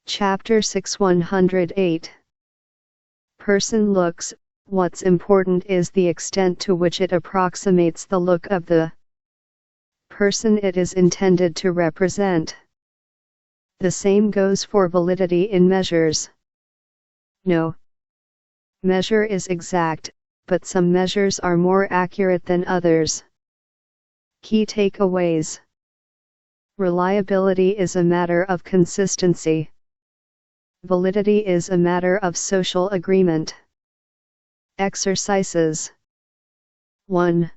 Chapter 6 108. Person looks. What's important is the extent to which it approximates the look of the person it is intended to represent. The same goes for validity in measures. No measure is exact, but some measures are more accurate than others. Key takeaways. Reliability is a matter of consistency. Validity is a matter of social agreement. Exercises. 1.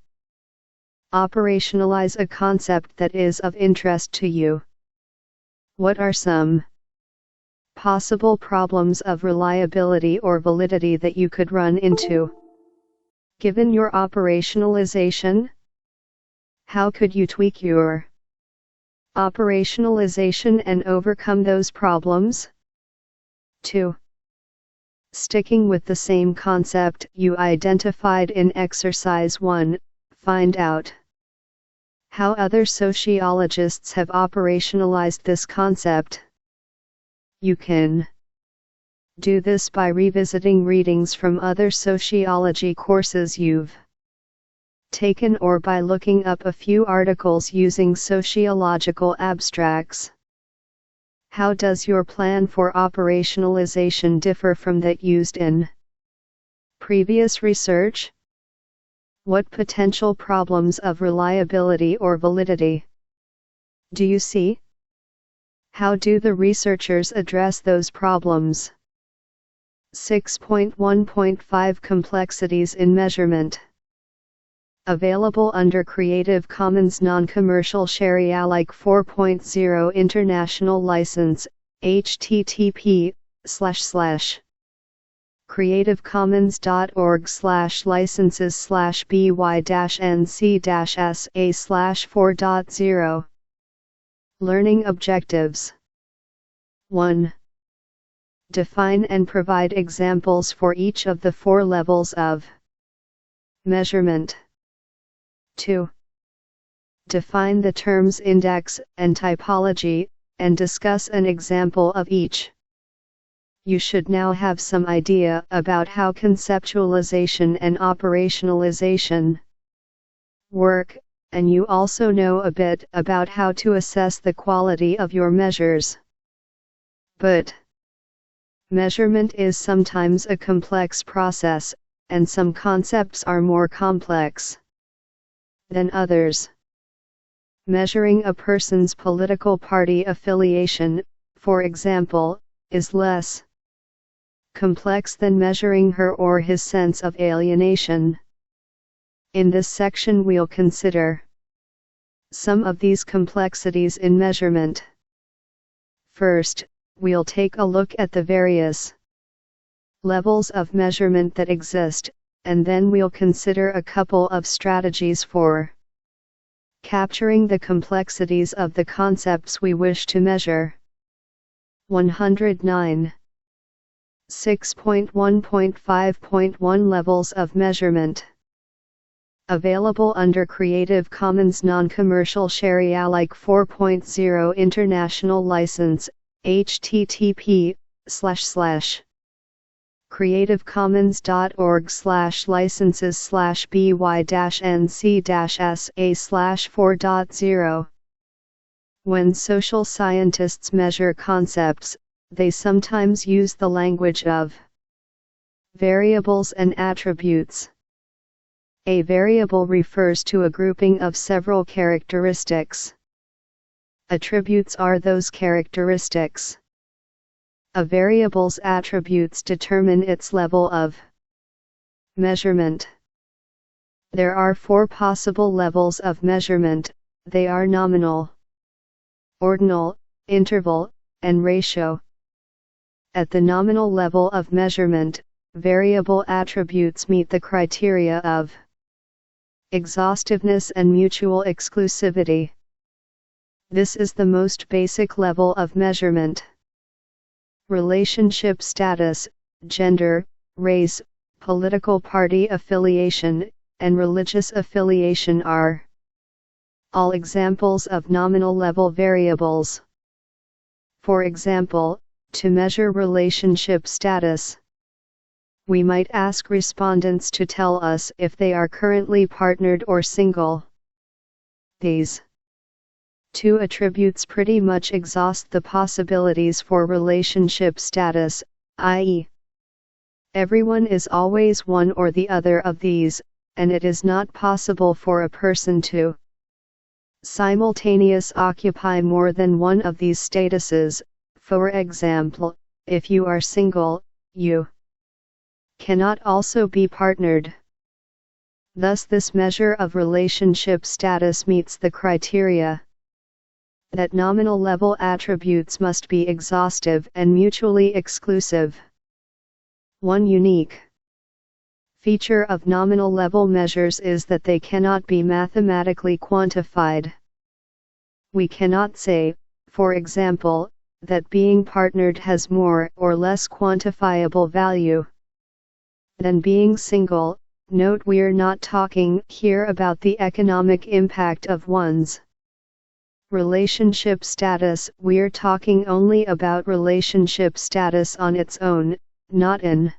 Operationalize a concept that is of interest to you. What are some possible problems of reliability or validity that you could run into? Given your operationalization, how could you tweak your operationalization and overcome those problems? 2. Sticking with the same concept you identified in exercise 1, find out how other sociologists have operationalized this concept. You can do this by revisiting readings from other sociology courses you've taken or by looking up a few articles using sociological abstracts. How does your plan for operationalization differ from that used in previous research? What potential problems of reliability or validity do you see? How do the researchers address those problems? 6.1.5 Complexities in measurement. Available under Creative Commons Non-Commercial Share Alike 4.0 International License, http://creativecommons.org/licenses/by-nc-sa/4.0. Learning objectives. 1. Define and provide examples for each of the 4 levels of measurement. 2. Define the terms index and typology, and discuss an example of each. You should now have some idea about how conceptualization and operationalization work, and you also know a bit about how to assess the quality of your measures. But measurement is sometimes a complex process, and some concepts are more complex than others. Measuring a person's political party affiliation, for example, is less complex than measuring her or his sense of alienation. In this section we'll consider some of these complexities in measurement. First, we'll take a look at the various levels of measurement that exist, and then we'll consider a couple of strategies for capturing the complexities of the concepts we wish to measure. 109. 6.1.5.1 Levels of measurement. Available under Creative Commons Non-Commercial Share Alike 4.0 International License, http://creativecommons.org/licenses/by-nc-sa/4.0. When social scientists measure concepts, they sometimes use the language of variables and attributes. A variable refers to a grouping of several characteristics. Attributes are those characteristics. A variable's attributes determine its level of measurement. There are 4 possible levels of measurement. They are nominal, ordinal, interval, and ratio. At the nominal level of measurement, variable attributes meet the criteria of exhaustiveness and mutual exclusivity. This is the most basic level of measurement. Relationship status, gender, race, political party affiliation, and religious affiliation are all examples of nominal level variables. For example, To measure relationship status, we might ask respondents to tell us if they are currently partnered or single. These two attributes pretty much exhaust the possibilities for relationship status, i.e., everyone is always one or the other of these, and it is not possible for a person to simultaneously occupy more than one of these statuses. For example, if you are single, you cannot also be partnered. Thus, this measure of relationship status meets the criteria that nominal level attributes must be exhaustive and mutually exclusive. One unique feature of nominal level measures is that they cannot be mathematically quantified. We cannot say, for example, that being partnered has more or less quantifiable value than being single. Note, we're not talking here about the economic impact of one's relationship status, we're talking only about relationship status on its own, not in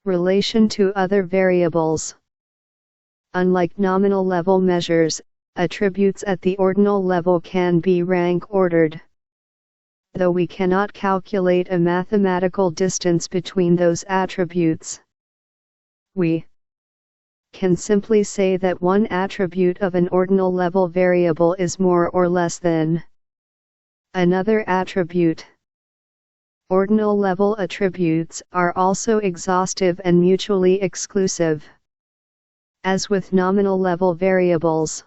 relation to other variables. Unlike nominal level measures, attributes at the ordinal level can be rank ordered. Though we cannot calculate a mathematical distance between those attributes, we can simply say that one attribute of an ordinal level variable is more or less than another attribute. Ordinal level attributes are also exhaustive and mutually exclusive, as with nominal level variables.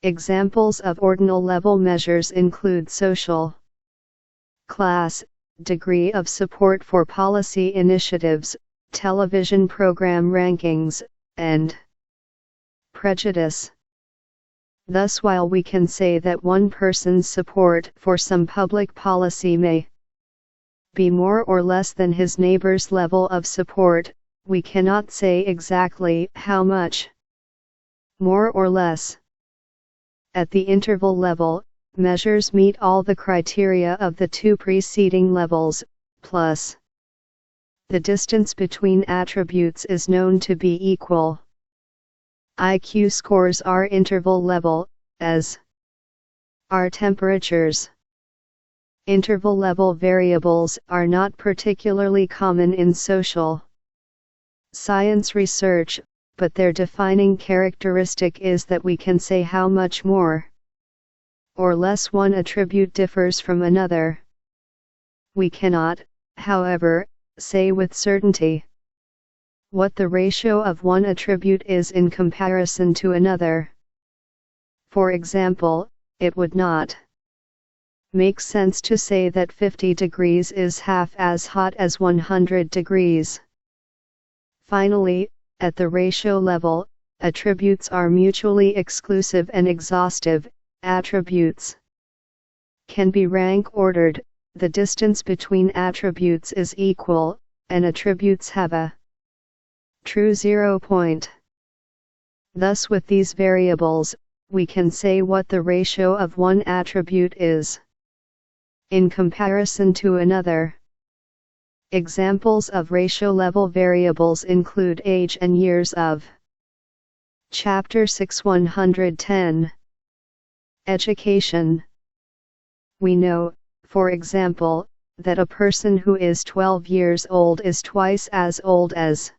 Examples of ordinal level measures include social class, degree of support for policy initiatives, television program rankings, and prejudice. Thus, while we can say that one person's support for some public policy may be more or less than his neighbor's level of support, we cannot say exactly how much more or less. At the interval level, measures meet all the criteria of the two preceding levels, plus the distance between attributes is known to be equal. IQ scores are interval level, as are temperatures. Interval level variables are not particularly common in social science research, but their defining characteristic is that we can say how much more or less one attribute differs from another. We cannot, however, say with certainty what the ratio of one attribute is in comparison to another. For example, it would not make sense to say that 50 degrees is half as hot as 100 degrees. Finally, at the ratio level, attributes are mutually exclusive and exhaustive. Attributes can be rank ordered, the distance between attributes is equal, and attributes have a true 0 point. Thus, with these variables, we can say what the ratio of one attribute is in comparison to another. Examples of ratio level variables include age and years of Chapter 6:110. Education. We know, for example, that a person who is 12 years old is twice as old as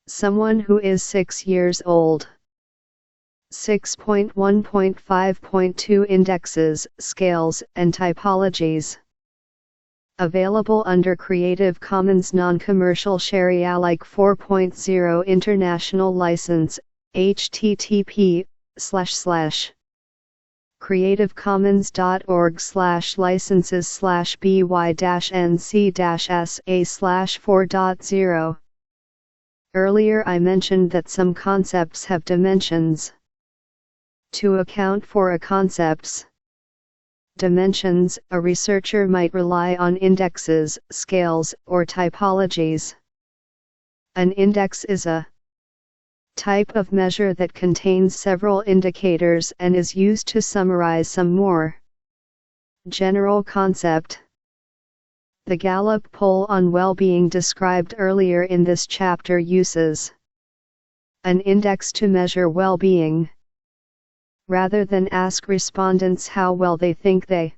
someone who is 6 years old. 6.1.5.2 Indexes, Scales, and Typologies. Available under Creative Commons Non-Commercial Share Alike 4.0 International License, http://creativecommons.org/licenses/by-nc-sa/4.0. Earlier I mentioned that some concepts have dimensions. To account for a concept's dimensions, a researcher might rely on indexes, scales, or typologies. An index is a type of measure that contains several indicators and is used to summarize some more general concept. The Gallup poll on well-being described earlier in this chapter uses an index to measure well-being. Rather than ask respondents how well they think they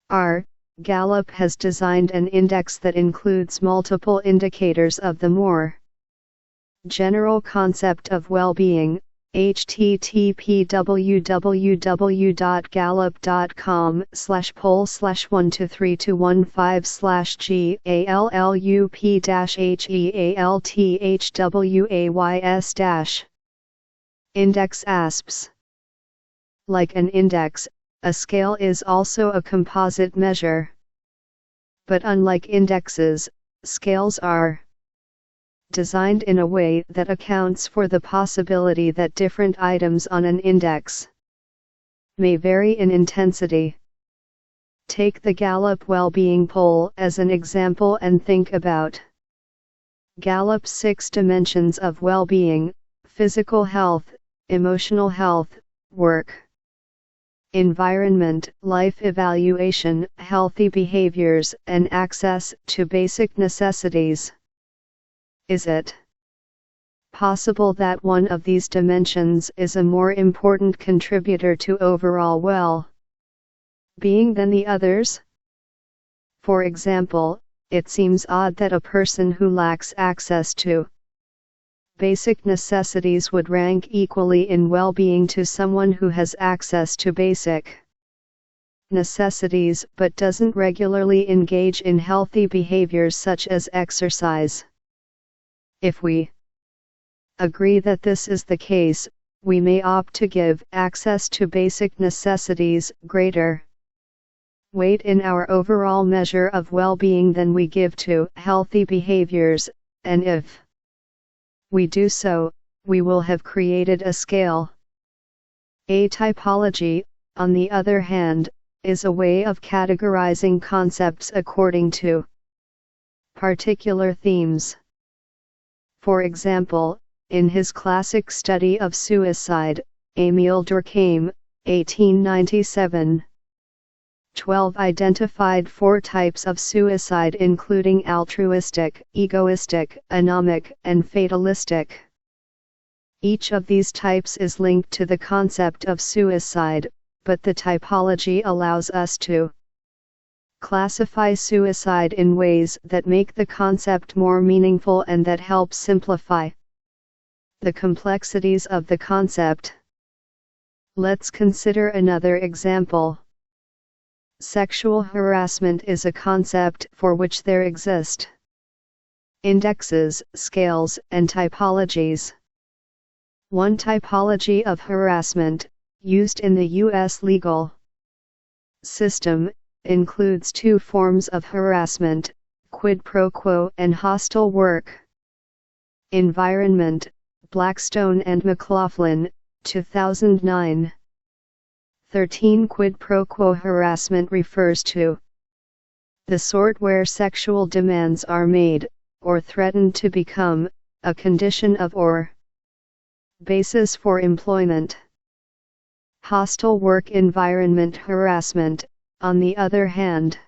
are, Gallup has designed an index that includes multiple indicators of the more general concept of well-being. http www.gallup.com/poll/1232115/GALLUP-HEALTHWAYS- Index ASPs. Like an index, a scale is also a composite measure. But unlike indexes, scales are designed in a way that accounts for the possibility that different items on an index may vary in intensity. Take the Gallup Well-Being Poll as an example and think about Gallup's 6 dimensions of well-being: physical health, emotional health, work environment, life evaluation, healthy behaviors, and access to basic necessities. Is it possible that one of these dimensions is a more important contributor to overall well-being than the others? For example, it seems odd that a person who lacks access to basic necessities would rank equally in well-being to someone who has access to basic necessities but doesn't regularly engage in healthy behaviors such as exercise. If we agree that this is the case, we may opt to give access to basic necessities greater weight in our overall measure of well-being than we give to healthy behaviors, and if we do so, we will have created a scale. A typology, on the other hand, is a way of categorizing concepts according to particular themes. For example, in his classic study of suicide, Émile Durkheim, 1897, 12 identified 4 types of suicide including altruistic, egoistic, anomic, and fatalistic. Each of these types is linked to the concept of suicide, but the typology allows us to classify suicide in ways that make the concept more meaningful and that help simplify the complexities of the concept. Let's consider another example. Sexual harassment is a concept for which there exist indexes, scales, and typologies. One typology of harassment, used in the U.S. legal system, includes 2 forms of harassment: quid pro quo and hostile work environment. Blackstone and McLaughlin, 2009. 13 Quid pro quo harassment refers to the sort where sexual demands are made, or threatened to become, a condition of or basis for employment. Hostile work environment harassment, on the other hand,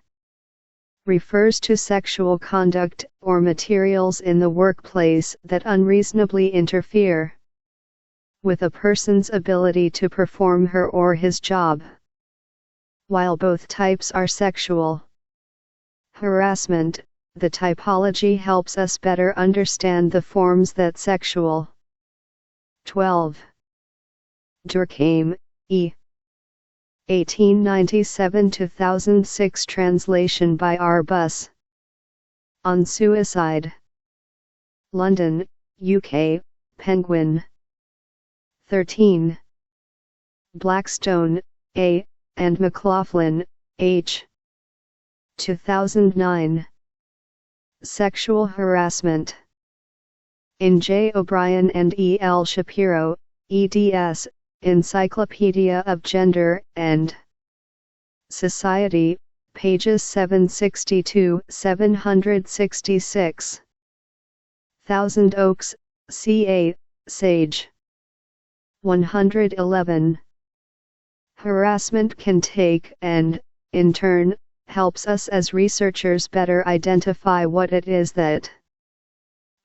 refers to sexual conduct or materials in the workplace that unreasonably interfere with a person's ability to perform her or his job. While both types are sexual harassment, the typology helps us better understand the forms that sexual. 12. Durkheim, E. 1897-2006 Translation by R. Buss. On Suicide. London, UK, Penguin. 13. Blackstone, A., and McLaughlin, H. 2009. Sexual harassment. In J. O'Brien and E. L. Shapiro, eds. Encyclopedia of Gender and Society, pages 762-766. Thousand Oaks, C.A., Sage. 111. Harassment can take and, in turn, helps us as researchers better identify what it is that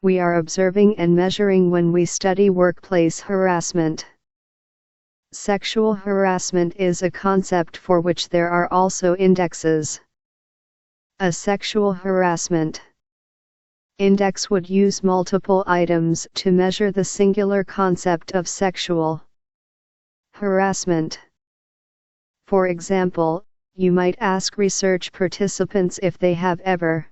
we are observing and measuring when we study workplace harassment. Sexual harassment is a concept for which there are also indexes. A sexual harassment index would use multiple items to measure the singular concept of sexual harassment. For example, you might ask research participants if they have ever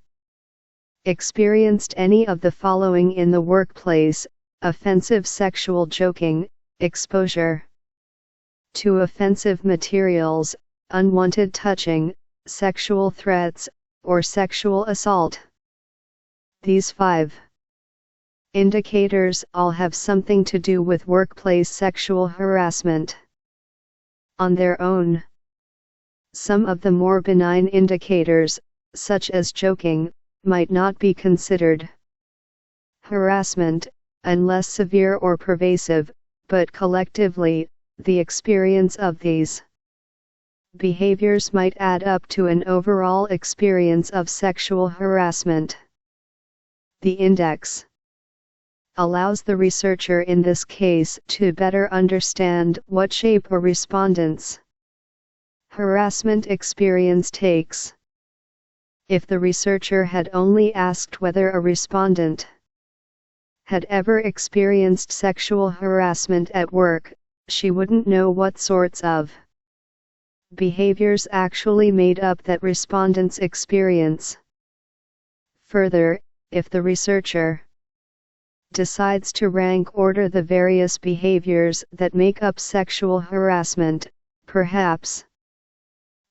experienced any of the following in the workplace: offensive sexual joking, exposure to offensive materials, unwanted touching, sexual threats, or sexual assault. These 5 indicators all have something to do with workplace sexual harassment. On their own, some of the more benign indicators, such as joking, might not be considered harassment, unless severe or pervasive, but collectively, the experience of these behaviors might add up to an overall experience of sexual harassment. The index allows the researcher in this case to better understand what shape a respondent's harassment experience takes. If the researcher had only asked whether a respondent had ever experienced sexual harassment at work, she wouldn't know what sorts of behaviors actually made up that respondent's experience. Further, if the researcher decides to rank order the various behaviors that make up sexual harassment, perhaps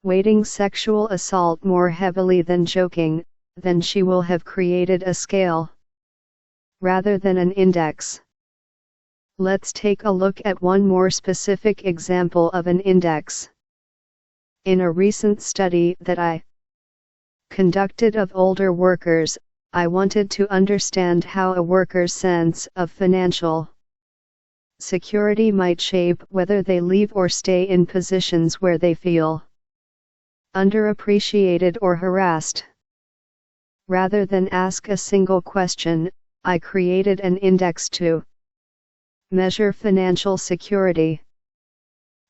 weighting sexual assault more heavily than joking, then she will have created a scale rather than an index. Let's take a look at one more specific example of an index. In a recent study that I conducted of older workers, I wanted to understand how a worker's sense of financial security might shape whether they leave or stay in positions where they feel underappreciated or harassed. Rather than ask a single question, I created an index to measure financial security.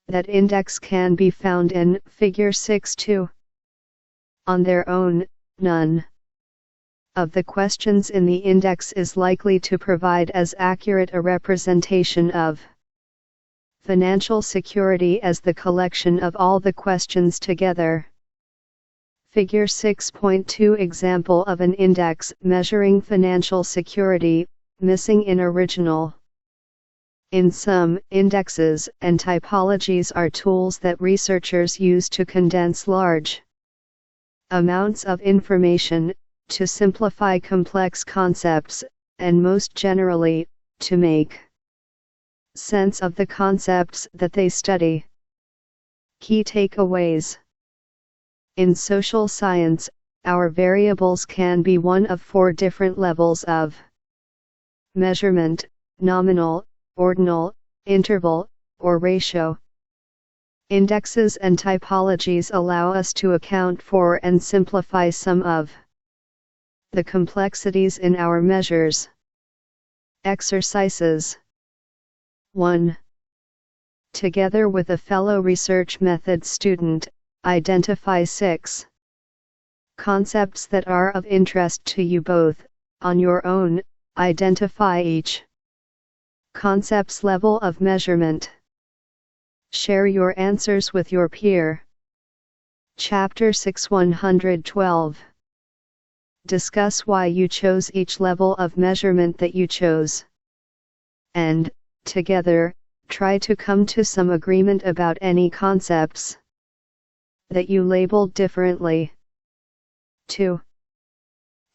That index can be found in Figure 6.2. On their own, none of the questions in the index is likely to provide as accurate a representation of financial security as the collection of all the questions together. Figure 6.2 example of an index measuring financial security, missing in original. In some indexes and typologies are tools that researchers use to condense large amounts of information, to simplify complex concepts, and most generally, to make sense of the concepts that they study. Key takeaways. In social science, our variables can be one of 4 different levels of measurement: nominal, ordinal, interval, or ratio. Indexes and typologies allow us to account for and simplify some of the complexities in our measures. Exercises. 1. Together with a fellow research methods student, identify 6 concepts that are of interest to you both. On your own, identify each concept's level of measurement. Share your answers with your peer. Chapter 6-112. Discuss why you chose each level of measurement that you chose. And, together, try to come to some agreement about any concepts that you labeled differently. 2.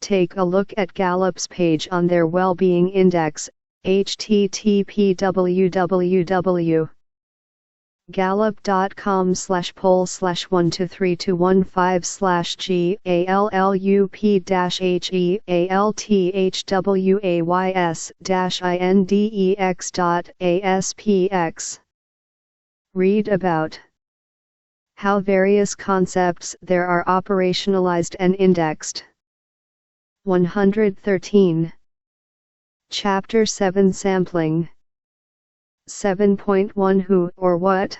Take a look at Gallup's page on their Well-being Index, http://poll/1232155/GALLUP-HEALTHWAYS-INDEX.ASPX. Read about How various concepts there are operationalized and indexed. 113. Chapter 7 Sampling. 7.1 Who or what?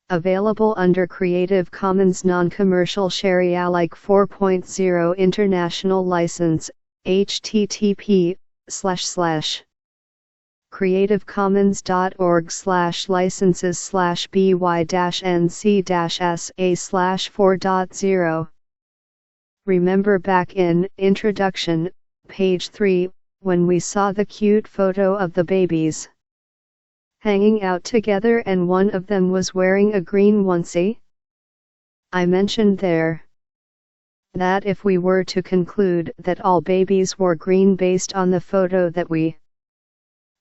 Available under Creative Commons Non-Commercial Share Alike 4.0 International License, http://creativecommons.org/licenses/by-nc-sa/4.0. Remember back in Introduction, page 3, when we saw the cute photo of the babies hanging out together and one of them was wearing a green onesie? I mentioned there that if we were to conclude that all babies wore green based on the photo, that we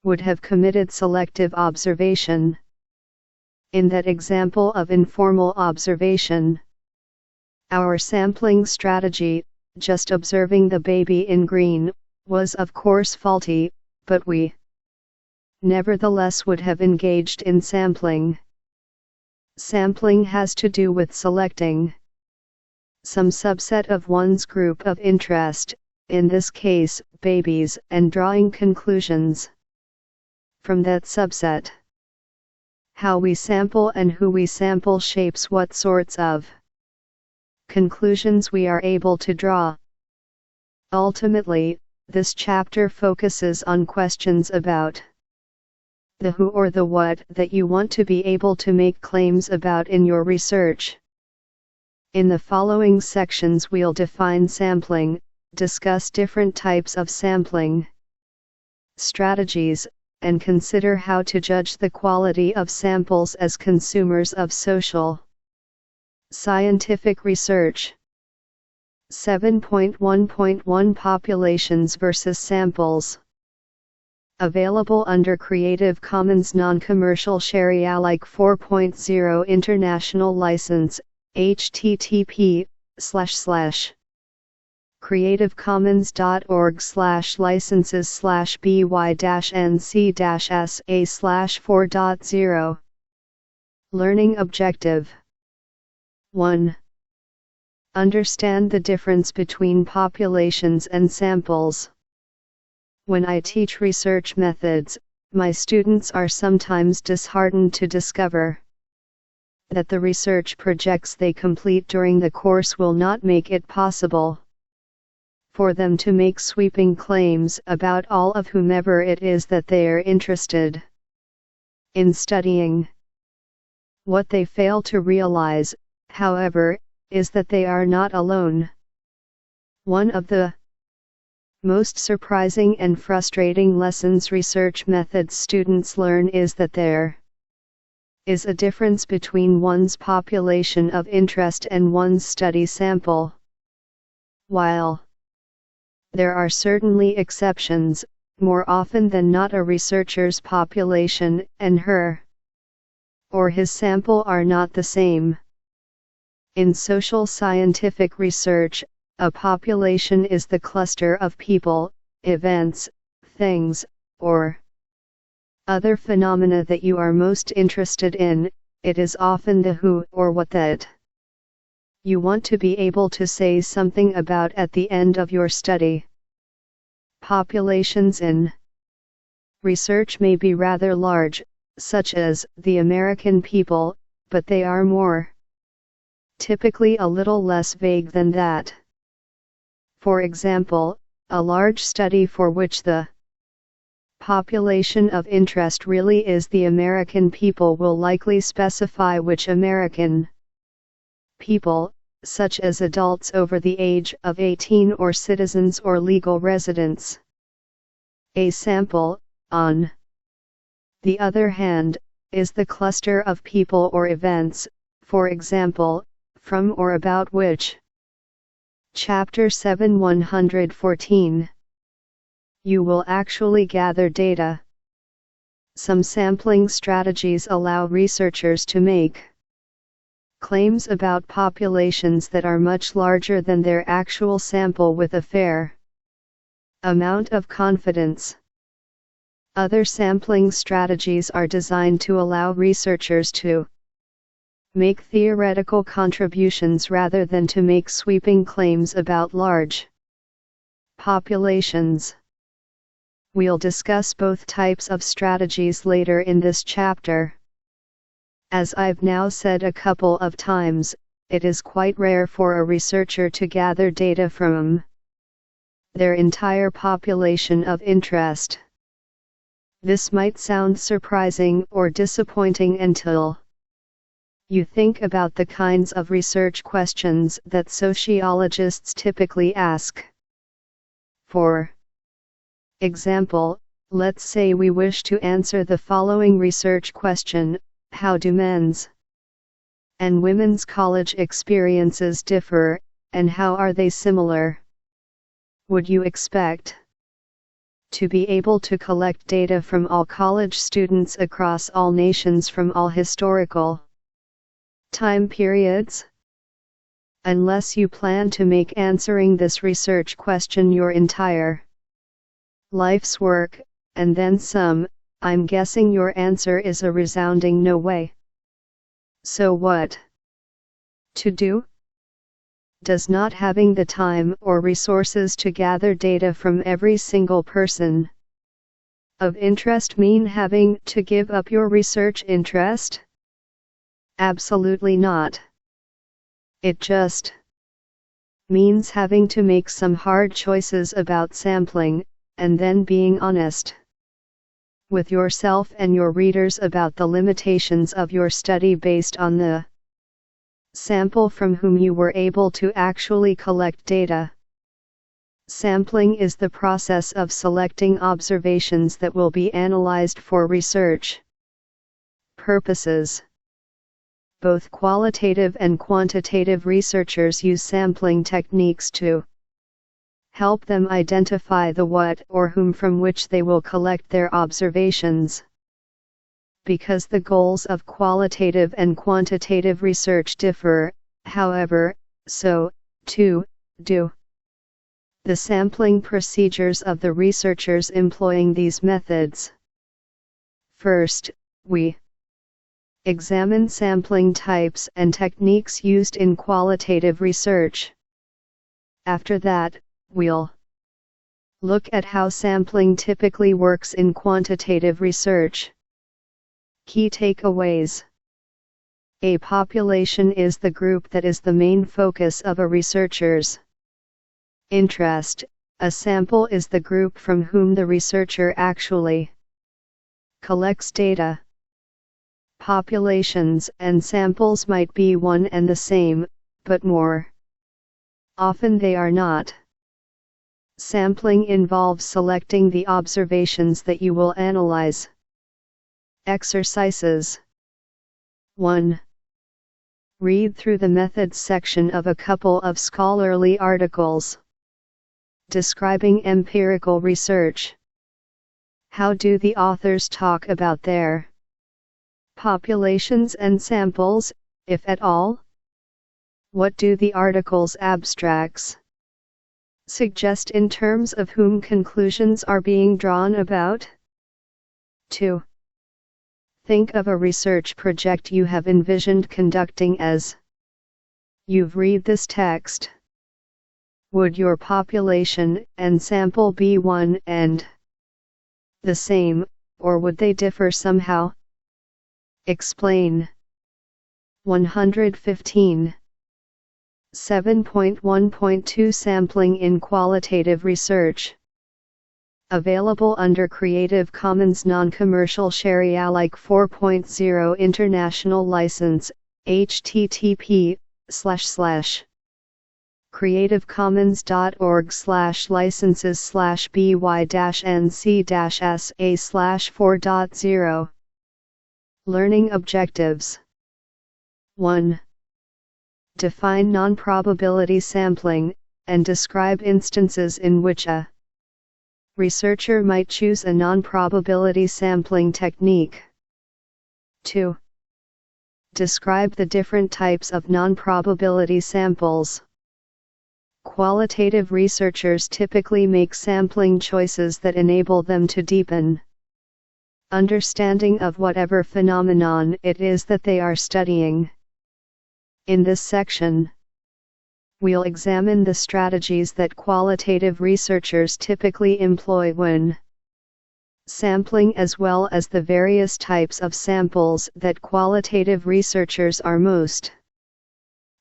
would have committed selective observation. In that example of informal observation, our sampling strategy, just observing the baby in green, was of course faulty, but we nevertheless would have engaged in sampling. Sampling has to do with selecting some subset of one's group of interest, in this case, babies, and drawing conclusions from that subset. How we sample and who we sample shapes what sorts of conclusions we are able to draw. Ultimately, this chapter focuses on questions about the who or the what that you want to be able to make claims about in your research. In the following sections we'll define sampling, discuss different types of sampling strategies, and consider how to judge the quality of samples as consumers of social scientific research. 7.1.1 Populations versus Samples. Available under Creative Commons Non-Commercial Share Alike 4.0 International License, http://creativecommons.org/licenses/by-nc-sa/4.0. Learning Objective. 1. Understand the difference between populations and samples. When I teach research methods, my students are sometimes disheartened to discover that the research projects they complete during the course will not make it possible for them to make sweeping claims about all of whomever it is that they are interested in studying. What they fail to realize, however, is that they are not alone. One of the most surprising and frustrating lessons research methods students learn is that there is a difference between one's population of interest and one's study sample. While there are certainly exceptions, more often than not a researcher's population and her or his sample are not the same. In social scientific research, a population is the cluster of people, events, things, or other phenomena that you are most interested in. It is often the who or what that you want to be able to say something about at the end of your study. Populations in research may be rather large, such as the American people, but they are more typically a little less vague than that. For example, a large study for which the population of interest really is the American people will likely specify which American people, such as adults over the age of 18 or citizens or legal residents. A sample, on the other hand, is the cluster of people or events, for example, from or about which. Chapter 7 114. You will actually gather data. Some sampling strategies allow researchers to make claims about populations that are much larger than their actual sample with a fair amount of confidence. Other sampling strategies are designed to allow researchers to make theoretical contributions rather than to make sweeping claims about large populations. We'll discuss both types of strategies later in this chapter. As I've now said a couple of times, it is quite rare for a researcher to gather data from their entire population of interest. This might sound surprising or disappointing until you think about the kinds of research questions that sociologists typically ask. For example, let's say we wish to answer the following research question: how do men's and women's college experiences differ, and how are they similar? Would you expect to be able to collect data from all college students across all nations from all historical time periods? Unless you plan to make answering this research question your entire life's work, and then some, I'm guessing your answer is a resounding no way. So what to do? Does not having the time or resources to gather data from every single person of interest mean having to give up your research interest? Absolutely not. It just means having to make some hard choices about sampling, and then being honest with yourself and your readers about the limitations of your study based on the sample from whom you were able to actually collect data. Sampling is the process of selecting observations that will be analyzed for research purposes. Both qualitative and quantitative researchers use sampling techniques to help them identify the what or whom from which they will collect their observations. Because the goals of qualitative and quantitative research differ, however, so, too, do the sampling procedures of the researchers employing these methods. First, we examine sampling types and techniques used in qualitative research. After that, we'll look at how sampling typically works in quantitative research. Key takeaways. A population is the group that is the main focus of a researcher's interest. A sample is the group from whom the researcher actually collects data. Populations and samples might be one and the same, but more often they are not. Sampling involves selecting the observations that you will analyze. Exercises. 1. Read through the methods section of a couple of scholarly articles describing empirical research. How do the authors talk about their populations and samples, if at all? What do the article's abstracts suggest in terms of whom conclusions are being drawn about? 2. Think of a research project you have envisioned conducting as you've read this text. Would your population and sample be one and the same, or would they differ somehow? Explain. 115. 7.1.2 Sampling in Qualitative Research. Available under Creative Commons Non-Commercial Share-alike 4.0 International License, http://creativecommons.org/by-nc-sa/4.0. Learning Objectives. 1. Define non-probability sampling, and describe instances in which a researcher might choose a non-probability sampling technique. 2. Describe the different types of non-probability samples. Qualitative researchers typically make sampling choices that enable them to deepen understanding of whatever phenomenon it is that they are studying. In this section, we'll examine the strategies that qualitative researchers typically employ when sampling, as well as the various types of samples that qualitative researchers are most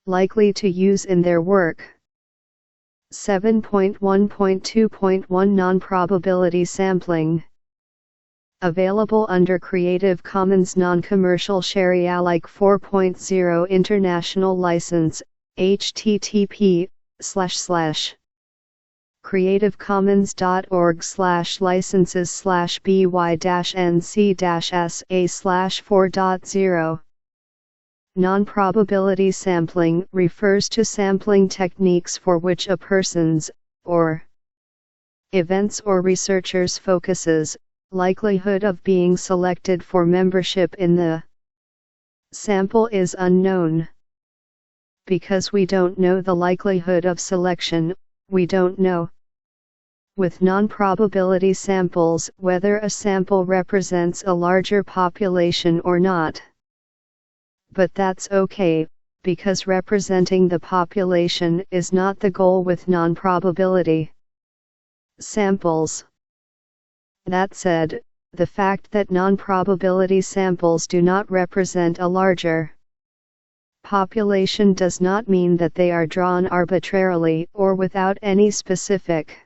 likely to use in their work. 7.1.2.1 Non-probability sampling. Available under Creative Commons Non-Commercial Share Alike 4.0 International License, http://creativecommons.org/licenses/by-nc-sa/4.0. Non-probability sampling refers to sampling techniques for which a person's, or events or researcher's focuses, likelihood of being selected for membership in the sample is unknown. Because we don't know the likelihood of selection, we don't know, with non-probability samples, whether a sample represents a larger population or not. But that's okay, because representing the population is not the goal with non-probability samples. That said, the fact that non-probability samples do not represent a larger population does not mean that they are drawn arbitrarily or without any specific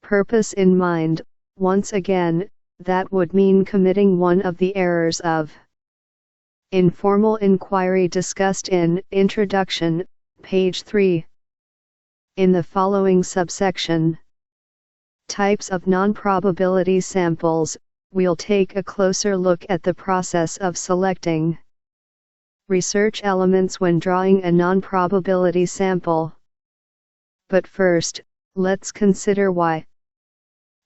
purpose in mind. Once again, that would mean committing one of the errors of informal inquiry discussed in Introduction, page 3. In the following subsection, Types of Non-probability samples, we'll take a closer look at the process of selecting research elements when drawing a non-probability sample. But first, let's consider why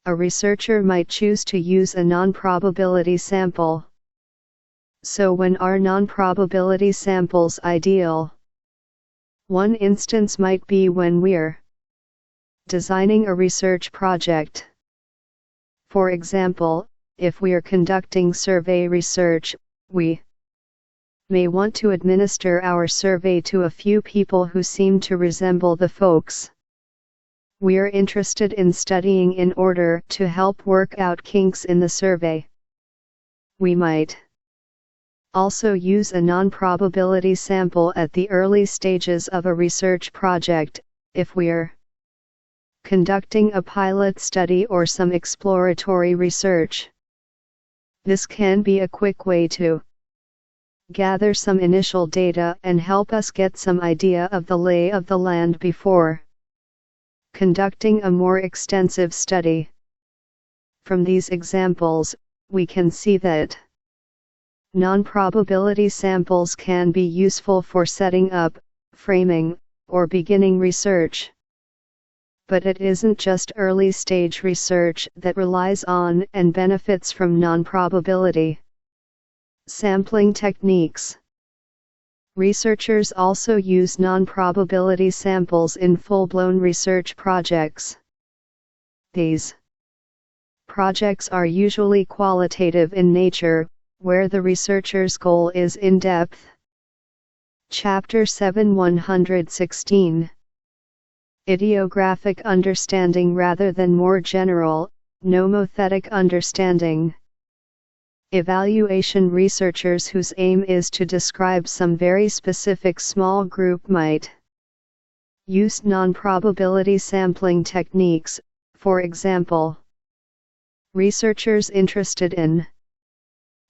a researcher might choose to use a non-probability sample. So when are non-probability samples ideal? One instance might be when we're designing a research project. For example, if we're conducting survey research, we may want to administer our survey to a few people who seem to resemble the folks we're interested in studying in order to help work out kinks in the survey. We might also use a non-probability sample at the early stages of a research project, if we're conducting a pilot study or some exploratory research. This can be a quick way to gather some initial data and help us get some idea of the lay of the land before conducting a more extensive study. From these examples, we can see that non-probability samples can be useful for setting up, framing, or beginning research. But it isn't just early-stage research that relies on and benefits from non-probability sampling techniques. Researchers also use non-probability samples in full-blown research projects. These projects are usually qualitative in nature, where the researcher's goal is in-depth. Chapter 7-116. Ideographic understanding rather than more general, nomothetic understanding. Evaluation researchers whose aim is to describe some very specific small group might use non-probability sampling techniques. For example, researchers interested in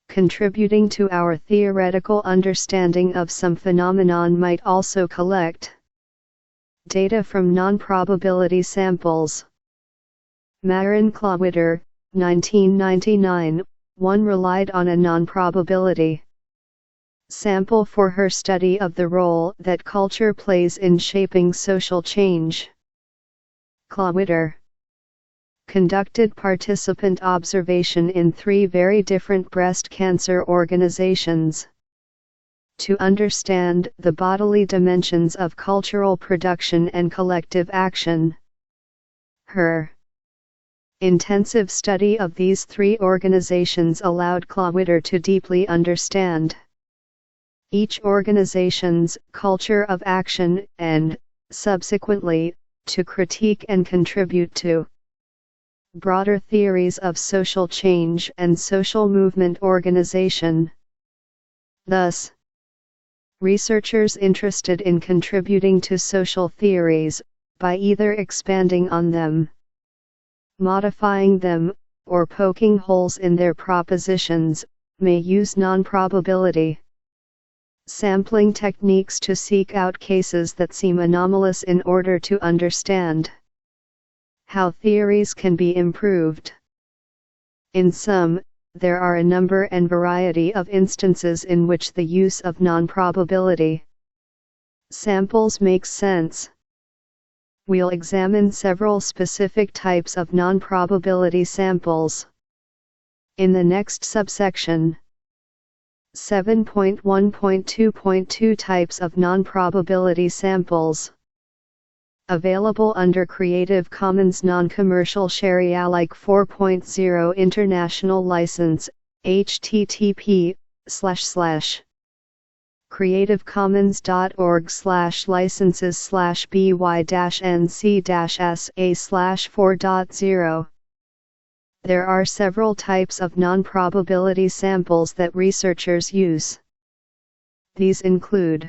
contributing to our theoretical understanding of some phenomenon might also collect data from non-probability samples. Maren Klawitter, 1999, one relied on a non-probability sample for her study of the role that culture plays in shaping social change. Klawitter conducted participant observation in 3 very different breast cancer organizations to understand the bodily dimensions of cultural production and collective action. Her intensive study of these 3 organizations allowed Klawitter to deeply understand each organization's culture of action and, subsequently, to critique and contribute to broader theories of social change and social movement organization. Thus, researchers interested in contributing to social theories, by either expanding on them, modifying them, or poking holes in their propositions, may use non-probability sampling techniques to seek out cases that seem anomalous in order to understand how theories can be improved. In sum, there are a number and variety of instances in which the use of non-probability samples makes sense. We'll examine several specific types of non-probability samples in the next subsection. 7.1.2.2 Types of non-probability samples. Available under Creative Commons Non-Commercial Share-alike 4.0 International License, http://creativecommons.org/licenses/by-nc-sa/4.0. There are several types of non-probability samples that researchers use. These include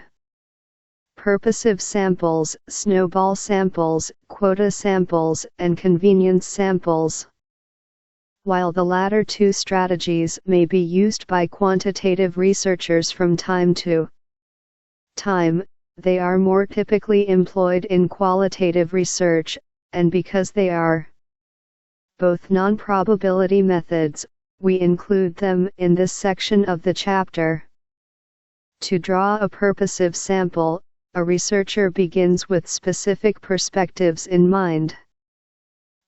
purposive samples, snowball samples, quota samples, and convenience samples. While the latter two strategies may be used by quantitative researchers from time to time, they are more typically employed in qualitative research, and because they are both non-probability methods, we include them in this section of the chapter. To draw a purposive sample, a researcher begins with specific perspectives in mind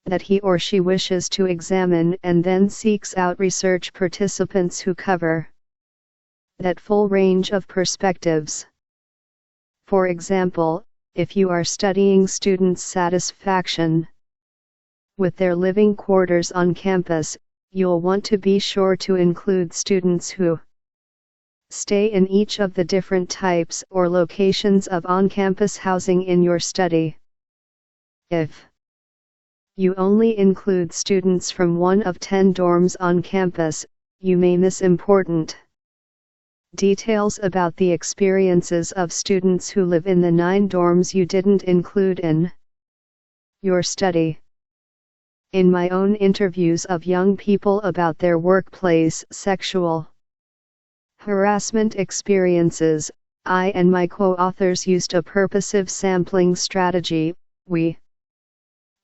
that he or she wishes to examine and then seeks out research participants who cover that full range of perspectives. For example, if you are studying students' satisfaction with their living quarters on campus, you'll want to be sure to include students who stay in each of the different types or locations of on-campus housing in your study. If you only include students from one of 10 dorms on campus, you may miss important details about the experiences of students who live in the 9 dorms you didn't include in your study. In my own interviews of young people about their workplace sexual harassment experiences, I and my co-authors used a purposive sampling strategy. We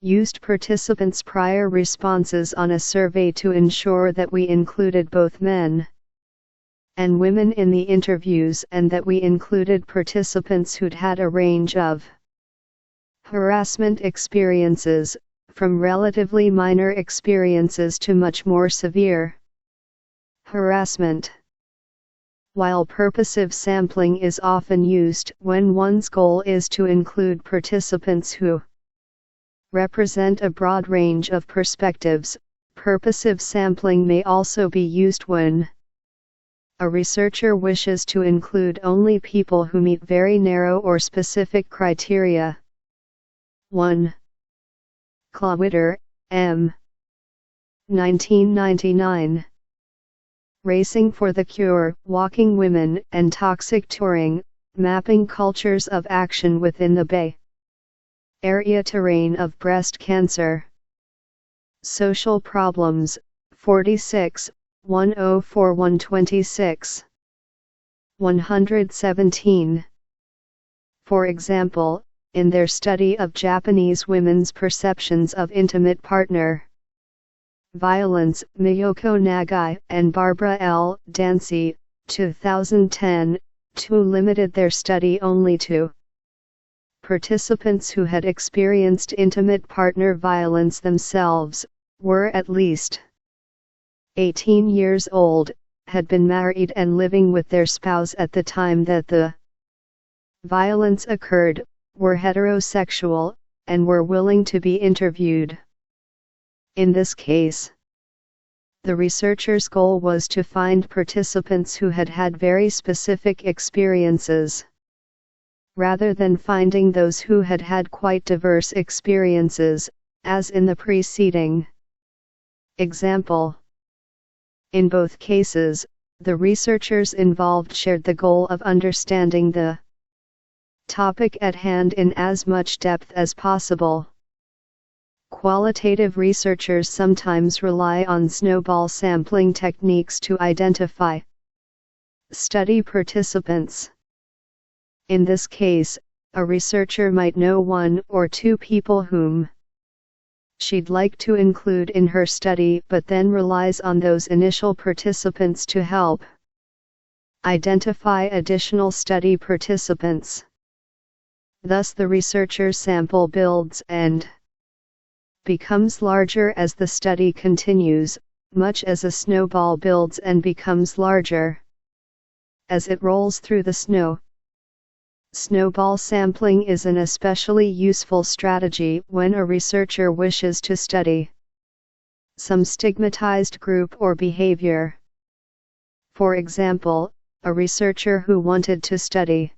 used participants' prior responses on a survey to ensure that we included both men and women in the interviews and that we included participants who'd had a range of harassment experiences, from relatively minor experiences to much more severe harassment. While purposive sampling is often used when one's goal is to include participants who represent a broad range of perspectives, purposive sampling may also be used when a researcher wishes to include only people who meet very narrow or specific criteria. 1. Klawitter, M. 1999. Racing for the Cure, Walking Women and Toxic Touring, Mapping Cultures of Action Within the Bay Area Terrain of Breast Cancer. Social Problems, 46, 104126. 117. For example, in their study of Japanese women's perceptions of intimate partner violence, Miyoko Nagai and Barbara L. Dancy, 2010, limited their study only to participants who had experienced intimate partner violence themselves, were at least 18 years old, had been married and living with their spouse at the time that the violence occurred, were heterosexual, and were willing to be interviewed. In this case, The researcher's goal was to find participants who had had very specific experiences, rather than finding those who had had quite diverse experiences, as in the preceding example. In both cases, the researchers involved shared the goal of understanding the topic at hand in as much depth as possible. Qualitative researchers sometimes rely on snowball sampling techniques to identify study participants. In this case, a researcher might know 1 or 2 people whom she'd like to include in her study, but then relies on those initial participants to help identify additional study participants. Thus the researcher's sample builds and becomes larger as the study continues, much as a snowball builds and becomes larger as it rolls through the snow. Snowball sampling is an especially useful strategy when a researcher wishes to study some stigmatized group or behavior. For example, a researcher who wanted to study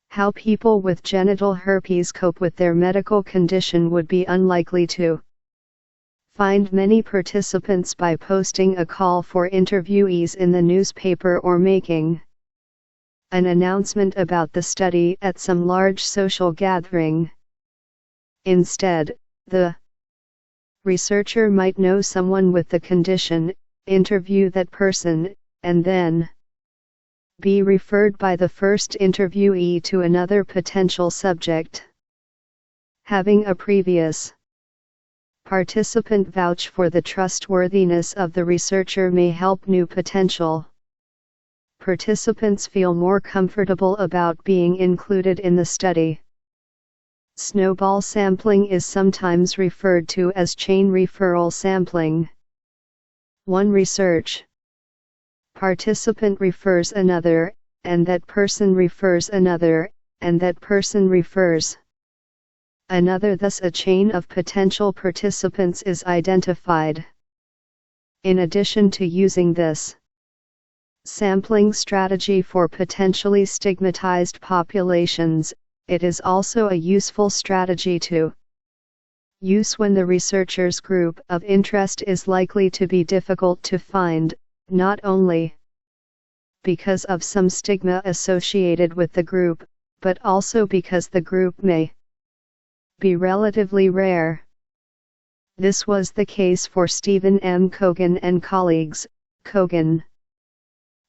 how people with genital herpes cope with their medical condition would be unlikely to find many participants by posting a call for interviewees in the newspaper or making an announcement about the study at some large social gathering. Instead, the researcher might know someone with the condition, interview that person, and then be referred by the first interviewee to another potential subject. Having a previous participant vouch for the trustworthiness of the researcher may help new potential participants feel more comfortable about being included in the study. Snowball sampling is sometimes referred to as chain referral sampling. One research participant refers another, and that person refers another, and that person refers another. Thus a chain of potential participants is identified. In addition to using this sampling strategy for potentially stigmatized populations, it is also a useful strategy to use when the researcher's group of interest is likely to be difficult to find, not only because of some stigma associated with the group, but also because the group may be relatively rare. This was the case for Stephen M. Kogan and colleagues, Kogan,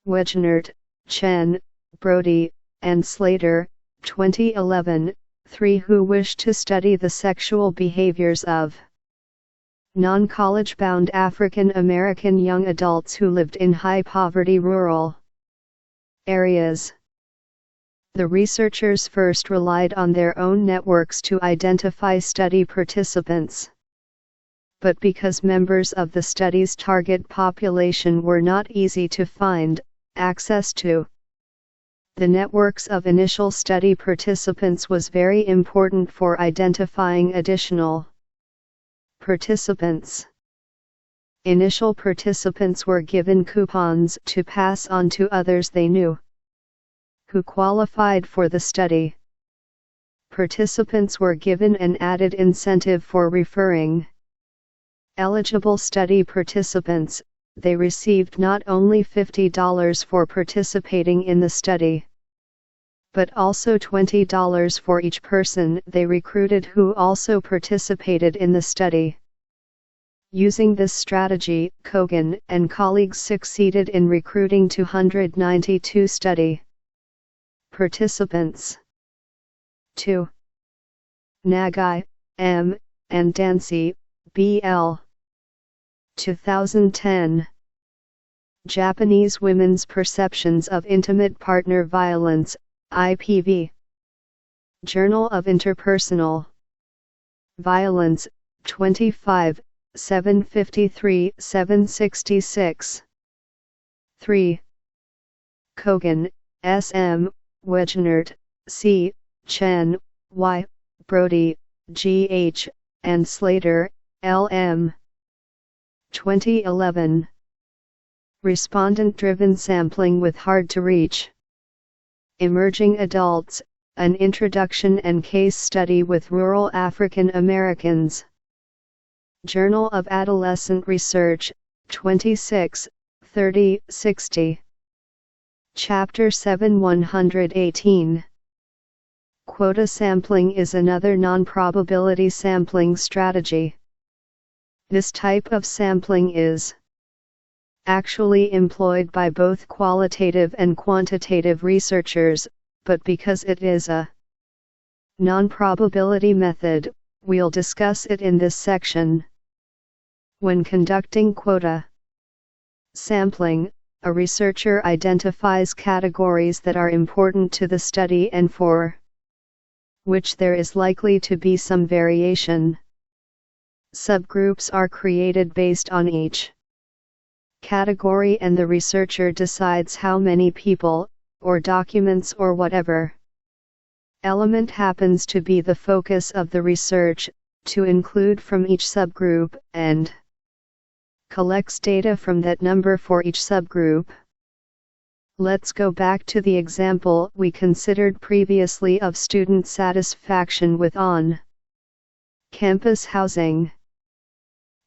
Wegenert, Chen, Brody, and Slater, 2011, 3 who wished to study the sexual behaviors of non-college bound African American young adults who lived in high-poverty rural areas. The researchers first relied on their own networks to identify study participants. But because members of the study's target population were not easy to find, access to the networks of initial study participants was very important for identifying additional participants. Initial participants were given coupons to pass on to others they knew who qualified for the study. Participants were given an added incentive for referring eligible study participants. They received not only $50 for participating in the study, but also $20 for each person they recruited who also participated in the study. Using this strategy, Kogan and colleagues succeeded in recruiting 292 study participants. 2. Nagai, M., and Dancy, B.L. 2010. Japanese Women's Perceptions of Intimate Partner Violence, IPV. Journal of Interpersonal Violence, 25, 753-766. 3. Kogan, S.M., Wegenert, C., Chen, Y., Brody, G.H., and Slater, L.M. 2011. Respondent-driven sampling with hard-to-reach emerging adults, an introduction and case study with rural African Americans. Journal of Adolescent Research, 26, 30, 60. Chapter 7 118. Quota sampling is another non-probability sampling strategy. This type of sampling is actually employed by both qualitative and quantitative researchers, but because it is a non-probability method, we'll discuss it in this section. When conducting quota sampling, a researcher identifies categories that are important to the study and for which there is likely to be some variation. Subgroups are created based on each category, and the researcher decides how many people, or documents, or whatever element happens to be the focus of the research, to include from each subgroup, and collects data from that number for each subgroup. Let's go back to the example we considered previously of student satisfaction with on-campus housing.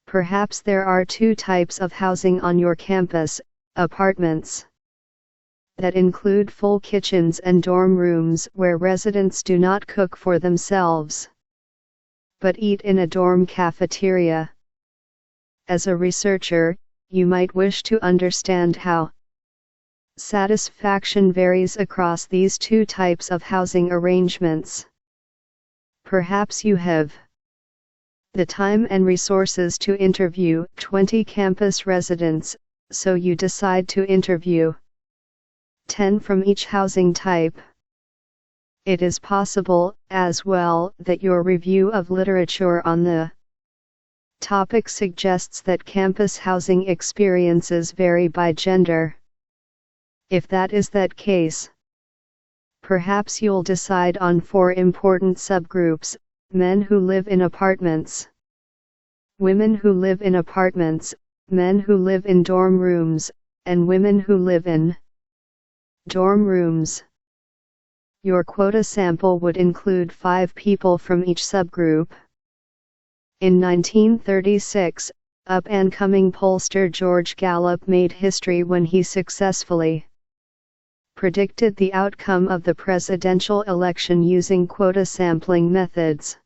Perhaps there are two types of housing on your campus: apartments that include full kitchens and dorm rooms where residents do not cook for themselves, but eat in a dorm cafeteria. As a researcher, you might wish to understand how satisfaction varies across these two types of housing arrangements. Perhaps you have the time and resources to interview 20 campus residents, so you decide to interview 10 from each housing type. It is possible, as well, that your review of literature on the topic suggests that campus housing experiences vary by gender. If that is that case, perhaps you'll decide on 4 important subgroups: men who live in apartments, women who live in apartments, men who live in dorm rooms, and women who live in dorm rooms. Your quota sample would include 5 people from each subgroup. In 1936, up-and-coming pollster George Gallup made history when he successfully predicted the outcome of the presidential election using quota sampling methods.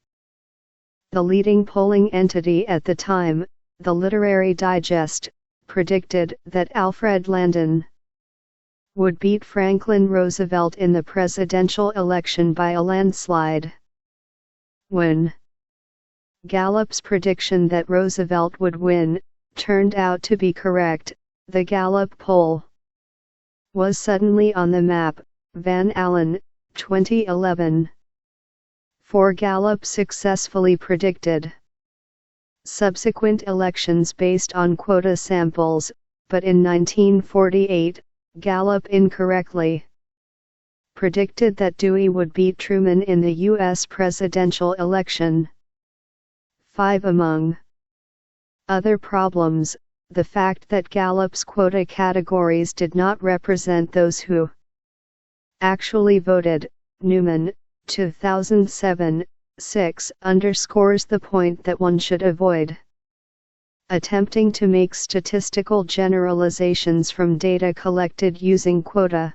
The leading polling entity at the time, the Literary Digest, predicted that Alfred Landon would beat Franklin Roosevelt in the presidential election by a landslide. When Gallup's prediction that Roosevelt would win turned out to be correct, the Gallup poll was suddenly on the map. Van Allen, 2011. 4 Gallup successfully predicted subsequent elections based on quota samples, but in 1948, Gallup incorrectly predicted that Dewey would beat Truman in the U.S. presidential election. 5. Among other problems, the fact that Gallup's quota categories did not represent those who actually voted, Newman, 2007, 6, underscores the point that one should avoid attempting to make statistical generalizations from data collected using quota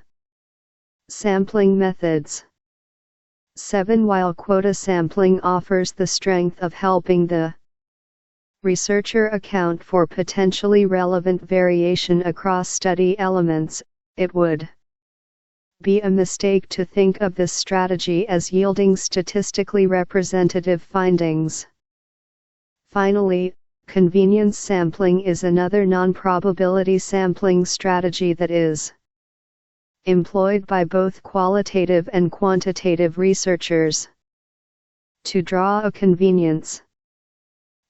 sampling methods. 7. While quota sampling offers the strength of helping the researcher account for potentially relevant variation across study elements, it would be a mistake to think of this strategy as yielding statistically representative findings. Finally, convenience sampling is another non-probability sampling strategy that is employed by both qualitative and quantitative researchers. To draw a convenience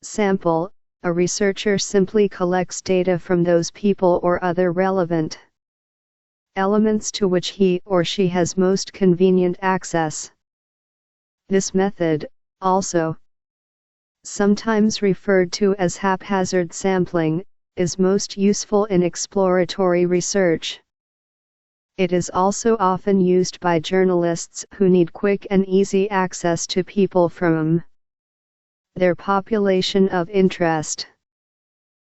sample, a researcher simply collects data from those people or other relevant elements to which he or she has most convenient access. This method, also sometimes referred to as haphazard sampling, is most useful in exploratory research. It is also often used by journalists who need quick and easy access to people from their population of interest.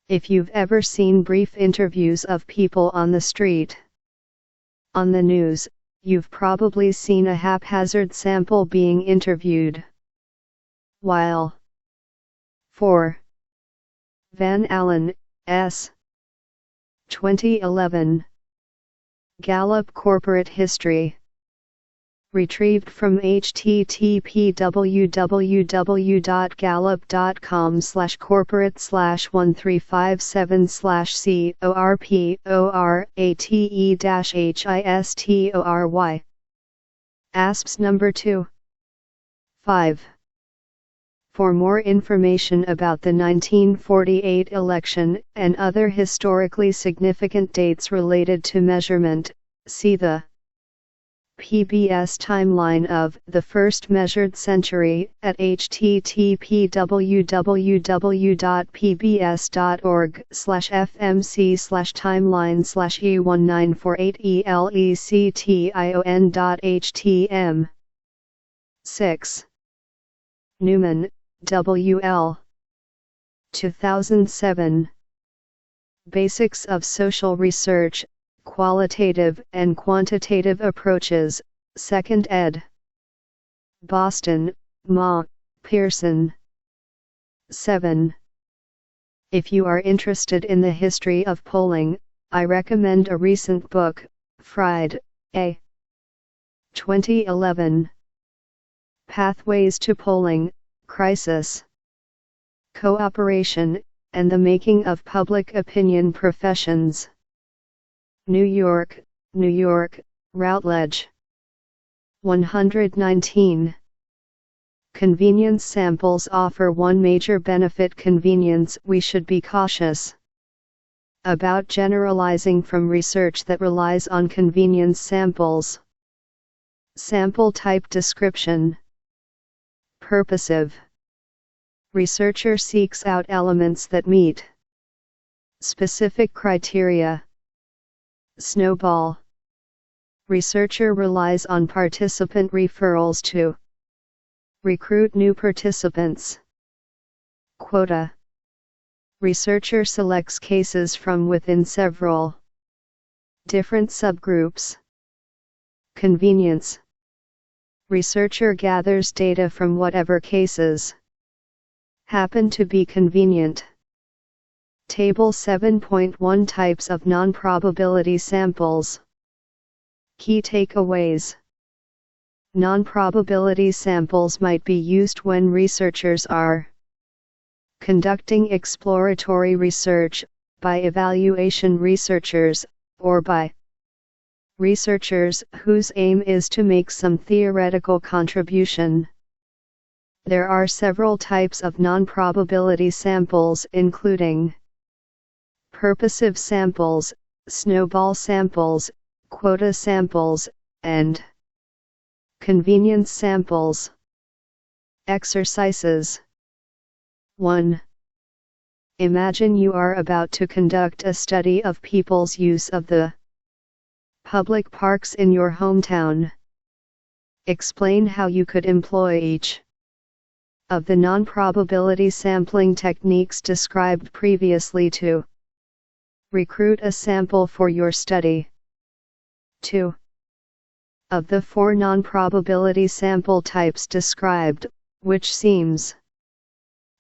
If you've ever seen brief interviews of people on the street, on the news, you've probably seen a haphazard sample being interviewed. While 4. Van Allen, S. 2011. Gallup Corporate History. Retrieved from http://corporate/135/corporate/corporate-history. ASPS number 2. 5. For more information about the 1948 election and other historically significant dates related to measurement, see the PBS timeline of the first measured century at http://fmc/timeline/e1948election.htm. 6. Newman, W. L. 2007. Basics of Social Research, Qualitative and Quantitative Approaches, 2nd ed. Boston, Ma. Pearson. 7. If you are interested in the history of polling, I recommend a recent book, Fried, A. 2011. Pathways to Polling, Crisis, Cooperation, and the Making of Public Opinion Professions. New York, New York, Routledge. 119. Convenience samples offer one major benefit: convenience. We should be cautious about generalizing from research that relies on convenience samples. Sample type description. Purposive. Researcher seeks out elements that meet specific criteria. Snowball. Researcher relies on participant referrals to recruit new participants. Quota. Researcher selects cases from within several different subgroups. Convenience. Researcher gathers data from whatever cases happen to be convenient. Table 7.1 Types of non-probability samples. Key takeaways. Non-probability samples might be used when researchers are conducting exploratory research, by evaluation researchers, or by researchers whose aim is to make some theoretical contribution. There are several types of non-probability samples, including purposive samples, snowball samples, quota samples, and convenience samples. Exercises. 1. Imagine you are about to conduct a study of people's use of the public parks in your hometown. Explain how you could employ each of the non-probability sampling techniques described previously to recruit a sample for your study. 2. Of the 4 non-probability sample types described, which seems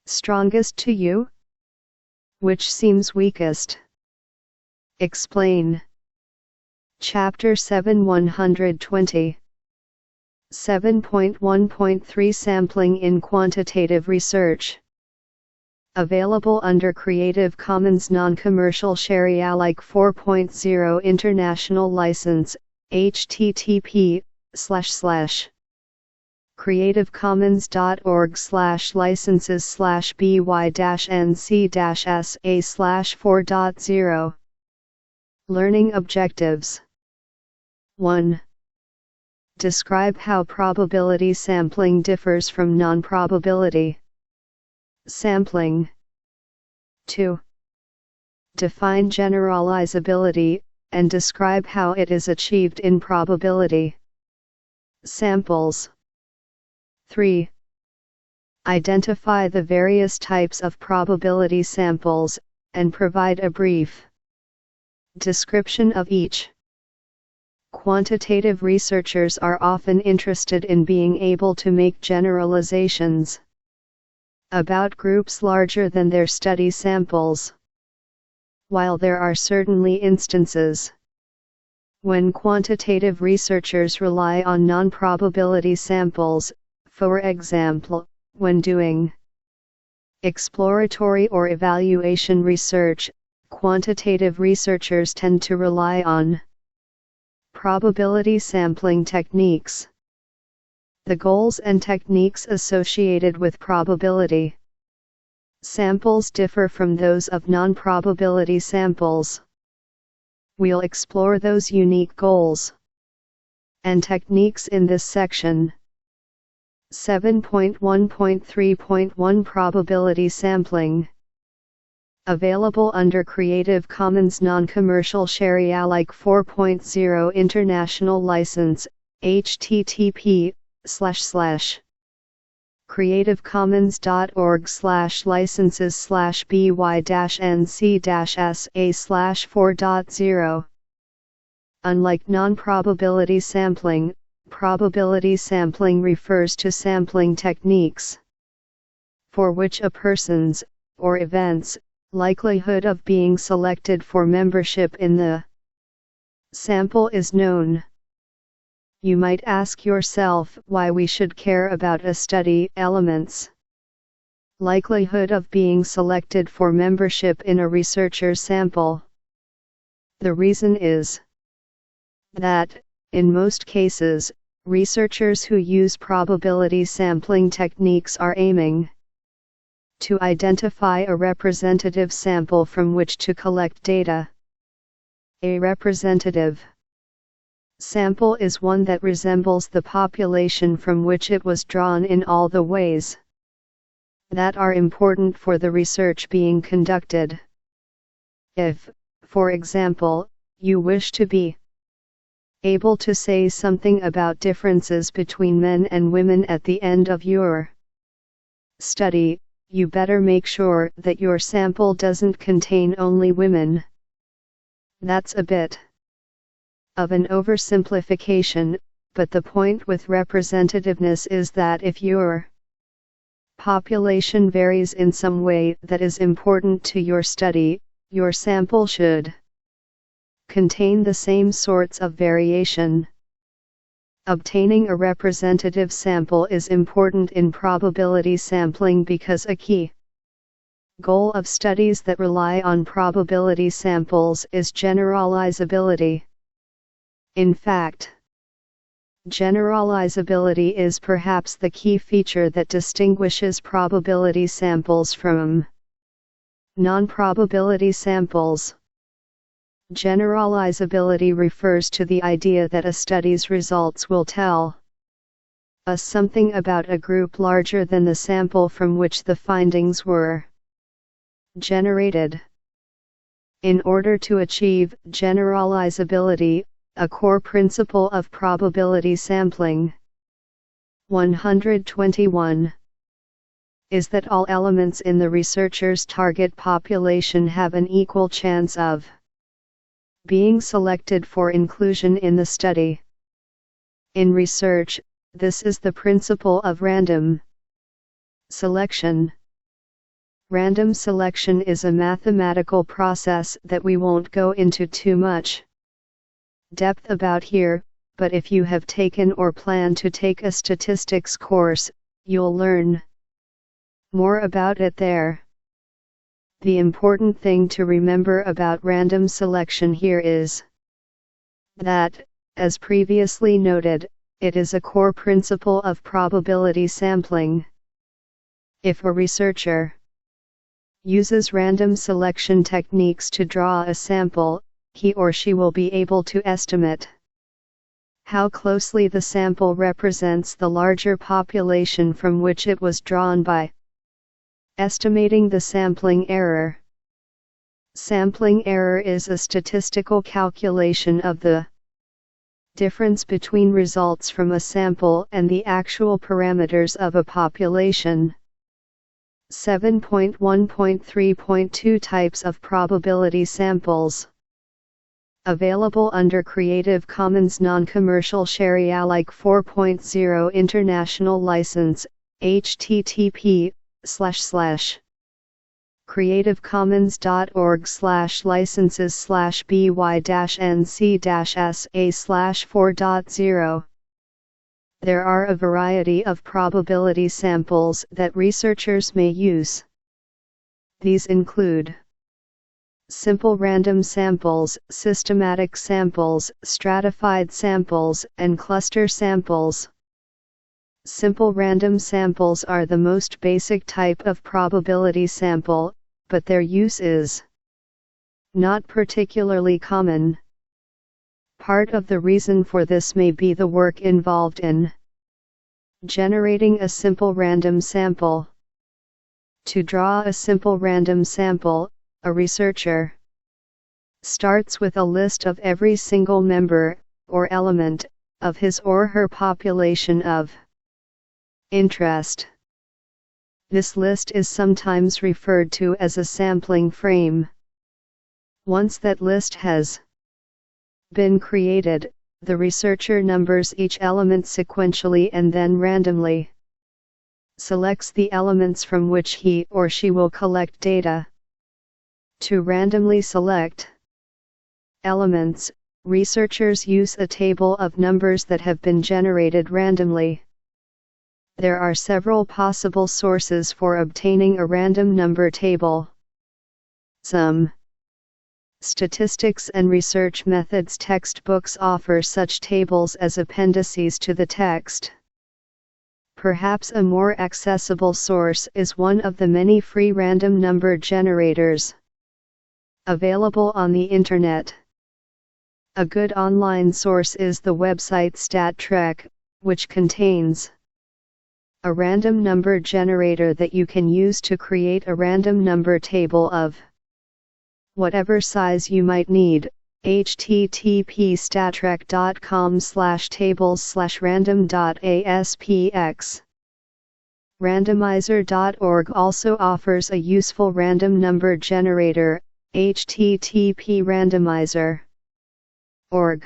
strongest to you? Which seems weakest? Explain. Chapter 7 120. 7.1.3 Sampling in Quantitative Research. Available under Creative Commons Non-Commercial Share-alike 4.0 International License, http://creativecommons.org/licenses/by-nc-sa/4.0. Learning Objectives. 1. Describe how probability sampling differs from non-probability sampling. 2. Define generalizability, and describe how it is achieved in probability. Samples. 3. Identify the various types of probability samples, and provide a brief description of each. Quantitative researchers are often interested in being able to make generalizations about groups larger than their study samples. While there are certainly instances when quantitative researchers rely on non-probability samples, for example, when doing exploratory or evaluation research, quantitative researchers tend to rely on probability sampling techniques. The goals and techniques associated with probability samples differ from those of non-probability samples. We'll explore those unique goals and techniques in this section. 7.1.3.1 Probability Sampling. Available under Creative Commons Non-Commercial Share Alike 4.0 International License, http://creativecommons.org/by-nc-sa/4.0. Unlike non-probability sampling, probability sampling refers to sampling techniques for which a person's, or event's, likelihood of being selected for membership in the sample is known. You might ask yourself why we should care about a study element's likelihood of being selected for membership in a researcher's sample. The reason is that, in most cases, researchers who use probability sampling techniques are aiming to identify a representative sample from which to collect data. A representative sample is one that resembles the population from which it was drawn in all the ways that are important for the research being conducted. If, for example, you wish to be able to say something about differences between men and women at the end of your study, you better make sure that your sample doesn't contain only women. That's a bit of an oversimplification, but the point with representativeness is that if your population varies in some way that is important to your study, your sample should contain the same sorts of variation. Obtaining a representative sample is important in probability sampling because a key goal of studies that rely on probability samples is generalizability. In fact, generalizability is perhaps the key feature that distinguishes probability samples from non-probability samples. Generalizability refers to the idea that a study's results will tell us something about a group larger than the sample from which the findings were generated. In order to achieve generalizability, a core principle of probability sampling 121 is that all elements in the researcher's target population have an equal chance of being selected for inclusion in the study. In research, this is the principle of random selection. Random selection is a mathematical process that we won't go into too much depth about here, but if you have taken or plan to take a statistics course, you'll learn more about it there. The important thing to remember about random selection here is that, as previously noted, it is a core principle of probability sampling. If a researcher uses random selection techniques to draw a sample, he or she will be able to estimate how closely the sample represents the larger population from which it was drawn by estimating the sampling error. Sampling error is a statistical calculation of the difference between results from a sample and the actual parameters of a population. 7.1.3.2 Types of probability samples. Available under Creative Commons Non-Commercial Share Alike 4.0 International License, http://creativecommons.org/licenses/by-nc-sa/4.0. There are a variety of probability samples that researchers may use. These include simple random samples, systematic samples, stratified samples, and cluster samples. Simple random samples are the most basic type of probability sample, but their use is not particularly common. Part of the reason for this may be the work involved in generating a simple random sample. To draw a simple random sample, a researcher starts with a list of every single member, or element, of his or her population of interest. This list is sometimes referred to as a sampling frame. Once that list has been created, the researcher numbers each element sequentially and then randomly selects the elements from which he or she will collect data. To randomly select elements, researchers use a table of numbers that have been generated randomly. There are several possible sources for obtaining a random number table. Some statistics and research methods textbooks offer such tables as appendices to the text. Perhaps a more accessible source is one of the many free random number generators available on the Internet. A good online source is the website StatTrek, which contains a random number generator that you can use to create a random number table of whatever size you might need. http://statrek.com/tables/random.aspx. Randomizer.org also offers a useful random number generator, http://randomizer.org.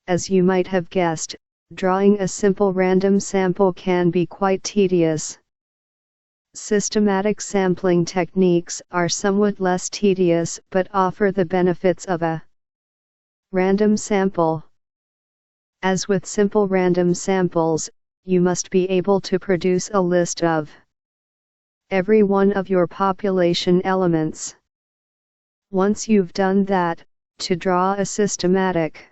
As you might have guessed, drawing a simple random sample can be quite tedious. Systematic sampling techniques are somewhat less tedious but offer the benefits of a random sample. As with simple random samples, you must be able to produce a list of every one of your population elements. Once you've done that, to draw a systematic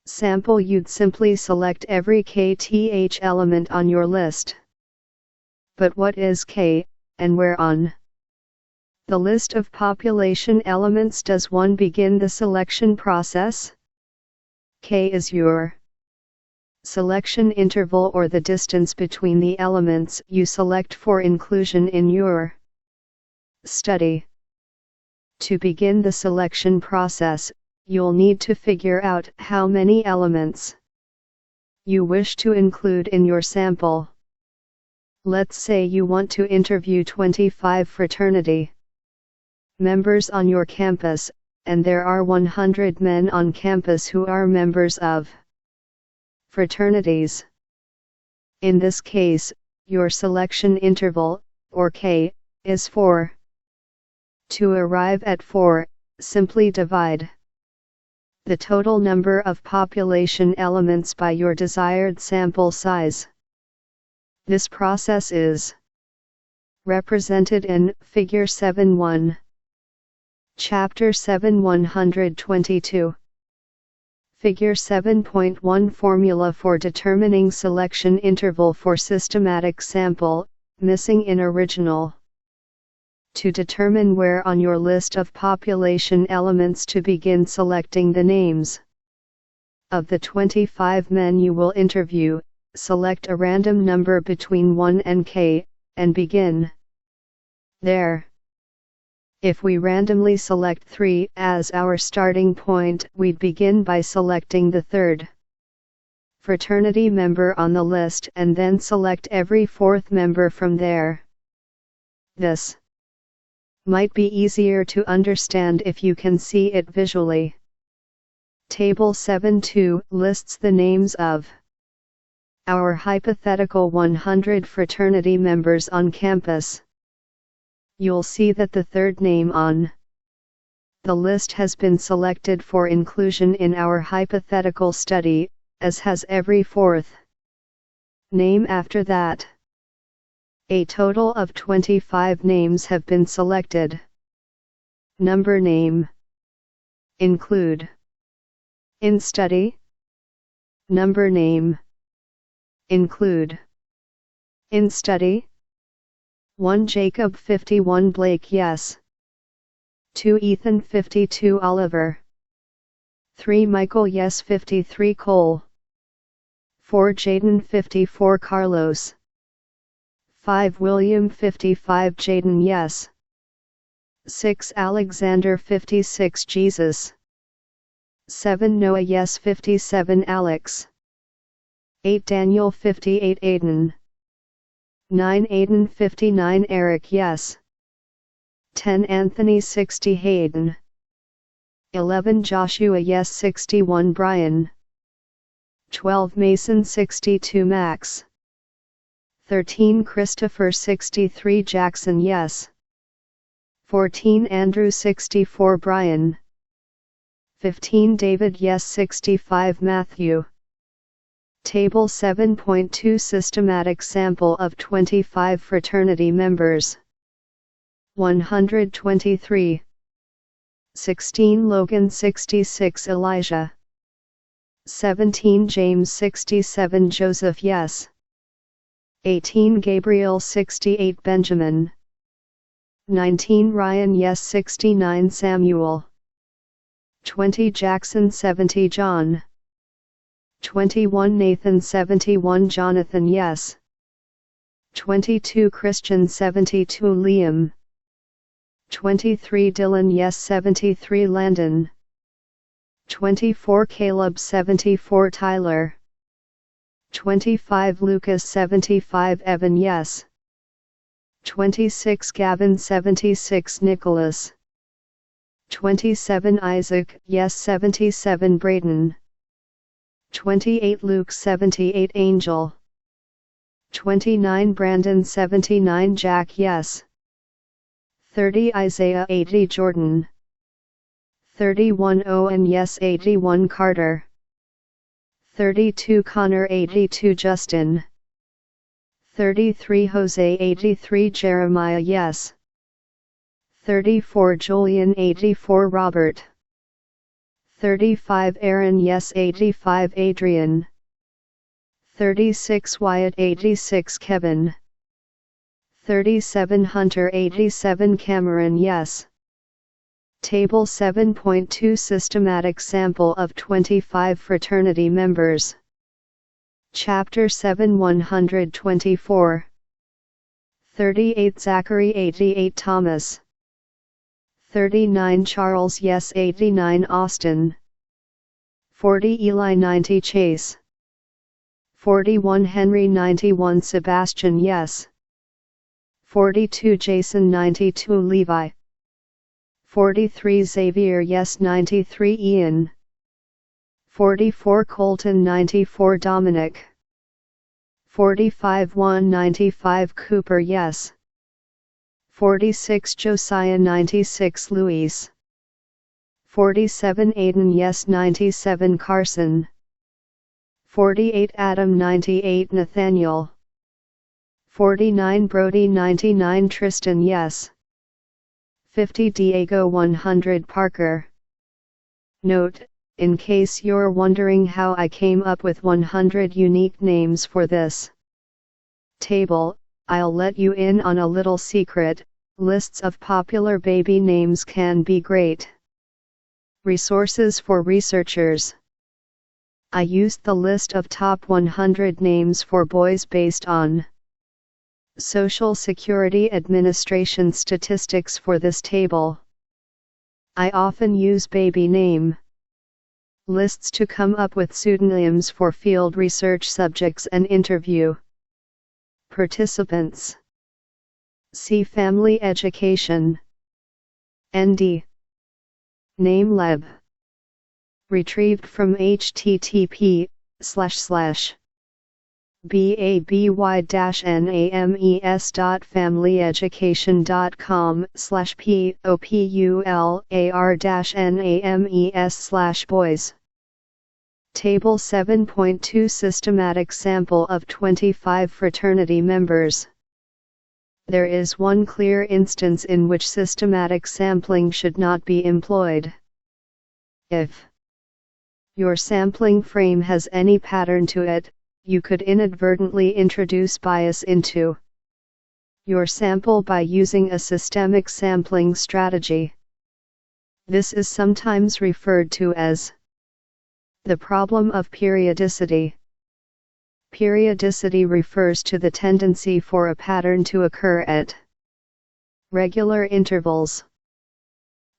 sample you'd simply select every kth element on your list. But what is K, and where on the list of population elements does one begin the selection process? K is your selection interval, or the distance between the elements you select for inclusion in your study. To begin the selection process, you'll need to figure out how many elements you wish to include in your sample. Let's say you want to interview 25 fraternity members on your campus, and there are 100 men on campus who are members of fraternities. In this case, your selection interval, or K, is 4. To arrive at 4, simply divide the total number of population elements by your desired sample size. This process is represented in Figure 7.1. Chapter 7.122. Figure 7.1 Formula for determining selection interval for systematic sample, missing in original. To determine where on your list of population elements to begin selecting the names of the 25 men you will interview, select a random number between 1 and K, and begin there. If we randomly select 3 as our starting point, we'd begin by selecting the third fraternity member on the list and then select every fourth member from there. This might be easier to understand if you can see it visually. Table 7.2 lists the names of our hypothetical 100 fraternity members on campus. You'll see that the third name on the list has been selected for inclusion in our hypothetical study, as has every fourth name after that. A total of 25 names have been selected. Number name. Include. In study. Number name. Include. In study. 1 Jacob 51 Blake yes. 2 Ethan 52 Oliver. 3 Michael yes 53 Cole. 4 Jaden 54 Carlos. 5 William 55 Jaden yes. 6 Alexander 56 Jesus. 7 Noah yes 57 Alex. 8 Daniel 58 Aiden. 9 Aiden 59 Eric yes. 10 Anthony 60 Hayden. 11 Joshua yes 61 Brian. 12 Mason 62 Max. 13 Christopher 63 Jackson yes. 14 Andrew 64 Brian. 15 David yes 65 Matthew. Table 7.2 Systematic sample of 25 fraternity members. 123. 16 Logan 66 Elijah. 17 James 67 Joseph yes. 18 Gabriel 68 Benjamin. 19 Ryan yes 69 Samuel. 20 Jackson 70 John. 21 Nathan 71 Jonathan yes. 22 Christian 72 Liam. 23 Dylan yes 73 Landon. 24 Caleb 74 Tyler. 25 Lucas 75 Evan yes. 26 Gavin 76 Nicholas. 27 Isaac yes 77 Braden. 28 Luke 78 Angel. 29 Brandon 79 Jack yes. 30 Isaiah 80 Jordan. 31 Owen yes 81 Carter. 32 Connor 82 Justin. 33 Jose 83 Jeremiah yes. 34 Julian 84 Robert. 35 Aaron yes 85 Adrian. 36 Wyatt 86 Kevin. 37 Hunter 87 Cameron yes. Table 7.2 Systematic sample of 25 fraternity members. Chapter 7 124. 38 Zachary 88 Thomas. 39 Charles yes 89 Austin. 40 Eli 90 Chase. 41 Henry 91 Sebastian yes. 42 Jason 92 Levi. 43 Xavier yes 93 Ian. 44 Colton 94 Dominic. 45 195 Cooper yes. 46 Josiah 96 Luis. 47 Aiden yes 97 Carson. 48 Adam 98 Nathaniel. 49 Brody 99 Tristan yes. 50 Diego 100 Parker. Note, in case you're wondering how I came up with 100 unique names for this table, I'll let you in on a little secret. Lists of popular baby names can be great resources for researchers. I used the list of top 100 names for boys based on Social Security Administration statistics for this table. I often use baby name lists to come up with pseudonyms for field research subjects and interview participants. See Family Education. ND. Name Lab. Retrieved from http://baby-names.familyeducation.com/popular-names/boys. Table 7.2 Systematic sample of 25 fraternity members. There is one clear instance in which systematic sampling should not be employed. If your sampling frame has any pattern to it, you could inadvertently introduce bias into your sample by using a systemic sampling strategy. This is sometimes referred to as the problem of periodicity. Periodicity refers to the tendency for a pattern to occur at regular intervals.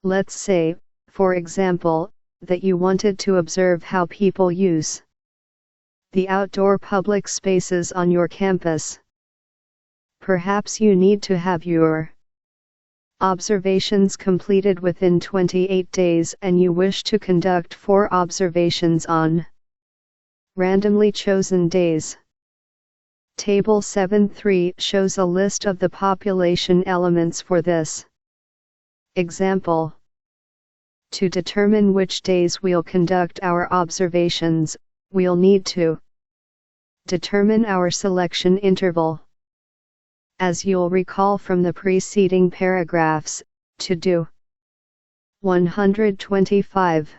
Let's say, for example, that you wanted to observe how people use the outdoor public spaces on your campus. Perhaps you need to have your observations completed within 28 days and you wish to conduct 4 observations on randomly chosen days. Table 7.3 shows a list of the population elements for this example. To determine which days we'll conduct our observations, we'll need to determine our selection interval. As you'll recall from the preceding paragraphs, to do 125.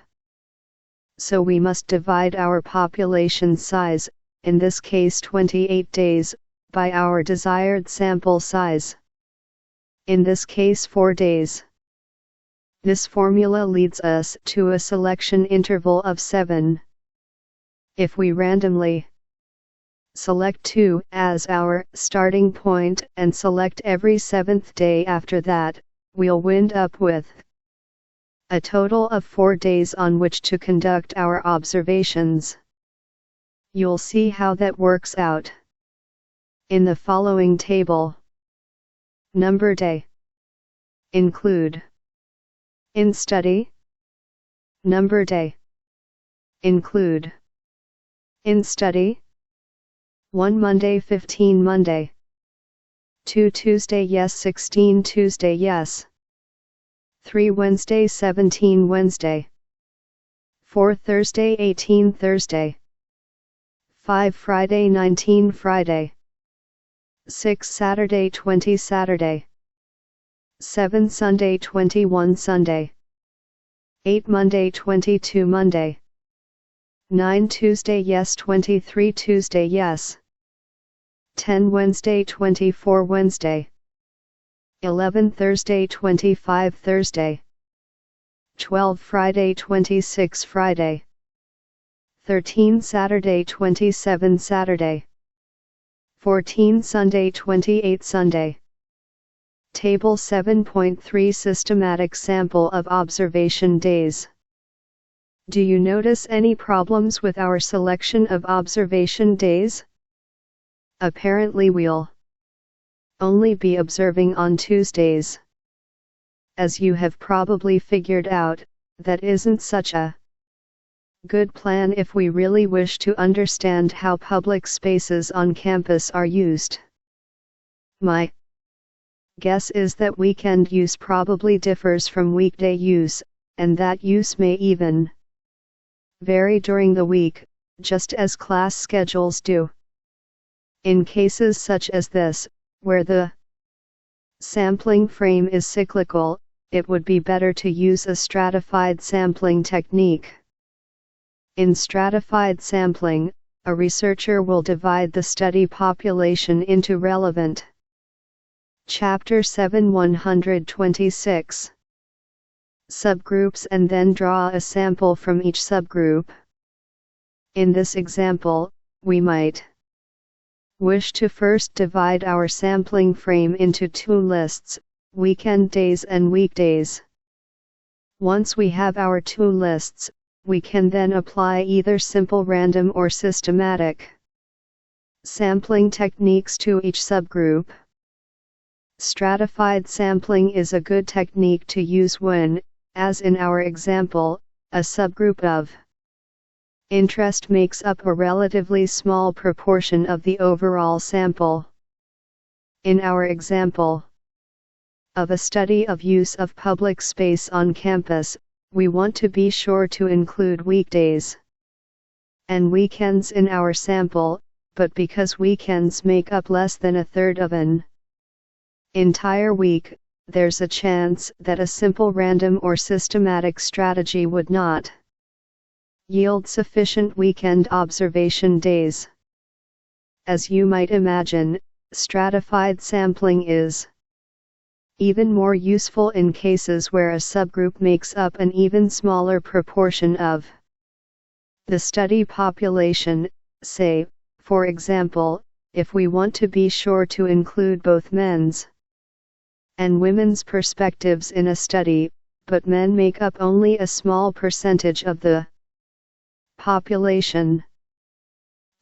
So we must divide our population size, in this case 28 days, by our desired sample size. In this case 4 days. This formula leads us to a selection interval of 7. If we randomly select 2 as our starting point and select every 7th day after that, we'll wind up with a total of 4 days on which to conduct our observations. You'll see how that works out in the following table. Number day. Include. In study. Number day. Include. In study. 1 Monday 15 Monday. 2 Tuesday yes 16 Tuesday yes. 3 Wednesday 17 Wednesday. 4 Thursday 18 Thursday. 5 Friday 19 Friday. 6 Saturday 20 Saturday. 7 Sunday 21 Sunday. 8 Monday 22 Monday. 9 Tuesday yes 23 Tuesday yes. 10 Wednesday 24 Wednesday. 11 Thursday 25 Thursday. 12 Friday 26 Friday. 13 Saturday 27 Saturday. 14 Sunday 28 Sunday. Table 7.3 Systematic sample of observation days. Do you notice any problems with our selection of observation days? Apparently we'll only be observing on Tuesdays. As you have probably figured out, that isn't such a good plan if we really wish to understand how public spaces on campus are used. My guess is that weekend use probably differs from weekday use, and that use may even vary during the week, just as class schedules do. In cases such as this, where the sampling frame is cyclical, it would be better to use a stratified sampling technique. In stratified sampling, a researcher will divide the study population into relevant Chapter 7 126 subgroups and then draw a sample from each subgroup. In this example, we might wish to first divide our sampling frame into two lists, weekend days and weekdays. Once we have our two lists, we can then apply either simple random or systematic sampling techniques to each subgroup. Stratified sampling is a good technique to use when, as in our example, a subgroup of interest makes up a relatively small proportion of the overall sample. In our example of a study of use of public space on campus, we want to be sure to include weekdays and weekends in our sample, but because weekends make up less than a third of an entire week, there's a chance that a simple random or systematic strategy would not yield sufficient weekend observation days. As you might imagine, stratified sampling is even more useful in cases where a subgroup makes up an even smaller proportion of the study population, say, for example, if we want to be sure to include both men's and women's perspectives in a study, but men make up only a small percentage of the population.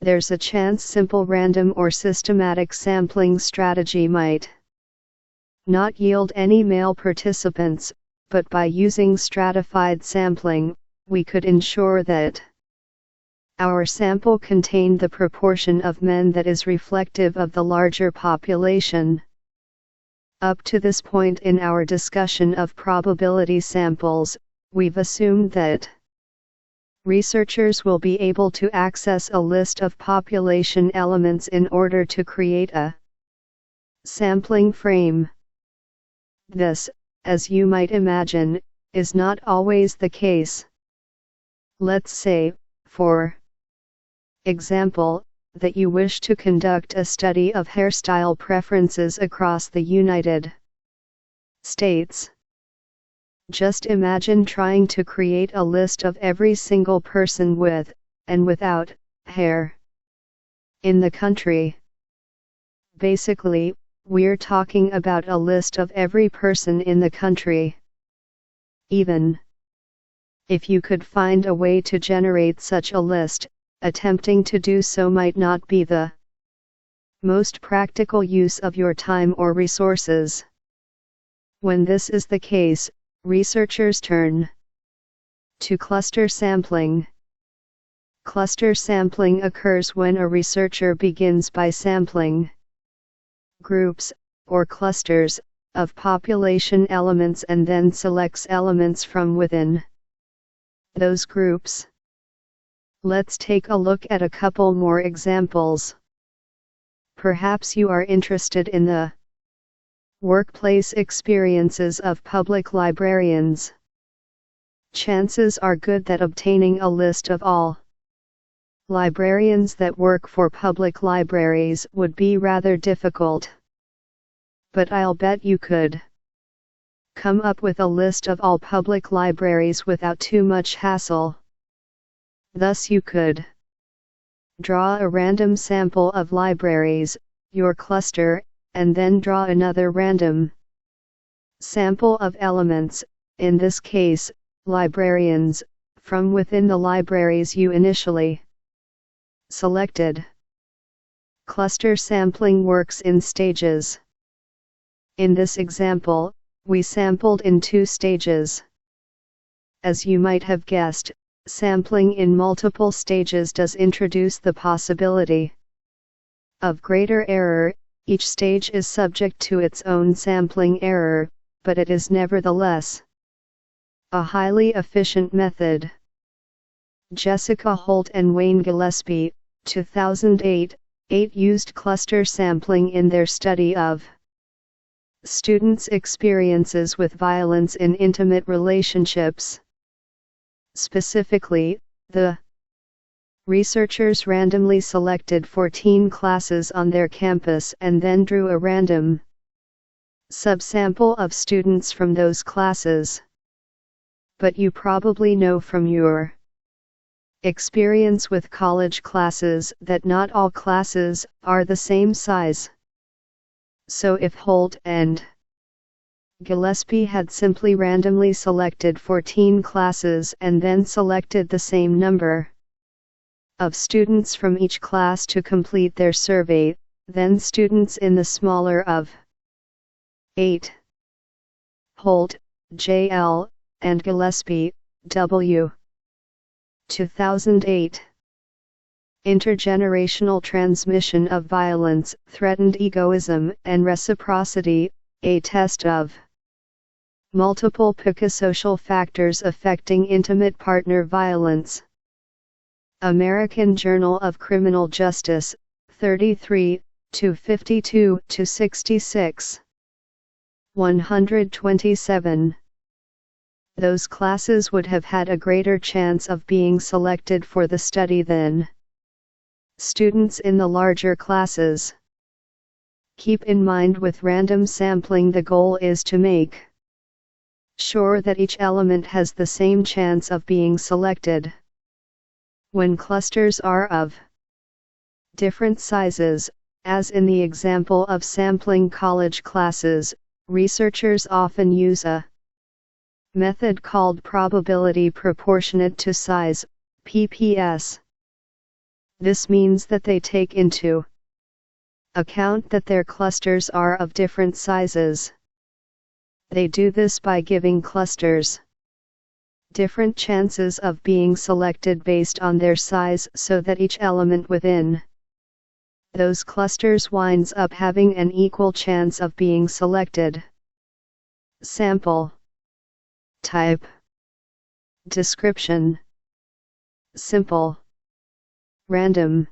There's a chance simple random or systematic sampling strategy might not yield any male participants, but by using stratified sampling, we could ensure that our sample contained the proportion of men that is reflective of the larger population. Up to this point in our discussion of probability samples, we've assumed that researchers will be able to access a list of population elements in order to create a sampling frame. This, as you might imagine, is not always the case. Let's say, for example, that you wish to conduct a study of hairstyle preferences across the United States. Just imagine trying to create a list of every single person with, and without, hair in the country. Basically, we're talking about a list of every person in the country. Even if you could find a way to generate such a list, attempting to do so might not be the most practical use of your time or resources. When this is the case, researchers turn to cluster sampling. Cluster sampling occurs when a researcher begins by sampling groups, or clusters, of population elements and then selects elements from within those groups. Let's take a look at a couple more examples. Perhaps you are interested in the workplace experiences of public librarians. Chances are good that obtaining a list of all librarians that work for public libraries would be rather difficult. But I'll bet you could come up with a list of all public libraries without too much hassle. Thus you could draw a random sample of libraries, your cluster, and then draw another random sample of elements, in this case, librarians, from within the libraries you initially selected. Cluster sampling works in stages. In this example, we sampled in 2 stages. As you might have guessed, sampling in multiple stages does introduce the possibility of greater error. Each stage is subject to its own sampling error, but it is nevertheless a highly efficient method. Jessica Holt and Wayne Gillespie, 2008, used cluster sampling in their study of students' experiences with violence in intimate relationships. Specifically, the researchers randomly selected 14 classes on their campus and then drew a random subsample of students from those classes. But you probably know from your experience with college classes that not all classes are the same size. So if Holt and Gillespie had simply randomly selected 14 classes and then selected the same number of students from each class to complete their survey, then students in the smaller of 8, Holt, J.L., and Gillespie, W. 2008. Intergenerational transmission of violence threatened egoism and reciprocity, a test of multiple psychosocial factors affecting intimate partner violence. American Journal of Criminal Justice, 33, 252-66. 127. Those classes would have had a greater chance of being selected for the study than students in the larger classes. Keep in mind with random sampling the goal is to make sure that each element has the same chance of being selected. When clusters are of different sizes, as in the example of sampling college classes, researchers often use a method called probability proportionate to size, PPS. This means that they take into account that their clusters are of different sizes. They do this by giving clusters different chances of being selected based on their size so that each element within those clusters winds up having an equal chance of being selected. Sample type. Description: simple. Random.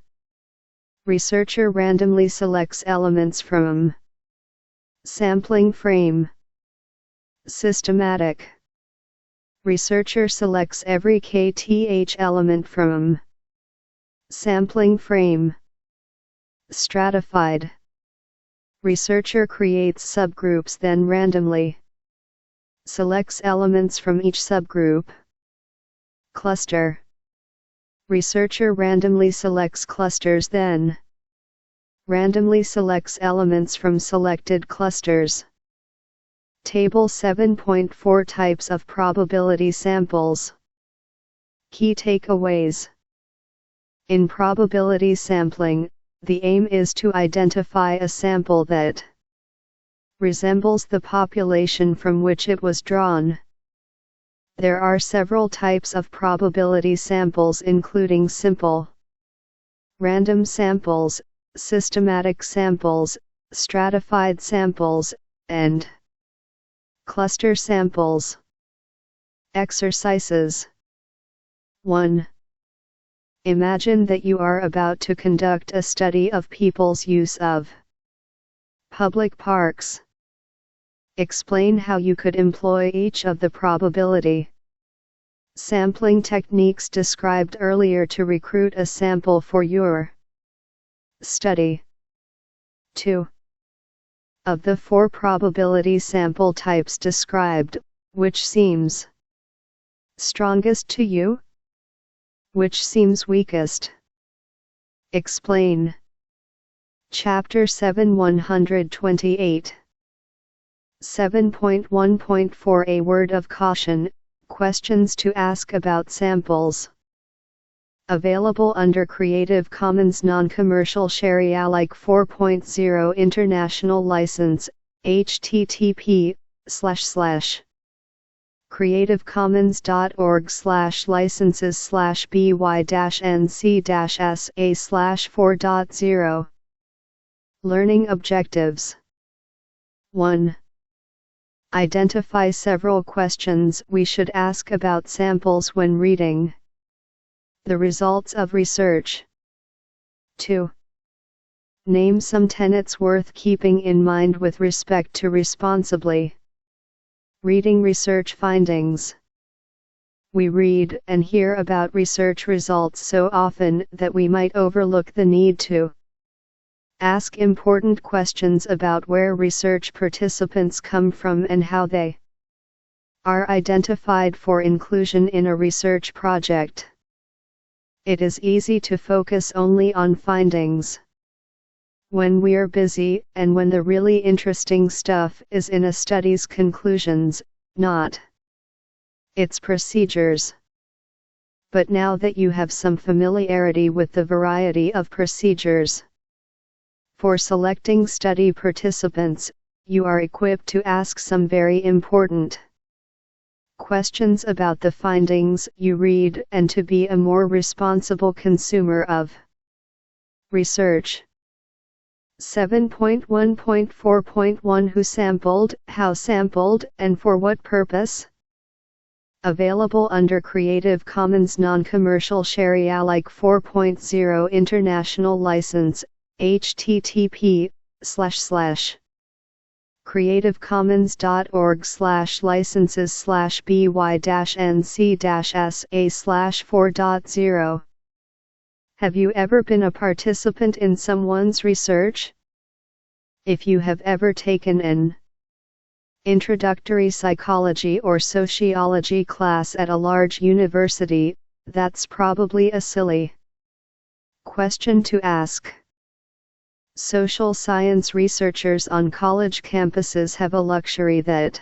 Researcher randomly selects elements from sampling frame. Systematic. Researcher selects every kth element from sampling frame. Stratified. Researcher creates subgroups then randomly selects elements from each subgroup. Cluster. Researcher randomly selects clusters then randomly selects elements from selected clusters. Table 7.4 Types of probability samples. Key takeaways. In probability sampling, the aim is to identify a sample that resembles the population from which it was drawn. There are several types of probability samples including simple, random samples, systematic samples, stratified samples, and cluster samples. Exercises. 1. Imagine that you are about to conduct a study of people's use of public parks. Explain how you could employ each of the probability sampling techniques described earlier to recruit a sample for your study. 2. Of the 4 probability sample types described, which seems strongest to you? Which seems weakest? Explain. Chapter 7 128. 7.1.4 A word of caution, questions to ask about samples. Available under Creative Commons Non-Commercial Share Alike 4.0 International License, http://creativecommons.org/by-nc-sa/4.0. Learning objectives. 1. Identify several questions we should ask about samples when reading the results of research. 2. Name some tenets worth keeping in mind with respect to responsibly reading research findings. We read and hear about research results so often that we might overlook the need to ask important questions about where research participants come from and how they are identified for inclusion in a research project. It is easy to focus only on findings. When we're busy, and when the really interesting stuff is in a study's conclusions, not its procedures. But now that you have some familiarity with the variety of procedures for selecting study participants, you are equipped to ask some very important questions about the findings you read and to be a more responsible consumer of research. 7.1.4.1 Who sampled, how sampled, and for what purpose? Available under Creative Commons Non-Commercial Share-alike 4.0 International License, http://creative-commons.org/by-nc-sa/4.0. Have you ever been a participant in someone's research? If you have ever taken an introductory psychology or sociology class at a large university, that's probably a silly question to ask. Social science researchers on college campuses have a luxury that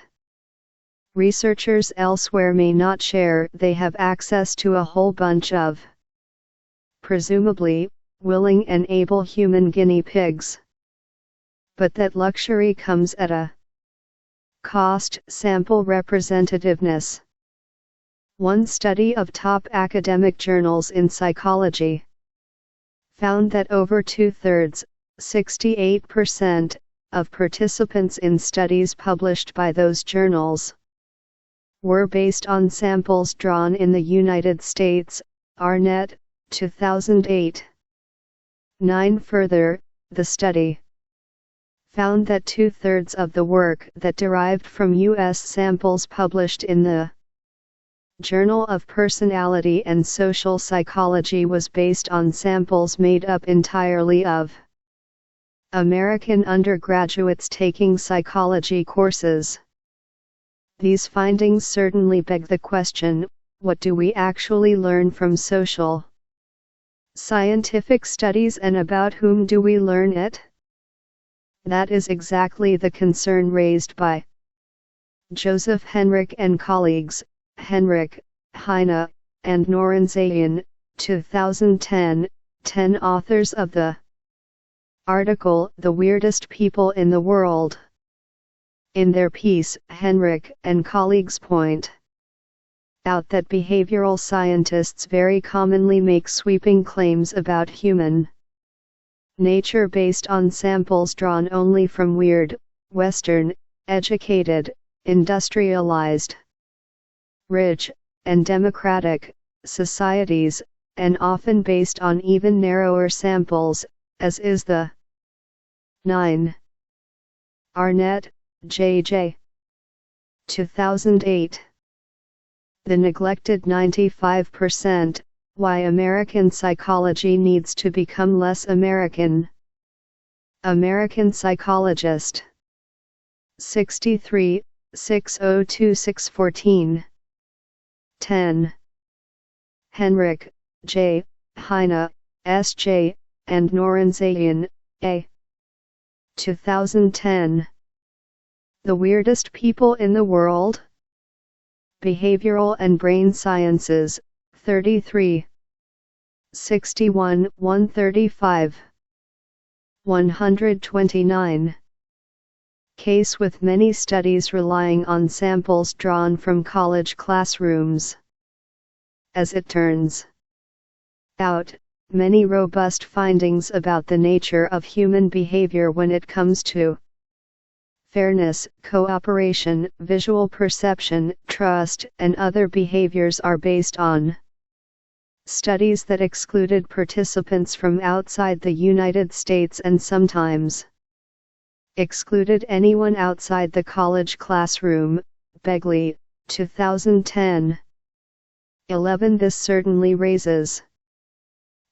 researchers elsewhere may not share. They have access to a whole bunch of, presumably, willing and able human guinea pigs. But that luxury comes at a cost. Sample representativeness. One study of top academic journals in psychology found that over 2/3, 68%, of participants in studies published by those journals were based on samples drawn in the United States. Arnett, 2008. 9 Further, the study found that 2/3 of the work that derived from U.S. samples published in the Journal of Personality and Social Psychology was based on samples made up entirely of American undergraduates taking psychology courses. These findings certainly beg the question, what do we actually learn from social scientific studies, and about whom do we learn it? That is exactly the concern raised by Joseph Henrich and colleagues, Henrich, Heine, and Norenzayan, 2010, 10 authors of the article The Weirdest People in the World. In their piece, Henrich and colleagues point out that behavioral scientists very commonly make sweeping claims about human nature based on samples drawn only from weird, Western, educated, industrialized, rich, and democratic societies, and often based on even narrower samples, as is the 9. Arnett, J.J. 2008. The neglected 95%, Why American Psychology Needs to Become Less American. American Psychologist. 63, 602-614. 10. Henrich, J., Heine, S.J., and Norenzayan, A. 2010. The Weirdest People in the World? Behavioral and Brain Sciences, 33. 61, 135. 129. Case with many studies relying on samples drawn from college classrooms. As it turns out, many robust findings about the nature of human behavior when it comes to fairness, cooperation, visual perception, trust, and other behaviors are based on studies that excluded participants from outside the United States and sometimes excluded anyone outside the college classroom. Begley, 2010. 11. This certainly raises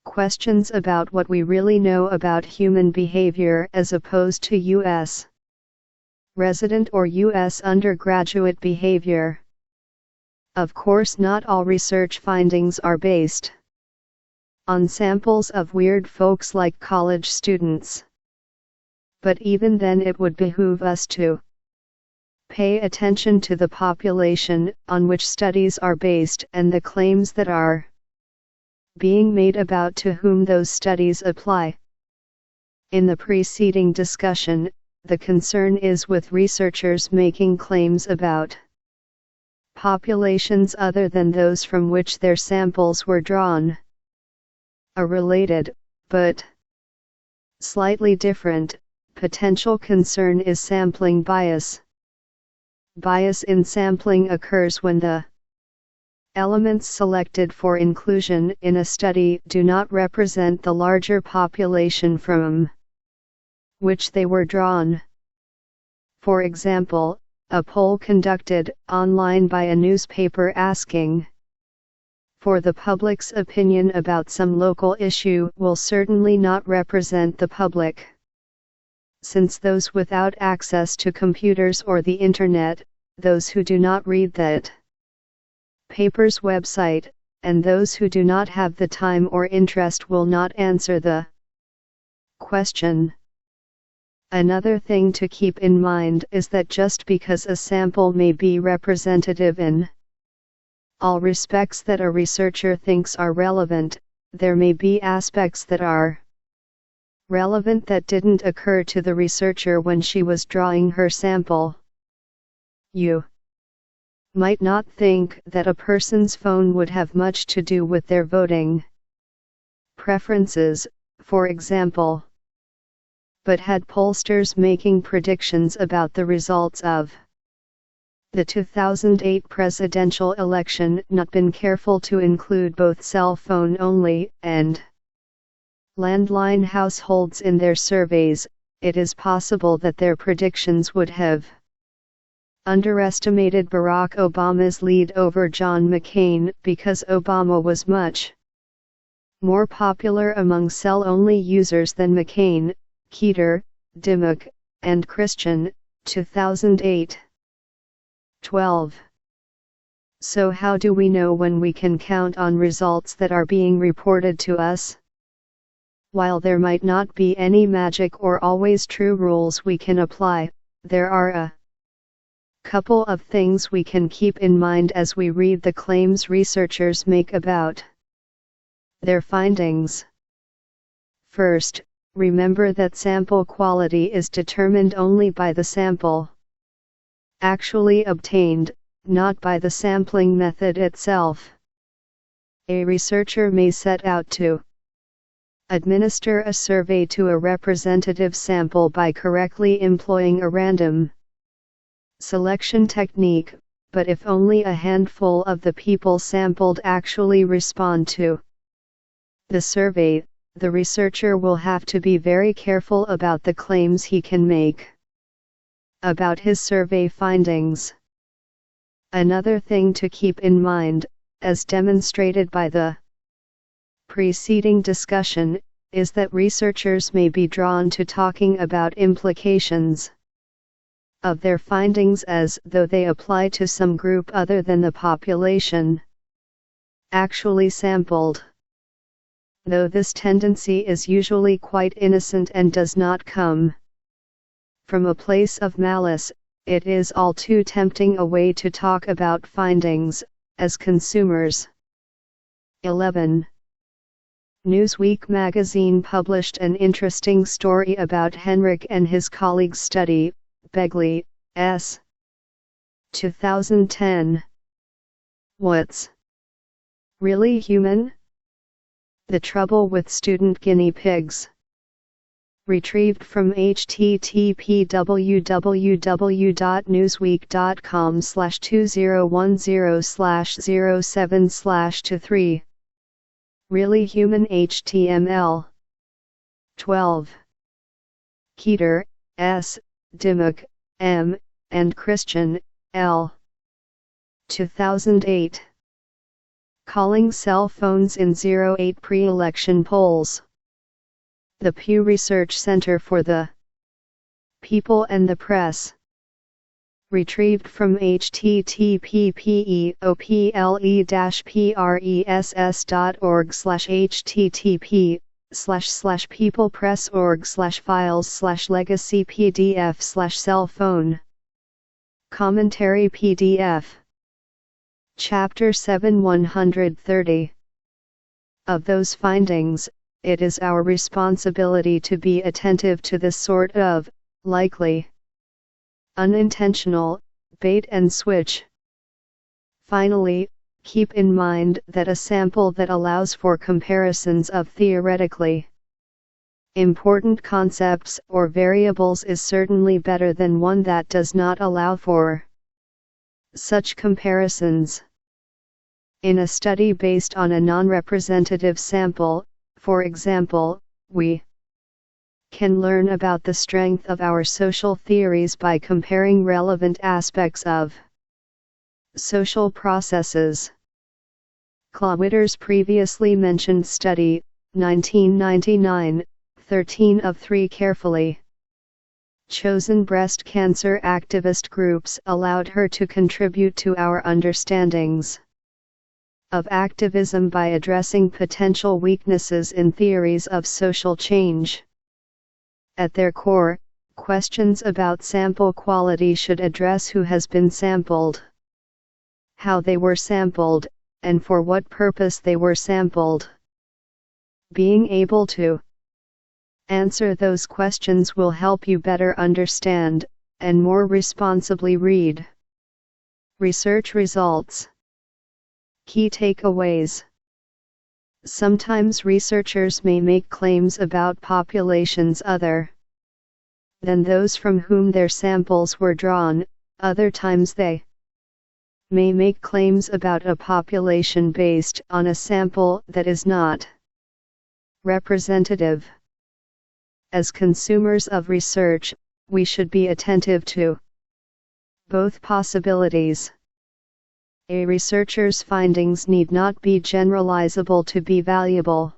questions about what we really know about human behavior as opposed to U.S. resident or U.S. undergraduate behavior. Of course, not all research findings are based on samples of weird folks like college students. But even then it would behoove us to pay attention to the population on which studies are based and the claims that are being made about to whom those studies apply. In the preceding discussion, the concern is with researchers making claims about populations other than those from which their samples were drawn. A related, but slightly different, potential concern is sampling bias. Bias in sampling occurs when the elements selected for inclusion in a study do not represent the larger population from which they were drawn. For example, a poll conducted online by a newspaper asking for the public's opinion about some local issue will certainly not represent the public, since those without access to computers or the internet, those who do not read that paper's website, and those who do not have the time or interest will not answer the question. Another thing to keep in mind is that just because a sample may be representative in all respects that a researcher thinks are relevant, there may be aspects that are relevant that didn't occur to the researcher when she was drawing her sample. You might not think that a person's phone would have much to do with their voting preferences, for example. But had pollsters making predictions about the results of the 2008 presidential election not been careful to include both cell phone only and landline households in their surveys, it is possible that their predictions would have underestimated Barack Obama's lead over John McCain because Obama was much more popular among cell-only users than McCain. Keter, Dimmock, and Christian, 2008. 12. So how do we know when we can count on results that are being reported to us? While there might not be any magic or always true rules we can apply, there are a couple of things we can keep in mind as we read the claims researchers make about their findings. First, remember that sample quality is determined only by the sample actually obtained, not by the sampling method itself. A researcher may set out to administer a survey to a representative sample by correctly employing a random selection technique, but if only a handful of the people sampled actually respond to the survey, the researcher will have to be very careful about the claims he can make about his survey findings. Another thing to keep in mind, as demonstrated by the preceding discussion, is that researchers may be drawn to talking about implications of their findings as though they apply to some group other than the population actually sampled. Though this tendency is usually quite innocent and does not come from a place of malice, it is all too tempting a way to talk about findings, as consumers. 11. Newsweek magazine published an interesting story about Henrik and his colleagues' study, Begley, S. 2010. What's really human? The trouble with student guinea pigs. Retrieved from http://2010/2010/07/23. Really Human HTML. 12. Keter, S., Dimmock, M., and Christian, L. 2008. Calling cell phones in 08 pre-election polls. The Pew Research Center for the People and the Press Retrieved from http://peoplepress.org/http/files/legacy-pdf/cell-phone. Commentary PDF. Chapter 7-130. Of those findings, it is our responsibility to be attentive to the sort of, likely, unintentional, bait and switch. Finally, keep in mind that a sample that allows for comparisons of theoretically important concepts or variables is certainly better than one that does not allow for such comparisons. In a study based on a non-representative sample, for example, we can learn about the strength of our social theories by comparing relevant aspects of social processes. Klawitter's previously mentioned study, 1999, 13 of 3 carefully chosen breast cancer activist groups allowed her to contribute to our understandings of activism by addressing potential weaknesses in theories of social change. At their core, questions about sample quality should address who has been sampled, how they were sampled, and for what purpose they were sampled. Being able to answer those questions will help you better understand, and more responsibly read research results. Key takeaways. Sometimes researchers may make claims about populations other than those from whom their samples were drawn. Other times they may make claims about a population based on a sample that is not representative. As consumers of research, we should be attentive to both possibilities. A researcher's findings need not be generalizable to be valuable.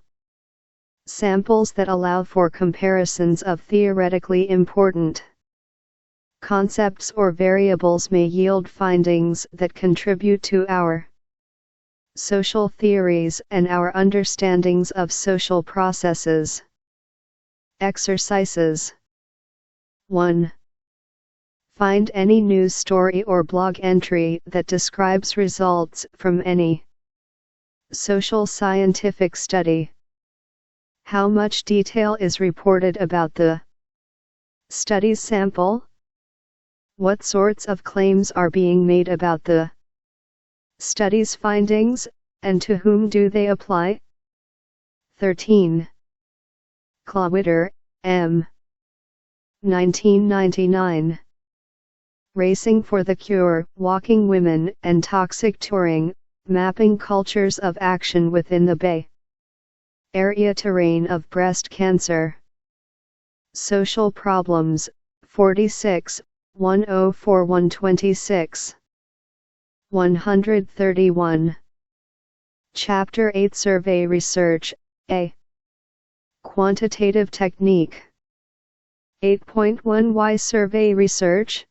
Samples that allow for comparisons of theoretically important concepts or variables may yield findings that contribute to our social theories and our understandings of social processes. Exercises. 1. Find any news story or blog entry that describes results from any social scientific study. How much detail is reported about the study's sample? What sorts of claims are being made about the study's findings, and to whom do they apply? 13. Klawitter, M. 1999. Racing for the Cure, Walking Women and Toxic Touring, Mapping Cultures of Action Within the Bay Area Terrain of Breast Cancer. Social Problems, 46, 104126. 131. Chapter 8 Survey Research, A. Quantitative Technique. 8.1 Why Survey Research?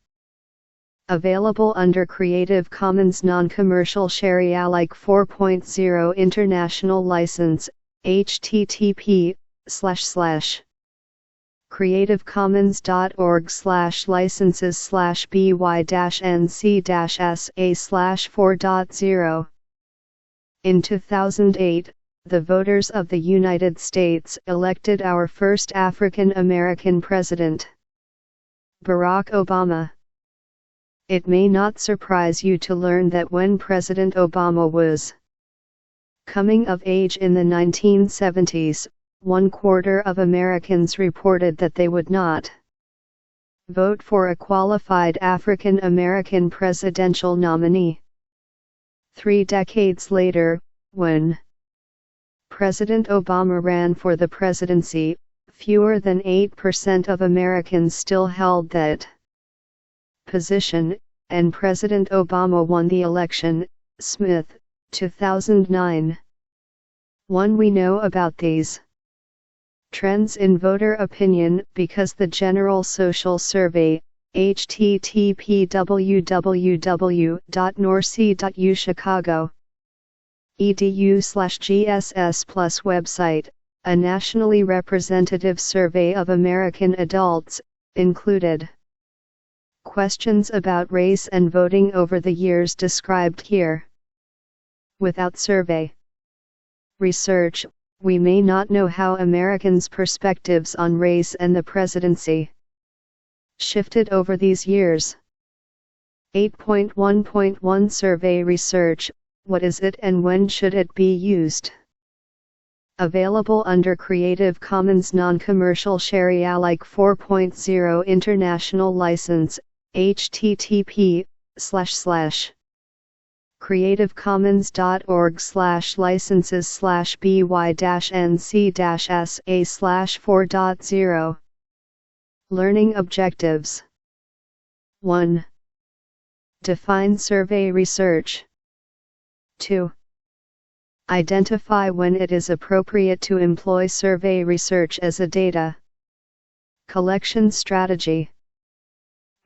Available under Creative Commons Non-Commercial Share Alike 4.0 International License, http://creativecommons.org/by-nc-sa/4.0. In 2008, the voters of the United States elected our first African American president, Barack Obama. It may not surprise you to learn that when President Obama was coming of age in the 1970s, 1/4 of Americans reported that they would not vote for a qualified African American presidential nominee. 3 decades later, when President Obama ran for the presidency, fewer than 8% of Americans still held that position, and President Obama won the election. Smith, 2009. 1. We know about these trends in voter opinion because the General Social Survey, http www.norc.uchicago.edu/GSS plus website, a nationally representative survey of American adults, included questions about race and voting over the years described here. Without survey research, we may not know how Americans' perspectives on race and the presidency shifted over these years. 8.1.1 Survey research, what is it and when should it be used? Available under Creative Commons Non-Commercial Share Alike 4.0 International License, http://creativecommons.org/licenses/by-nc-sa/4.0. Learning objectives. 1. Define survey research. 2. Identify when it is appropriate to employ survey research as a data collection strategy.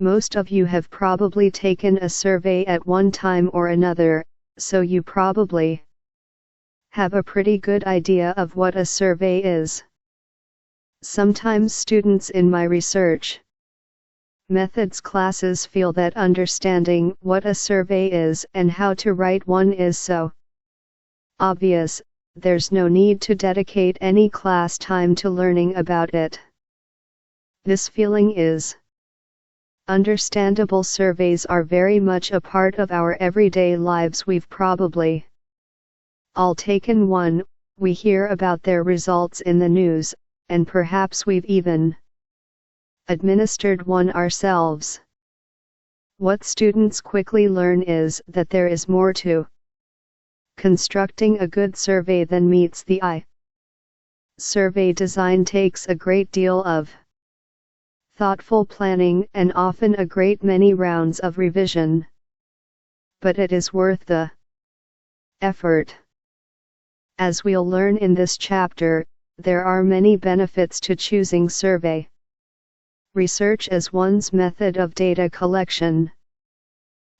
Most of you have probably taken a survey at one time or another, so you probably have a pretty good idea of what a survey is. Sometimes students in my research methods classes feel that understanding what a survey is and how to write one is so obvious, there's no need to dedicate any class time to learning about it. This feeling is understandable. Surveys are very much a part of our everyday lives. We've probably all taken one, we hear about their results in the news, and perhaps we've even administered one ourselves. What students quickly learn is that there is more to constructing a good survey than meets the eye. Survey design takes a great deal of thoughtful planning and often a great many rounds of revision. But it is worth the effort. As we'll learn in this chapter, there are many benefits to choosing survey research as one's method of data collection.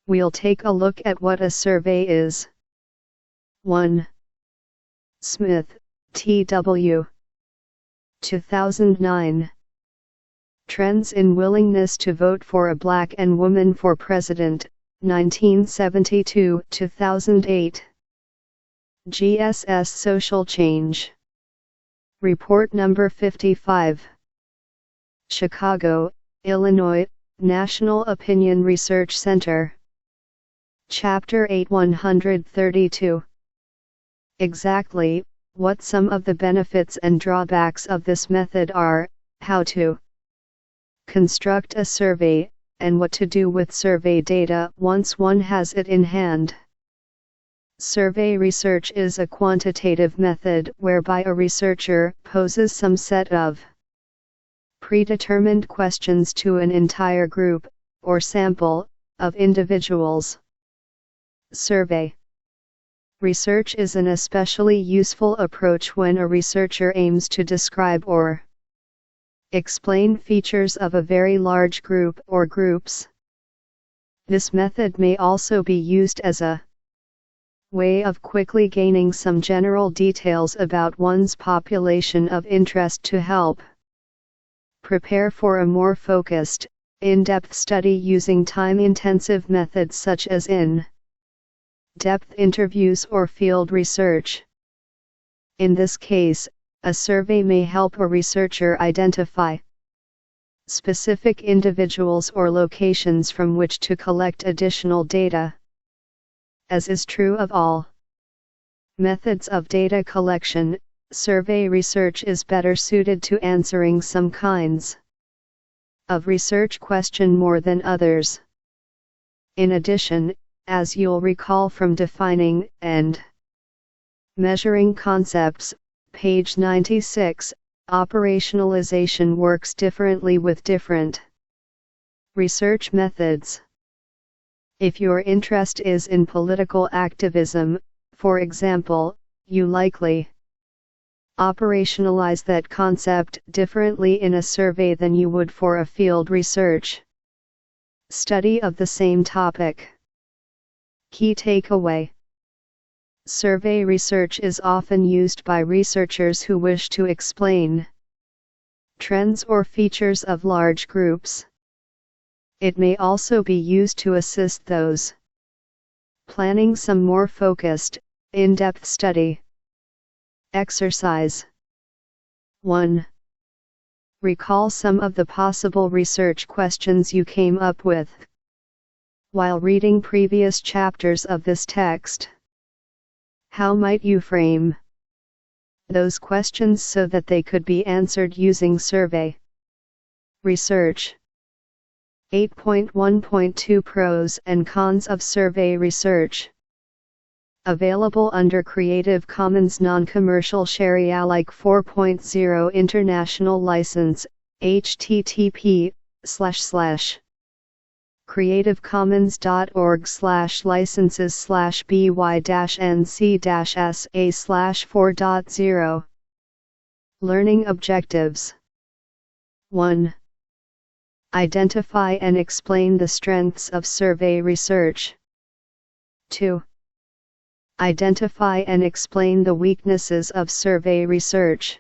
We'll take a look at what a survey is. 1. Smith, T.W. 2009. Trends in Willingness to Vote for a Black and Woman for President, 1972-2008. GSS Social Change. Report number 55. Chicago, Illinois, National Opinion Research Center. Chapter 8 132. Exactly, what some of the benefits and drawbacks of this method are, how to construct a survey, and what to do with survey data once one has it in hand. Survey research is a quantitative method whereby a researcher poses some set of predetermined questions to an entire group, or sample, of individuals. Survey research is an especially useful approach when a researcher aims to describe or explain features of a very large group or groups. This method may also be used as a way of quickly gaining some general details about one's population of interest to help prepare for a more focused, in-depth study using time-intensive methods such as in-depth interviews or field research. In this case, a survey may help a researcher identify specific individuals or locations from which to collect additional data. As is true of all methods of data collection, survey research is better suited to answering some kinds of research question more than others. In addition, as you'll recall from defining and measuring concepts, page 96, operationalization works differently with different research methods. If your interest is in political activism, for example, you likely operationalize that concept differently in a survey than you would for a field research Study of the same topic. Key takeaway. Survey research is often used by researchers who wish to explain trends or features of large groups. It may also be used to assist those planning some more focused, in-depth study. Exercise 1. Recall some of the possible research questions you came up with while reading previous chapters of this text. How might you frame those questions so that they could be answered using survey research? 8.1.2 Pros and Cons of Survey Research. Available under Creative Commons Non-Commercial Share Alike 4.0 International License, http://creativecommons.org/by-nc-sa/4.0. Learning Objectives. 1. Identify and explain the strengths of survey research. 2. Identify and explain the weaknesses of survey research.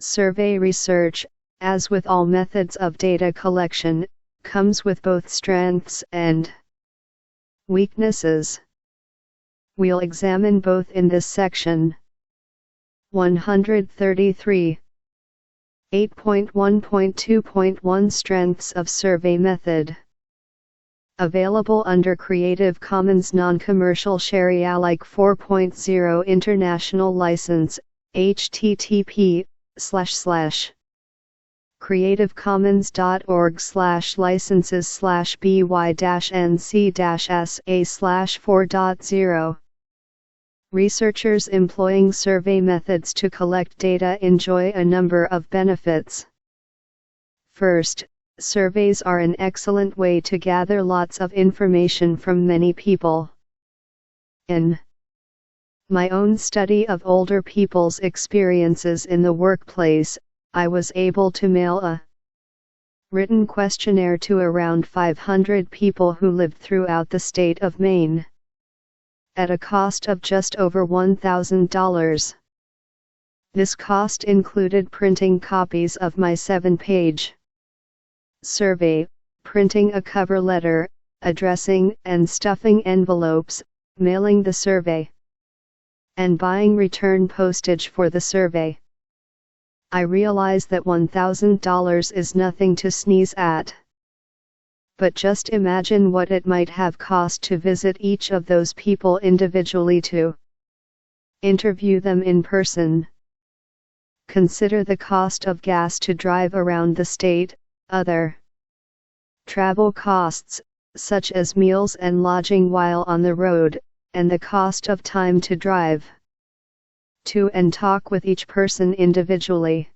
Survey research, as with all methods of data collection, comes with both strengths and weaknesses. We'll examine both in this section. 133. 8.1.2.1 Strengths of Survey Method. Available under Creative Commons Non-Commercial Share Alike 4.0 International License, http://creativecommons.org/licenses/by-nc-sa/4.0. Researchers employing survey methods to collect data enjoy a number of benefits. First, surveys are an excellent way to gather lots of information from many people. In my own study of older people's experiences in the workplace, I was able to mail a written questionnaire to around 500 people who lived throughout the state of Maine, at a cost of just over $1,000. This cost included printing copies of my 7-page survey, printing a cover letter, addressing and stuffing envelopes, mailing the survey, and buying return postage for the survey. I realize that $1,000 is nothing to sneeze at. But just imagine what it might have cost to visit each of those people individually, to interview them in person. Consider the cost of gas to drive around the state, other travel costs, such as meals and lodging while on the road, and the cost of time to drive to and talk with each person individually.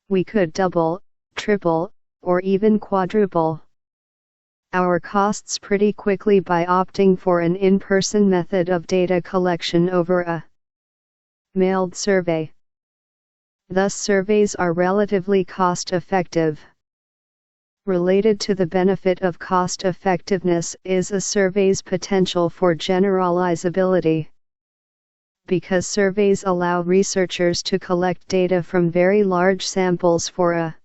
We could double, triple, or even quadruple our costs pretty quickly by opting for an in-person method of data collection over a mailed survey. Thus, surveys are relatively cost-effective. Related to the benefit of cost-effectiveness is a survey's potential for generalizability. Because surveys allow researchers to collect data from very large samples for a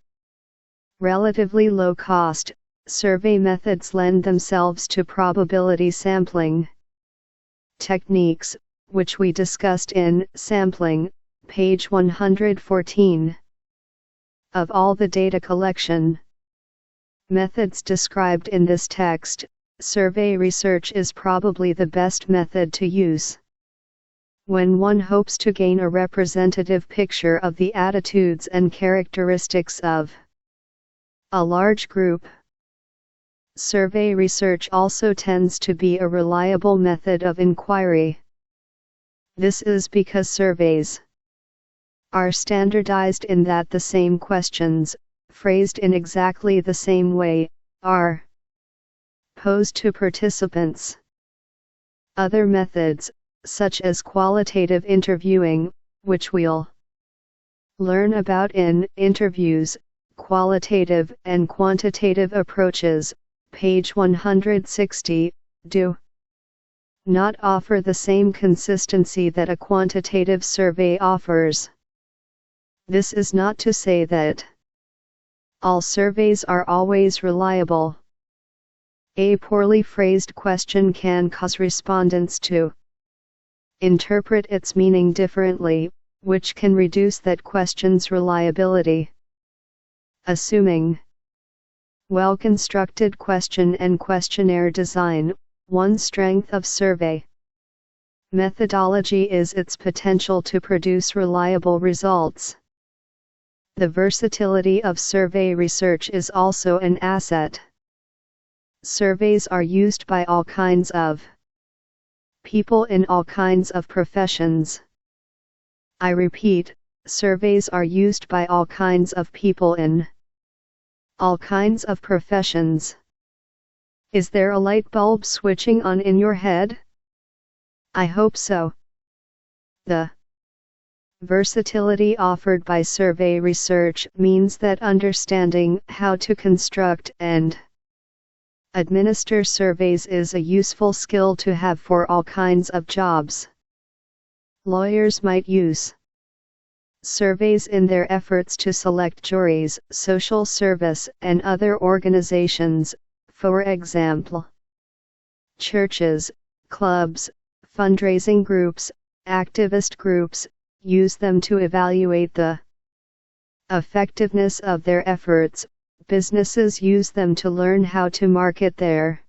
relatively low cost, survey methods lend themselves to probability sampling techniques, which we discussed in Sampling, page 114. Of all the data collection methods described in this text, survey research is probably the best method to use when one hopes to gain a representative picture of the attitudes and characteristics of a large group. Survey research also tends to be a reliable method of inquiry. This is because surveys are standardized in that the same questions, phrased in exactly the same way, are posed to participants. Other methods, such as qualitative interviewing, which we'll learn about in interviews, qualitative and quantitative approaches, page 160, do not offer the same consistency that a quantitative survey offers. This is not to say that all surveys are always reliable. A poorly phrased question can cause respondents to interpret its meaning differently, which can reduce that question's reliability. Assuming well-constructed question and questionnaire design. One strength of survey methodology is its potential to produce reliable results. The versatility of survey research is also an asset. Surveys are used by all kinds of people in all kinds of professions. I repeat, surveys are used by all kinds of people in all kinds of professions. Is there a light bulb switching on in your head? I hope so. The versatility offered by survey research means that understanding how to construct and administer surveys is a useful skill to have for all kinds of jobs. Lawyers might use surveys in their efforts to select juries, social service, and other organizations. For example, churches, clubs, fundraising groups, activist groups, use them to evaluate the effectiveness of their efforts. Businesses use them to learn how to market their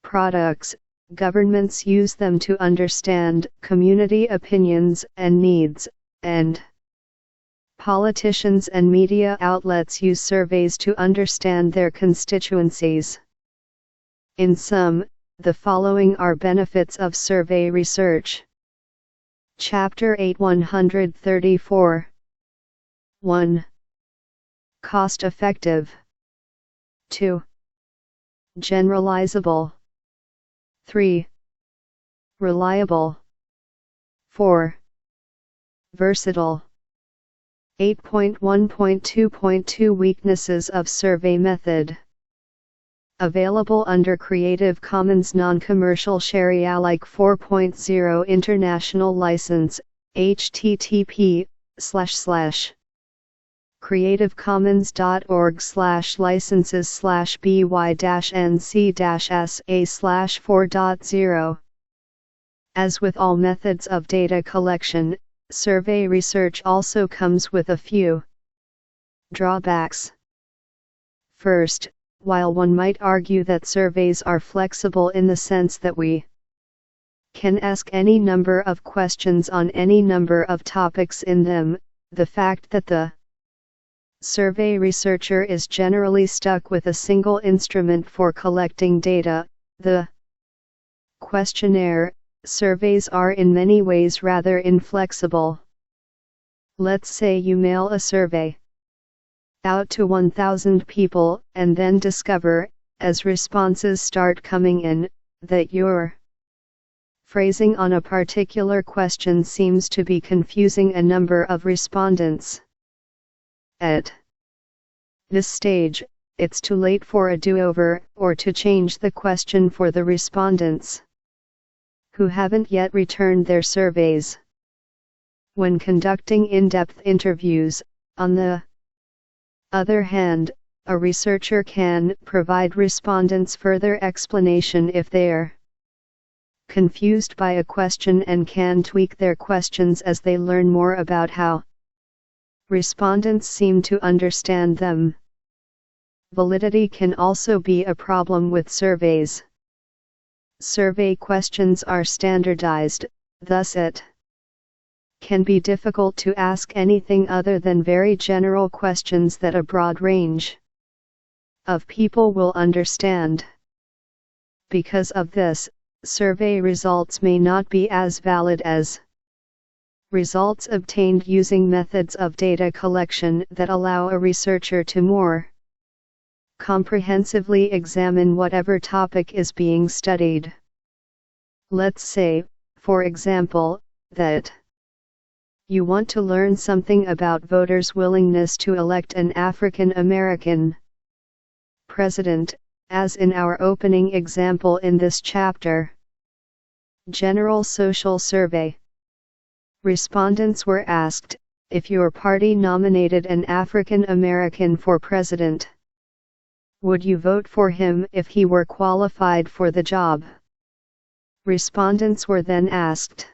products. Governments use them to understand community opinions and needs, and politicians and media outlets use surveys to understand their constituencies. In sum, the following are benefits of survey research. Chapter 8 134. 1. Cost effective. 2. Generalizable. 3. Reliable. 4. Versatile. 8.1.2.2 Weaknesses of survey method. Available under Creative Commons Non-Commercial Share Alike 4.0 International License, http://creativecommons.org/licenses/by-nc-sa/4.0. As with all methods of data collection, survey research also comes with a few drawbacks. First, while one might argue that surveys are flexible in the sense that we can ask any number of questions on any number of topics in them, the fact that the survey researcher is generally stuck with a single instrument for collecting data, the questionnaire, surveys are in many ways rather inflexible. Let's say you mail a survey out to 1,000 people, and then discover, as responses start coming in, that your phrasing on a particular question seems to be confusing a number of respondents. At this stage, it's too late for a do-over, or to change the question for the respondents who haven't yet returned their surveys. When conducting in-depth interviews, on the other hand, a researcher can provide respondents further explanation if they're confused by a question and can tweak their questions as they learn more about how respondents seem to understand them. Validity can also be a problem with surveys. Survey questions are standardized, thus it can be difficult to ask anything other than very general questions that a broad range of people will understand. Because of this, survey results may not be as valid as results obtained using methods of data collection that allow a researcher to more comprehensively examine whatever topic is being studied. Let's say, for example, that you want to learn something about voters' willingness to elect an African American president, as in our opening example in this chapter. General Social Survey. Respondents were asked, if your party nominated an African American for president, would you vote for him if he were qualified for the job? Respondents were then asked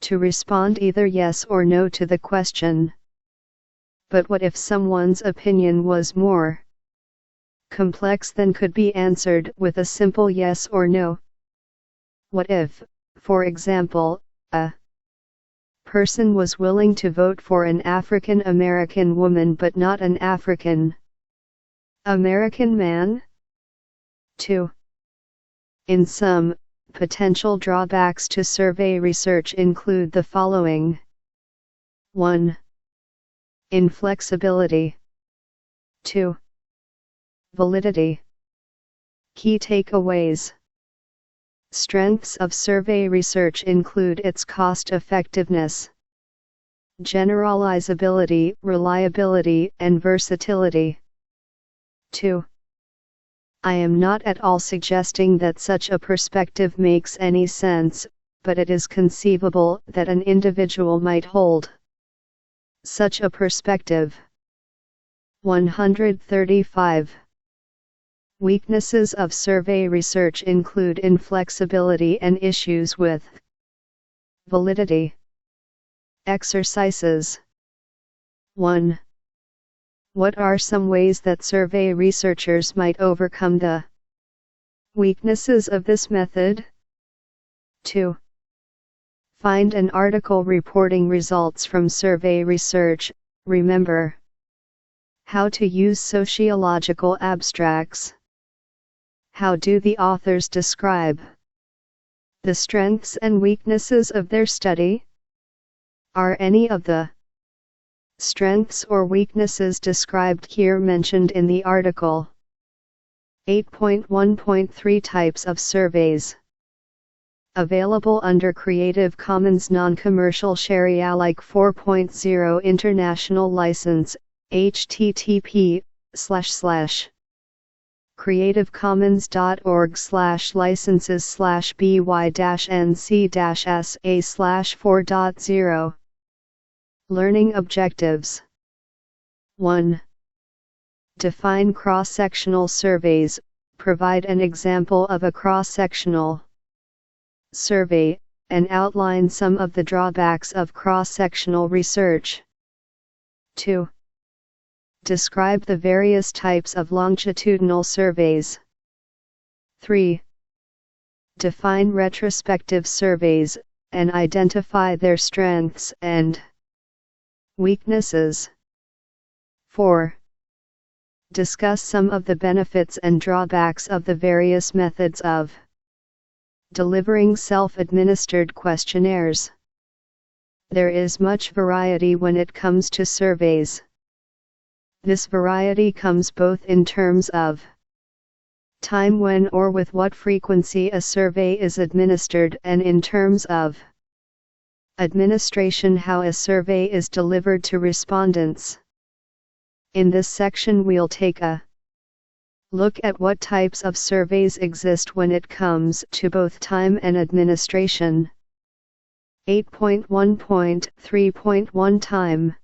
to respond either yes or no to the question. But what if someone's opinion was more complex than could be answered with a simple yes or no? What if, for example, a person was willing to vote for an African American woman but not an African American man? 2. In sum, potential drawbacks to survey research include the following. 1. Inflexibility. 2. Validity. Key takeaways. Strengths of survey research include its cost-effectiveness, generalizability, reliability, and versatility. 2. I am not at all suggesting that such a perspective makes any sense, but it is conceivable that an individual might hold such a perspective. 135. Weaknesses of survey research include inflexibility and issues with validity. Exercises. 1. What are some ways that survey researchers might overcome the weaknesses of this method? 2. Find an article reporting results from survey research. Remember how to use sociological abstracts. How do the authors describe the strengths and weaknesses of their study? Are any of the strengths or weaknesses described here mentioned in the article? 8.1.3 Types of surveys. Available under Creative Commons Non-Commercial Share Alike 4.0 International License, http://creativecommons.org/by-nc-sa/4.0. Learning objectives. 1. Define cross-sectional surveys. Provide an example of a cross-sectional survey, and outline some of the drawbacks of cross-sectional research. 2. Describe the various types of longitudinal surveys. 3. Define retrospective surveys, and identify their strengths and weaknesses. 4. Discuss some of the benefits and drawbacks of the various methods of delivering self-administered questionnaires. There is much variety when it comes to surveys. This variety comes both in terms of time when or with what frequency a survey is administered, and in terms of administration, how a survey is delivered to respondents. In this section we'll take a look at what types of surveys exist when it comes to both time and administration. 8.1.3.1 Time.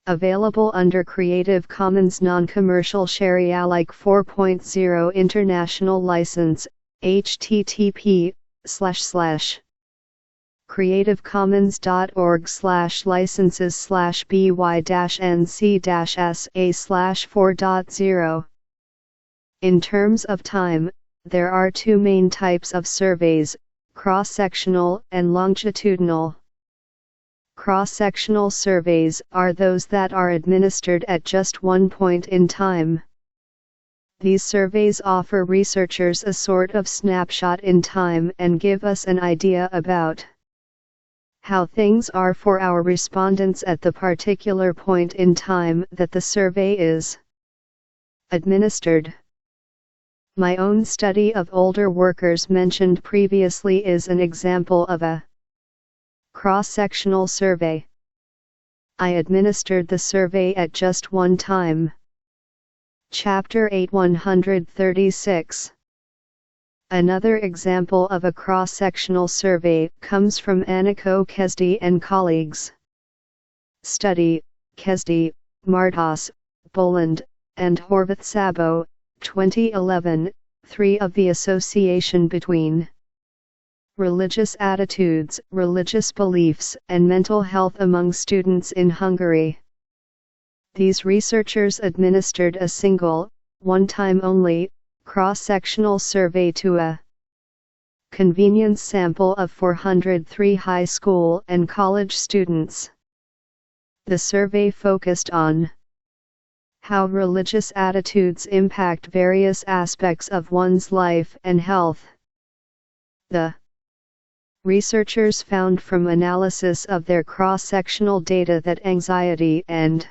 Available under Creative Commons Non-Commercial Share Alike 4.0 International License, http://creativecommons.org/by-nc-sa/4.0. In terms of time, there are two main types of surveys, cross-sectional and longitudinal. Cross-sectional surveys are those that are administered at just one point in time. These surveys offer researchers a sort of snapshot in time and give us an idea about how things are for our respondents at the particular point in time that the survey is administered. My own study of older workers mentioned previously is an example of a cross-sectional survey. I administered the survey at just one time. Chapter 8 136. Another example of a cross-sectional survey comes from Aniko Kesdi and colleagues. Study, Kesdi, Martos, Boland, and Horvath Sabo, 2011, 3 of the Association Between Religious Attitudes, Religious Beliefs, and Mental Health Among Students in Hungary. These researchers administered a single, one-time only, cross-sectional survey to a convenience sample of 403 high school and college students. The survey focused on how religious attitudes impact various aspects of one's life and health. The researchers found from analysis of their cross-sectional data that anxiety and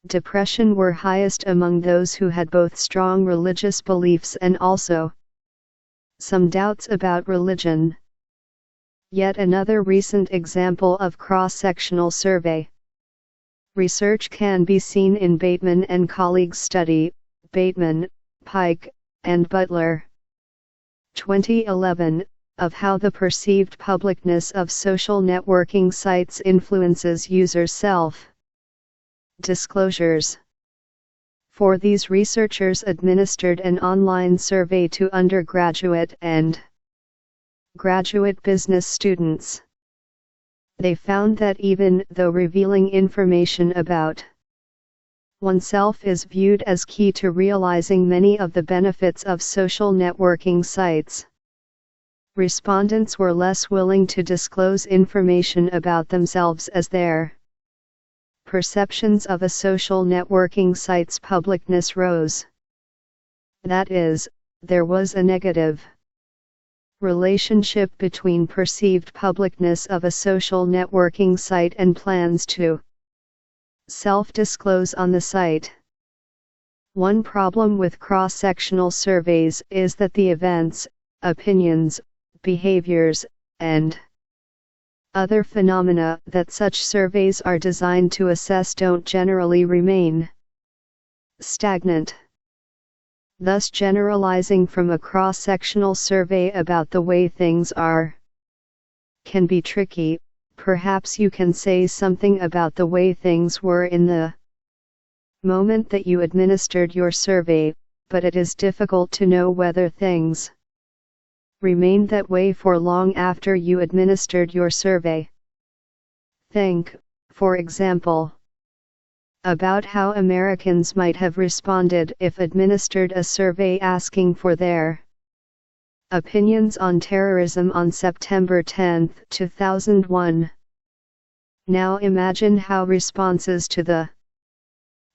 depression were highest among those who had both strong religious beliefs and also some doubts about religion. Yet another recent example of cross-sectional survey research can be seen in Bateman and colleagues' study, Bateman, Pike, and Butler, 2011, of how the perceived publicness of social networking sites influences users' self-disclosures. For these researchers administered an online survey to undergraduate and graduate business students. They found that even though revealing information about oneself is viewed as key to realizing many of the benefits of social networking sites, respondents were less willing to disclose information about themselves as their perceptions of a social networking site's publicness rose. That is, there was a negative relationship between perceived publicness of a social networking site and plans to self-disclose on the site. One problem with cross-sectional surveys is that the events, opinions, behaviors, and other phenomena that such surveys are designed to assess don't generally remain stagnant. Thus, generalizing from a cross-sectional survey about the way things are can be tricky. Perhaps you can say something about the way things were in the moment that you administered your survey, but it is difficult to know whether things remained that way for long after you administered your survey. Think, for example, about how Americans might have responded if administered a survey asking for their opinions on terrorism on September 10, 2001. Now imagine how responses to the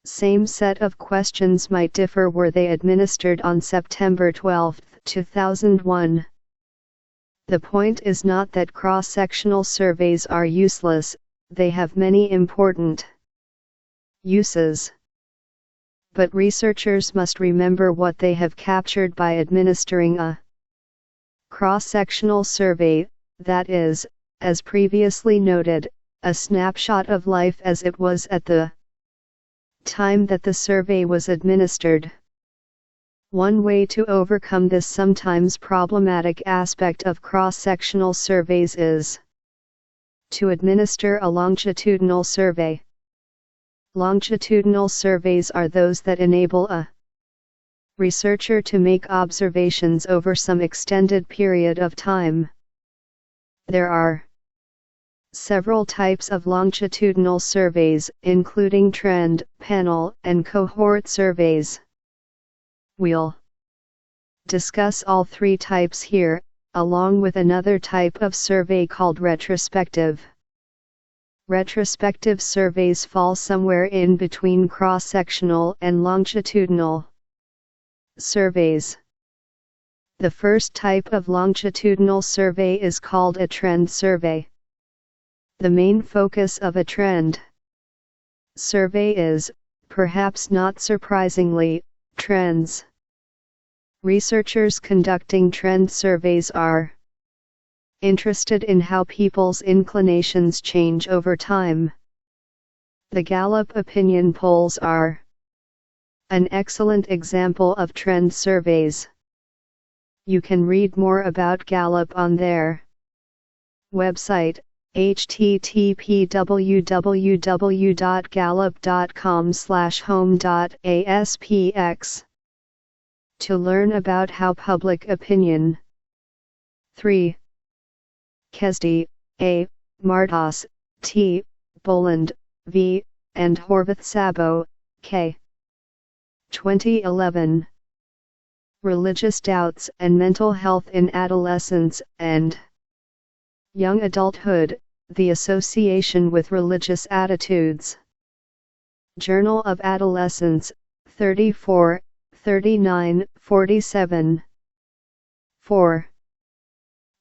same set of questions might differ were they administered on September 12, 2001. The point is not that cross-sectional surveys are useless, they have many important uses. But researchers must remember what they have captured by administering a cross-sectional survey, that is, as previously noted, a snapshot of life as it was at the time that the survey was administered. One way to overcome this sometimes problematic aspect of cross-sectional surveys is to administer a longitudinal survey. Longitudinal surveys are those that enable a researcher to make observations over some extended period of time. There are several types of longitudinal surveys, including trend, panel, and cohort surveys. We'll discuss all three types here, along with another type of survey called retrospective. Retrospective surveys fall somewhere in between cross-sectional and longitudinal surveys. The first type of longitudinal survey is called a trend survey. The main focus of a trend survey is, perhaps not surprisingly, trends. Researchers conducting trend surveys are interested in how people's inclinations change over time. The Gallup opinion polls are An excellent example of trend surveys. You can read more about Gallup on their website, http://www.gallup.com/home.aspx, to learn about how public opinion. 3. Kesdi, A., Martos, T., Boland, V., and Horvath Sabo, K. 2011. Religious Doubts and Mental Health in Adolescence and Young Adulthood, the Association with Religious Attitudes. Journal of Adolescence, 34, 39, 47. 4.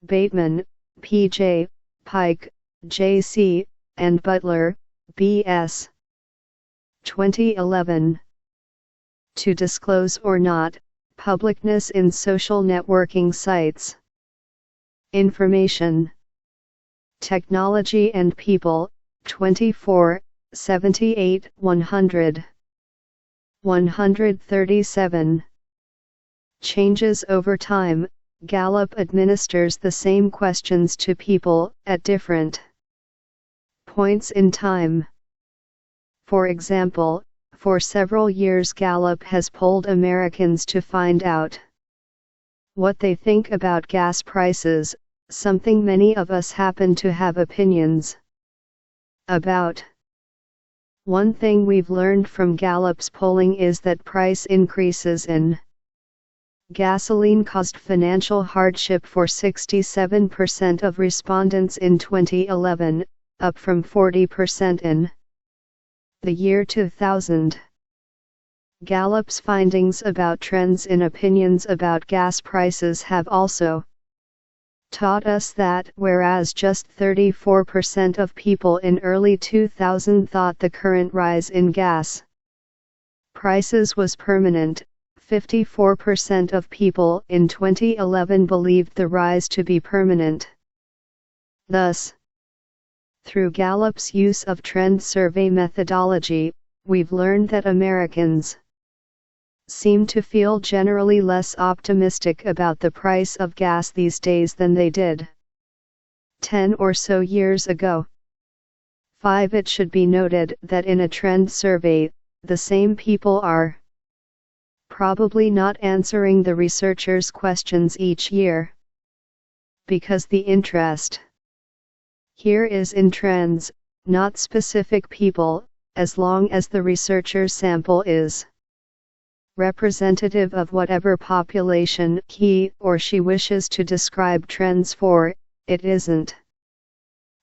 Bateman, P.J., Pike, J.C., and Butler, B.S. 2011. To Disclose or Not, Publicness in Social Networking Sites. Information. Technology and People, 24, 78, 100. 137. Changes over time. Gallup administers the same questions to people at different points in time. For example, for several years Gallup has polled Americans to find out what they think about gas prices, something many of us happen to have opinions about. One thing we've learned from Gallup's polling is that price increases in gasoline caused financial hardship for 67% of respondents in 2011, up from 40% in the year 2000. Gallup's findings about trends in opinions about gas prices have also taught us that whereas just 34% of people in early 2000 thought the current rise in gas prices was permanent, 54% of people in 2011 believed the rise to be permanent. Thus, through Gallup's use of trend survey methodology, we've learned that Americans seem to feel generally less optimistic about the price of gas these days than they did 10 or so years ago. 5. It should be noted that in a trend survey, the same people are probably not answering the researchers' questions each year, because the interest here is in trends, not specific people, as long as the researcher's sample is representative of whatever population he or she wishes to describe trends for. It isn't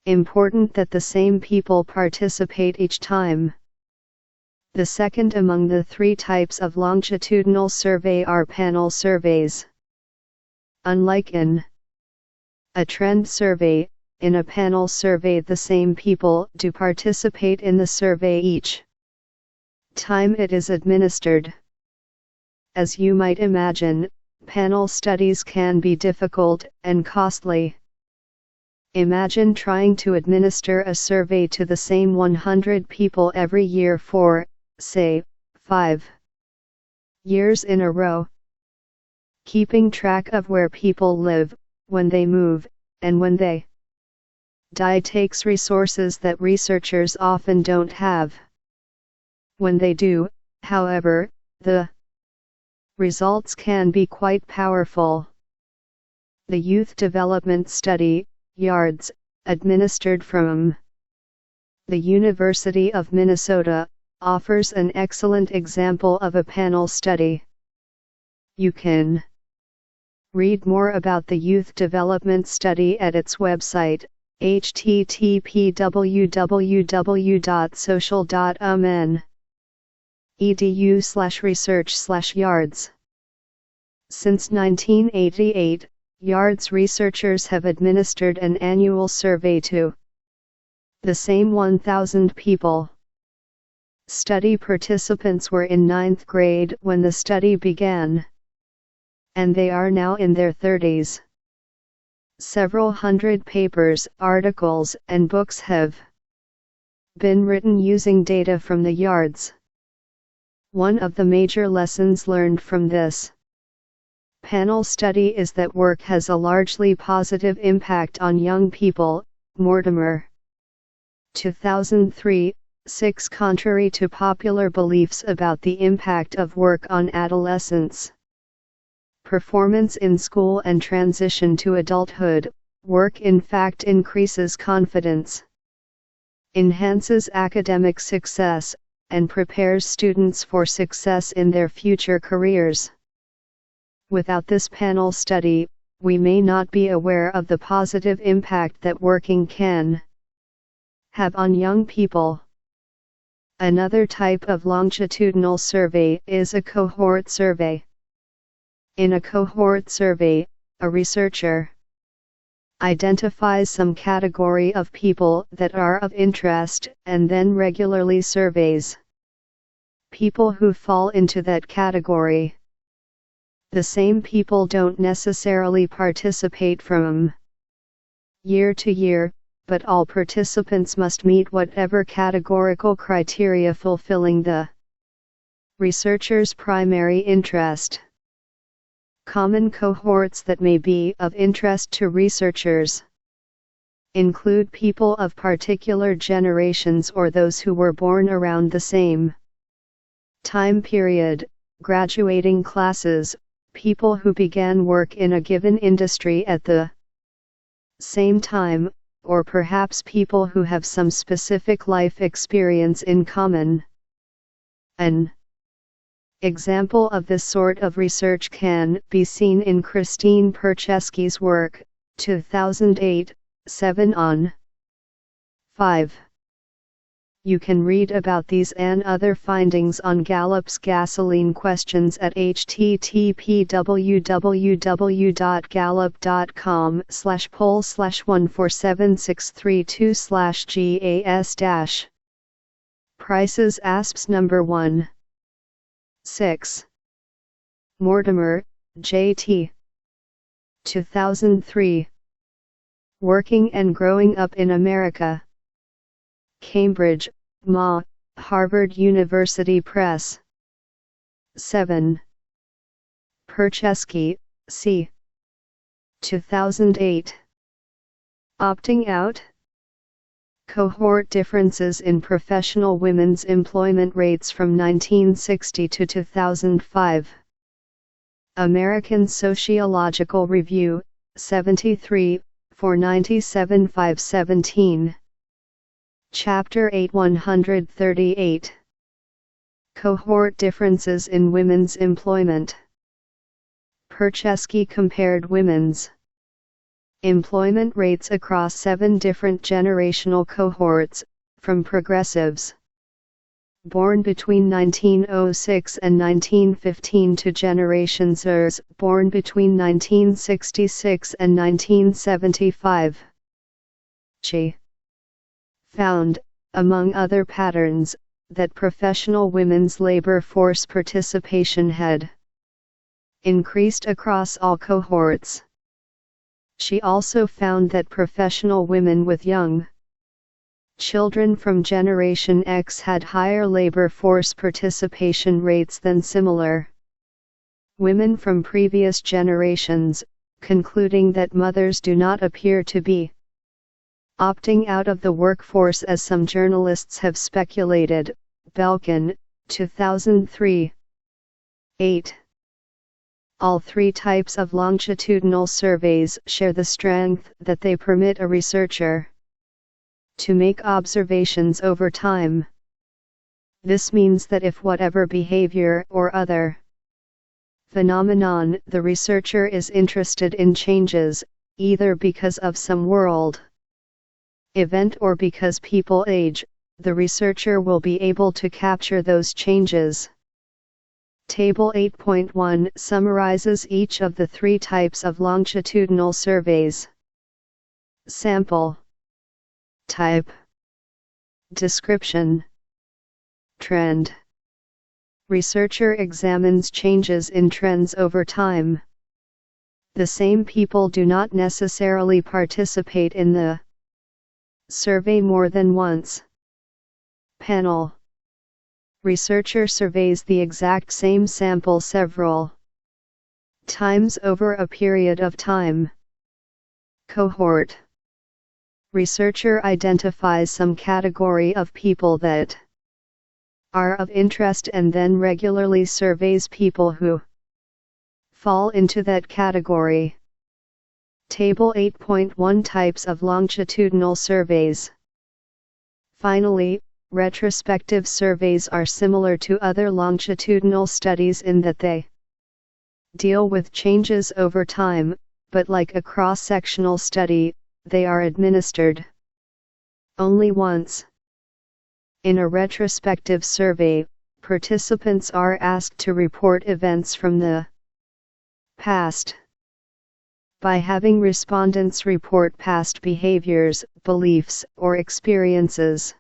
important that the same people participate each time. The second among the three types of longitudinal survey are panel surveys. Unlike in a trend survey, in a panel survey the same people do participate in the survey each time it is administered. As you might imagine, panel studies can be difficult and costly. Imagine trying to administer a survey to the same 100 people every year for, say, 5 years in a row. Keeping track of where people live, when they move, and when they die takes resources that researchers often don't have. When they do, however, the results can be quite powerful. The Youth Development Study, YARDS, administered from the University of Minnesota, offers an excellent example of a panel study. You can read more about the Youth Development Study at its website, http://www.social.umn.edu/research/yards. Since 1988, YARDS researchers have administered an annual survey to the same 1,000 people. Study participants were in 9th grade when the study began, and they are now in their 30s. Several hundred papers, articles, and books have been written using data from the YARDS One of the major lessons learned from this panel study is that work has a largely positive impact on young people. Mortimer, 2003, 6. Contrary to popular beliefs about the impact of work on adolescents, performance in school and transition to adulthood, work in fact increases confidence, enhances academic success, and prepares students for success in their future careers. Without this panel study, we may not be aware of the positive impact that working can have on young people. Another type of longitudinal survey is a cohort survey. In a cohort survey, a researcher identifies some category of people that are of interest and then regularly surveys people who fall into that category. The same people don't necessarily participate from year to year, but all participants must meet whatever categorical criteria fulfilling the researcher's primary interest. Common cohorts that may be of interest to researchers include people of particular generations or those who were born around the same time period, graduating classes, people who began work in a given industry at the same time, or perhaps people who have some specific life experience in common. An example of this sort of research can be seen in Christine Perchesky's work, 2008, 7 on 5. You can read about these and other findings on Gallup's gasoline questions at http://poll/1476332/gas- Prices ASPS number 1. 6. Mortimer, J.T. 2003. Working and Growing Up in America. Cambridge, Ma, Harvard University Press. 7. Perchesky, C. 2008. Opting Out? Cohort Differences in Professional Women's Employment Rates from 1960 to 2005. American Sociological Review, 73, 497-517. Chapter 8 138. Cohort Differences in Women's Employment. Perchesky compared women's employment rates across 7 different generational cohorts, from progressives born between 1906 and 1915 to Generation Zers born between 1966 and 1975. She found, among other patterns, that professional women's labor force participation had increased across all cohorts. She also found that professional women with young children from Generation X had higher labor force participation rates than similar women from previous generations, concluding that mothers do not appear to be opting out of the workforce as some journalists have speculated. Belkin, 2003. 8. All 3 types of longitudinal surveys share the strength that they permit a researcher to make observations over time. This means that if whatever behavior or other phenomenon the researcher is interested in changes, either because of some world event or because people age, the researcher will be able to capture those changes. Table 8.1 summarizes each of the 3 types of longitudinal surveys. Sample. Type. Description. Trend. Researcher examines changes in trends over time. The same people do not necessarily participate in the survey more than once. Panel. Researcher surveys the exact same sample several times over a period of time. Cohort. Researcher identifies some category of people that are of interest and then regularly surveys people who fall into that category. Table 8.1 Types of longitudinal surveys. Finally, retrospective surveys are similar to other longitudinal studies in that they deal with changes over time, but like a cross-sectional study, they are administered only once. In a retrospective survey, participants are asked to report events from the past. By having respondents report past behaviors, beliefs, or experiences,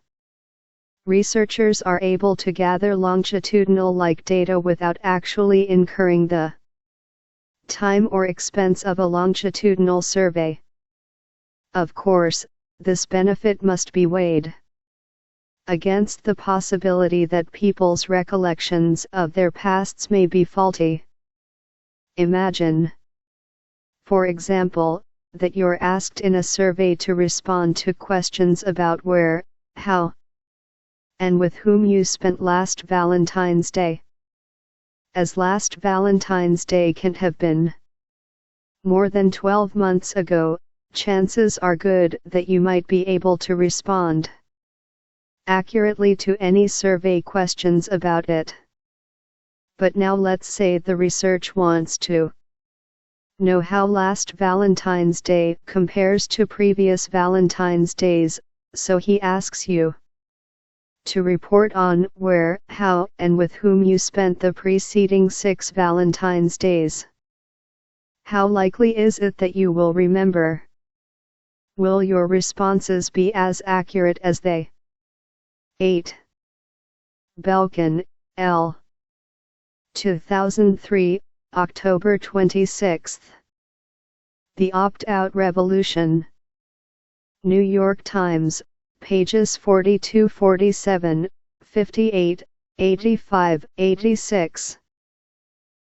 researchers are able to gather longitudinal-like data without actually incurring the time or expense of a longitudinal survey. Of course, this benefit must be weighed against the possibility that people's recollections of their pasts may be faulty. Imagine, for example, that you're asked in a survey to respond to questions about where, how, and with whom you spent last Valentine's Day. As last Valentine's Day can have been more than 12 months ago, chances are good that you might be able to respond accurately to any survey questions about it. But now let's say the research wants to know how last Valentine's Day compares to previous Valentine's Days, so he asks you to report on where, how, and with whom you spent the preceding 6 Valentine's Days. How likely is it that you will remember? Will your responses be as accurate as they? 8. Belkin, L. 2003, October 26. The Opt-out Revolution. New York Times, pages 42-47, 58, 85, 86.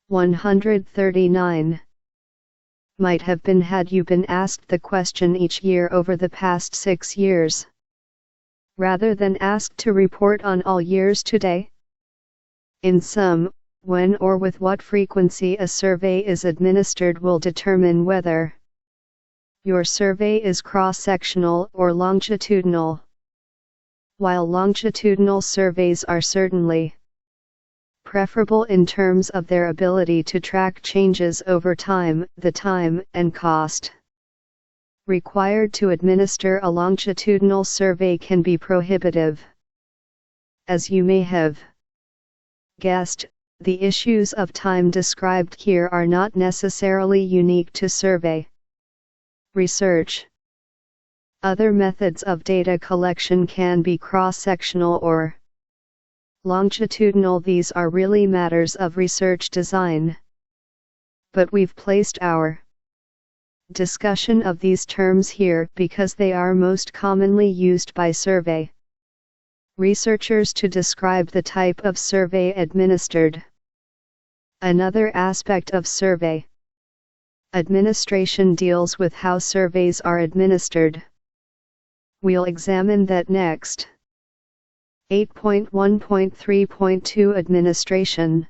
139. Might have been had you been asked the question each year over the past 6 years, rather than asked to report on all years today. In sum, when or with what frequency a survey is administered will determine whether your survey is cross-sectional or longitudinal. While longitudinal surveys are certainly preferable in terms of their ability to track changes over time, the time and cost required to administer a longitudinal survey can be prohibitive. As you may have guessed, the issues of time described here are not necessarily unique to survey research. Other methods of data collection can be cross-sectional or longitudinal. These are really matters of research design. But we've placed our discussion of these terms here because they are most commonly used by survey researchers to describe the type of survey administered. Another aspect of survey administration deals with how surveys are administered. We'll examine that next. 8.1.3.2 Administration.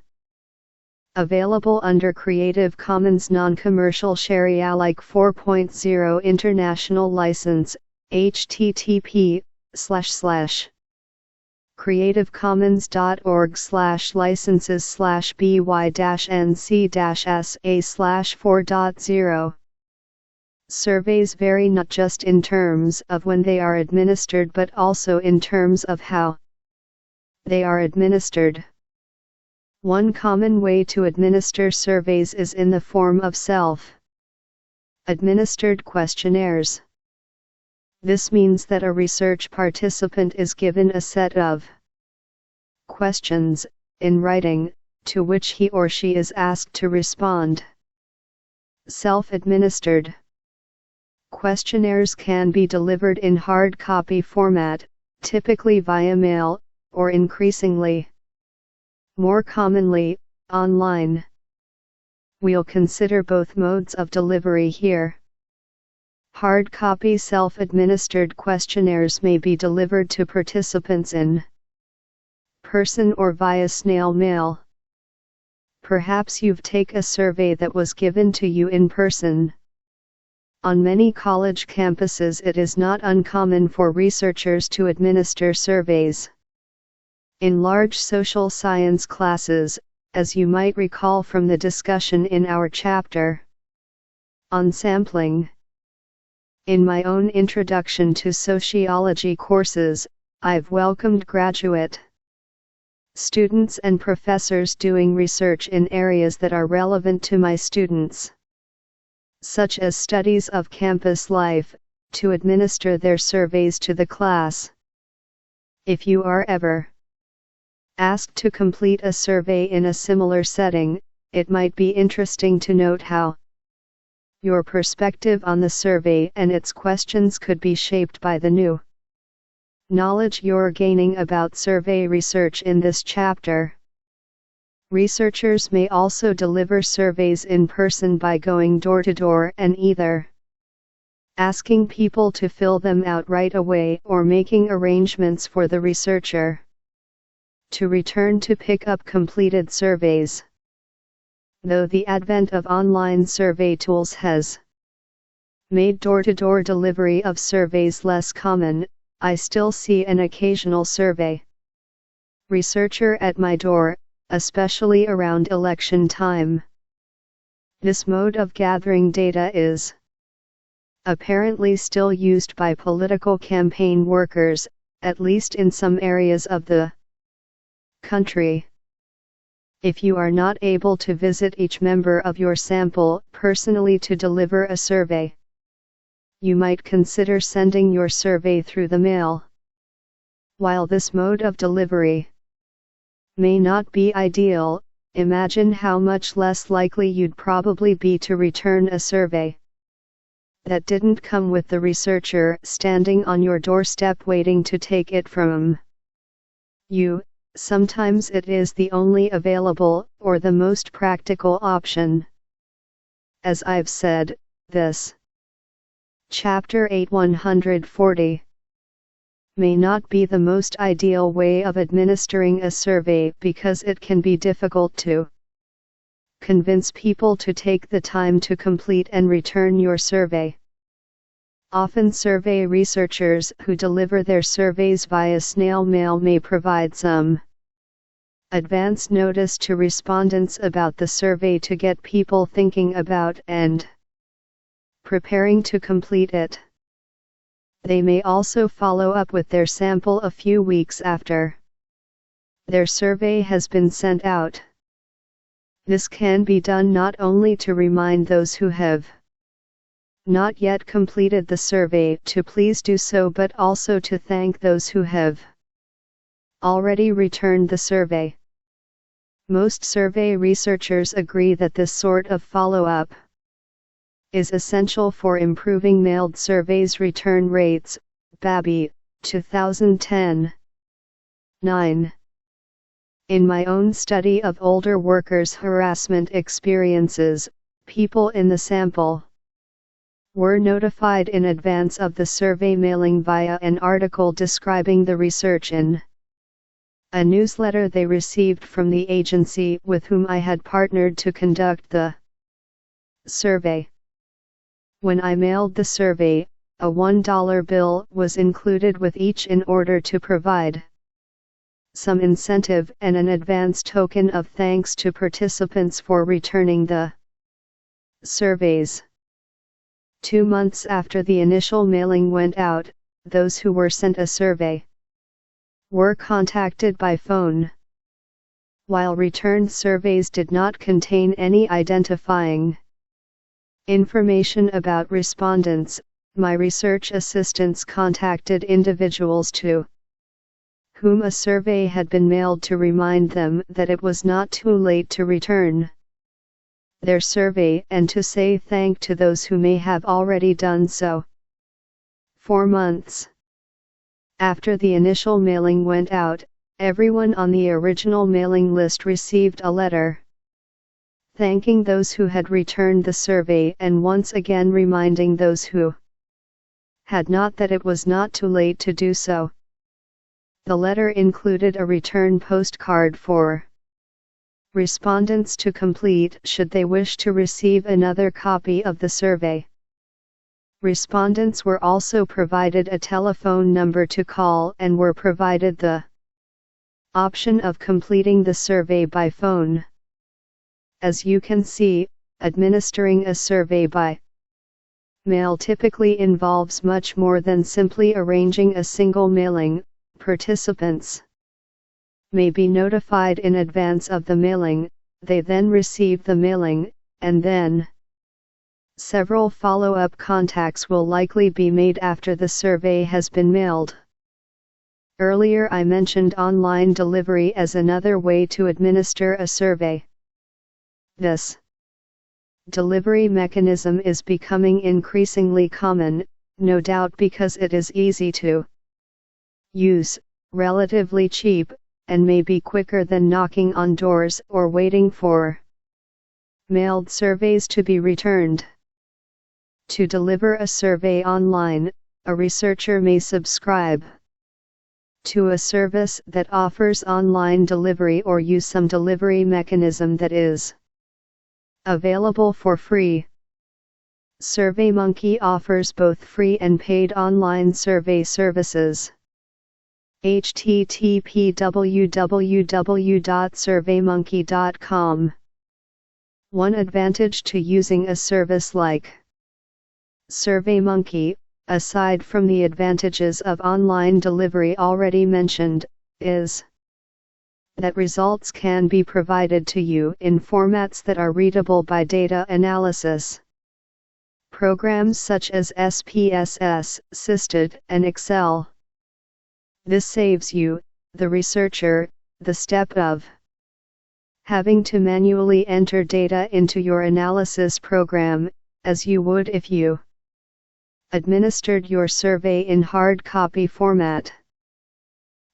Available under Creative Commons Non-Commercial Share Alike 4.0 International License, http://creativecommons.org/licenses/by-nc-sa/4.0. Surveys vary not just in terms of when they are administered but also in terms of how they are administered. One common way to administer surveys is in the form of self-administered questionnaires. This means that a research participant is given a set of questions, in writing, to which he or she is asked to respond. Self-administered questionnaires can be delivered in hard copy format, typically via mail, or increasingly, more commonly, online. We'll consider both modes of delivery here. Hard copy self-administered questionnaires may be delivered to participants in person or via snail mail. Perhaps you've taken a survey that was given to you in person. On many college campuses it is not uncommon for researchers to administer surveys. In large social science classes, as you might recall from the discussion in our chapter on sampling. In my own introduction to sociology courses, I've welcomed graduate students and professors doing research in areas that are relevant to my students, such as studies of campus life, to administer their surveys to the class. If you are ever asked to complete a survey in a similar setting, it might be interesting to note how your perspective on the survey and its questions could be shaped by the new knowledge you're gaining about survey research in this chapter. Researchers may also deliver surveys in person by going door to door and either asking people to fill them out right away or making arrangements for the researcher to return to pick up completed surveys. Though the advent of online survey tools has made door-to-door delivery of surveys less common, I still see an occasional survey researcher at my door, especially around election time. This mode of gathering data is apparently still used by political campaign workers, at least in some areas of the country. If you are not able to visit each member of your sample personally to deliver a survey, you might consider sending your survey through the mail. While this mode of delivery may not be ideal, imagine how much less likely you'd probably be to return a survey that didn't come with the researcher standing on your doorstep waiting to take it from you. Sometimes it is the only available, or the most practical option. As I've said, this Chapter 8140 may not be the most ideal way of administering a survey because it can be difficult to convince people to take the time to complete and return your survey. Often survey researchers who deliver their surveys via snail mail may provide some advance notice to respondents about the survey to get people thinking about and preparing to complete it. They may also follow up with their sample a few weeks after their survey has been sent out. This can be done not only to remind those who have not yet completed the survey to please do so, but also to thank those who have already returned the survey. Most survey researchers agree that this sort of follow-up is essential for improving mailed surveys return rates. Babby, 2010. 9. In my own study of older workers' harassment experiences, people in the sample were notified in advance of the survey mailing via an article describing the research in a newsletter they received from the agency with whom I had partnered to conduct the survey. When I mailed the survey, a $1 bill was included with each in order to provide some incentive and an advance token of thanks to participants for returning the surveys. 2 months after the initial mailing went out, those who were sent a survey were contacted by phone. While returned surveys did not contain any identifying information about respondents, my research assistants contacted individuals to whom a survey had been mailed to remind them that it was not too late to return their survey and to say thank to those who may have already done so. 4 months after the initial mailing went out, Everyone on the original mailing list received a letter thanking those who had returned the survey and once again reminding those who had not that it was not too late to do so. The letter included a return postcard for respondents to complete should they wish to receive another copy of the survey. Respondents were also provided a telephone number to call and were provided the option of completing the survey by phone. As you can see, administering a survey by mail typically involves much more than simply arranging a single mailing. Participants may be notified in advance of the mailing, they then receive the mailing, and then several follow-up contacts will likely be made after the survey has been mailed. Earlier I mentioned online delivery as another way to administer a survey. This delivery mechanism is becoming increasingly common, no doubt because it is easy to use, relatively cheap, and may be quicker than knocking on doors or waiting for mailed surveys to be returned. To deliver a survey online, a researcher may subscribe to a service that offers online delivery or use some delivery mechanism that is available for free. SurveyMonkey offers both free and paid online survey services. http://www.surveymonkey.com. One advantage to using a service like SurveyMonkey, aside from the advantages of online delivery already mentioned, is that results can be provided to you in formats that are readable by data analysis programs such as SPSS, Systed, and Excel. This saves you, the researcher, the step of having to manually enter data into your analysis program, as you would if you administered your survey in hard copy format.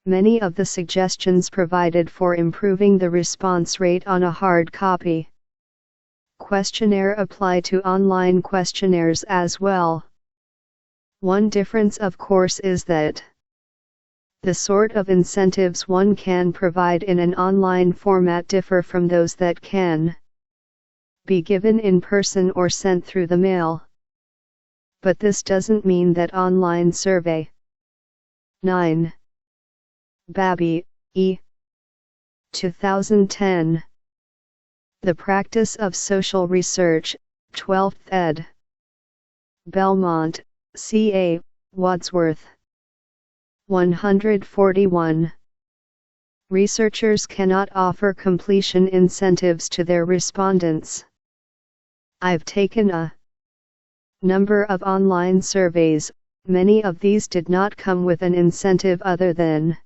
Many of the suggestions provided for improving the response rate on a hard copy questionnaire apply to online questionnaires as well. One difference, of course, is that the sort of incentives one can provide in an online format differ from those that can be given in person or sent through the mail. But this doesn't mean that online survey 9. Babby, E. 2010. The Practice of Social Research, 12th ed. Belmont, C.A., Wadsworth. 141. Researchers cannot offer completion incentives to their respondents. I've taken a number of online surveys, many of these did not come with an incentive other than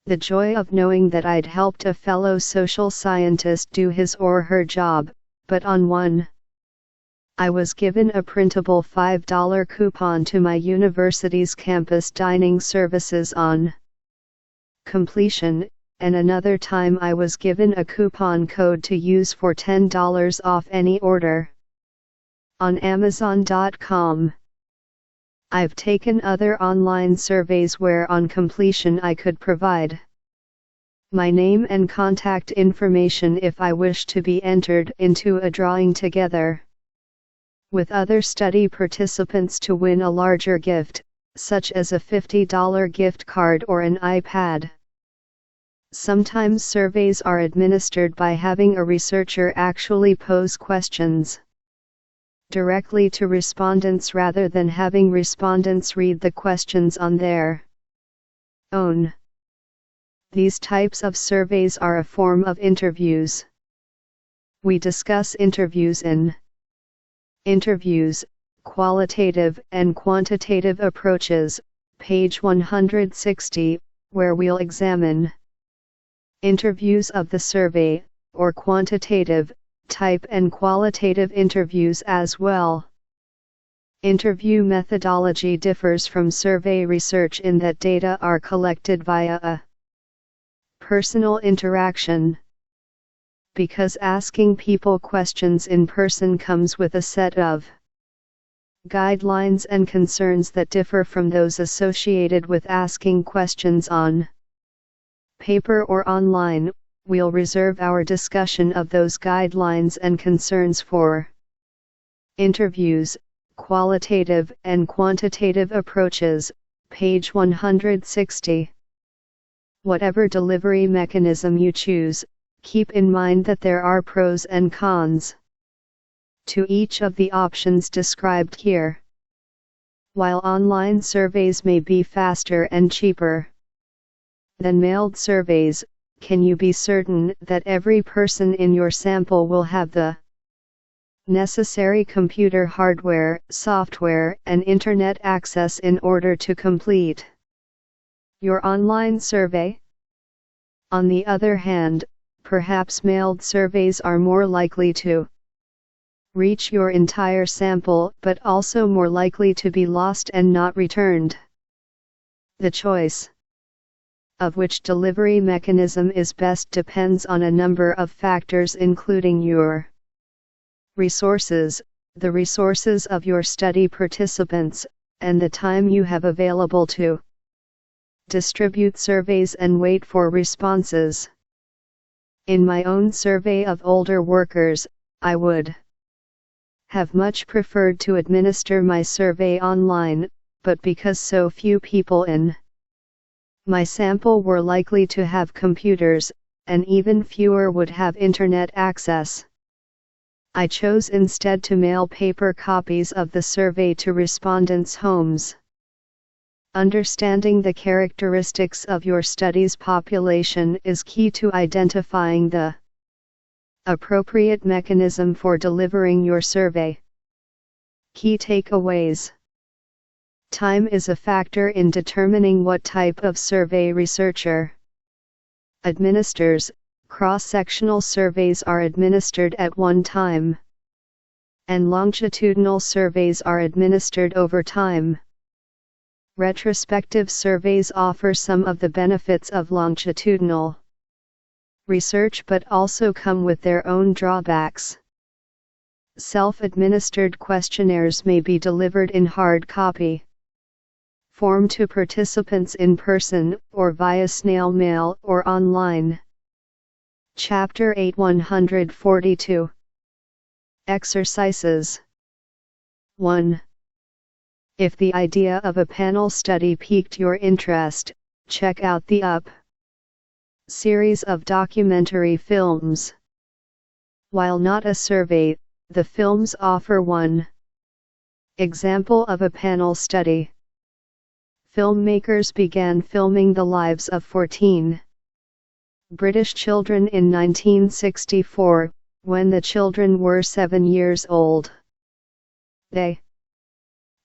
the joy of knowing that I'd helped a fellow social scientist do his or her job, but on one, I was given a printable $5 coupon to my university's campus dining services on completion, and another time I was given a coupon code to use for $10 off any order on Amazon.com. I've taken other online surveys where on completion I could provide my name and contact information if I wish to be entered into a drawing together with other study participants to win a larger gift, such as a $50 gift card or an iPad. Sometimes surveys are administered by having a researcher actually pose questions directly to respondents rather than having respondents read the questions on their own. These types of surveys are a form of interviews. We discuss interviews in Interviews, Qualitative and Quantitative Approaches, page 160, where we'll examine interviews of the survey, or quantitative type, and qualitative interviews as well. Interview methodology differs from survey research in that data are collected via a Personal interaction. Because asking people questions in person comes with a set of guidelines and concerns that differ from those associated with asking questions on paper or online, we'll reserve our discussion of those guidelines and concerns for interviews, qualitative and quantitative approaches, page 160. Whatever delivery mechanism you choose, keep in mind that there are pros and cons to each of the options described here. While online surveys may be faster and cheaper than mailed surveys, can you be certain that every person in your sample will have the necessary computer hardware, software, and internet access in order to complete your online survey? On the other hand, perhaps mailed surveys are more likely to reach your entire sample but also more likely to be lost and not returned. The choice of which delivery mechanism is best depends on a number of factors including your resources, the resources of your study participants, and the time you have available to distribute surveys and wait for responses. In my own survey of older workers, I would have much preferred to administer my survey online, but because so few people in my sample were likely to have computers, and even fewer would have internet access, I chose instead to mail paper copies of the survey to respondents' homes. Understanding the characteristics of your study's population is key to identifying the appropriate mechanism for delivering your survey. Key takeaways. Time is a factor in determining what type of survey researcher administers. Cross-sectional surveys are administered at one time, and longitudinal surveys are administered over time. Retrospective surveys offer some of the benefits of longitudinal research but also come with their own drawbacks. Self-administered questionnaires may be delivered in hard copy form to participants in person, or via snail mail or online. Chapter 8 142. Exercises. 1. If the idea of a panel study piqued your interest, check out the Up series of documentary films. While not a survey, the films offer one example of a panel study. Filmmakers began filming the lives of 14 British children in 1964, when the children were 7 years old. They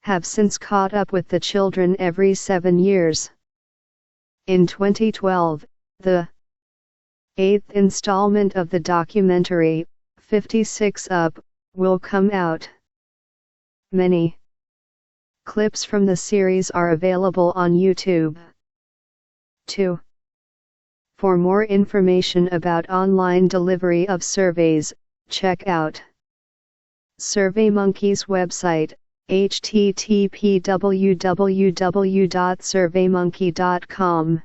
have since caught up with the children every 7 years. In 2012, the 8th installment of the documentary, 56 Up, will come out. Many clips from the series are available on YouTube. 2. For more information about online delivery of surveys, check out SurveyMonkey's website, http://www.surveymonkey.com.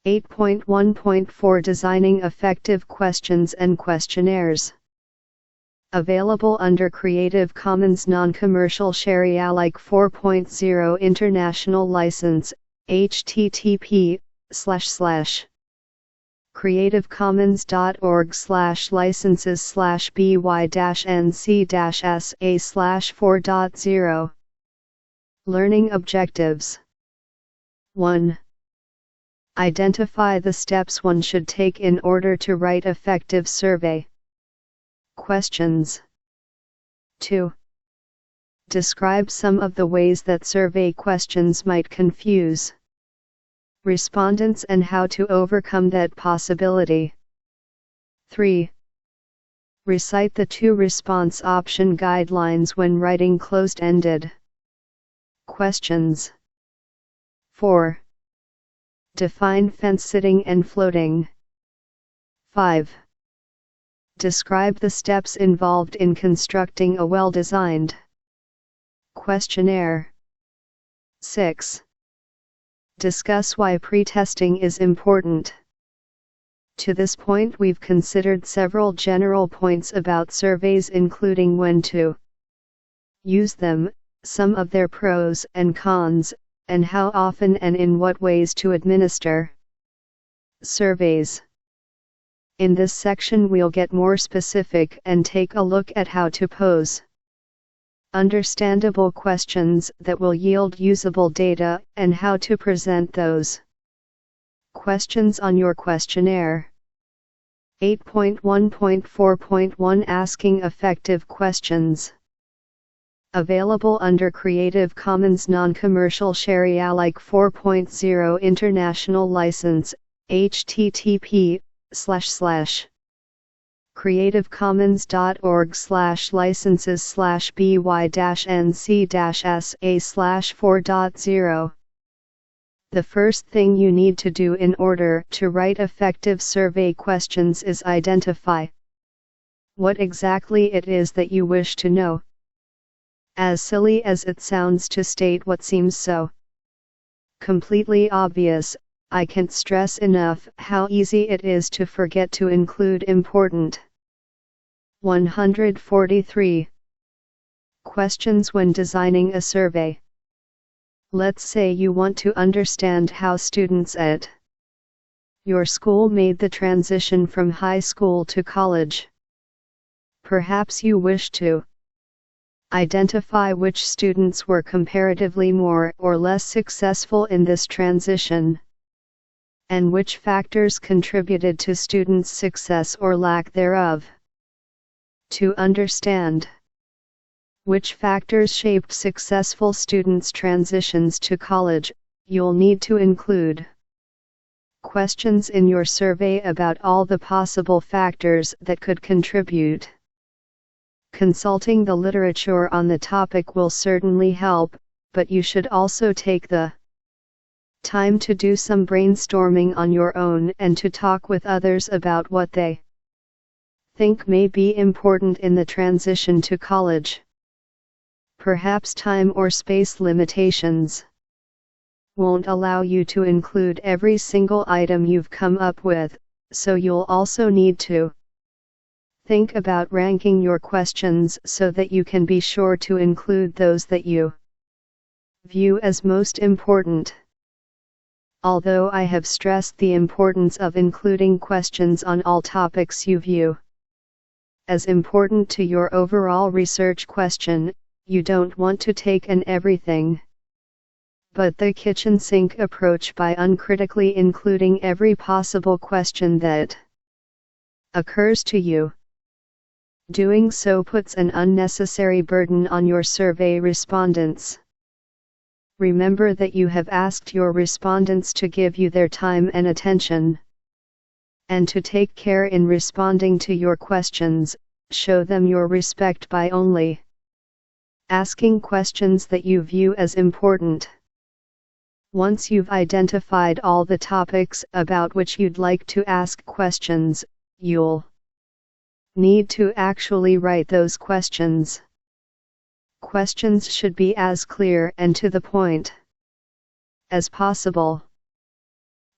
8.1.4 Designing Effective Questions and Questionnaires. Available under Creative Commons Non-Commercial Share-alike 4.0 International License, http://creativecommons.org/licenses/by-nc-sa/4.0. Learning Objectives. 1. Identify the steps one should take in order to write effective survey questions. 2. Describe some of the ways that survey questions might confuse respondents and how to overcome that possibility. 3. Recite the 2 response option guidelines when writing closed-ended questions. 4. Define fence-sitting and floating. 5. Describe the steps involved in constructing a well-designed questionnaire. 6. Discuss why pre-testing is important. To this point, we've considered several general points about surveys, including when to use them, some of their pros and cons, and how often and in what ways to administer surveys. In this section, we'll get more specific and take a look at how to pose understandable questions that will yield usable data, and how to present those questions on your questionnaire. 8.1.4.1 Asking effective questions. Available under Creative Commons Non-Commercial Share Alike 4.0 International License, http://creativecommons.org/licenses/by-nc-sa/4.0. The first thing you need to do in order to write effective survey questions is identify what exactly it is that you wish to know. As silly as it sounds to state what seems so completely obvious, I can't stress enough how easy it is to forget to include important 143 questions when designing a survey. Let's say you want to understand how students at your school made the transition from high school to college. Perhaps you wish to identify which students were comparatively more or less successful in this transition, and which factors contributed to students' success or lack thereof. To understand which factors shaped successful students' transitions to college, you'll need to include questions in your survey about all the possible factors that could contribute. Consulting the literature on the topic will certainly help, but you should also take the time to do some brainstorming on your own and to talk with others about what they think may be important in the transition to college. Perhaps time or space limitations won't allow you to include every single item you've come up with, so you'll also need to think about ranking your questions so that you can be sure to include those that you view as most important. Although I have stressed the importance of including questions on all topics you view as important to your overall research question, you don't want to take an everything but the kitchen sink approach by uncritically including every possible question that occurs to you. Doing so puts an unnecessary burden on your survey respondents. Remember that you have asked your respondents to give you their time and attention, and to take care in responding to your questions. Show them your respect by only asking questions that you view as important. Once you've identified all the topics about which you'd like to ask questions, you'll need to actually write those questions. Questions should be as clear and to the point as possible.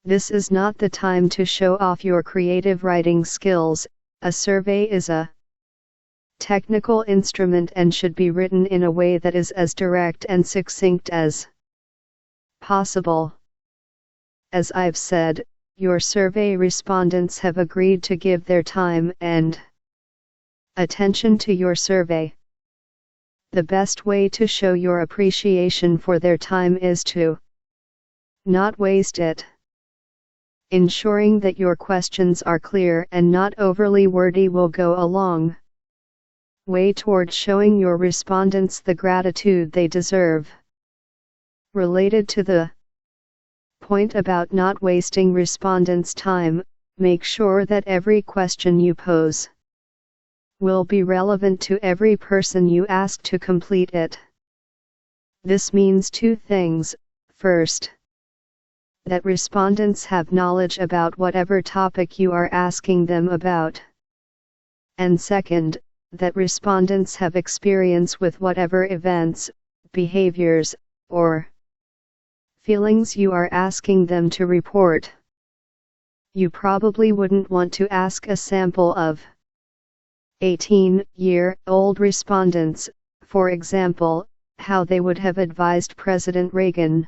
This is not the time to show off your creative writing skills. A survey is a technical instrument and should be written in a way that is as direct and succinct as possible. As I've said, your survey respondents have agreed to give their time and attention to your survey. The best way to show your appreciation for their time is to not waste it. Ensuring that your questions are clear and not overly wordy will go a long way toward showing your respondents the gratitude they deserve. Related to the point about not wasting respondents' time, make sure that every question you pose will be relevant to every person you ask to complete it. This means two things. First, that respondents have knowledge about whatever topic you are asking them about. And second, that respondents have experience with whatever events, behaviors, or feelings you are asking them to report. You probably wouldn't want to ask a sample of 18-year-old respondents, for example, how they would have advised President Reagan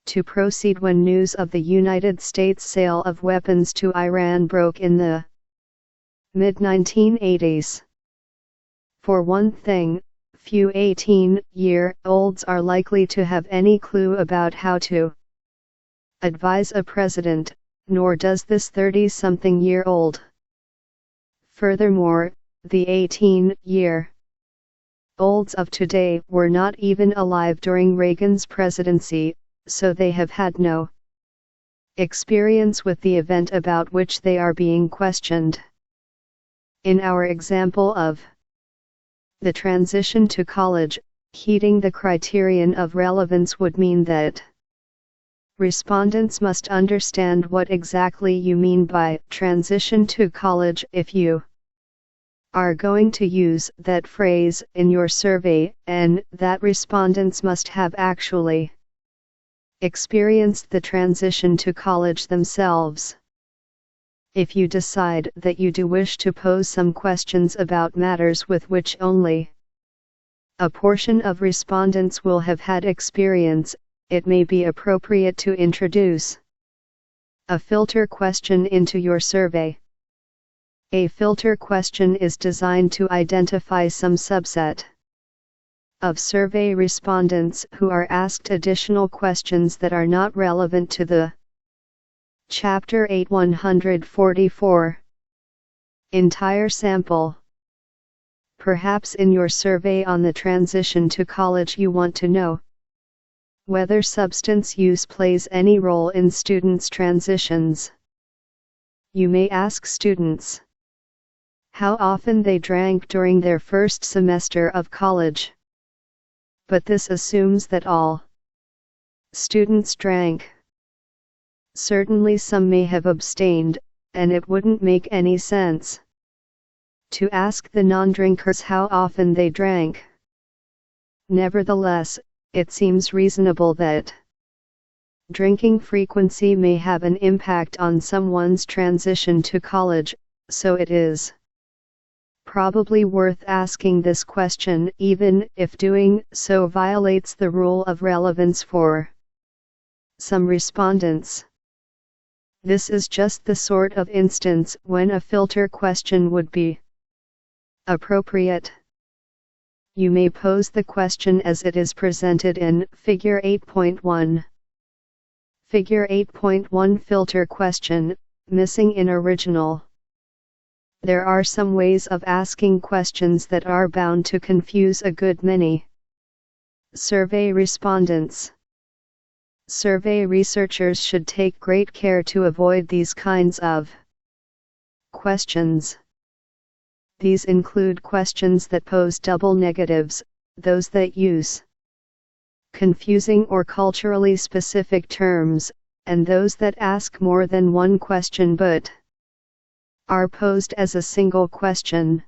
to proceed when news of the United States sale of weapons to Iran broke in the mid-1980s. For one thing, few 18-year-olds are likely to have any clue about how to advise a president, nor does this 30-something-year-old. Furthermore, the 18-year-olds of today were not even alive during Reagan's presidency, so they have had no experience with the event about which they are being questioned. In our example of the transition to college, heeding the criterion of relevance would mean that respondents must understand what exactly you mean by transition to college if you are going to use that phrase in your survey, and that respondents must have actually experienced the transition to college themselves. If you decide that you do wish to pose some questions about matters with which only a portion of respondents will have had experience, it may be appropriate to introduce a filter question into your survey. A filter question is designed to identify some subset of survey respondents who are asked additional questions that are not relevant to the Chapter 8144 entire sample. Perhaps in your survey on the transition to college you want to know whether substance use plays any role in students' transitions. You may ask students how often they drank during their first semester of college. But this assumes that all students drank. Certainly some may have abstained, and it wouldn't make any sense to ask the non-drinkers how often they drank. Nevertheless, it seems reasonable that drinking frequency may have an impact on someone's transition to college, so it is probably worth asking this question even if doing so violates the rule of relevance for some respondents. This is just the sort of instance when a filter question would be appropriate. You may pose the question as it is presented in Figure 8.1. Figure 8.1 Filter question, missing in original. There are some ways of asking questions that are bound to confuse a good many survey respondents. Survey researchers should take great care to avoid these kinds of questions. These include questions that pose double negatives, those that use confusing or culturally specific terms, and those that ask more than one question but are posed as a single question.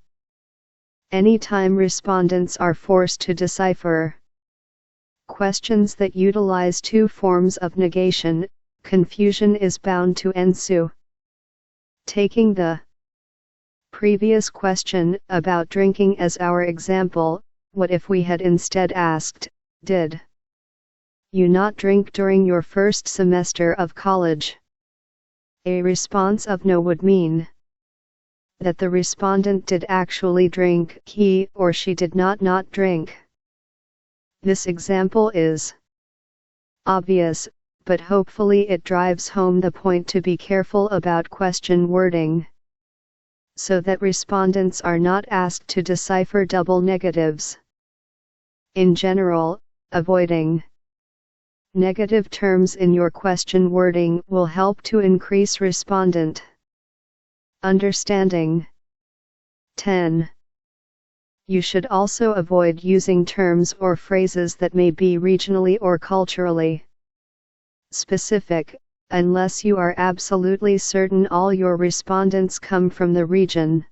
Anytime respondents are forced to decipher questions that utilize two forms of negation, confusion is bound to ensue. Taking the previous question about drinking as our example, what if we had instead asked, did you not drink during your first semester of college? A response of no would mean that the respondent did actually drink, he or she did not drink. This example is obvious, but hopefully it drives home the point to be careful about question wording, so that respondents are not asked to decipher double negatives. In general, avoiding negative terms in your question wording will help to increase respondent understanding. 10. You should also avoid using terms or phrases that may be regionally or culturally specific, unless you are absolutely certain all your respondents come from the region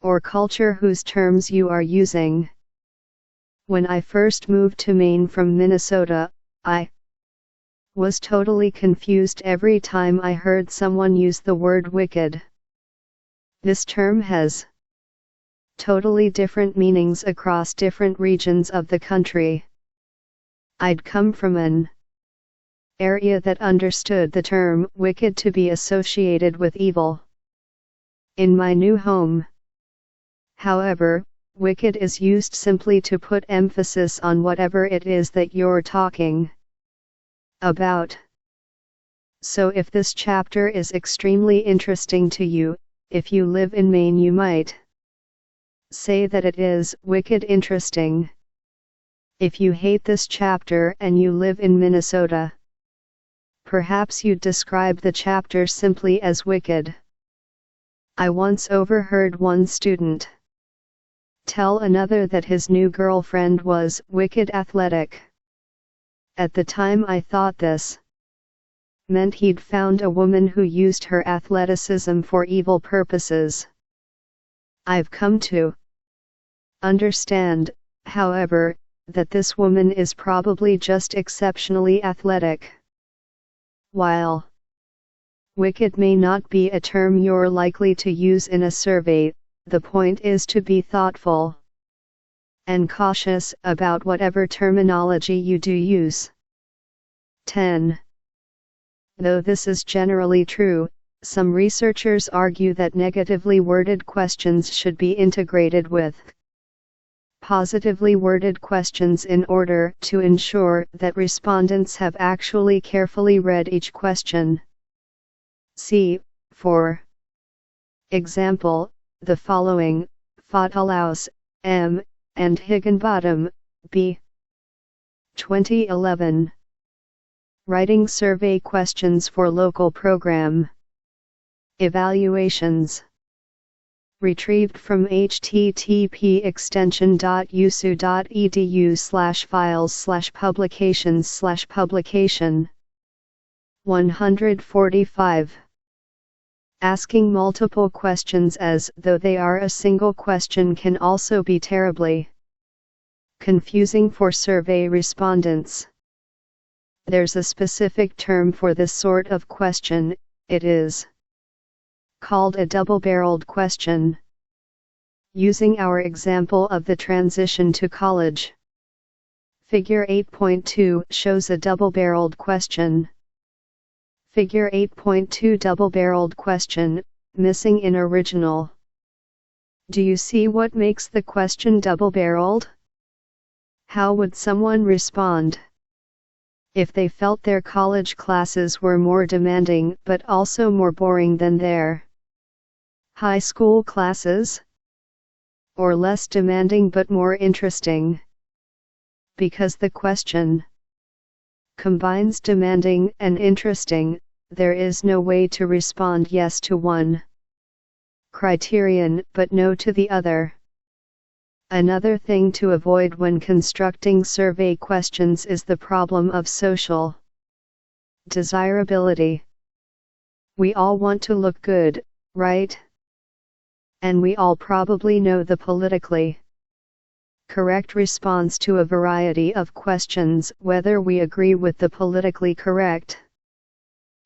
or culture whose terms you are using. When I first moved to Maine from Minnesota, I was totally confused every time I heard someone use the word wicked. This term has totally different meanings across different regions of the country. I'd come from an area that understood the term wicked to be associated with evil. In my new home, however, wicked is used simply to put emphasis on whatever it is that you're talking about. So if this chapter is extremely interesting to you, if you live in Maine, you might say that it is wicked interesting. If you hate this chapter and you live in Minnesota, perhaps you'd describe the chapter simply as wicked. I once overheard one student tell another that his new girlfriend was wicked athletic. At the time I thought this meant he'd found a woman who used her athleticism for evil purposes. I've come to understand, however, that this woman is probably just exceptionally athletic. While wicked may not be a term you're likely to use in a survey, the point is to be thoughtful and cautious about whatever terminology you do use. 10. Though this is generally true, some researchers argue that negatively worded questions should be integrated with positively worded questions in order to ensure that respondents have actually carefully read each question. See, for example, the following: Fotalaus, M., and Higginbottom, B. 2011. Writing survey questions for local program evaluations. Retrieved from http://extension.usu.edu/files/publications/publication. 145. Asking multiple questions as though they are a single question can also be terribly confusing for survey respondents. There's a specific term for this sort of question. It is called a double-barreled question. Using our example of the transition to college, Figure 8.2 shows a double-barreled question. Figure 8.2 double-barreled question, missing in original. Do you see what makes the question double-barreled? How would someone respond if they felt their college classes were more demanding but also more boring than their high school classes? Or less demanding but more interesting? Because the question combines demanding and interesting, there is no way to respond yes to one criterion but no to the other. Another thing to avoid when constructing survey questions is the problem of social desirability. We all want to look good, right? And we all probably know the politically correct response to a variety of questions, whether we agree with the politically correct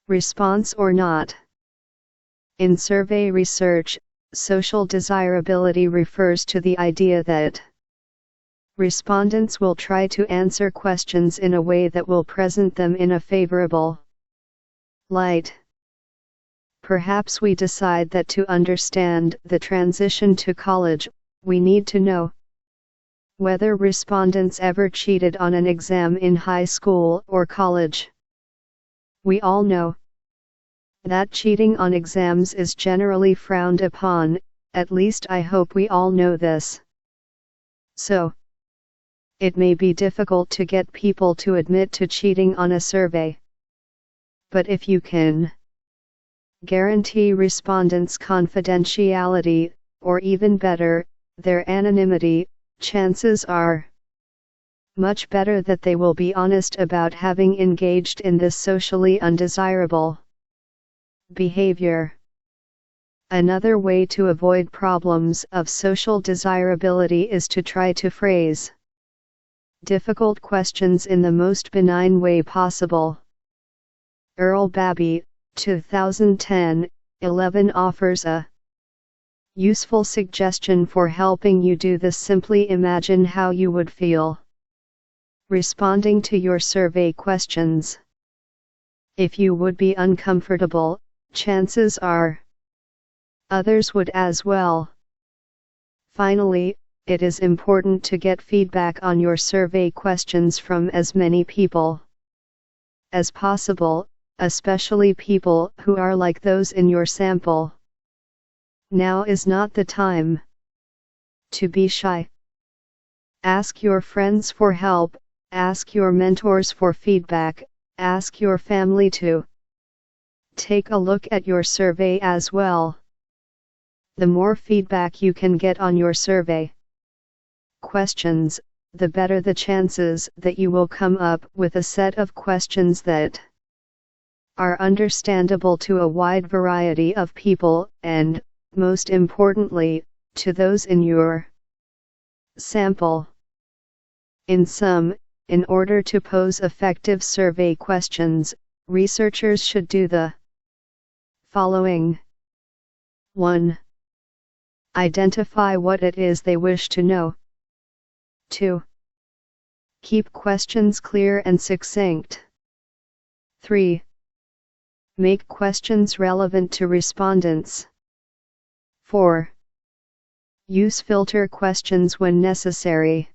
response or not. In survey research, social desirability refers to the idea that respondents will try to answer questions in a way that will present them in a favorable light. Perhaps we decide that to understand the transition to college, we need to know whether respondents ever cheated on an exam in high school or college. We all know that cheating on exams is generally frowned upon, at least I hope we all know this. So, it may be difficult to get people to admit to cheating on a survey. But if you can guarantee respondents' confidentiality, or even better, their anonymity, chances are much better that they will be honest about having engaged in this socially undesirable behavior. Another way to avoid problems of social desirability is to try to phrase difficult questions in the most benign way possible. Earl Babby, 2010-11 offers a useful suggestion for helping you do this. Simply imagine how you would feel responding to your survey questions. If you would be uncomfortable, chances are others would as well. Finally, it is important to get feedback on your survey questions from as many people as possible, especially people who are like those in your sample. Now is not the time to be shy. Ask your friends for help, ask your mentors for feedback, ask your family to take a look at your survey as well. The more feedback you can get on your survey questions, the better the chances that you will come up with a set of questions that are understandable to a wide variety of people, and, most importantly, to those in your sample. In sum, in order to pose effective survey questions, researchers should do the following. 1. Identify what it is they wish to know. 2. Keep questions clear and succinct. 3. Make questions relevant to respondents. 4. Use filter questions when necessary.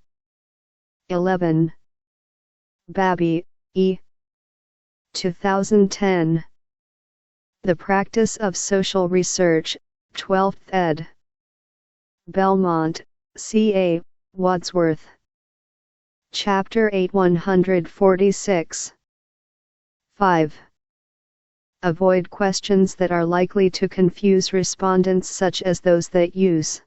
11. Babby, E. 2010. The Practice of Social Research, 12th ed. Belmont, C.A., Wadsworth. Chapter 8 146. 5. Avoid questions that are likely to confuse respondents, such as those that use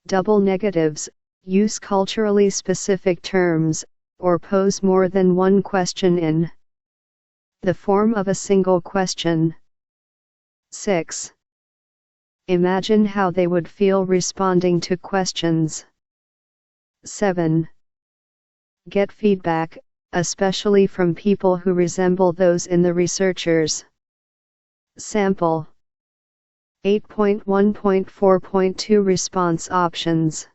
double negatives, use culturally specific terms, or pose more than one question in the form of a single question. 6. Imagine how they would feel responding to questions. 7. Get feedback, especially from people who resemble those in the researcher's sample. 8.1.4.2 Response Options.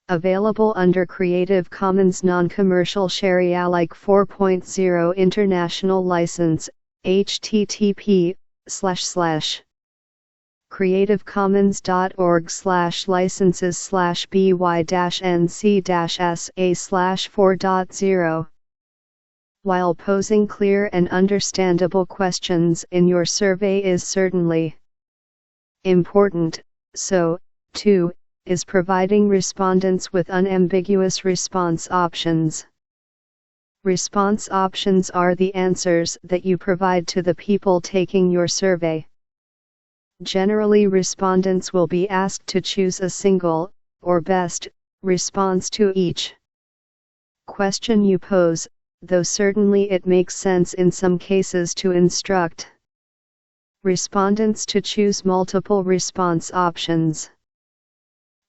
Available under Creative Commons Non-Commercial Share Alike 4.0 International License, http://creativecommons.org/by-nc-sa/4.0. While posing clear and understandable questions in your survey is certainly important, so, too, is providing respondents with unambiguous response options. Response options are the answers that you provide to the people taking your survey. Generally, respondents will be asked to choose a single, or best, response to each question you pose, though certainly it makes sense in some cases to instruct respondents to choose multiple response options.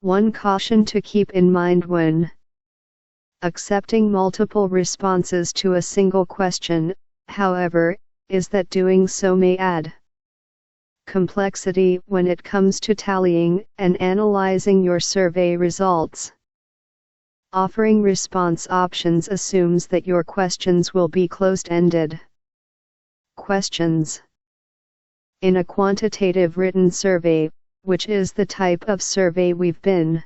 One caution to keep in mind when accepting multiple responses to a single question, however, is that doing so may add complexity when it comes to tallying and analyzing your survey results. Offering response options assumes that your questions will be closed-ended questions. In a quantitative written survey, which is the type of survey we've been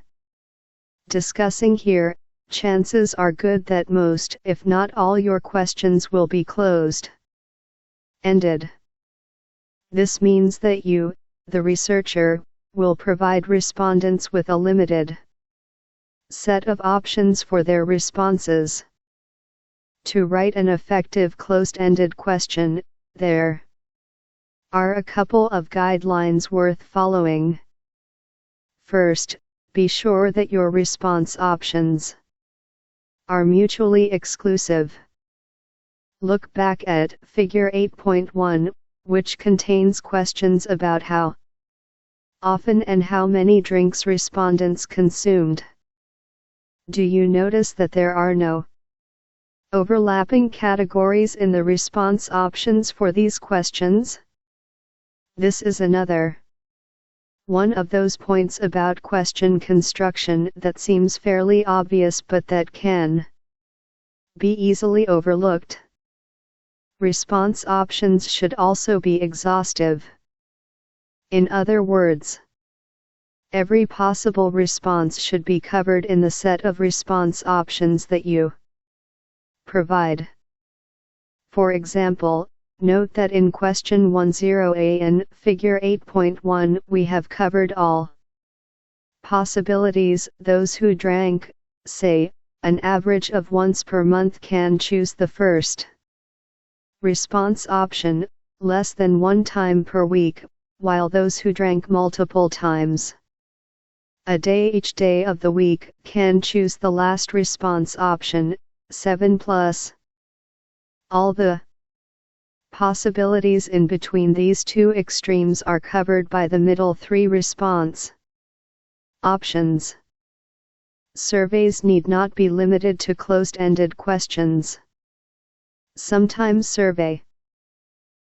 discussing here, chances are good that most, if not all, your questions will be closed-ended. This means that you, the researcher, will provide respondents with a limited set of options for their responses. To write an effective closed-ended question, there are a couple of guidelines worth following. First, be sure that your response options are mutually exclusive. Look back at Figure 8.1, which contains questions about how often and how many drinks respondents consumed. Do you notice that there are no overlapping categories in the response options for these questions? This is another one of those points about question construction that seems fairly obvious but that can be easily overlooked. Response options should also be exhaustive. In other words, every possible response should be covered in the set of response options that you provide. For example, note that in question 10a in Figure 8.1 we have covered all possibilities. Those who drank, say, an average of once per month can choose the first response option, less than one time per week, while those who drank multiple times a day each day of the week can choose the last response option, 7+. All the possibilities in between these two extremes are covered by the middle three response options. Surveys need not be limited to closed-ended questions. Sometimes survey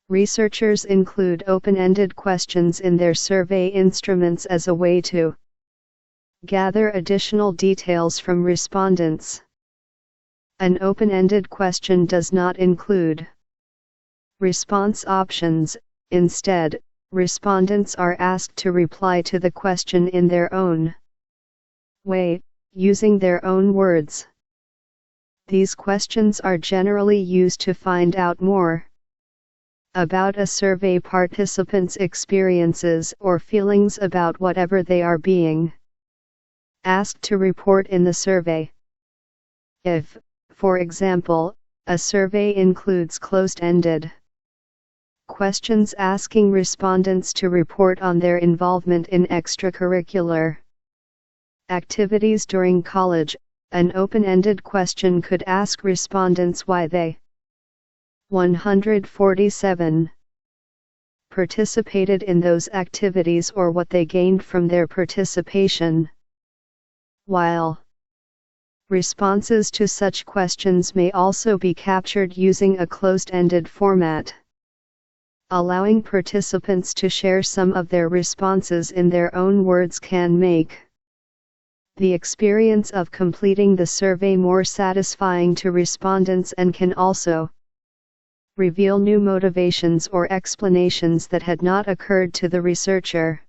researchers include open-ended questions in their survey instruments as a way to gather additional details from respondents. An open-ended question does not include response options. Instead, respondents are asked to reply to the question in their own way, using their own words. These questions are generally used to find out more about a survey participant's experiences or feelings about whatever they are being asked to report in the survey. If, for example, a survey includes closed-ended questions asking respondents to report on their involvement in extracurricular activities during college, an open-ended question could ask respondents why they 147 participated in those activities or what they gained from their participation. While responses to such questions may also be captured using a closed-ended format, allowing participants to share some of their responses in their own words can make the experience of completing the survey more satisfying to respondents and can also reveal new motivations or explanations that had not occurred to the researcher.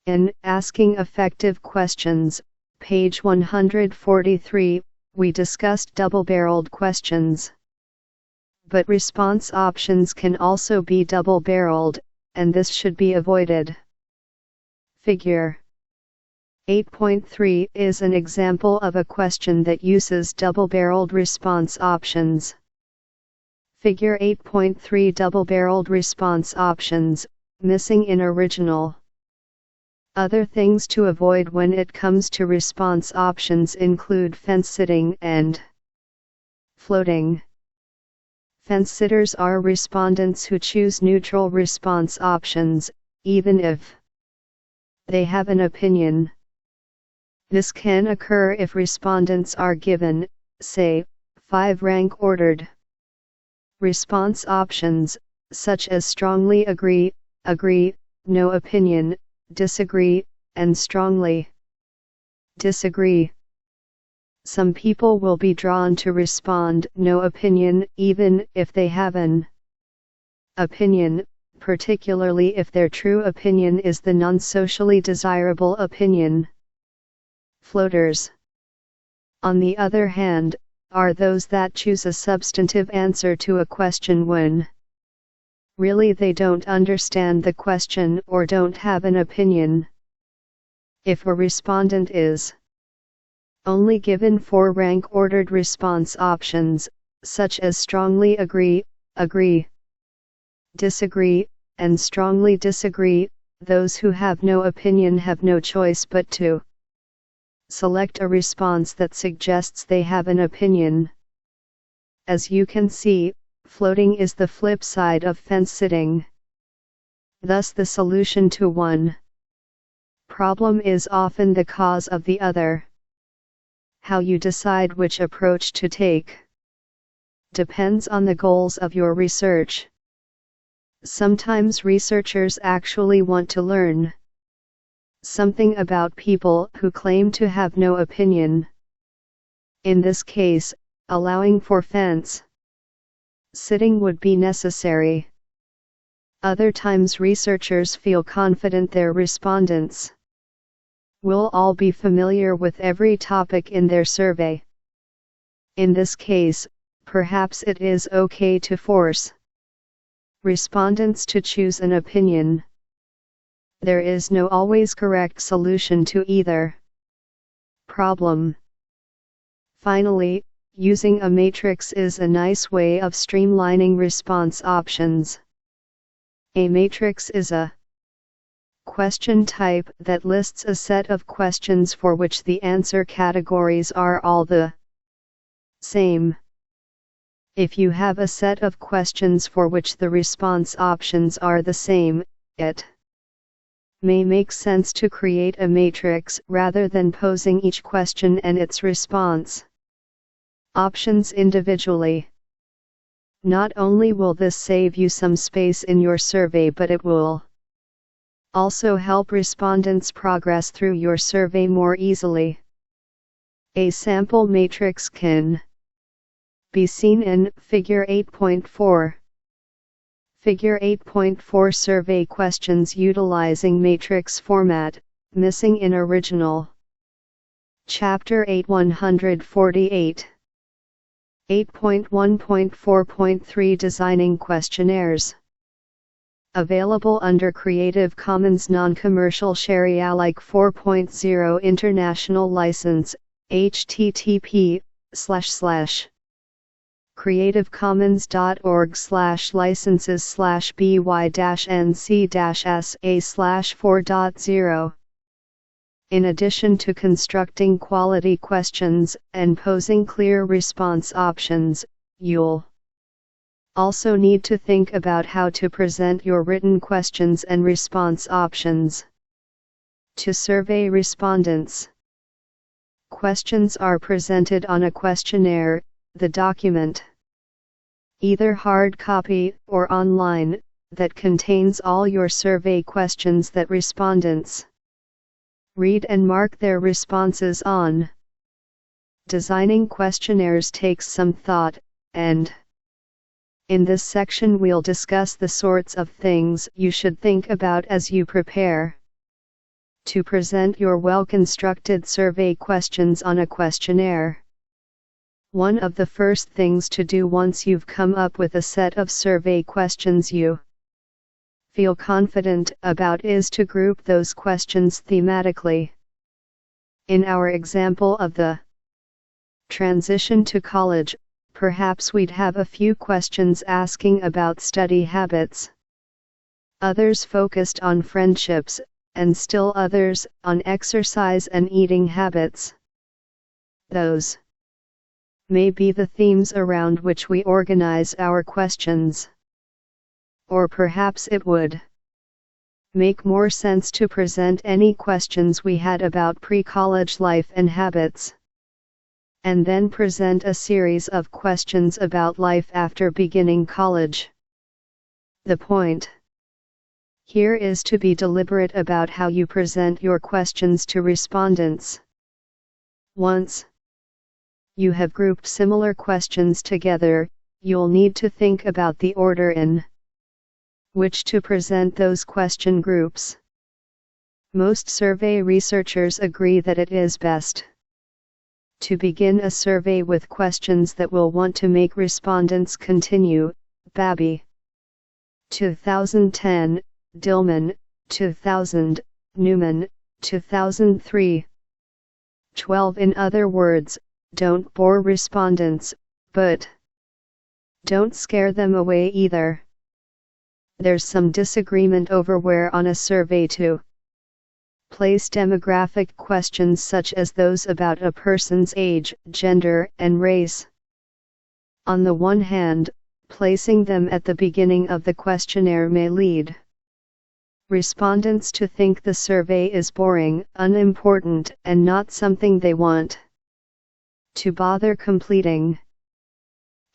In Asking Effective Questions, page 143, we discussed double-barreled questions. But response options can also be double-barreled, and this should be avoided. Figure 8.3 is an example of a question that uses double-barreled response options. Figure 8.3 double-barreled response options, missing in original. Other things to avoid when it comes to response options include fence-sitting and floating. Fence-sitters are respondents who choose neutral response options, even if they have an opinion. This can occur if respondents are given, say, 5 rank-ordered response options, such as strongly agree, agree, no opinion, disagree, and strongly disagree. Some people will be drawn to respond no opinion even if they have an opinion, particularly if their true opinion is the non-socially desirable opinion. Floaters, on the other hand, are those that choose a substantive answer to a question when really they don't understand the question or don't have an opinion. If a respondent is only given 4 rank-ordered response options, such as strongly agree, agree, disagree, and strongly disagree, those who have no opinion have no choice but to Select a response that suggests they have an opinion. As you can see, floating is the flip side of fence-sitting. Thus the solution to one problem is often the cause of the other. How you decide which approach to take depends on the goals of your research. Sometimes researchers actually want to learn something about people who claim to have no opinion. In this case, allowing for fence-sitting would be necessary. Other times researchers feel confident their respondents will all be familiar with every topic in their survey. In this case, perhaps it is okay to force respondents to choose an opinion. There is no always correct solution to either problem. Finally, using a matrix is a nice way of streamlining response options. A matrix is a question type that lists a set of questions for which the answer categories are all the same. If you have a set of questions for which the response options are the same, it may make sense to create a matrix rather than posing each question and its response options individually. Not only will this save you some space in your survey, but it will also help respondents progress through your survey more easily. A sample matrix can be seen in Figure 8.4. Figure 8.4 survey questions utilizing matrix format, missing in original. Chapter 8 148. 8.1.4.3 Designing questionnaires. Available under Creative Commons Non-Commercial Share Alike 4.0 International License, http://creativecommons.org/by-nc-sa/4.0. In addition to constructing quality questions and posing clear response options, you'll also need to think about how to present your written questions and response options to survey respondents. Questions are presented on a questionnaire, the document, either hard copy or online, that contains all your survey questions that respondents read and mark their responses on. Designing questionnaires takes some thought, and in this section we'll discuss the sorts of things you should think about as you prepare to present your well-constructed survey questions on a questionnaire. One of the first things to do once you've come up with a set of survey questions you feel confident about is to group those questions thematically. In our example of the transition to college, perhaps we'd have a few questions asking about study habits, others focused on friendships, and still others on exercise and eating habits. Those may be the themes around which we organize our questions. Or perhaps it would make more sense to present any questions we had about pre-college life and habits, and then present a series of questions about life after beginning college. The point here is to be deliberate about how you present your questions to respondents. Once you have grouped similar questions together, you'll need to think about the order in which to present those question groups. Most survey researchers agree that it is best to begin a survey with questions that will want to make respondents continue. Babby, 2010, Dillman, 2000, Newman, 2003. 12 In other words, don't bore respondents, but don't scare them away either. There's some disagreement over where on a survey to Place demographic questions such as those about a person's age, gender, and race. On the one hand, placing them at the beginning of the questionnaire may lead respondents to think the survey is boring, unimportant, and not something they want to bother completing.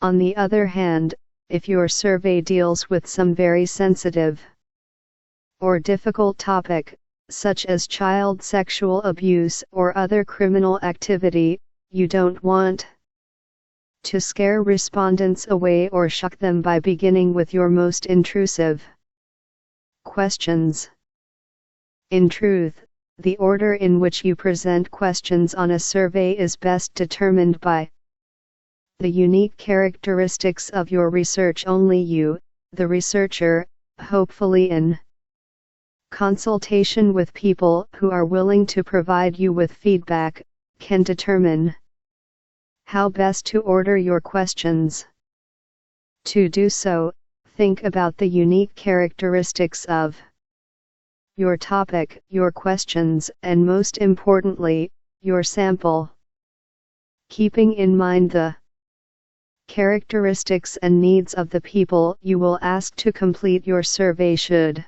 On the other hand, if your survey deals with some very sensitive or difficult topic, such as child sexual abuse or other criminal activity, you don't want to scare respondents away or shock them by beginning with your most intrusive questions. In truth, the order in which you present questions on a survey is best determined by the unique characteristics of your research. Only you, the researcher, hopefully in consultation with people who are willing to provide you with feedback, can determine how best to order your questions. To do so, think about the unique characteristics of your topic, your questions, and most importantly, your sample. Keeping in mind the characteristics and needs of the people you will ask to complete your survey should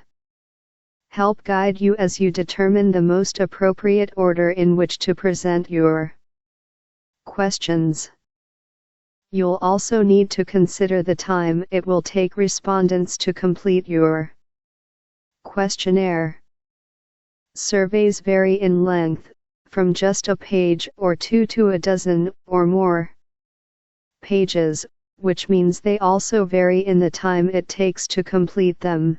help guide you as you determine the most appropriate order in which to present your questions. You'll also need to consider the time it will take respondents to complete your questionnaire. Surveys vary in length, from just a page or two to a dozen or more pages, which means they also vary in the time it takes to complete them.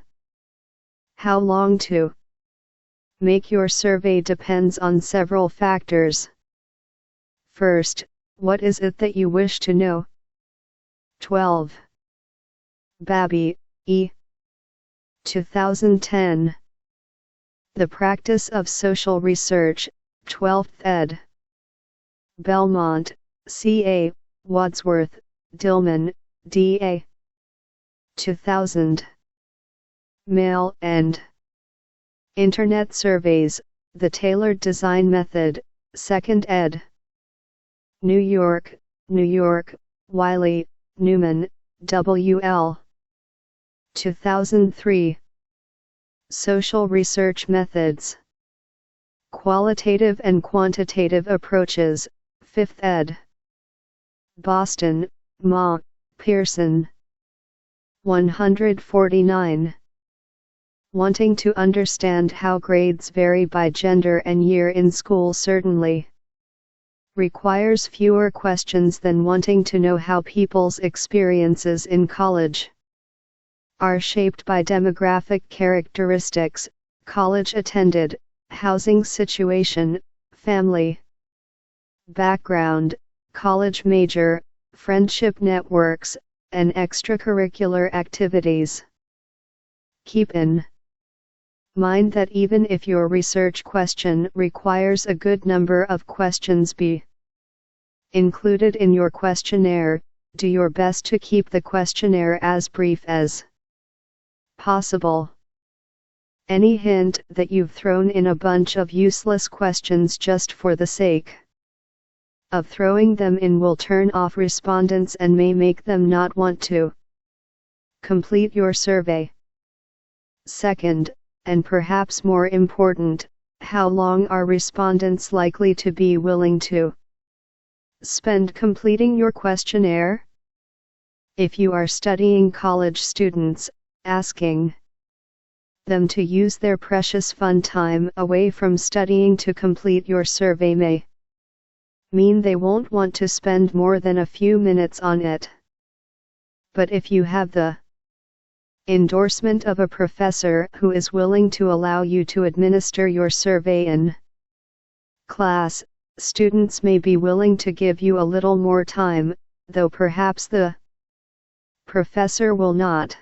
How long to make your survey depends on several factors. First, what is it that you wish to know? 12. Babby, E. 2010. The Practice of Social Research, 12th ed. Belmont, C.A., Wadsworth, Dillman, D.A. 2000. Mail and Internet Surveys, The Tailored Design Method, 2nd ed. New York, New York, Wiley, Newman, W.L. 2003. Social Research Methods. Qualitative and Quantitative Approaches, 5th ed. Boston, Ma, Pearson. 149. Wanting to understand how grades vary by gender and year in school certainly requires fewer questions than wanting to know how people's experiences in college are shaped by demographic characteristics, college attended, housing situation, family background, college major, friendship networks, and extracurricular activities. Keep in mind that even if your research question requires a good number of questions be included in your questionnaire, do your best to keep the questionnaire as brief as possible. Any hint that you've thrown in a bunch of useless questions just for the sake of throwing them in will turn off respondents and may make them not want to complete your survey. Second, and perhaps more important, how long are respondents likely to be willing to spend completing your questionnaire? If you are studying college students, asking them to use their precious fun time away from studying to complete your survey may mean they won't want to spend more than a few minutes on it. But if you have the endorsement of a professor who is willing to allow you to administer your survey in class, students may be willing to give you a little more time, though perhaps the professor will not.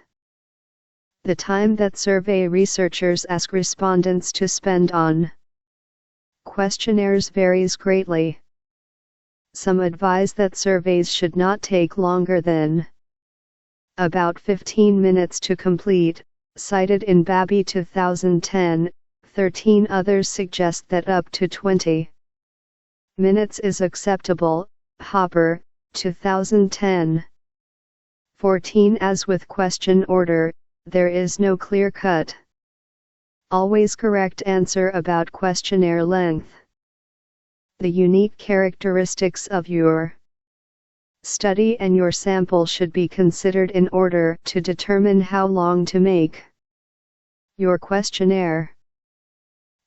The time that survey researchers ask respondents to spend on questionnaires varies greatly. Some advise that surveys should not take longer than about 15 minutes to complete, cited in Babby 2010, 13 others suggest that up to 20 minutes is acceptable. Hopper, 2010. 14 As with question order, there is no clear-cut, always correct answer about questionnaire length. The unique characteristics of your study and your sample should be considered in order to determine how long to make your questionnaire.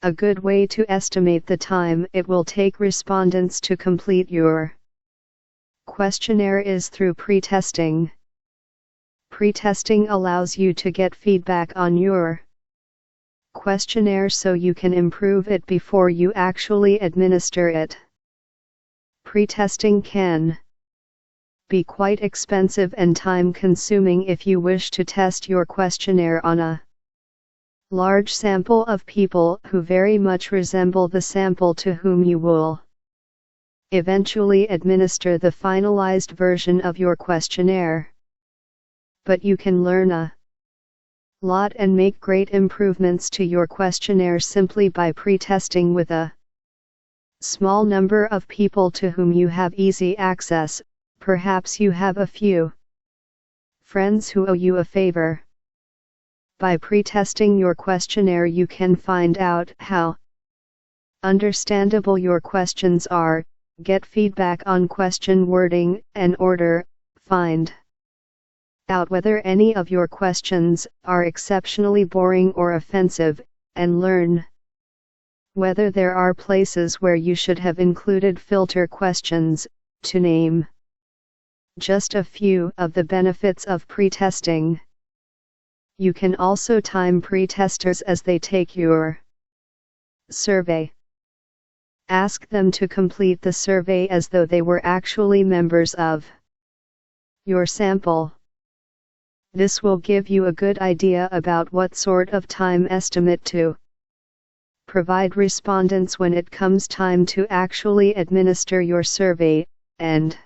A good way to estimate the time it will take respondents to complete your questionnaire is through pre-testing. Pre-testing allows you to get feedback on your questionnaire so you can improve it before you actually administer it. Pre-testing can be quite expensive and time-consuming if you wish to test your questionnaire on a large sample of people who very much resemble the sample to whom you will eventually administer the finalized version of your questionnaire. But you can learn a lot and make great improvements to your questionnaire simply by pre-testing with a small number of people to whom you have easy access. Perhaps you have a few friends who owe you a favor. By pre-testing your questionnaire you can find out how understandable your questions are, get feedback on question wording and order, find out whether any of your questions are exceptionally boring or offensive, and learn whether there are places where you should have included filter questions, to name just a few of the benefits of pre-testing. You can also time pre-testers as they take your survey. Ask them to complete the survey as though they were actually members of your sample. This will give you a good idea about what sort of time estimate to provide respondents when it comes time to actually administer your survey, and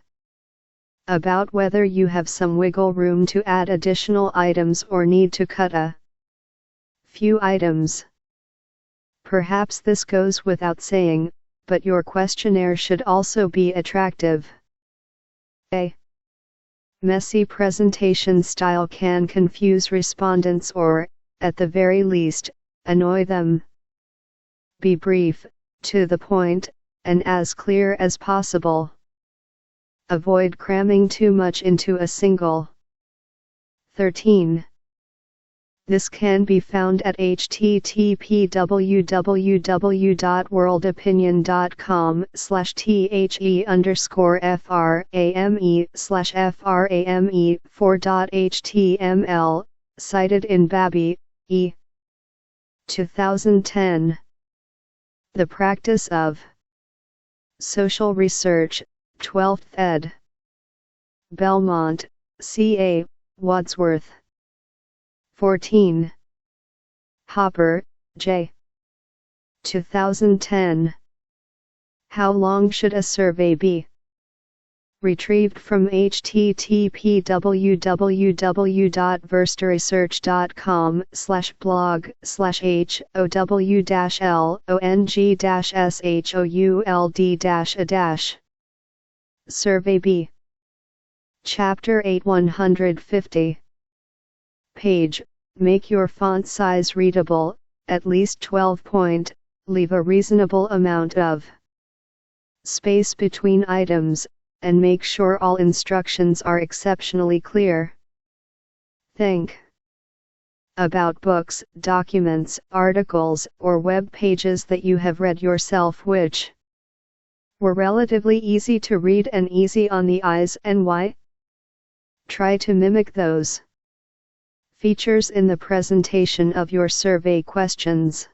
about whether you have some wiggle room to add additional items or need to cut a few items. Perhaps this goes without saying, but your questionnaire should also be attractive. A messy presentation style can confuse respondents or, at the very least, annoy them. Be brief, to the point, and as clear as possible. Avoid cramming too much into a single 13. This can be found at http://worldopinion.com/the/frame/frame4.html, cited in Babi, E. 2010. The Practice of Social Research, 12th ed. Belmont, C.A., Wadsworth. 14. Hopper, J. 2010. How long should a survey be? Retrieved from http://verstorysearch.com/blog/HOW-long-SHOULD-A-. Survey B. Chapter 8 150. Page. Make your font size readable, at least 12 point, leave a reasonable amount of space between items, and make sure all instructions are exceptionally clear. Think about books, documents, articles, or web pages that you have read yourself which were relatively easy to read and easy on the eyes, and why? Try to mimic those features in the presentation of your survey questions.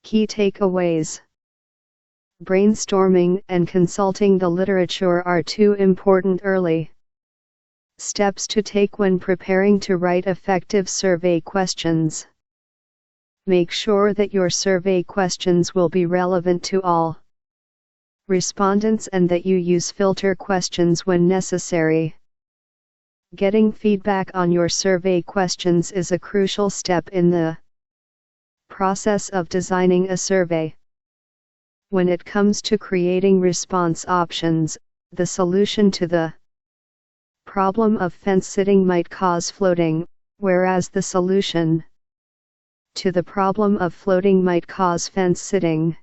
Key takeaways. Brainstorming and consulting the literature are two important early steps to take when preparing to write effective survey questions. Make sure that your survey questions will be relevant to all respondents and that you use filter questions when necessary. Getting feedback on your survey questions is a crucial step in the Process of designing a survey. When it comes to creating response options, the solution to the problem of fence sitting might cause floating, whereas the solution to the problem of floating might cause fence sitting.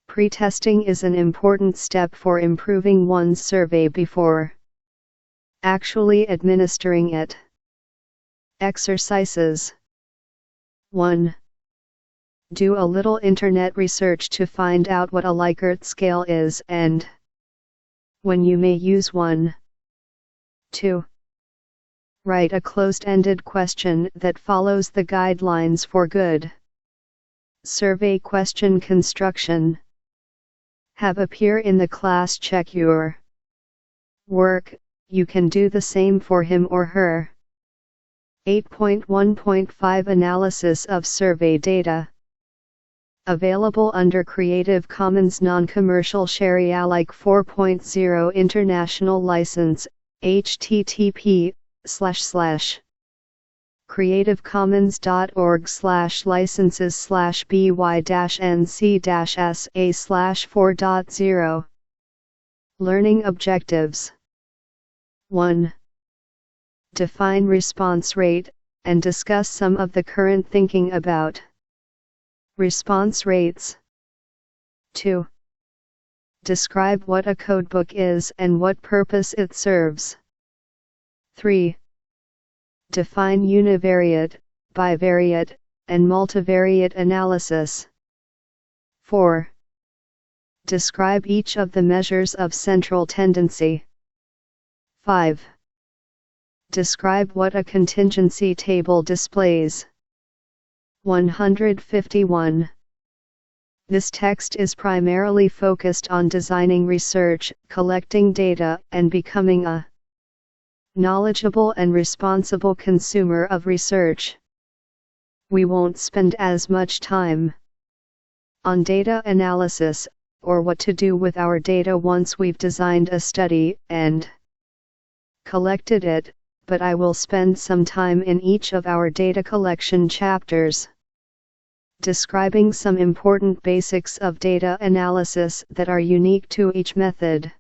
Pre-testing is an important step for improving one's survey before actually administering it. Exercises. 1. Do a little internet research to find out what a Likert scale is and when you may use one. 2. Write a closed-ended question that follows the guidelines for good survey question construction. Have a peer in the class check your work. You can do the same for him or her. 8.1.5 Analysis of survey data. Available under Creative Commons Non-Commercial Share Alike 4.0 International License, http://creativecommons.org/by-nc-sa/4.0. Learning objectives. 1. Define response rate, and discuss some of the current thinking about response rates. 2. Describe what a codebook is and what purpose it serves. 3. Define univariate, bivariate, and multivariate analysis. 4. Describe each of the measures of central tendency. 5. Describe what a contingency table displays. 151. This text is primarily focused on designing research, collecting data, and becoming a knowledgeable and responsible consumer of research. We won't spend as much time on data analysis, or what to do with our data once we've designed a study and collected it, but I will spend some time in each of our data collection chapters describing some important basics of data analysis that are unique to each method.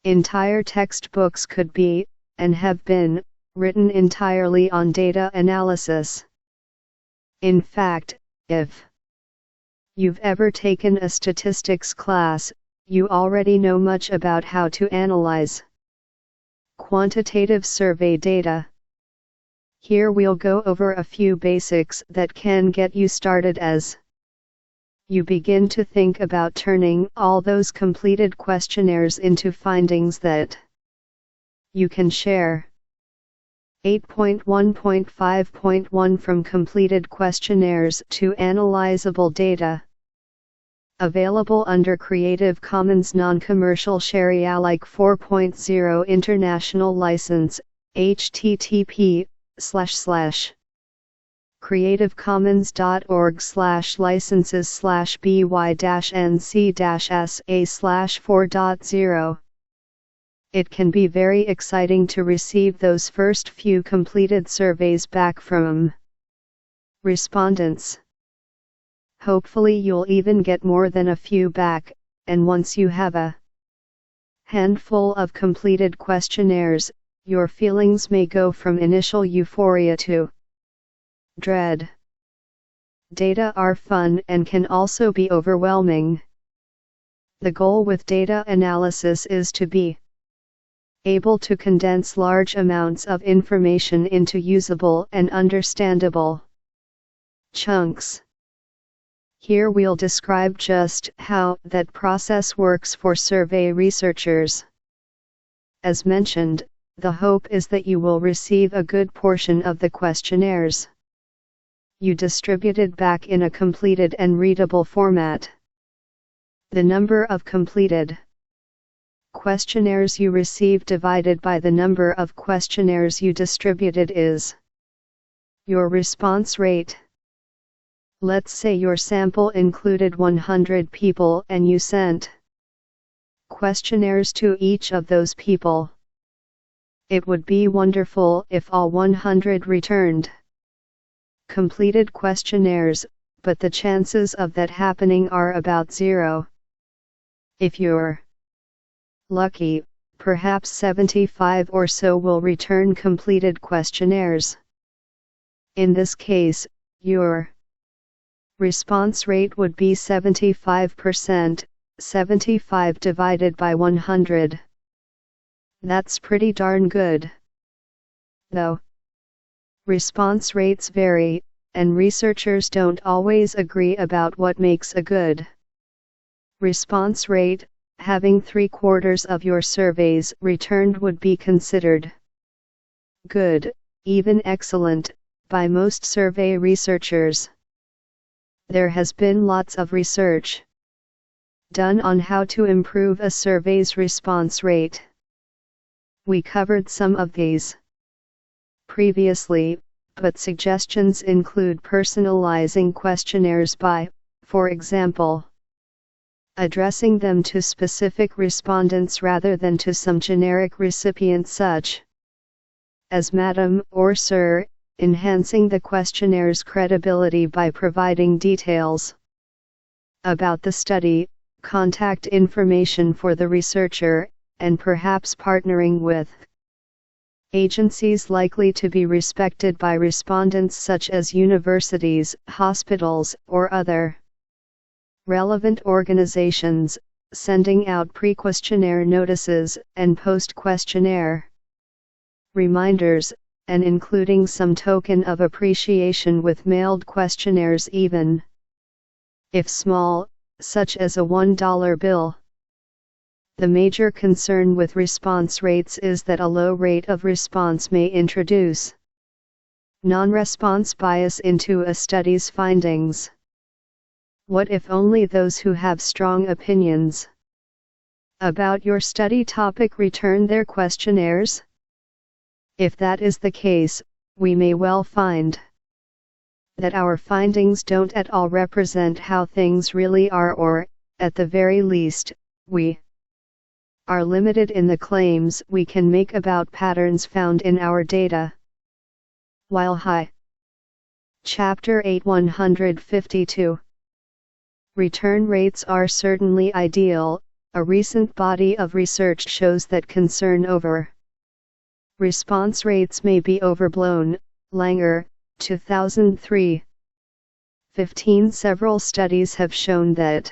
Entire textbooks could be, and have been, written entirely on data analysis. In fact, if you've ever taken a statistics class, you already know much about how to analyze quantitative survey data. Here we'll go over a few basics that can get you started as you begin to think about turning all those completed questionnaires into findings that you can share. 8.1.5.1 From completed questionnaires to analyzable data. Available under Creative Commons Non-Commercial Share Alike 4.0 International License, http://creativecommons.org/licenses/by-nc-sa/4.0. It can be very exciting to receive those first few completed surveys back from respondents. Hopefully you'll even get more than a few back, and once you have a handful of completed questionnaires, your feelings may go from initial euphoria to dread. Data are fun and can also be overwhelming. The goal with data analysis is to be able to condense large amounts of information into usable and understandable chunks. Here we'll describe just how that process works for survey researchers. As mentioned, the hope is that you will receive a good portion of the questionnaires you distributed back in a completed and readable format. The number of completed questionnaires you receive divided by the number of questionnaires you distributed is your response rate. Let's say your sample included 100 people and you sent questionnaires to each of those people. It would be wonderful if all 100 returned completed questionnaires, but the chances of that happening are about 0. If you're lucky, perhaps 75 or so will return completed questionnaires. In this case, your response rate would be 75%, 75 divided by 100. That's pretty darn good. Though response rates vary, and researchers don't always agree about what makes a good response rate, having 3/4 of your surveys returned would be considered good, even excellent, by most survey researchers. There has been lots of research done on how to improve a survey's response rate. We covered some of these previously, but suggestions include personalizing questionnaires by, for example, addressing them to specific respondents rather than to some generic recipient such as Madam or Sir, enhancing the questionnaire's credibility by providing details about the study, contact information for the researcher, and perhaps partnering with agencies likely to be respected by respondents such as universities, hospitals, or other relevant organizations, sending out pre-questionnaire notices and post-questionnaire reminders, and including some token of appreciation with mailed questionnaires even if small, such as a $1 bill. The major concern with response rates is that a low rate of response may introduce non-response bias into a study's findings. What if only those who have strong opinions about your study topic return their questionnaires? If that is the case, we may well find that our findings don't at all represent how things really are, or, at the very least, we are limited in the claims we can make about patterns found in our data. While high. Chapter 8-152. Return rates are certainly ideal. A recent body of research shows that concern over response rates may be overblown. Langer, 2003. 15. Several studies have shown that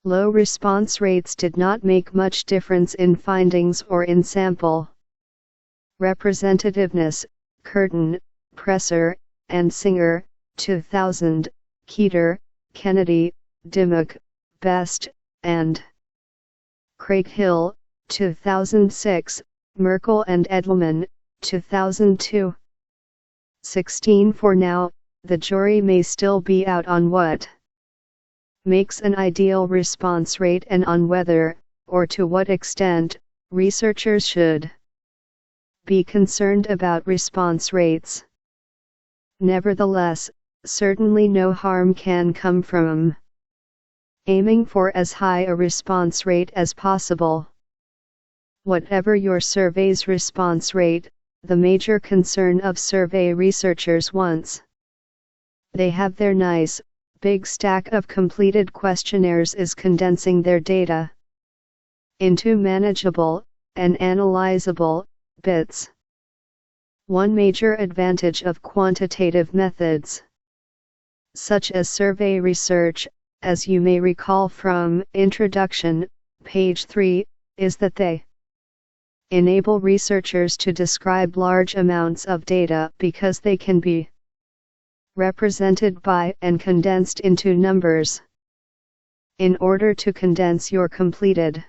low response rates did not make much difference in findings or in sample representativeness. Curtin, Presser, and Singer, 2000. Keeter, Kennedy, Dimmock, Best, and Craighill, 2006. Merkel and Edelman, 2002. 16. For now, the jury may still be out on what makes an ideal response rate and on whether, or to what extent, researchers should be concerned about response rates. Nevertheless, certainly no harm can come from aiming for as high a response rate as possible. Whatever your survey's response rate, the major concern of survey researchers once they have their nice, big stack of completed questionnaires is condensing their data into manageable and analyzable bits. One major advantage of quantitative methods, such as survey research, as you may recall from Introduction, page 3, is that they enable researchers to describe large amounts of data because they can be represented by and condensed into numbers. In order to condense your completed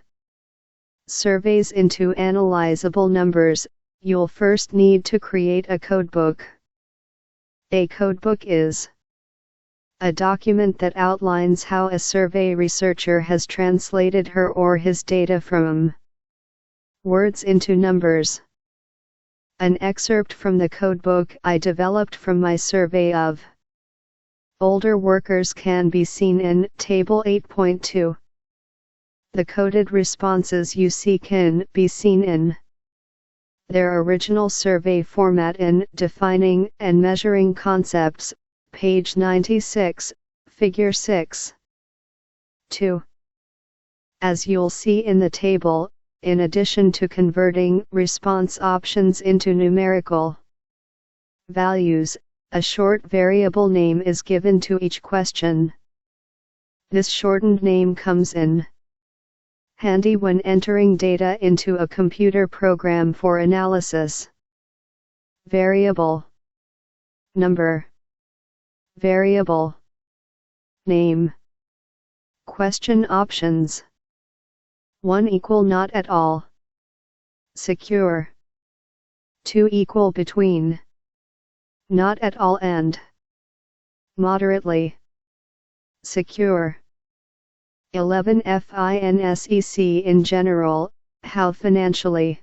surveys into analyzable numbers, you'll first need to create a codebook. A codebook is a document that outlines how a survey researcher has translated her or his data from words into numbers. An excerpt from the codebook I developed from my survey of older workers can be seen in Table 8.2. The coded responses you see can be seen in their original survey format in Defining and Measuring Concepts, page 96, figure 6. 2. As you'll see in the table, in addition to converting response options into numerical values, a short variable name is given to each question. This shortened name comes in handy when entering data into a computer program for analysis. Variable number, variable name. Question options: 1 equal not at all, secure. 2 equal between, not at all and moderately, secure. 11 FINSEC in general, how financially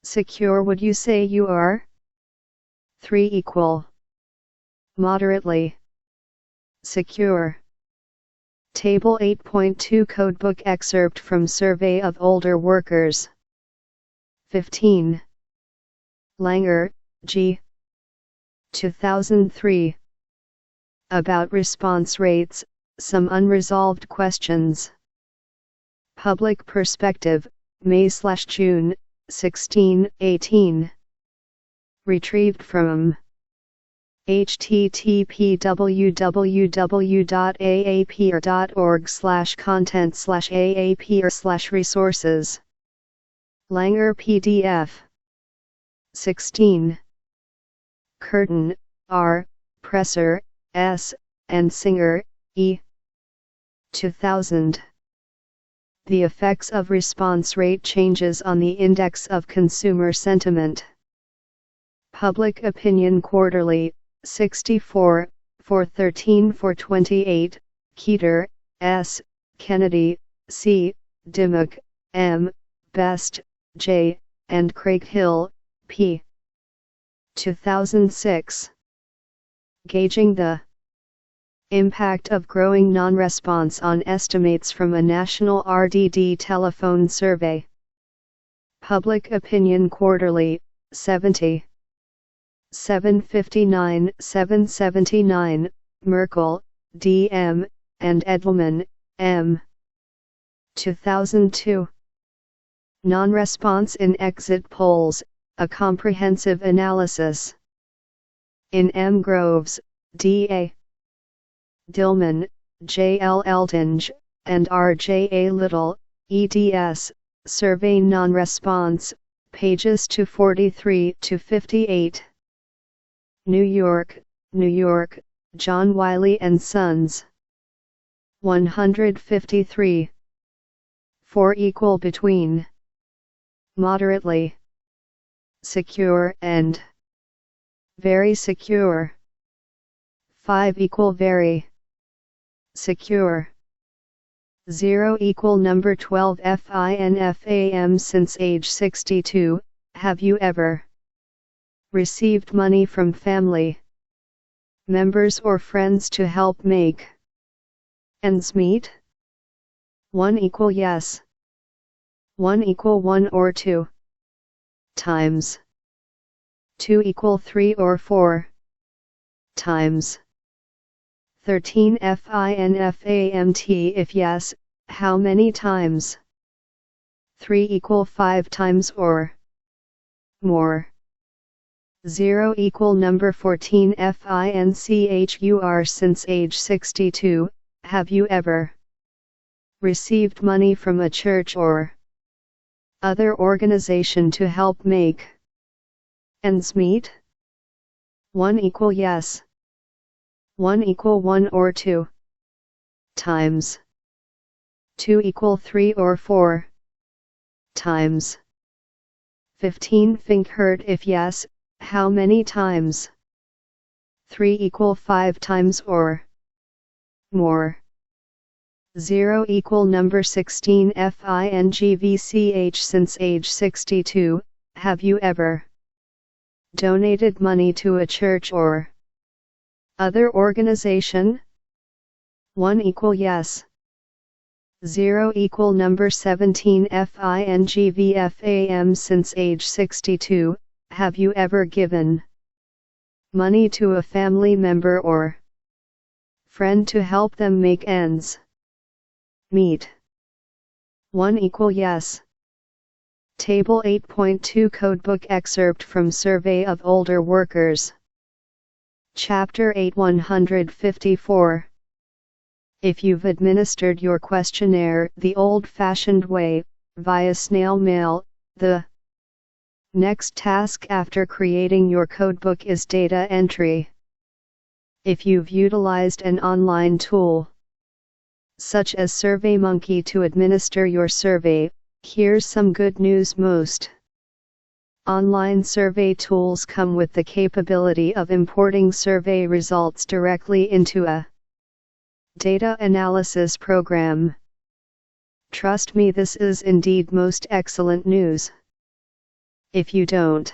secure would you say you are? 3 equal, moderately, secure. Table 8.2 Codebook excerpt from Survey of Older Workers. 15. Langer, G. 2003. About response rates, some unresolved questions. Public Perspective, May/June, 1618. Retrieved from http://www.aapr.org/content/aapr/resources. Langer PDF. 16. Curtin, R., Presser, S., and Singer, E. 2000. The effects of response rate changes on the index of consumer sentiment. Public Opinion Quarterly, 64, 413 428, Keeter, S., Kennedy, C., Dimmock, M., Best, J., and Craighill, P. 2006. Gauging the impact of growing non-response on estimates from a national RDD telephone survey. Public Opinion Quarterly, 70. 759, 779, Merkel, D.M., and Edelman, M. 2002. Non-response in exit polls, a comprehensive analysis. In M. Groves, D.A. Dillman, J. L. Eldinge, and R. J. A. Little, eds, Survey Non-Response, pages 243 to 58. New York, New York, John Wiley & Sons. 153. 4 equal between, moderately, secure and very secure. 5 equal very secure. 0 equal number 12 FINFAM. Since age 62, have you ever received money from family members or friends to help make ends meet? 1 equal yes. 1 equal 1 or 2 times. 2 equal 3 or 4 times. 13 FINFAMT. If yes, how many times? 3 equal 5 times or more. 0 equal number 14 FINCHUR. Since age 62, have you ever received money from a church or other organization to help make ends meet? 1 equal yes. 1 equal 1 or 2 times. 2 equal 3 or 4 times. 15 think heard. If yes, how many times? 3 equal 5 times or more. 0 equal number 16 FINGVCH. Since age 62, have you ever donated money to a church or other organization? 1 equal yes. 0 equal number 17 FINGVFAM. Since age 62, have you ever given money to a family member or friend to help them make ends meet? 1 equal yes. Table 8.2 Codebook excerpt from Survey of Older Workers. Chapter 8 154. If you've administered your questionnaire the old-fashioned way, via snail mail, the next task after creating your codebook is data entry. If you've utilized an online tool, such as SurveyMonkey, to administer your survey, here's some good news. Most online survey tools come with the capability of importing survey results directly into a data analysis program. Trust me, this is indeed most excellent news. If you don't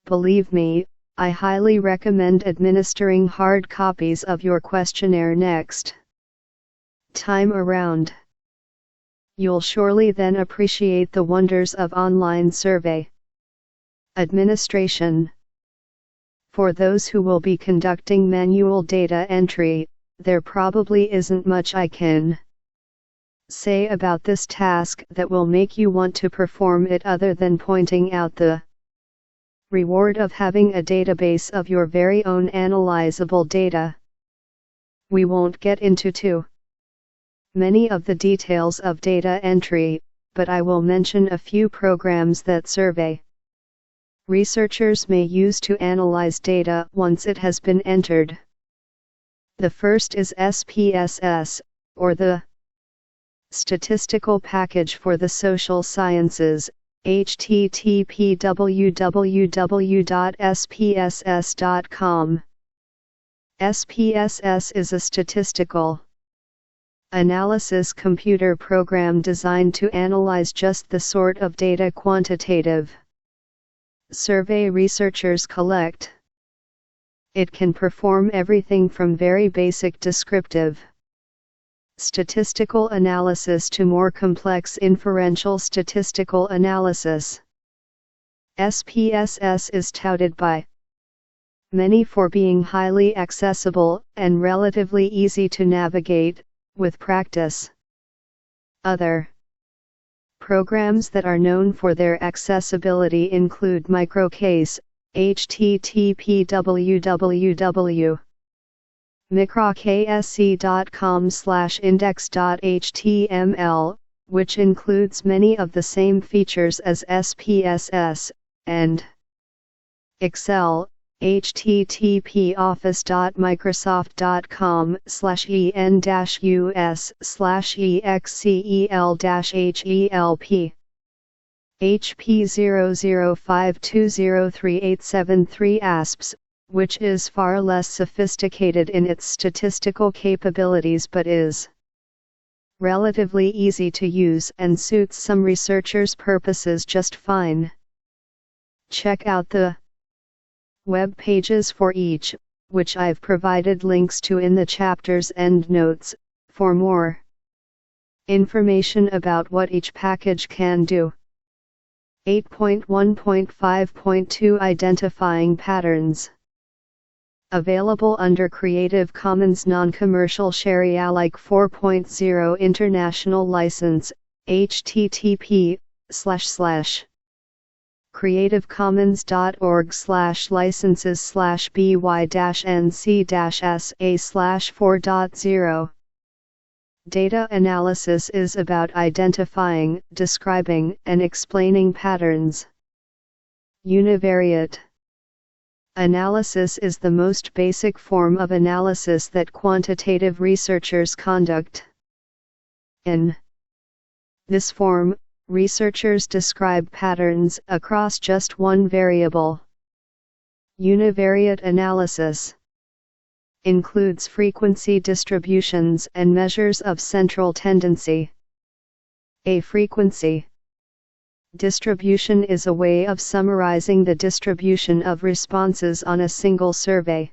believe me, I highly recommend administering hard copies of your questionnaire next time around. You'll surely then appreciate the wonders of online survey administration. For those who will be conducting manual data entry, there probably isn't much I can say about this task that will make you want to perform it, other than pointing out the reward of having a database of your very own analyzable data. We won't get into too many of the details of data entry, but I will mention a few programs that survey researchers may use to analyze data once it has been entered. The first is SPSS, or the Statistical Package for the Social Sciences, http www.spss.com. SPSS is a statistical analysis computer program designed to analyze just the sort of data quantitative survey researchers collect. It can perform everything from very basic descriptive statistical analysis to more complex inferential statistical analysis. SPSS is touted by many for being highly accessible and relatively easy to navigate with practice. Other programs that are known for their accessibility include Microcase, http www.microkse.com/index.html, which includes many of the same features as SPSS, and Excel, http office.microsoft.com/en-us/excel-help. HP00520387 ASPS, which is far less sophisticated in its statistical capabilities but is relatively easy to use and suits some researchers' purposes just fine. Check out the web pages for each, which I've provided links to in the chapter's endnotes, for more information about what each package can do. 8.1.5.2 Identifying Patterns. Available under Creative Commons Non-Commercial Share-alike 4.0 International License, http://creative-commons.org/licenses/by-nc-sa/4.0. Data analysis is about identifying, describing, and explaining patterns. Univariate analysis is the most basic form of analysis that quantitative researchers conduct. In this form, researchers describe patterns across just one variable. Univariate analysis includes frequency distributions and measures of central tendency. A frequency distribution is a way of summarizing the distribution of responses on a single survey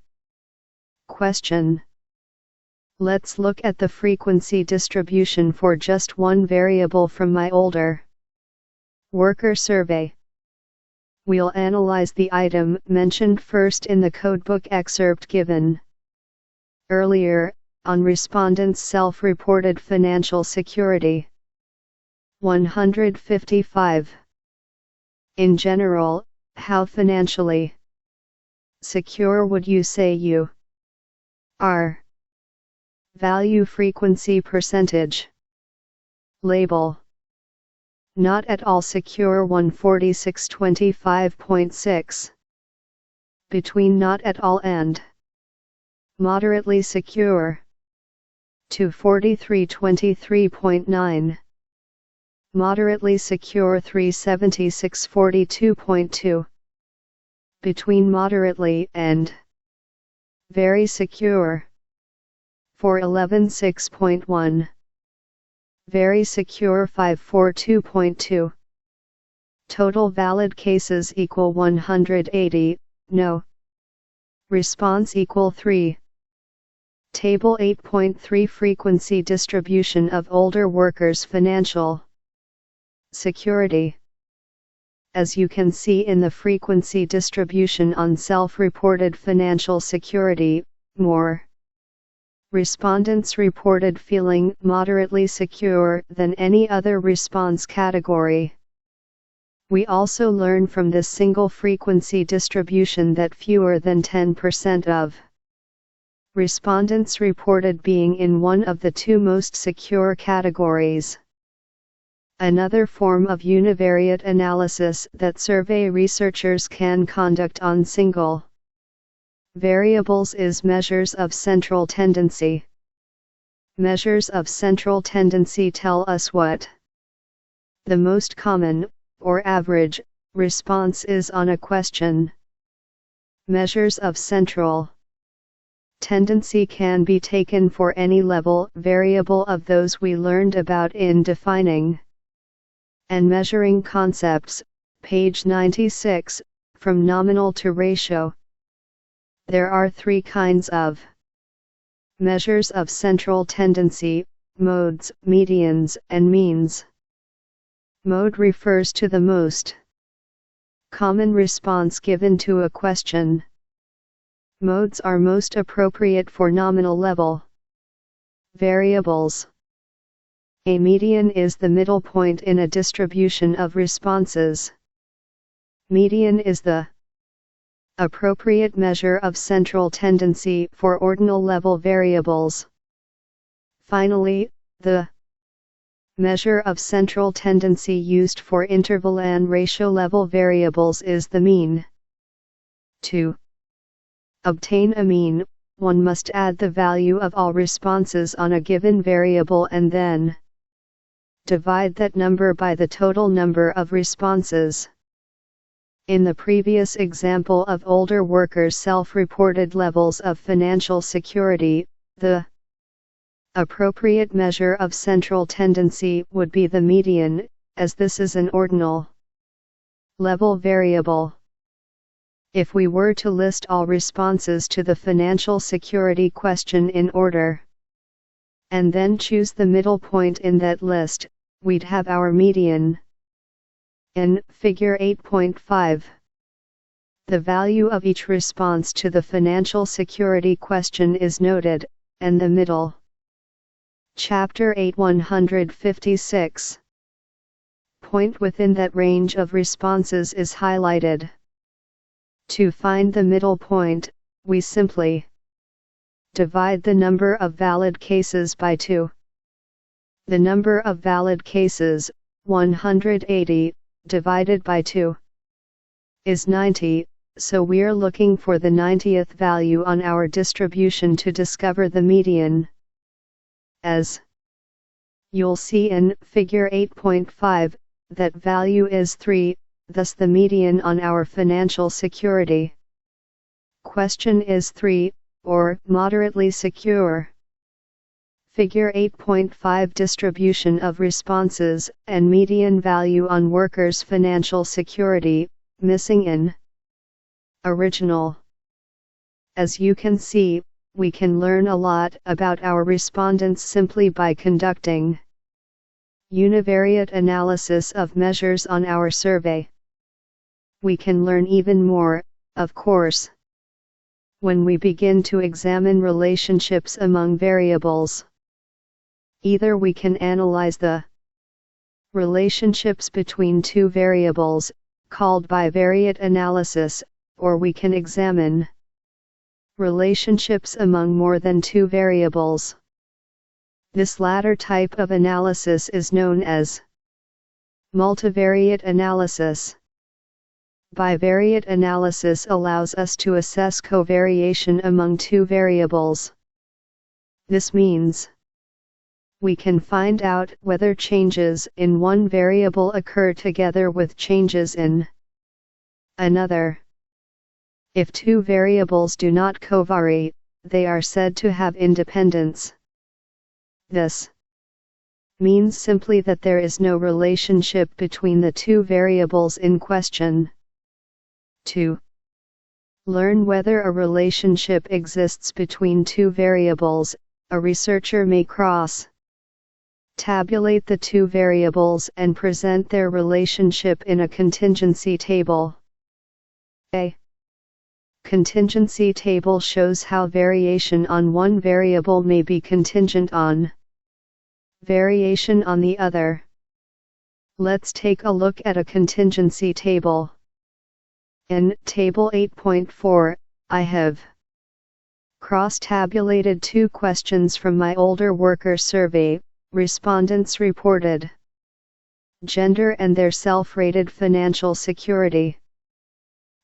question. Let's look at the frequency distribution for just one variable from my older worker survey. We'll analyze the item mentioned first in the codebook excerpt given earlier, on respondents' self-reported financial security. 155. In general, how financially secure would you say you are? Value frequency percentage. Label. Not at all secure 146.25.6. Between not at all and moderately secure. 243.23.9. Moderately secure 376.42.2. Between moderately and very secure. 411.6.1. Very secure 542.2. Total valid cases equal 180, no. Response equal 3. Table 8.3 Frequency distribution of older workers' financial security. As you can see in the frequency distribution on self-reported financial security, more respondents reported feeling moderately secure than any other response category. We also learn from this single frequency distribution that fewer than 10% of respondents reported being in one of the two most secure categories. Another form of univariate analysis that survey researchers can conduct on single variables is measures of central tendency. Measures of central tendency tell us what the most common, or average, response is on a question. Measures of central tendency can be taken for any level variable of those we learned about in defining and measuring concepts, page 96, from nominal to ratio. There are three kinds of measures of central tendency: modes, medians, and means. Mode refers to the most common response given to a question. Modes are most appropriate for nominal level variables. A median is the middle point in a distribution of responses. Median is the appropriate measure of central tendency for ordinal level variables. Finally, the measure of central tendency used for interval and ratio level variables is the mean. To obtain a mean, one must add the value of all responses on a given variable and then divide that number by the total number of responses. In the previous example of older workers' self-reported levels of financial security, the appropriate measure of central tendency would be the median, as this is an ordinal level variable. If we were to list all responses to the financial security question in order, and then choose the middle point in that list, we'd have our median. In Figure 8.5, the value of each response to the financial security question is noted, and the middle Chapter 8 156 point within that range of responses is highlighted. To find the middle point, we simply divide the number of valid cases by 2. The number of valid cases, 180, divided by 2 is 90, so we're looking for the 90th value on our distribution to discover the median. As you'll see in Figure 8.5, that value is 3, thus the median on our financial security question is 3, or moderately secure. Figure 8.5 Distribution of responses and median value on workers' financial security, missing in original. As you can see, we can learn a lot about our respondents simply by conducting univariate analysis of measures on our survey. We can learn even more, of course, when we begin to examine relationships among variables. Either we can analyze the relationships between two variables, called bivariate analysis, or we can examine relationships among more than two variables. This latter type of analysis is known as multivariate analysis. Bivariate analysis allows us to assess covariation among two variables. This means we can find out whether changes in one variable occur together with changes in another. If two variables do not covary, they are said to have independence. This means simply that there is no relationship between the two variables in question. To learn whether a relationship exists between two variables, a researcher may tabulate the two variables and present their relationship in a contingency table. A contingency table shows how variation on one variable may be contingent on variation on the other. Let's take a look at a contingency table. In Table 8.4, I have cross-tabulated two questions from my older worker survey. Respondents reported gender and their self-rated financial security.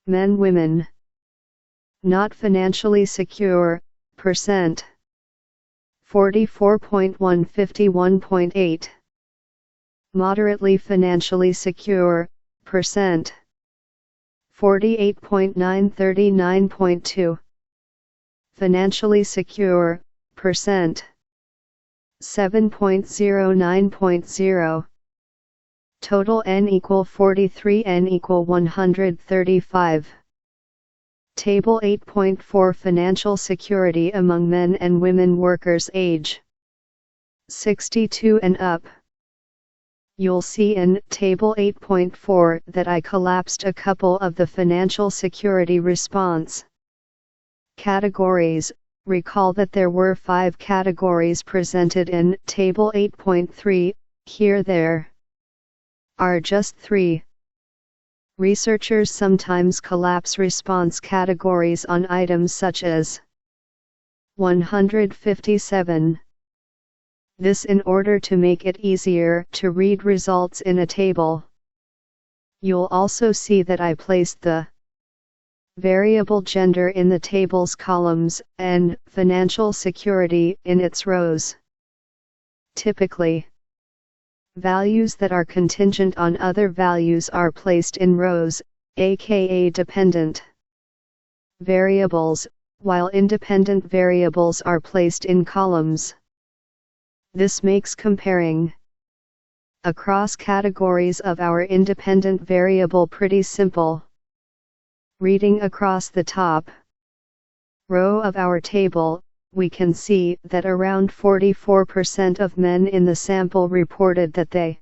Men, women. Not financially secure, percent. 44.1 51.8. Moderately financially secure, percent. 48.9 39.2. Financially secure, percent. 7.09.0. Total N equal 43, N equal 135. Table 8.4 Financial security among men and women workers age 62 and up. You'll see in Table 8.4 that I collapsed a couple of the financial security response categories. Recall that there were 5 categories presented in Table 8.3, here there are just 3. Researchers sometimes collapse response categories on items such as 157. This in order to make it easier to read results in a table. You'll also see that I placed the variable gender in the table's columns, and financial security in its rows. Typically, values that are contingent on other values are placed in rows, aka dependent variables, while independent variables are placed in columns. This makes comparing across categories of our independent variable pretty simple. Reading across the top row of our table, we can see that around 44% of men in the sample reported that they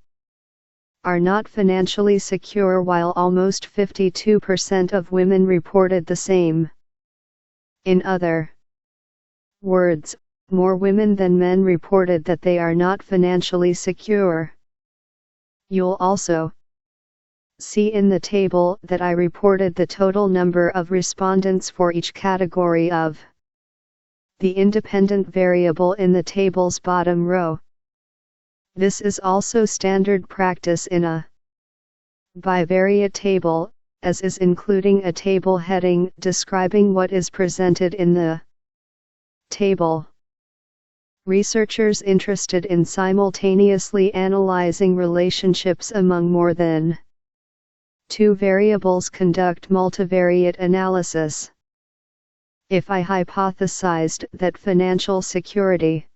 are not financially secure, while almost 52% of women reported the same. In other words, more women than men reported that they are not financially secure. You'll also see in the table that I reported the total number of respondents for each category of the independent variable in the table's bottom row. This is also standard practice in a bivariate table, as is including a table heading describing what is presented in the table. Researchers interested in simultaneously analyzing relationships among more than two variables conduct multivariate analysis. If I hypothesized that financial security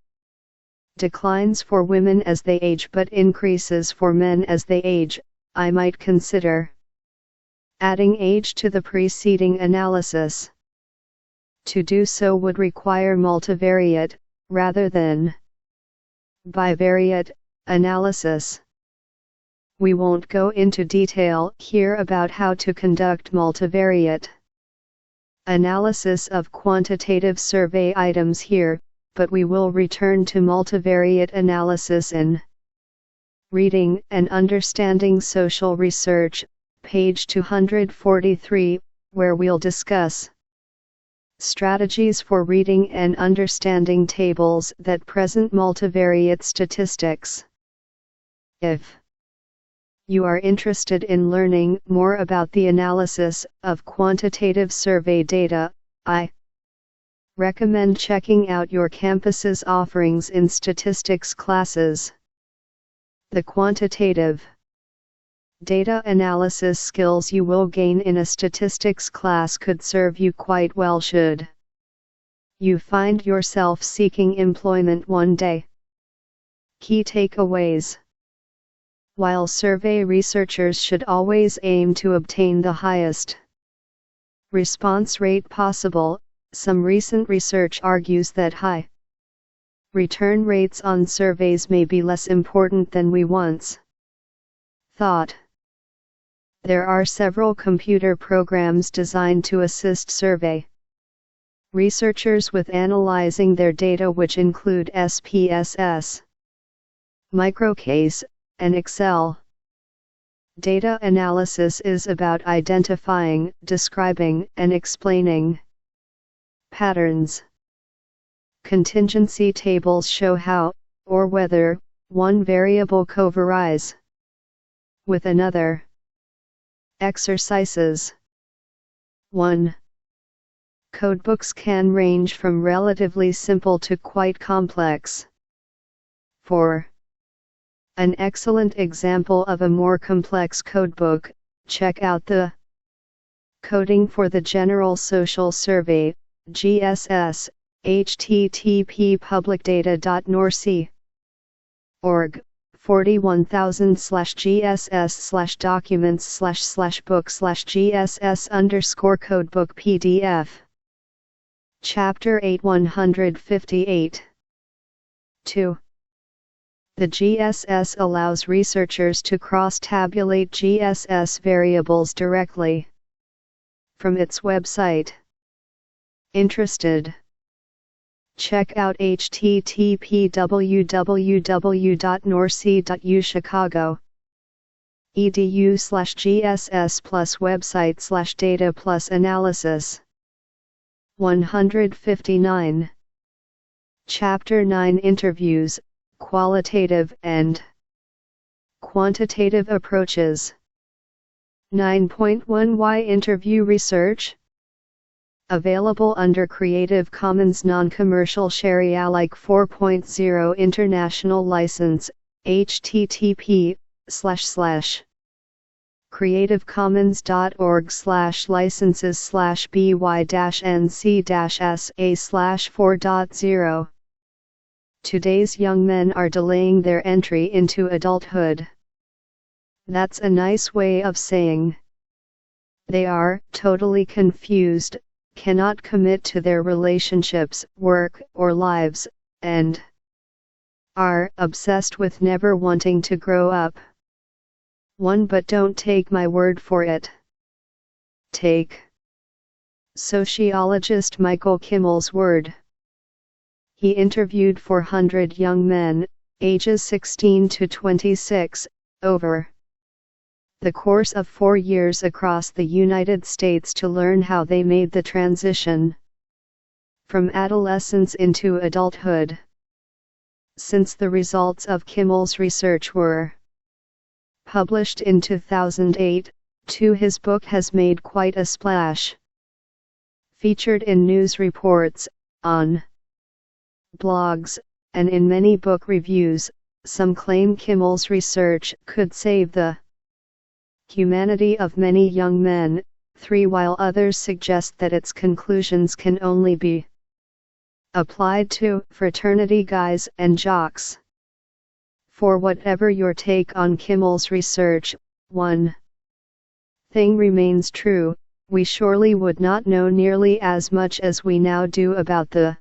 declines for women as they age but increases for men as they age, I might consider adding age to the preceding analysis. To do so would require multivariate, rather than bivariate, analysis. We won't go into detail here about how to conduct multivariate analysis of quantitative survey items here, but we will return to multivariate analysis in Reading and Understanding Social Research, page 243, where we'll discuss strategies for reading and understanding tables that present multivariate statistics. If you are interested in learning more about the analysis of quantitative survey data, I recommend checking out your campus's offerings in statistics classes. The quantitative data analysis skills you will gain in a statistics class could serve you quite well should you find yourself seeking employment one day. Key takeaways. While survey researchers should always aim to obtain the highest response rate possible, some recent research argues that high return rates on surveys may be less important than we once thought. There are several computer programs designed to assist survey researchers with analyzing their data, which include SPSS, Microcase, and Excel. Data analysis is about identifying, describing, and explaining patterns. Contingency tables show how, or whether, one variable covaries with another. Exercises. 1. Codebooks can range from relatively simple to quite complex. 4. An excellent example of a more complex codebook, check out the Coding for the General Social Survey, GSS, http publicdata.norc.org, 41000/gss/documents/book/gss_codebook pdf. Chapter 8 158. 2. The GSS allows researchers to cross-tabulate GSS variables directly from its website. Interested? Check out http www.norc.uchicago.edu/gss plus website/data+analysis. 159. Chapter 9 Interviews, Qualitative and Quantitative Approaches. 9.1 Why Interview Research? Available under Creative Commons Non-Commercial Share Alike 4.0 International License, http://creativecommons.org/licenses/by-nc-sa/4.0. Today's young men are delaying their entry into adulthood. That's a nice way of saying they are totally confused, cannot commit to their relationships, work, or lives, and are obsessed with never wanting to grow up. But don't take my word for it. Take sociologist Michael Kimmel's word. He interviewed 400 young men, ages 16 to 26, over the course of 4 years across the United States to learn how they made the transition from adolescence into adulthood. Since the results of Kimmel's research were published in 2008, his book has made quite a splash. Featured in news reports, on blogs, and in many book reviews, some claim Kimmel's research could save the humanity of many young men, while others suggest that its conclusions can only be applied to fraternity guys and jocks. For whatever your take on Kimmel's research, one thing remains true: we surely would not know nearly as much as we now do about the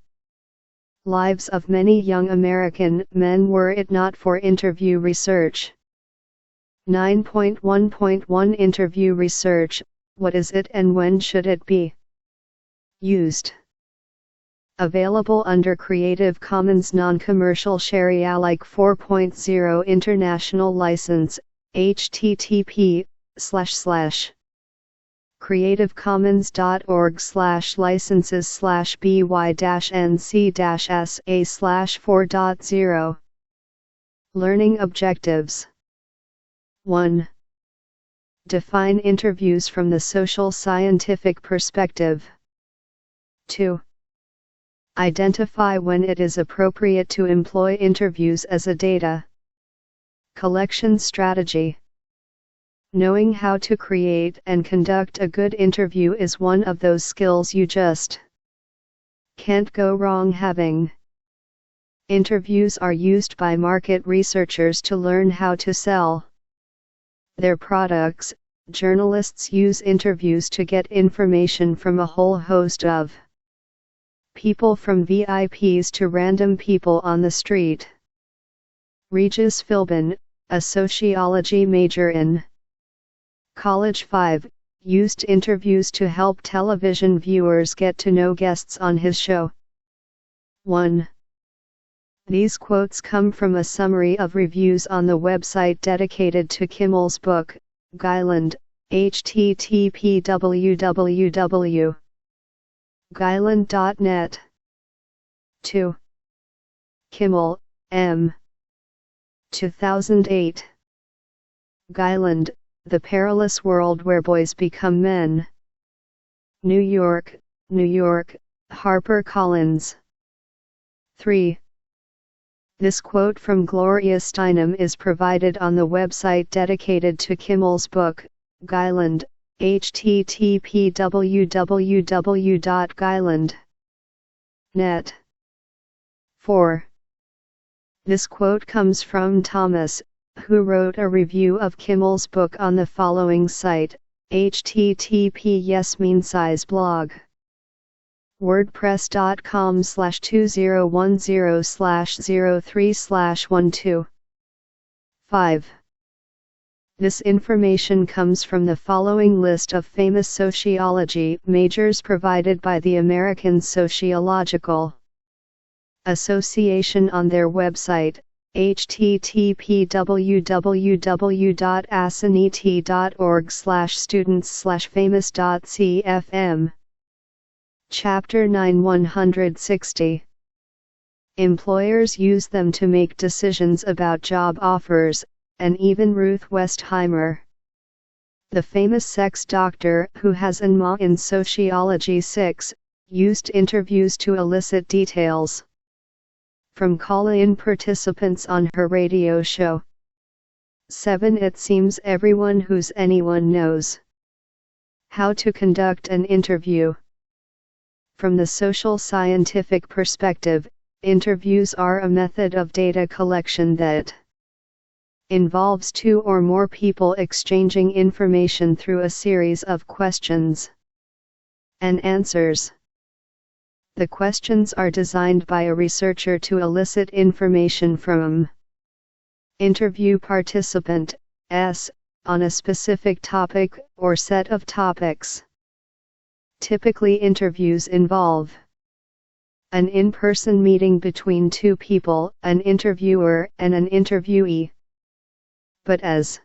lives of many young American men were it not for interview research. 9.1.1 Interview research, what is it and when should it be used? Available under Creative Commons Non-Commercial Share-alike 4.0 International License, http://creative-commons.org/by-nc-sa/4.0 Learning Objectives 1. Define interviews from the social scientific perspective. 2. Identify when it is appropriate to employ interviews as a data collection strategy. Knowing how to create and conduct a good interview is one of those skills you just can't go wrong having. Interviews are used by market researchers to learn how to sell their products. Journalists use interviews to get information from a whole host of people, from VIPs to random people on the street. Regis Philbin, a sociology major in College 5, used interviews to help television viewers get to know guests on his show. 1. These quotes come from a summary of reviews on the website dedicated to Kimmel's book, Guyland, http://www.guyland.net. 2. Kimmel, M. 2008. Guyland, The Perilous World Where Boys Become Men. New York, New York, HarperCollins. 3. This quote from Gloria Steinem is provided on the website dedicated to Kimmel's book, Guyland, http://www.guyland.net. 4. This quote comes from Thomas, who wrote a review of Kimmel's book on the following site, http://yesmeansizeblog. wordpress.com/2010/03/12. 5. This information comes from the following list of famous sociology majors provided by the American Sociological Association on their website, http://www.asaneti.org/students/famous.cfm. Chapter 9 160. Employers use them to make decisions about job offers, and even Ruth Westheimer, the famous sex doctor who has an MA in Sociology 6, used interviews to elicit details from call-in participants on her radio show. 7. It seems everyone who's anyone knows how to conduct an interview. From the social scientific perspective, interviews are a method of data collection that involves two or more people exchanging information through a series of questions and answers. The questions are designed by a researcher to elicit information from interview participant S on a specific topic or set of topics. Typically, interviews involve an in-person meeting between two people, an interviewer and an interviewee. But as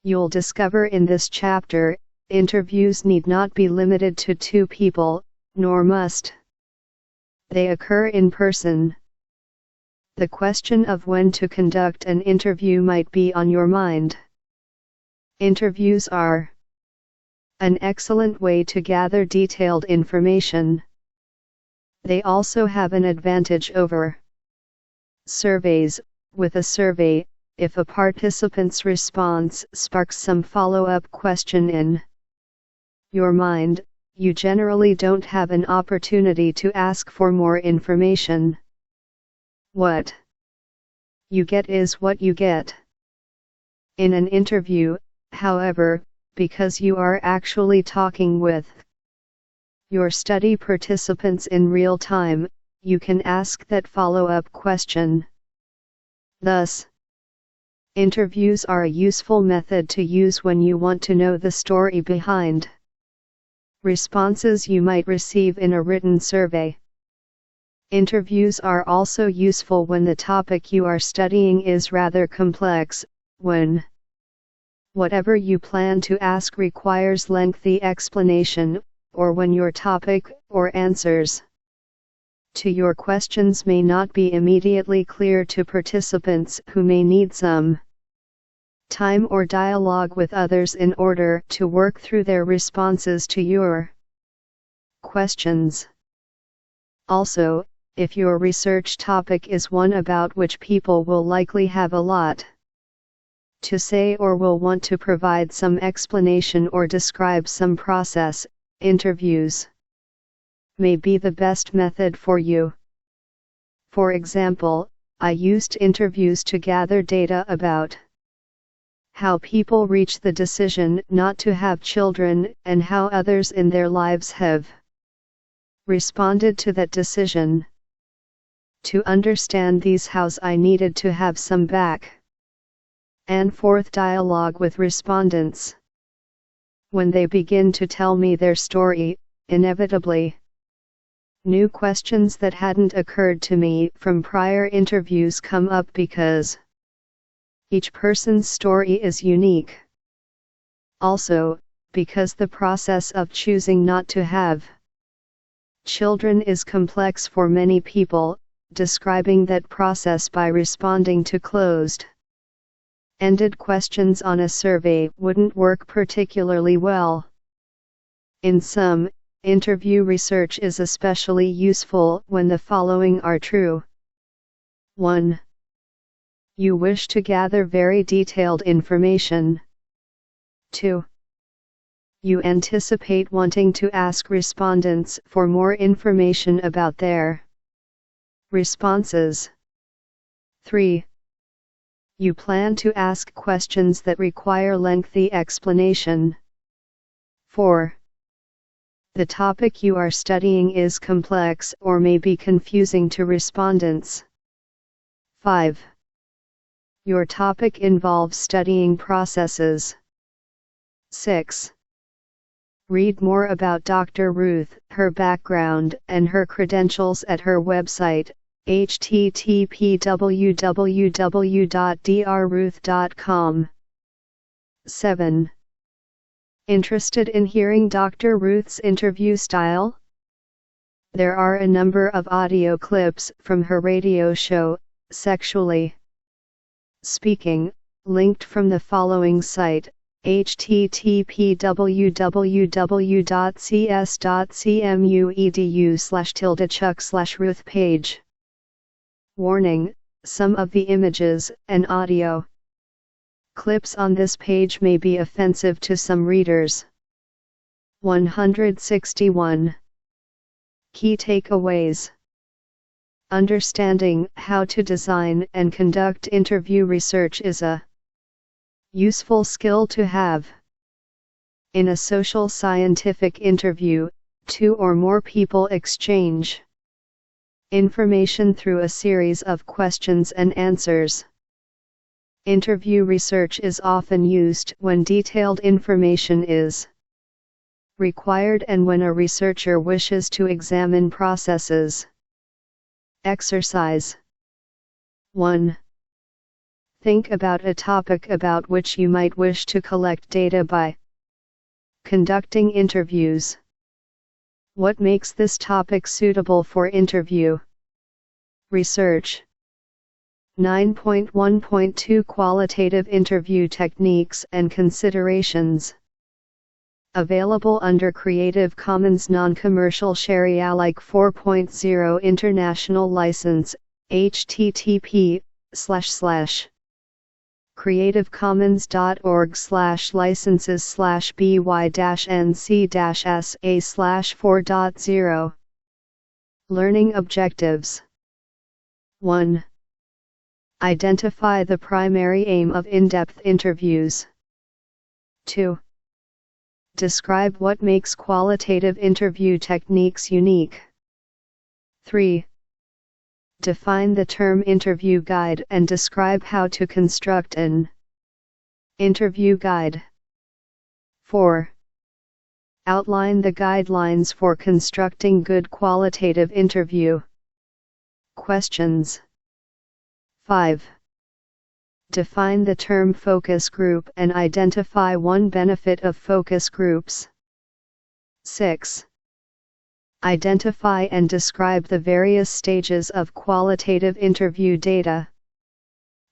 you'll discover in this chapter, interviews need not be limited to two people, nor must they occur in person. The question of when to conduct an interview might be on your mind. Interviews are an excellent way to gather detailed information. They also have an advantage over surveys. With a survey, if a participant's response sparks some follow-up question in your mind, you generally don't have an opportunity to ask for more information. What you get is what you get. In an interview, however, because you are actually talking with your study participants in real time, you can ask that follow-up question. Thus, interviews are a useful method to use when you want to know the story behind responses you might receive in a written survey. Interviews are also useful when the topic you are studying is rather complex, when whatever you plan to ask requires lengthy explanation, or when your topic or answers to your questions may not be immediately clear to participants who may need some time or dialogue with others in order to work through their responses to your questions. Also, if your research topic is one about which people will likely have a lot to say or will want to provide some explanation or describe some process, interviews may be the best method for you. For example, I used interviews to gather data about how people reach the decision not to have children and how others in their lives have responded to that decision. To understand these hows, I needed to have some back and forth dialogue with respondents. When they begin to tell me their story, inevitably, new questions that hadn't occurred to me from prior interviews come up because each person's story is unique. Also, because the process of choosing not to have children is complex for many people, describing that process by responding to closed-ended questions on a survey wouldn't work particularly well. In sum, interview research is especially useful when the following are true. 1. You wish to gather very detailed information. 2. You anticipate wanting to ask respondents for more information about their responses. 3. You plan to ask questions that require lengthy explanation. 4. The topic you are studying is complex or may be confusing to respondents. 5. Your topic involves studying processes. 6. Read more about Dr. Ruth, her background, and her credentials at her website, http://www.drruth.com. 7. Interested in hearing Dr. Ruth's interview style? There are a number of audio clips from her radio show, Sexually Speaking, linked from the following site, http://cs.cmuedu/chuck/ruth page. Warning: some of the images and audio clips on this page may be offensive to some readers. 161. Key takeaways. Understanding how to design and conduct interview research is a useful skill to have. In a social scientific interview, two or more people exchange information through a series of questions and answers. Interview research is often used when detailed information is required and when a researcher wishes to examine processes. Exercise 1. Think about a topic about which you might wish to collect data by conducting interviews. What makes this topic suitable for interview research? 9.1.2 Qualitative interview techniques and considerations. Available under Creative Commons Non-Commercial Share Alike 4.0 International License, http://creativecommons.org/licenses/by-nc-sa/4.0. Learning objectives. 1. Identify the primary aim of in-depth interviews. 2. Describe what makes qualitative interview techniques unique. 3. Define the term interview guide and describe how to construct an interview guide. 4. Outline the guidelines for constructing good qualitative interview questions. 5. Define the term focus group and identify one benefit of focus groups. 6. Identify and describe the various stages of qualitative interview data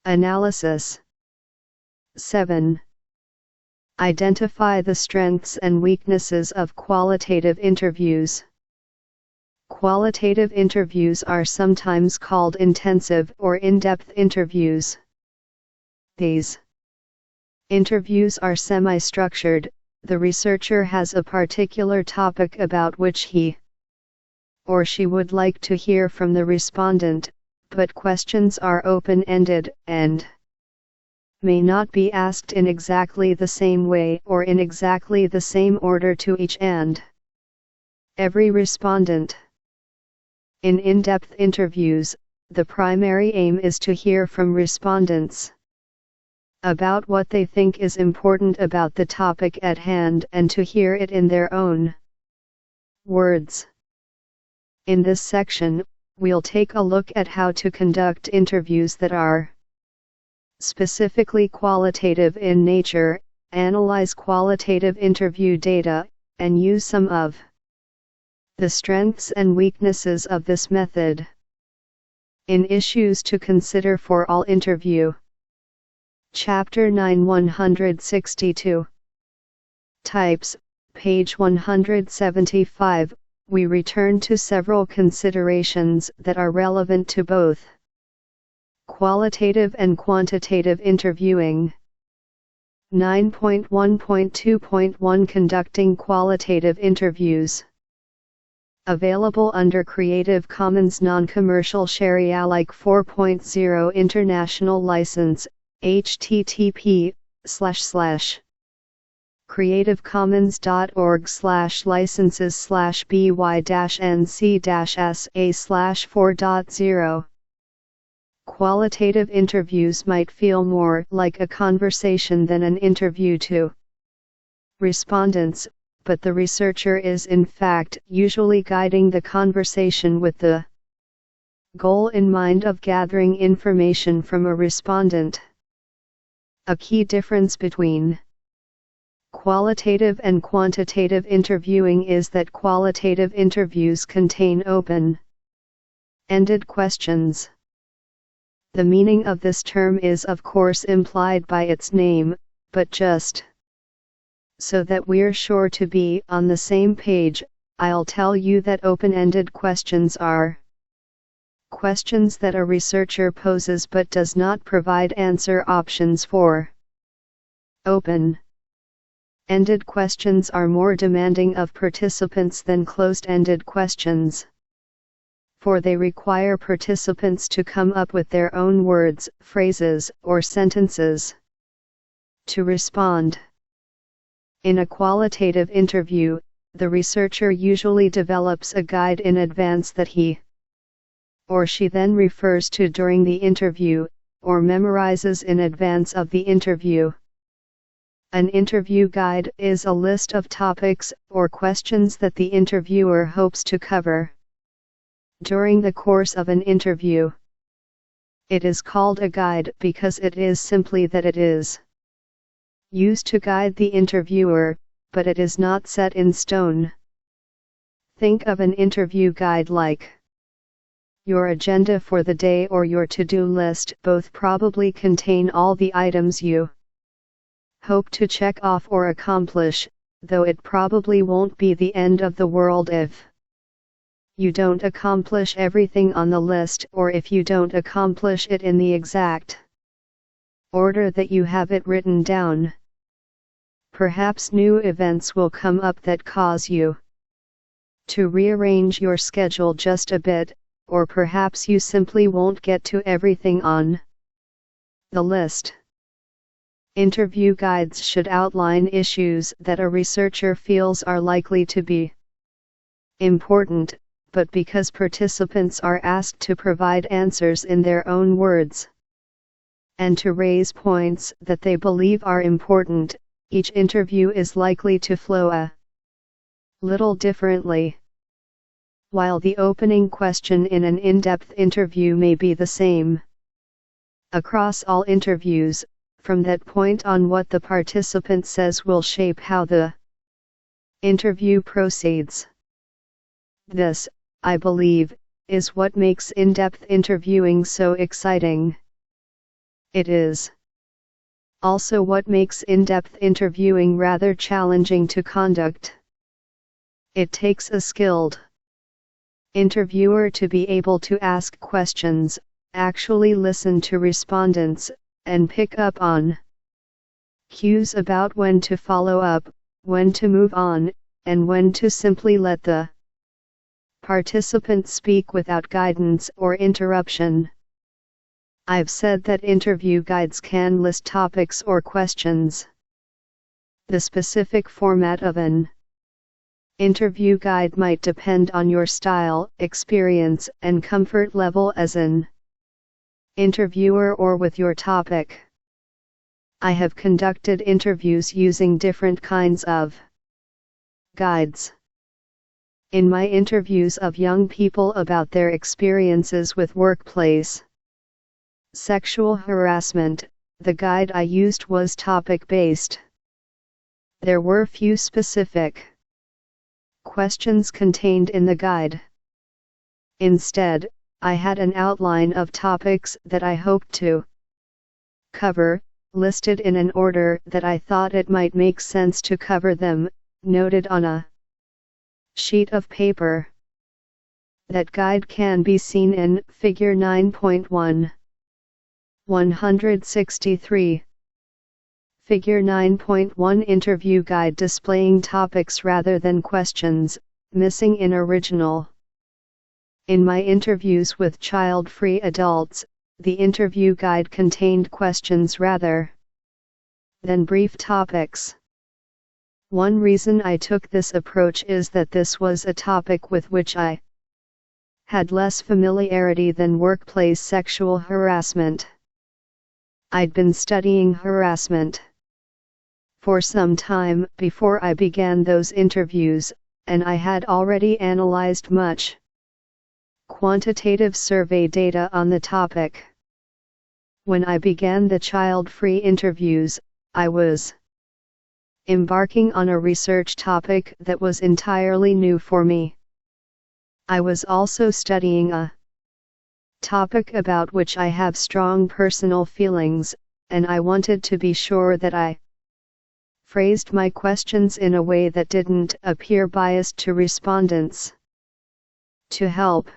analysis. 7. Identify the strengths and weaknesses of qualitative interviews. Qualitative interviews are sometimes called intensive or in-depth interviews. These interviews are semi-structured. The researcher has a particular topic about which he or she would like to hear from the respondent, but questions are open-ended and may not be asked in exactly the same way or in exactly the same order to each and every respondent. In in-depth interviews, the primary aim is to hear from respondents about what they think is important about the topic at hand and to hear it in their own words. In this section, we'll take a look at how to conduct interviews that are specifically qualitative in nature, analyze qualitative interview data, and use some of the strengths and weaknesses of this method. In Issues to Consider for All Interview. Chapter 9 162. Types, page 175, we return to several considerations that are relevant to both qualitative and quantitative interviewing. 9.1.2.1 Conducting Qualitative Interviews. Available under Creative Commons Non-Commercial Share Alike 4.0 International License, http://creativecommons.org/licenses/by-nc-sa/4.0. Qualitative interviews might feel more like a conversation than an interview to respondents, but the researcher is in fact usually guiding the conversation with the goal in mind of gathering information from a respondent. A key difference between qualitative and quantitative interviewing is that qualitative interviews contain open-ended questions. The meaning of this term is of course implied by its name, but just so that we're sure to be on the same page, I'll tell you that open-ended questions are questions that a researcher poses but does not provide answer options for. Open-ended questions are more demanding of participants than closed-ended questions, for they require participants to come up with their own words, phrases, or sentences to respond. In a qualitative interview, the researcher usually develops a guide in advance that he or she then refers to during the interview, or memorizes in advance of the interview. An interview guide is a list of topics or questions that the interviewer hopes to cover during the course of an interview. It is called a guide because it is simply that it is used to guide the interviewer, but it is not set in stone. Think of an interview guide like your agenda for the day or your to-do list. Both probably contain all the items you hope to check off or accomplish, though it probably won't be the end of the world if you don't accomplish everything on the list, or if you don't accomplish it in the exact order that you have it written down. Perhaps new events will come up that cause you to rearrange your schedule just a bit, or perhaps you simply won't get to everything on the list. Interview guides should outline issues that a researcher feels are likely to be important, but because participants are asked to provide answers in their own words and to raise points that they believe are important, each interview is likely to flow a little differently. While the opening question in an in-depth interview may be the same across all interviews, from that point on what the participant says will shape how the interview proceeds. This, I believe, is what makes in-depth interviewing so exciting. It is also what makes in-depth interviewing rather challenging to conduct. It takes a skilled interviewer to be able to ask questions, actually listen to respondents, and pick up on cues about when to follow up, when to move on, and when to simply let the participant speak without guidance or interruption. I've said that interview guides can list topics or questions. The specific format of an interview guide might depend on your style, experience, and comfort level as an interviewer or with your topic. I have conducted interviews using different kinds of guides. In my interviews of young people about their experiences with workplace sexual harassment, the guide I used was topic-based. There were few specific questions contained in the guide. Instead, I had an outline of topics that I hoped to cover, listed in an order that I thought it might make sense to cover them, noted on a sheet of paper. That guide can be seen in Figure 9.1. 163. Figure 9.1 Interview guide displaying topics rather than questions, missing in original. In my interviews with child-free adults, the interview guide contained questions rather than brief topics. One reason I took this approach is that this was a topic with which I had less familiarity than workplace sexual harassment. I'd been studying harassment for some time before I began those interviews, and I had already analyzed much quantitative survey data on the topic. When I began the child-free interviews, I was embarking on a research topic that was entirely new for me. I was also studying a topic about which I have strong personal feelings, and I wanted to be sure that I phrased my questions in a way that didn't appear biased to respondents. To help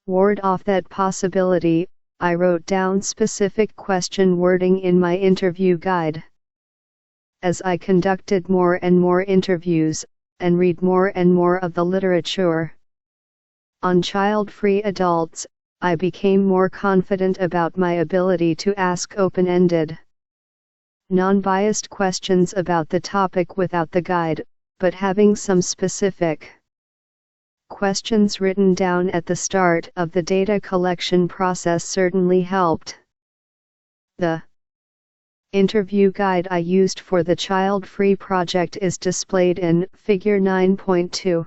ward off that possibility, I wrote down specific question wording in my interview guide. As I conducted more and more interviews, and read more and more of the literature on child-free adults, I became more confident about my ability to ask open-ended, non-biased questions about the topic without the guide, but having some specific questions written down at the start of the data collection process certainly helped. The interview guide I used for the child-free project is displayed in Figure 9.2.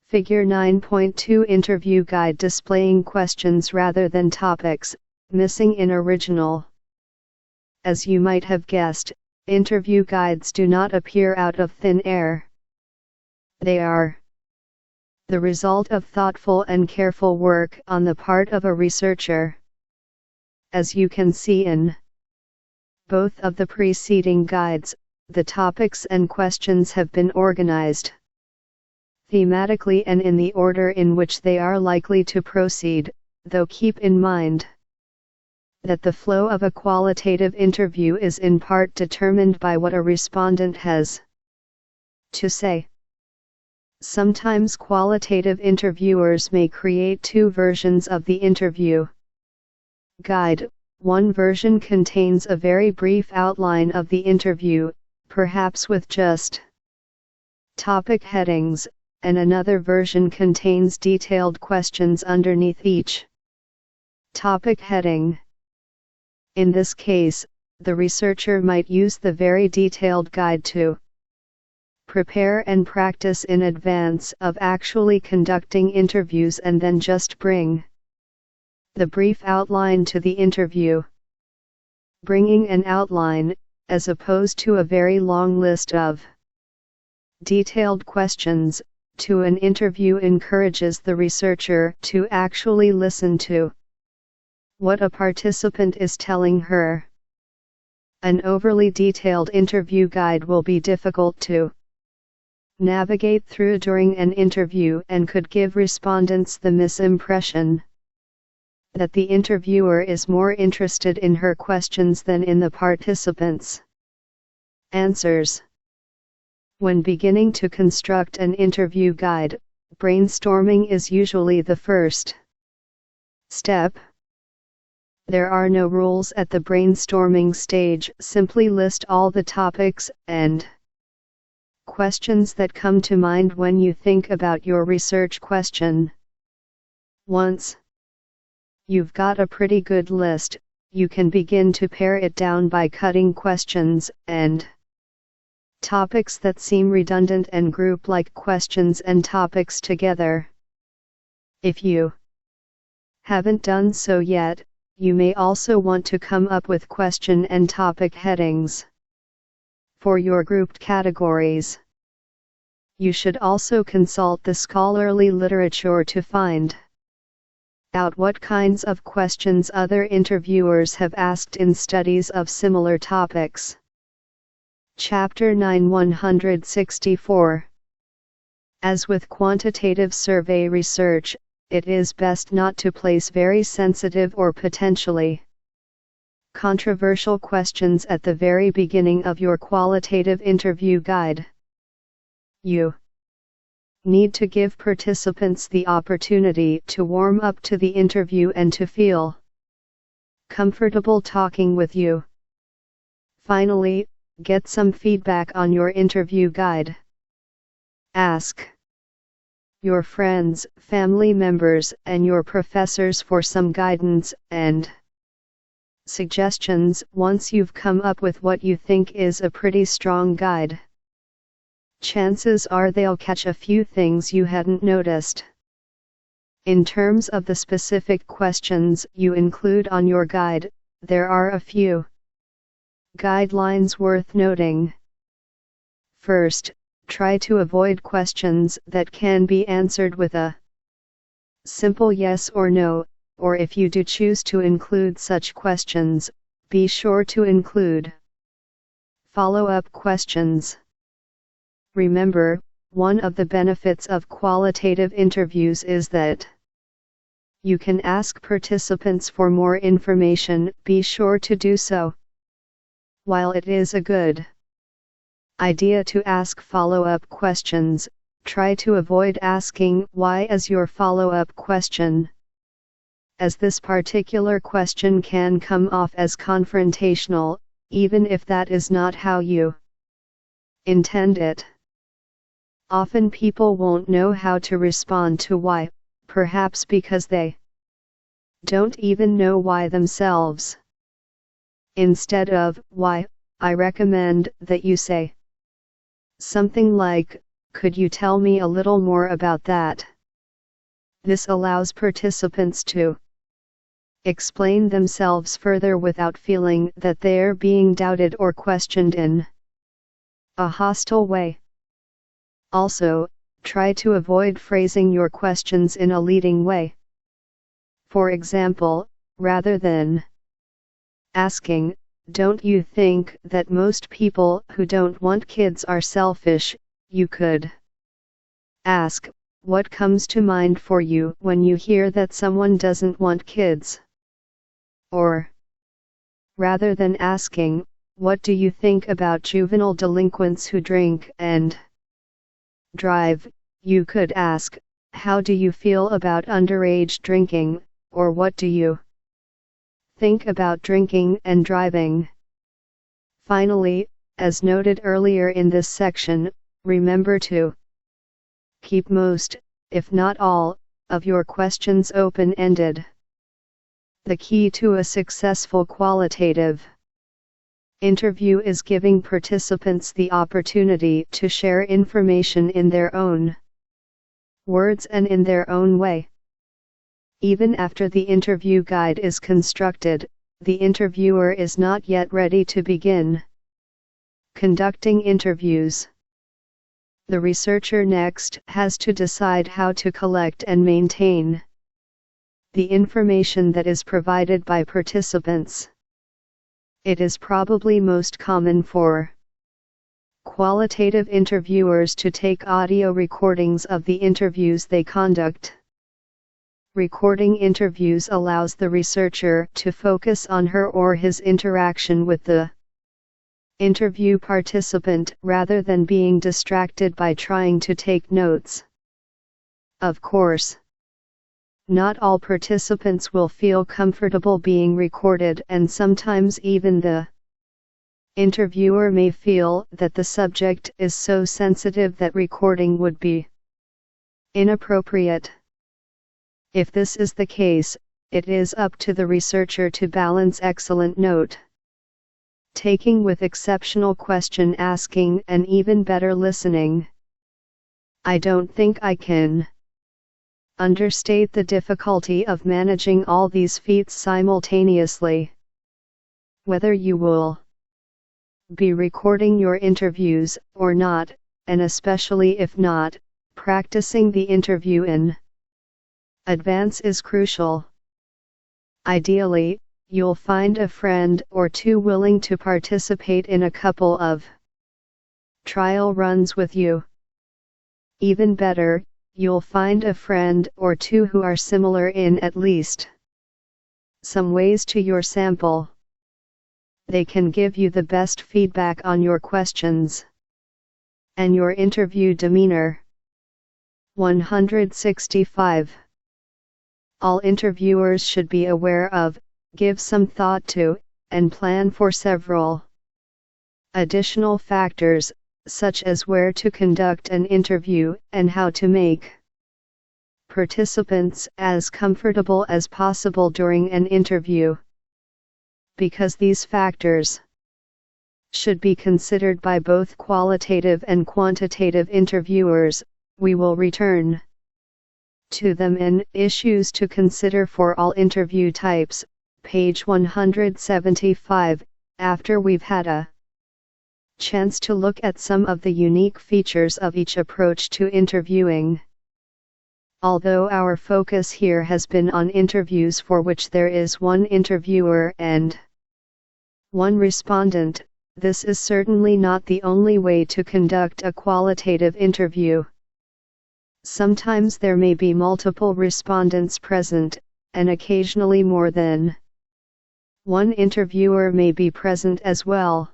Figure 9.2 Interview guide displaying questions rather than topics, missing in original. As you might have guessed, interview guides do not appear out of thin air. They are the result of thoughtful and careful work on the part of a researcher. As you can see in both of the preceding guides, the topics and questions have been organized thematically and in the order in which they are likely to proceed, though keep in mind that the flow of a qualitative interview is in part determined by what a respondent has to say. Sometimes qualitative interviewers may create two versions of the interview guide, One version contains a very brief outline of the interview, perhaps with just topic headings, and another version contains detailed questions underneath each topic heading. In this case, the researcher might use the very detailed guide to prepare and practice in advance of actually conducting interviews and then just bring the brief outline to the interview. Bringing an outline, as opposed to a very long list of detailed questions, to an interview encourages the researcher to actually listen to what a participant is telling her. An overly detailed interview guide will be difficult to navigate through during an interview and could give respondents the misimpression that the interviewer is more interested in her questions than in the participants' answers. When beginning to construct an interview guide, brainstorming is usually the first step. There are no rules at the brainstorming stage, simply list all the topics and questions that come to mind when you think about your research question. Once you've got a pretty good list, you can begin to pare it down by cutting questions and topics that seem redundant and group like questions and topics together. If you haven't done so yet, you may also want to come up with question and topic headings for your grouped categories. You should also consult the scholarly literature to find out what kinds of questions other interviewers have asked in studies of similar topics. Chapter 9 164. As with quantitative survey research, it is best not to place very sensitive or potentially controversial questions at the very beginning of your qualitative interview guide. You need to give participants the opportunity to warm up to the interview and to feel comfortable talking with you. Finally, get some feedback on your interview guide. Ask your friends, family members, and your professors for some guidance and suggestions once you've come up with what you think is a pretty strong guide. Chances are they'll catch a few things you hadn't noticed. In terms of the specific questions you include on your guide, there are a few guidelines worth noting. First, try to avoid questions that can be answered with a simple yes or no, or if you do choose to include such questions, be sure to include follow-up questions. Remember, one of the benefits of qualitative interviews is that you can ask participants for more information. Be sure to do so. While it is a good idea to ask follow-up questions, try to avoid asking "why" as your follow-up question, as this particular question can come off as confrontational, even if that is not how you intend it. Often people won't know how to respond to why, perhaps because they don't even know why themselves. Instead of "why," I recommend that you say something like, "Could you tell me a little more about that?" This allows participants to explain themselves further without feeling that they're being doubted or questioned in a hostile way. Also, try to avoid phrasing your questions in a leading way. For example, rather than asking, "Don't you think that most people who don't want kids are selfish?" you could ask, "What comes to mind for you when you hear that someone doesn't want kids?" Or, rather than asking, "What do you think about juvenile delinquents who drink and drive?" you could ask, "How do you feel about underage drinking?" or "What do you Think about drinking and driving. Finally, as noted earlier in this section, remember to keep most, if not all, of your questions open-ended. The key to a successful qualitative interview is giving participants the opportunity to share information in their own words and in their own way. Even after the interview guide is constructed, the interviewer is not yet ready to begin conducting interviews. The researcher next has to decide how to collect and maintain the information that is provided by participants. It is probably most common for qualitative interviewers to take audio recordings of the interviews they conduct. Recording interviews allows the researcher to focus on her or his interaction with the interview participant rather than being distracted by trying to take notes. Of course, not all participants will feel comfortable being recorded, and sometimes even the interviewer may feel that the subject is so sensitive that recording would be inappropriate. If this is the case, it is up to the researcher to balance excellent note taking with exceptional question asking and even better listening. I don't think I can understate the difficulty of managing all these feats simultaneously. Whether you will be recording your interviews or not, and especially if not, practicing the interview in advance is crucial. Ideally, you'll find a friend or two willing to participate in a couple of trial runs with you. Even better, you'll find a friend or two who are similar in at least some ways to your sample. They can give you the best feedback on your questions and your interview demeanor. 165. All interviewers should be aware of, give some thought to, and plan for several additional factors, such as where to conduct an interview and how to make participants as comfortable as possible during an interview. Because these factors should be considered by both qualitative and quantitative interviewers, we will return to them in Issues to Consider for All Interview Types, page 175, after we've had a chance to look at some of the unique features of each approach to interviewing. Although our focus here has been on interviews for which there is one interviewer and one respondent, this is certainly not the only way to conduct a qualitative interview. Sometimes there may be multiple respondents present, and occasionally more than one interviewer may be present as well.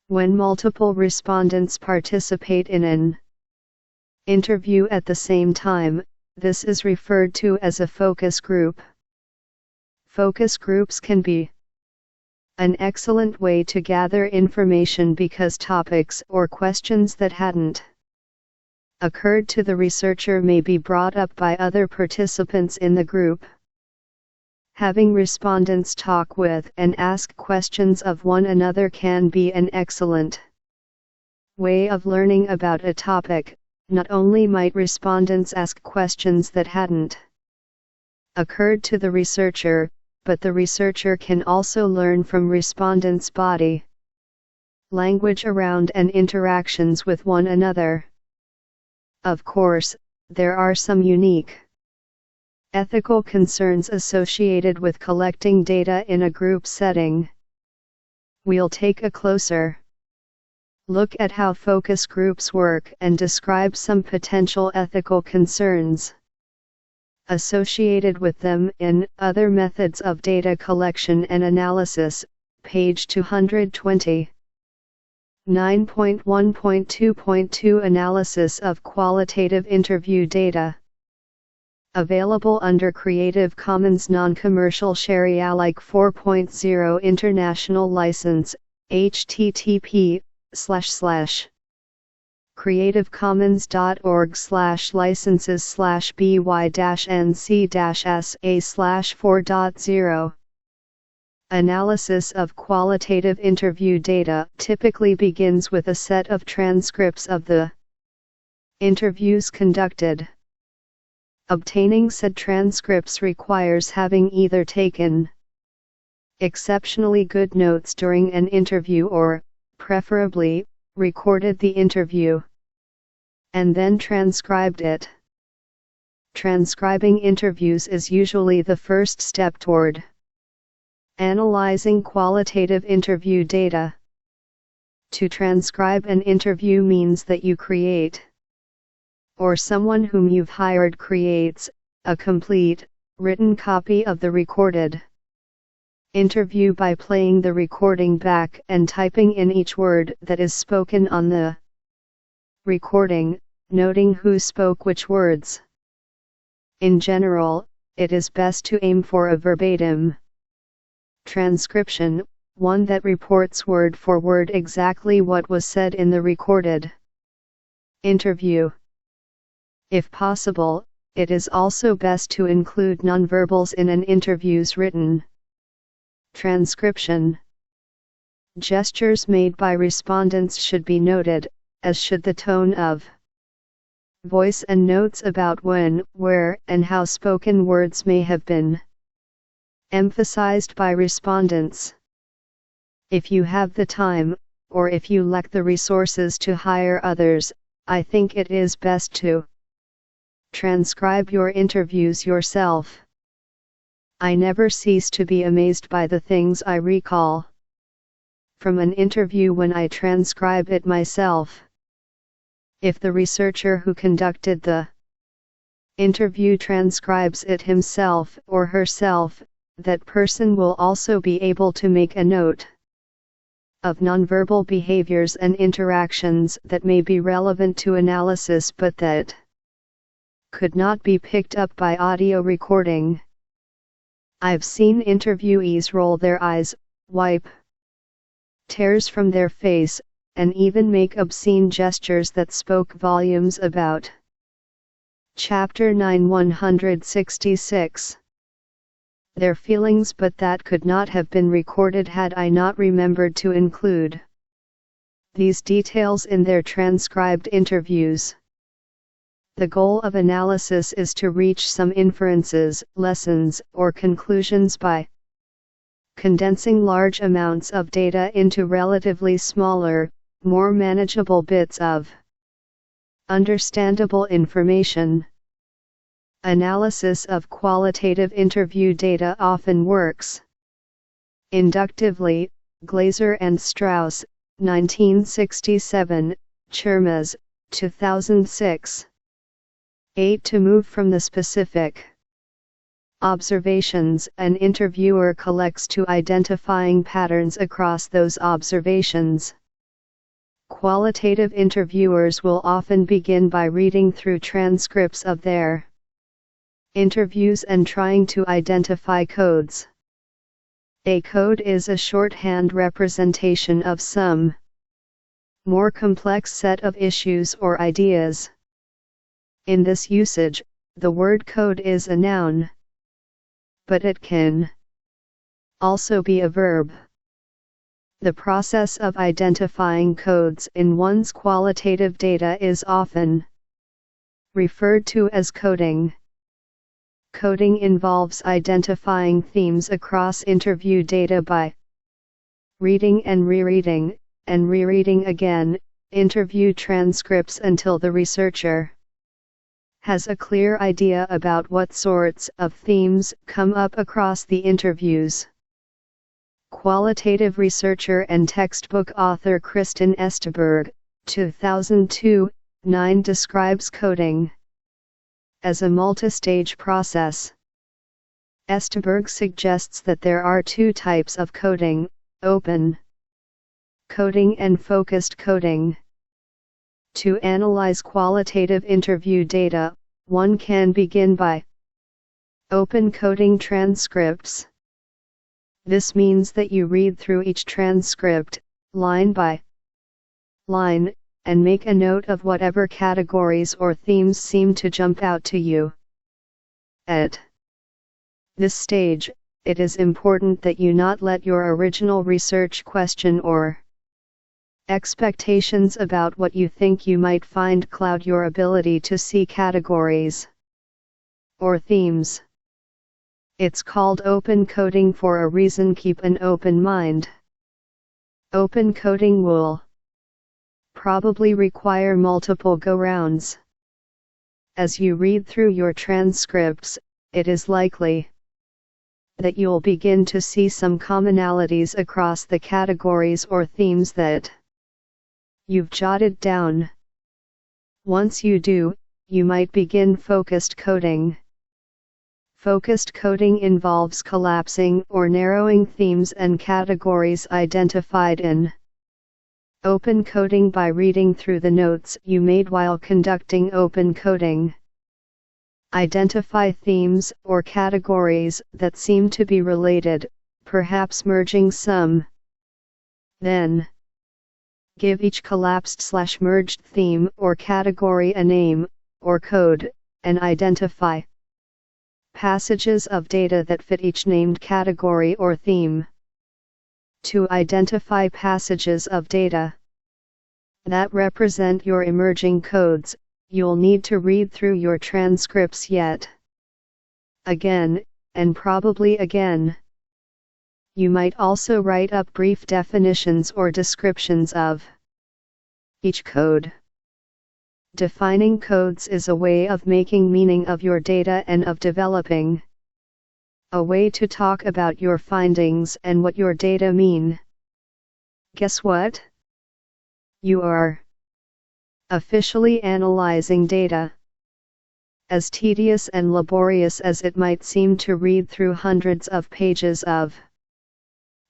When multiple respondents participate in an interview at the same time, this is referred to as a focus group. Focus groups can be an excellent way to gather information because topics or questions that hadn't occurred to the researcher may be brought up by other participants in the group. Having respondents talk with and ask questions of one another can be an excellent way of learning about a topic. Not only might respondents ask questions that hadn't occurred to the researcher, but the researcher can also learn from respondents' body language around and interactions with one another. Of course, there are some unique ethical concerns associated with collecting data in a group setting. We'll take a closer look at how focus groups work and describe some potential ethical concerns associated with them in Other Methods of Data Collection and Analysis, page 220. 9.1.2.2 Analysis of Qualitative Interview Data. Available under Creative Commons Non-Commercial Share Alike 4.0 International License, http://creativecommons.org/licenses/by-nc-sa/4.0 Analysis of qualitative interview data typically begins with a set of transcripts of the interviews conducted. Obtaining said transcripts requires having either taken exceptionally good notes during an interview or, preferably, recorded the interview and then transcribed it. Transcribing interviews is usually the first step toward analyzing qualitative interview data. To transcribe an interview means that you create, or someone whom you've hired creates, a complete, written copy of the recorded interview by playing the recording back and typing in each word that is spoken on the recording, noting who spoke which words. In general, it is best to aim for a verbatim transcription, one that reports word for word exactly what was said in the recorded interview. If possible, it is also best to include nonverbals in an interview's written transcription. Gestures made by respondents should be noted, as should the tone of voice and notes about when, where, and how spoken words may have been emphasized by respondents. If you have the time, or if you lack the resources to hire others, I think it is best to transcribe your interviews yourself. I never cease to be amazed by the things I recall from an interview when I transcribe it myself. If the researcher who conducted the interview transcribes it himself or herself, that person will also be able to make a note of nonverbal behaviors and interactions that may be relevant to analysis but that could not be picked up by audio recording. I've seen interviewees roll their eyes, wipe tears from their face, and even make obscene gestures that spoke volumes about. Chapter 9 166 Their feelings, but that could not have been recorded had I not remembered to include these details in their transcribed interviews. The goal of analysis is to reach some inferences, lessons, or conclusions by condensing large amounts of data into relatively smaller, more manageable bits of understandable information. Analysis of qualitative interview data often works inductively. Glaser and Strauss, 1967, Chermes, 2006. 8. To move from the specific observations an interviewer collects to identifying patterns across those observations. Qualitative interviewers will often begin by reading through transcripts of their interviews and trying to identify codes. A code is a shorthand representation of some more complex set of issues or ideas. In this usage, the word code is a noun, but it can also be a verb. The process of identifying codes in one's qualitative data is often referred to as coding. Coding involves identifying themes across interview data by reading and rereading again, interview transcripts until the researcher has a clear idea about what sorts of themes come up across the interviews. Qualitative researcher and textbook author Kristen Esterberg, 2002, 9 describes coding as a multi-stage process. Esterberg suggests that there are two types of coding: open coding and focused coding. To analyze qualitative interview data, one can begin by Open coding transcripts. This means that you read through each transcript, line by line, and make a note of whatever categories or themes seem to jump out to you. At this stage, it is important that you not let your original research question or expectations about what you think you might find cloud your ability to see categories or themes. It's called open coding for a reason. Keep an open mind. Open coding will probably require multiple go-rounds. As you read through your transcripts, it is likely that you'll begin to see some commonalities across the categories or themes that you've jotted down. Once you do, you might begin focused coding. Focused coding involves collapsing or narrowing themes and categories identified in open coding by reading through the notes you made while conducting open coding. Identify themes or categories that seem to be related, perhaps merging some. Then, give each collapsed/merged theme or category a name, or code, and identify passages of data that fit each named category or theme. To identify passages of data that represent your emerging codes, you'll need to read through your transcripts yet again, and probably again. You might also write up brief definitions or descriptions of each code. Defining codes is a way of making meaning of your data and of developing a way to talk about your findings and what your data mean. Guess what? You are officially analyzing data. As tedious and laborious as it might seem to read through hundreds of pages of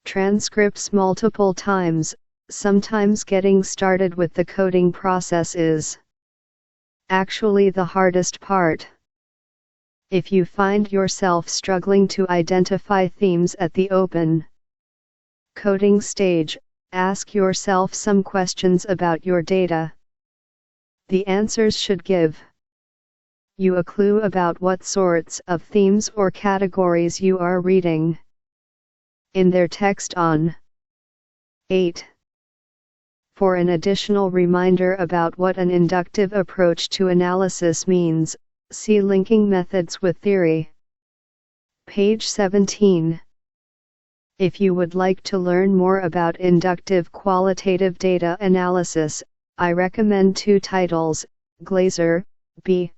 transcripts multiple times, sometimes getting started with the coding process is actually the hardest part. If you find yourself struggling to identify themes at the open coding stage, ask yourself some questions about your data. The answers should give you a clue about what sorts of themes or categories you are reading in their text on 8. For an additional reminder about what an inductive approach to analysis means, see Linking Methods with Theory. Page 17. If you would like to learn more about inductive qualitative data analysis, I recommend two titles, Glaser, B.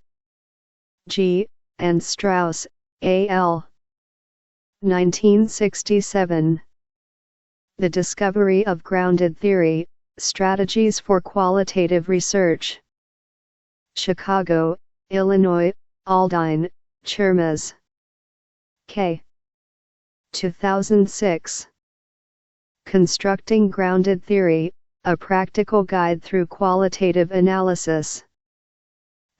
G., and Strauss, A. L. 1967. The Discovery of Grounded Theory, Strategies for Qualitative Research. Chicago, Illinois, Aldine, Chermes. K. 2006. Constructing Grounded Theory, A Practical Guide Through Qualitative Analysis.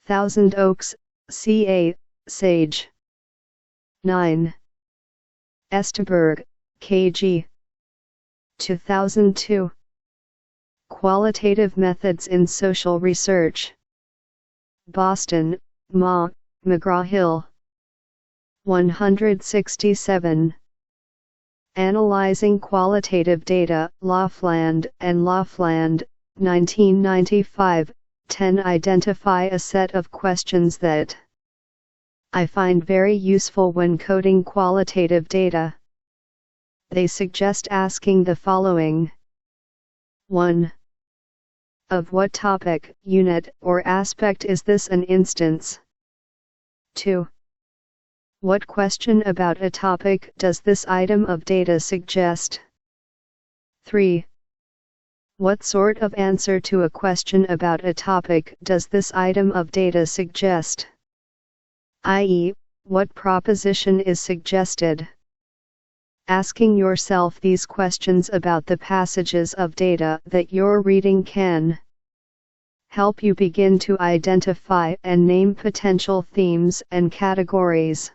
Thousand Oaks, C.A., Sage. 9. Esteberg, K.G. 2002. Qualitative Methods in Social Research. Boston, McGraw-Hill. 167. Analyzing Qualitative Data, Laughlin and Laughlin, 1995. 10. Identify a set of questions that I find very useful when coding qualitative data. They suggest asking the following. 1. Of what topic, unit, or aspect is this an instance? 2. What question about a topic does this item of data suggest? 3. What sort of answer to a question about a topic does this item of data suggest? i.e., what proposition is suggested? Asking yourself these questions about the passages of data that you're reading can help you begin to identify and name potential themes and categories.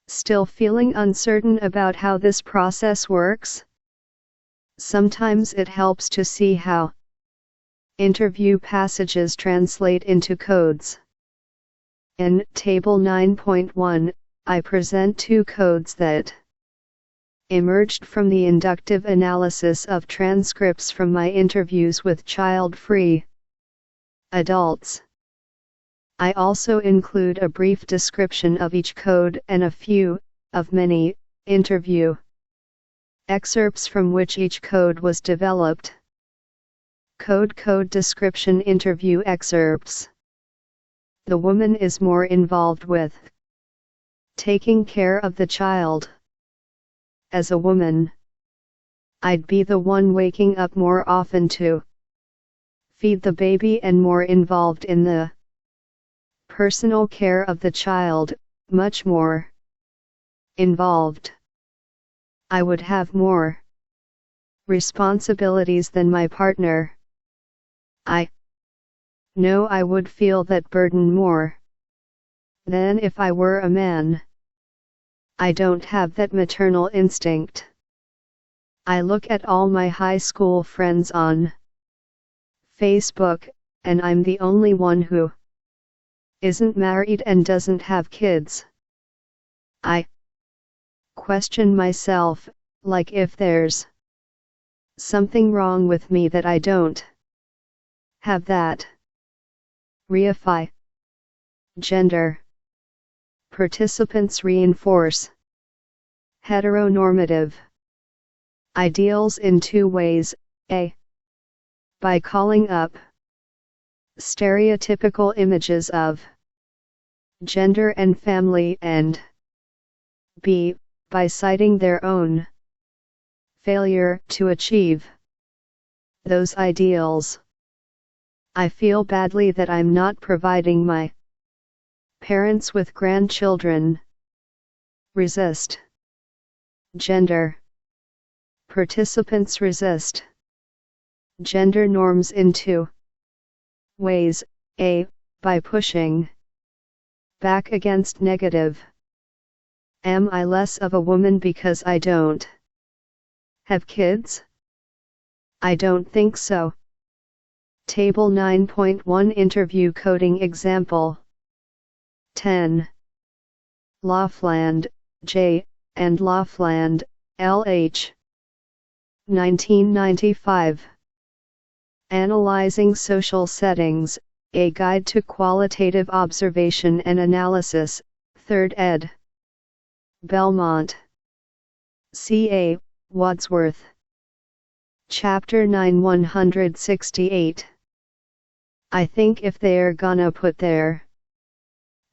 Still feeling uncertain about how this process works? Sometimes it helps to see how interview passages translate into codes. In Table 9.1, I present 2 codes that emerged from the inductive analysis of transcripts from my interviews with child-free adults. I also include a brief description of each code and a few, of many, interview excerpts from which each code was developed. Code description interview excerpts. The woman is more involved with taking care of the child. As a woman, I'd be the one waking up more often to feed the baby and more involved in the personal care of the child, much more involved. I would have more responsibilities than my partner. I know I would feel that burden more than if I were a man. I don't have that maternal instinct. I look at all my high school friends on Facebook, and I'm the only one who isn't married and doesn't have kids. I question myself, like if there's something wrong with me that I don't have that. Reify. Gender. Participants reinforce heteronormative ideals in 2 ways, a. by calling up stereotypical images of gender and family, and b. by citing their own failure to achieve those ideals. I feel badly that I'm not providing my parents with grandchildren. Resist. Gender. Participants resist gender norms in 2 ways, a. by pushing back against negative "Am I less of a woman because I don't have kids?" I don't think so. Table 9.1 Interview Coding Example 10. Laughlin, J., and Laughlin, L.H. 1995. Analyzing Social Settings, A Guide to Qualitative Observation and Analysis, 3rd ed. Belmont. C.A. Wadsworth. Chapter 9 168. I think if they're gonna put their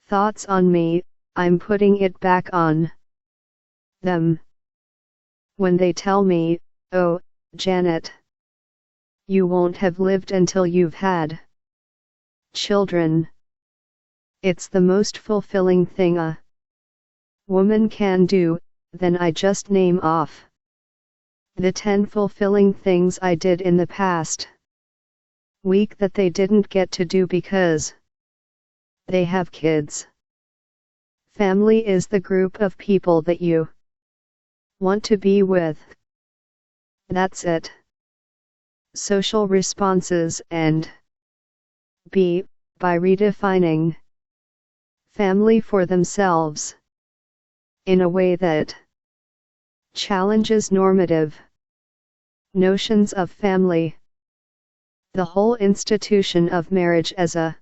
thoughts on me, I'm putting it back on them. When they tell me, "Oh, Janet, you won't have lived until you've had children," it's the most fulfilling thing a woman can do, then I just name off the 10 fulfilling things I did in the past week that they didn't get to do because they have kids. Family is the group of people that you want to be with. That's it. Social responses, and b. by redefining family for themselves in a way that challenges normative notions of family. The whole institution of marriage as a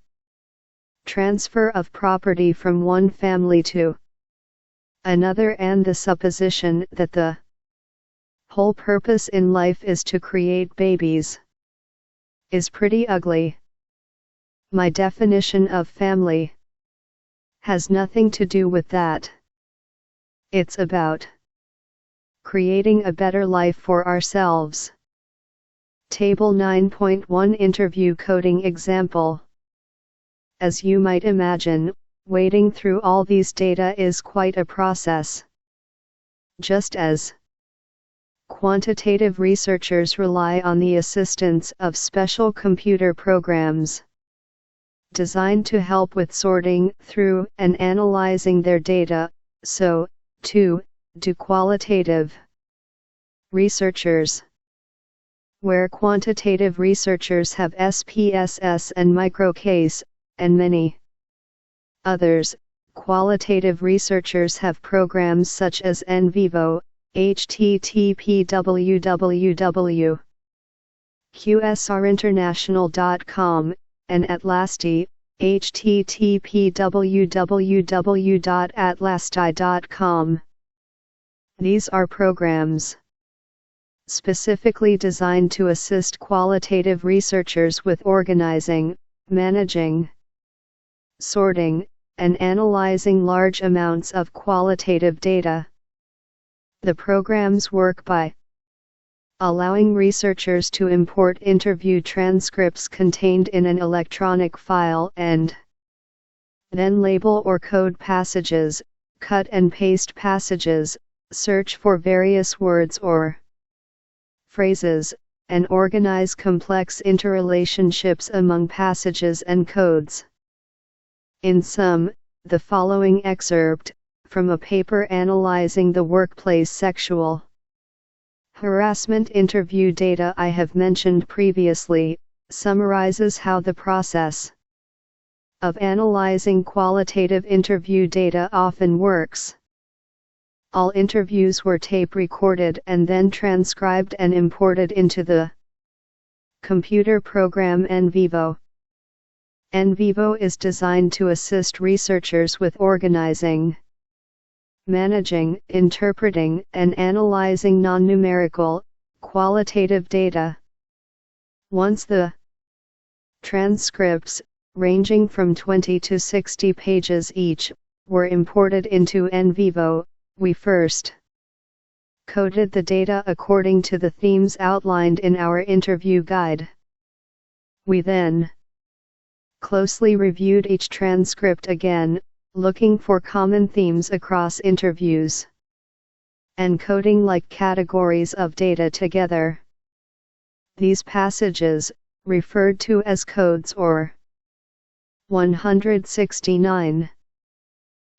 transfer of property from one family to another, and the supposition that the whole purpose in life is to create babies, is pretty ugly. My definition of family has nothing to do with that. It's about creating a better life for ourselves. Table 9.1 Interview Coding Example. As you might imagine, wading through all these data is quite a process. Just as quantitative researchers rely on the assistance of special computer programs designed to help with sorting through and analyzing their data, so 2. Do qualitative researchers, where quantitative researchers have SPSS and microcase, and many others. Qualitative researchers have programs such as NVivo, http www.qsrinternational.com, and Atlasti, http www.atlasti.com. These are programs specifically designed to assist qualitative researchers with organizing, managing, sorting, and analyzing large amounts of qualitative data. The programs work by allowing researchers to import interview transcripts contained in an electronic file and then label or code passages, cut and paste passages, search for various words or phrases, and organize complex interrelationships among passages and codes. In sum, the following excerpt, from a paper analyzing the workplace sexual harassment interview data I have mentioned previously, summarizes how the process of analyzing qualitative interview data often works. All interviews were tape recorded and then transcribed and imported into the computer program NVivo. NVivo is designed to assist researchers with organizing, managing, interpreting, and analyzing non-numerical, qualitative data. Once the transcripts, ranging from 20 to 60 pages each, were imported into NVivo, we first coded the data according to the themes outlined in our interview guide. We then closely reviewed each transcript again, looking for common themes across interviews, and coding like categories of data together. These passages, referred to as codes or 169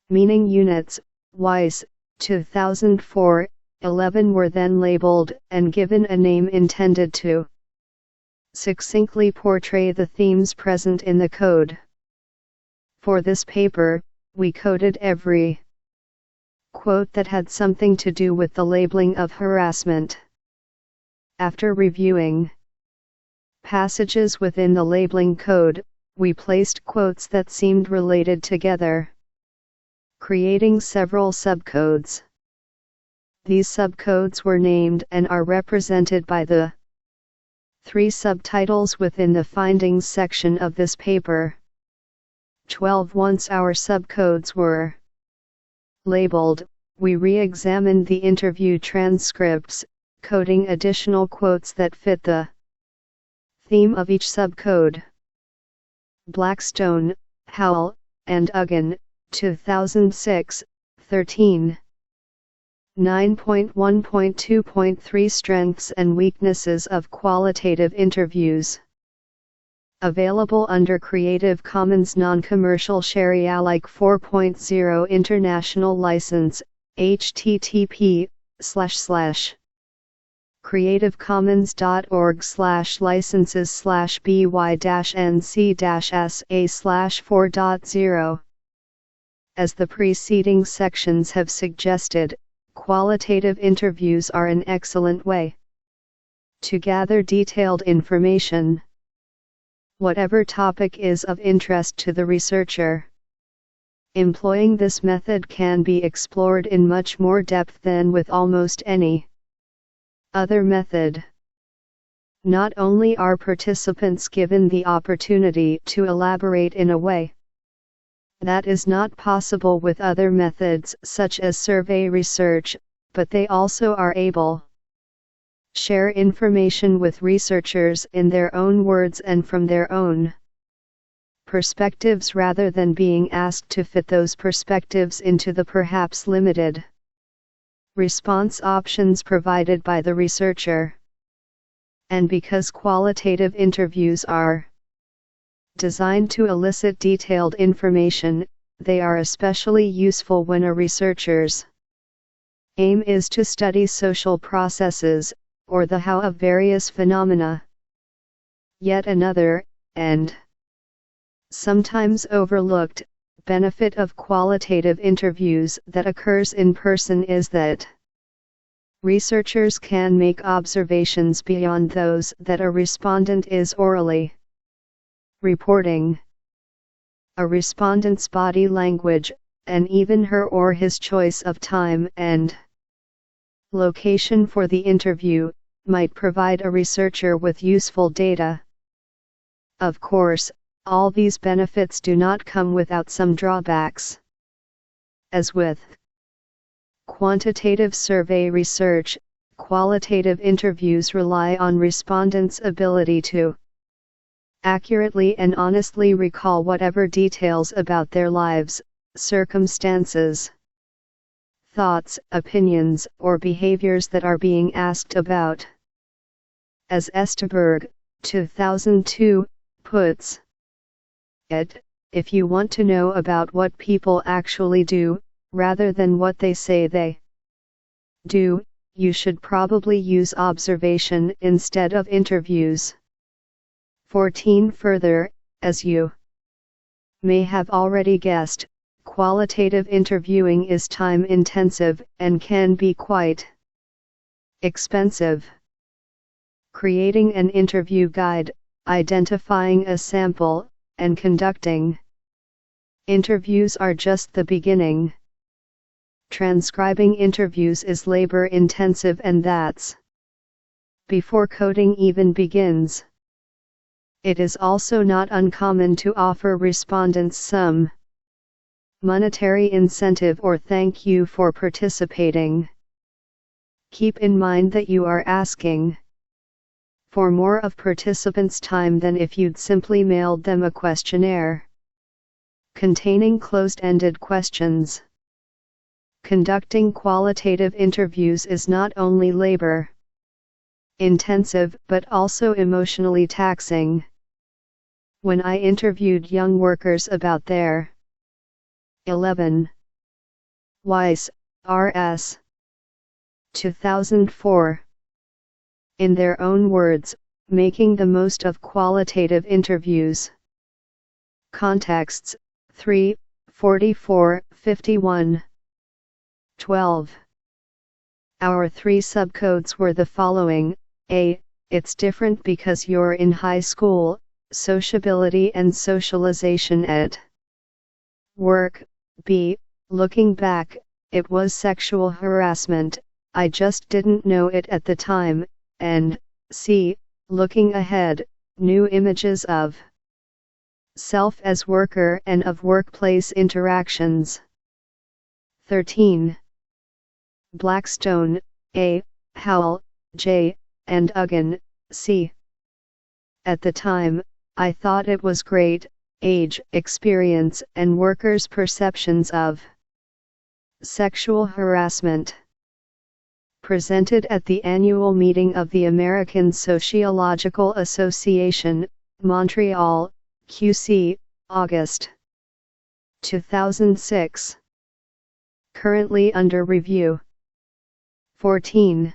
meaning units, Weiss, 2004, 11 were then labeled and given a name intended to succinctly portray the themes present in the code. For this paper, we coded every quote that had something to do with the labeling of harassment. After reviewing passages within the labeling code, we placed quotes that seemed related together, creating several subcodes. These subcodes were named and are represented by the 3 subtitles within the findings section of this paper. 12. Once our subcodes were labeled, we re-examined the interview transcripts, coding additional quotes that fit the theme of each subcode. Blackstone, Howell, and Uggan, 2006, 13. 9.1.2.3 Strengths and Weaknesses of Qualitative Interviews. Available under Creative Commons Non-Commercial Share Alike 4.0 International License, http://creativecommons.org/by-nc-sa/4.0. As the preceding sections have suggested, qualitative interviews are an excellent way to gather detailed information, whatever topic is of interest to the researcher. Employing this method can be explored in much more depth than with almost any other method. Not only are participants given the opportunity to elaborate in a way that is not possible with other methods such as survey research, but they also are able to share information with researchers in their own words and from their own perspectives rather than being asked to fit those perspectives into the perhaps limited response options provided by the researcher. And because qualitative interviews are designed to elicit detailed information, they are especially useful when a researcher's Aim is to study social processes, or the how of various phenomena. Yet another, and sometimes overlooked, benefit of qualitative interviews that occurs in person is that researchers can make observations beyond those that a respondent is orally reporting. A respondent's body language, and even her or his choice of time and location for the interview, might provide a researcher with useful data. Of course, all these benefits do not come without some drawbacks. As with quantitative survey research, qualitative interviews rely on respondents' ability to accurately and honestly recall whatever details about their lives, circumstances, thoughts, opinions, or behaviors that are being asked about. As Esteberg, 2002, puts it, if you want to know about what people actually do, rather than what they say they do, you should probably use observation instead of interviews. 14 Further, as you may have already guessed, qualitative interviewing is time-intensive and can be quite expensive. Creating an interview guide, identifying a sample, and conducting interviews are just the beginning. Transcribing interviews is labor-intensive, and that's before coding even begins. It is also not uncommon to offer respondents some monetary incentive or thank you for participating. Keep in mind that you are asking for more of participants' time than if you'd simply mailed them a questionnaire containing closed-ended questions. Conducting qualitative interviews is not only labor-intensive but also emotionally taxing. When I interviewed young workers about their 11 Weiss, R.S. 2004. In their own words, making the most of qualitative interviews. Contexts, 3, 44, 51. 12. Our three subcodes were the following: A. It's different because you're in high school, sociability and socialization at work. B. Looking back, it was sexual harassment, I just didn't know it at the time. And C. Looking ahead, new images of self as worker and of workplace interactions. 13. Blackstone, A. Howell, J. and Uggan, C. At the time, I thought it was great. Age, experience, and workers' perceptions of sexual harassment. Presented at the annual meeting of the American Sociological Association, Montreal, QC, August 2006. Currently under review. 14.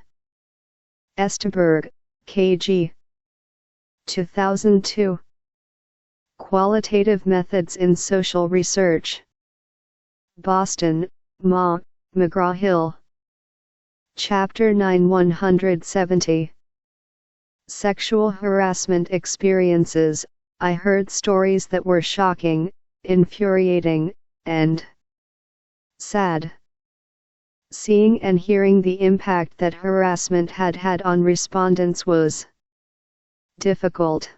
Esteberg, K.G. 2002. Qualitative Methods in Social Research. Boston, McGraw-Hill. Chapter 9 170. Sexual Harassment Experiences. I heard stories that were shocking, infuriating, and sad. Seeing and hearing the impact that harassment had had on respondents was difficult.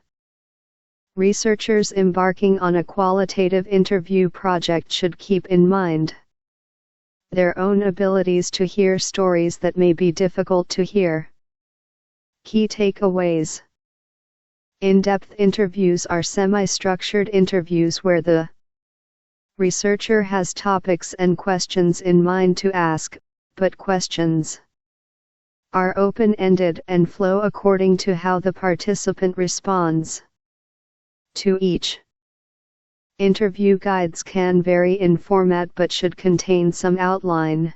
Researchers embarking on a qualitative interview project should keep in mind their own abilities to hear stories that may be difficult to hear. Key takeaways. In-depth interviews are semi-structured interviews where the researcher has topics and questions in mind to ask, but questions are open-ended and flow according to how the participant responds to each. Interview guides can vary in format but should contain some outline.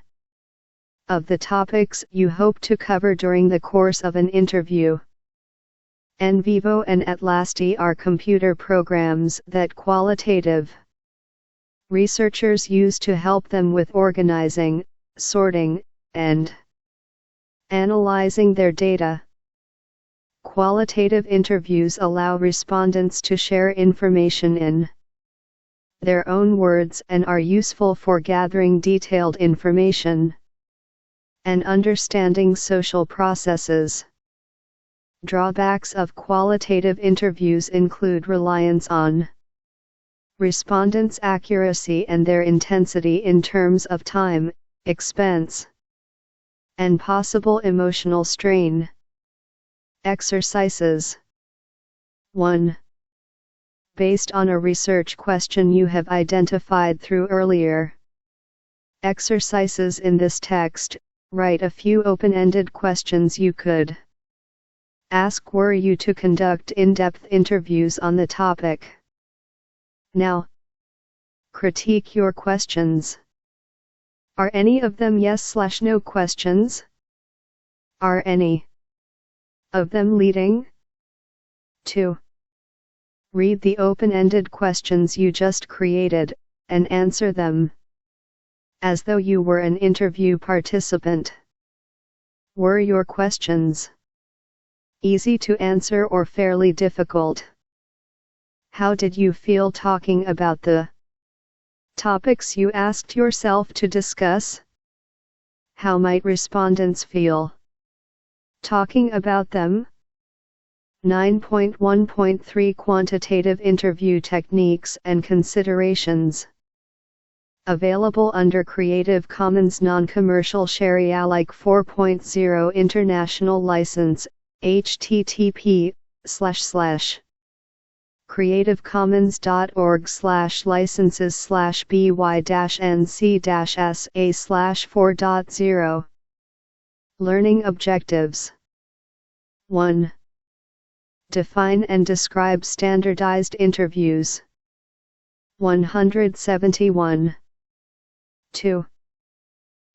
of the topics you hope to cover during the course of an interview. NVivo and Atlasti are computer programs that qualitative researchers use to help them with organizing, sorting, and analyzing their data. Qualitative interviews allow respondents to share information in their own words and are useful for gathering detailed information and understanding social processes. Drawbacks of qualitative interviews include reliance on respondents' accuracy and their intensity in terms of time, expense, and possible emotional strain. Exercises. 1. Based on a research question you have identified through earlier exercises in this text, write a few open-ended questions you could ask were you to conduct in-depth interviews on the topic. Now, critique your questions. Are any of them yes/no questions? Are any of them leading? 2. Read the open-ended questions you just created, and answer them as though you were an interview participant. Were your questions easy to answer or fairly difficult? How did you feel talking about the topics you asked yourself to discuss? How might respondents feel talking about them? 9.1.3 Quantitative Interview Techniques and Considerations. Available under Creative Commons Non-Commercial Share-alike 4.0 International License, http://creativecommons.org/licenses/by-nc-sa/4.0. Learning Objectives. 1. Define and describe standardized interviews. 171. 2.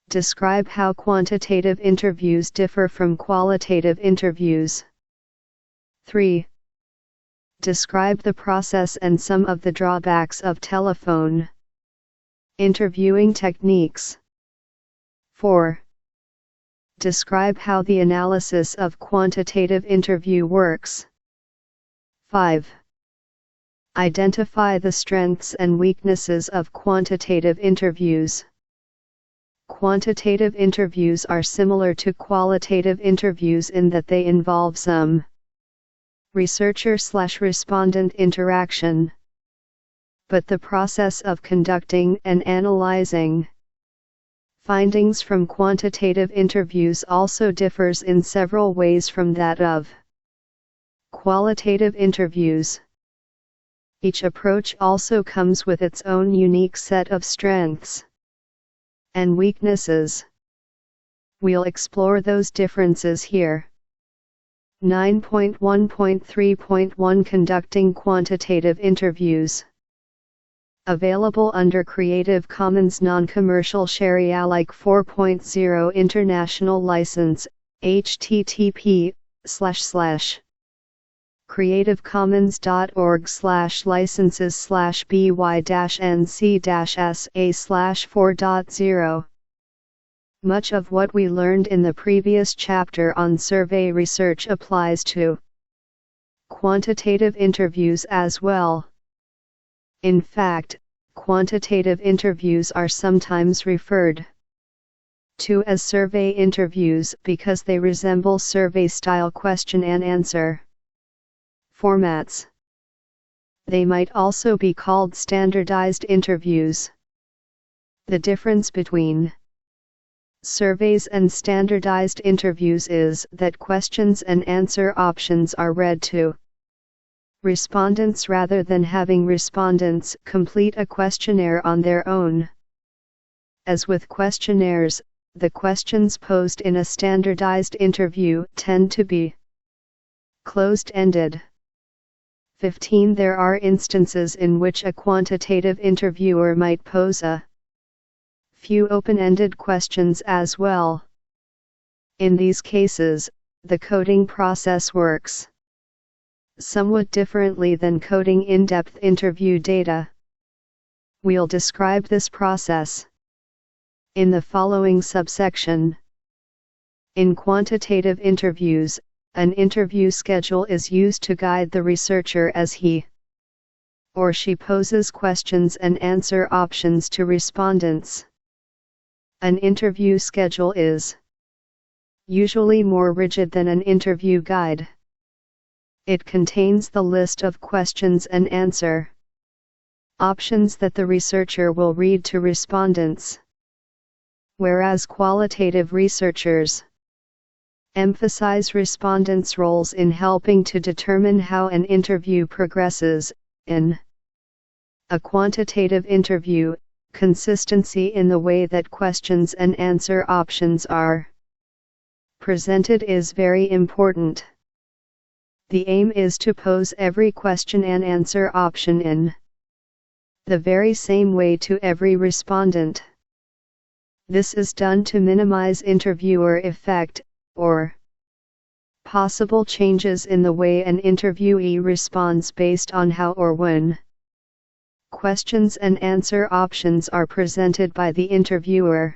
Describe how quantitative interviews differ from qualitative interviews. 3. Describe the process and some of the drawbacks of telephone interviewing techniques. 4. Describe how the analysis of quantitative interview works. 5. Identify the strengths and weaknesses of quantitative interviews. Quantitative interviews are similar to qualitative interviews in that they involve some researcher/respondent interaction. But the process of conducting and analyzing findings from quantitative interviews also differs in several ways from that of qualitative interviews. Each approach also comes with its own unique set of strengths and weaknesses. We'll explore those differences here. 9.1.3.1 Conducting Quantitative Interviews. Available under Creative Commons Non-Commercial Share-alike 4.0 International License, http://creativecommons.org/licenses/by-nc-sa/4.0. Much of what we learned in the previous chapter on survey research applies to quantitative interviews as well. In fact, quantitative interviews are sometimes referred to as survey interviews because they resemble survey-style question and answer formats. They might also be called standardized interviews. The difference between surveys and standardized interviews is that questions and answer options are read to respondents rather than having respondents complete a questionnaire on their own. As with questionnaires, the questions posed in a standardized interview tend to be closed-ended. 15. There are instances in which a quantitative interviewer might pose a few open-ended questions as well. In these cases, the coding process works somewhat differently than coding in-depth interview data. We'll describe this process in the following subsection. In quantitative interviews, an interview schedule is used to guide the researcher as he or she poses questions and answer options to respondents. An interview schedule is usually more rigid than an interview guide. It contains the list of questions and answer options that the researcher will read to respondents. Whereas qualitative researchers emphasize respondents' roles in helping to determine how an interview progresses. In a quantitative interview, consistency in the way that questions and answer options are presented is very important. The aim is to pose every question and answer option in the very same way to every respondent. This is done to minimize interviewer effect, or possible changes in the way an interviewee responds based on how or when questions and answer options are presented by the interviewer.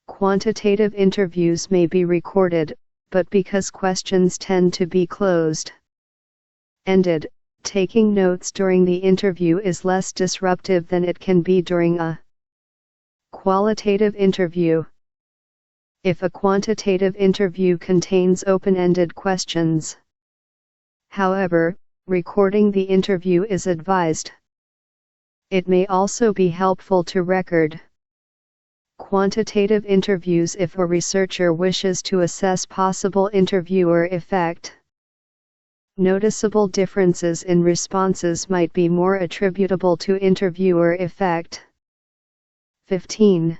Quantitative interviews may be recorded, but because questions tend to be closed-ended, taking notes during the interview is less disruptive than it can be during a qualitative interview. If a quantitative interview contains open-ended questions, however, recording the interview is advised. It may also be helpful to record quantitative interviews if a researcher wishes to assess possible interviewer effect. Noticeable differences in responses might be more attributable to interviewer effect. 15.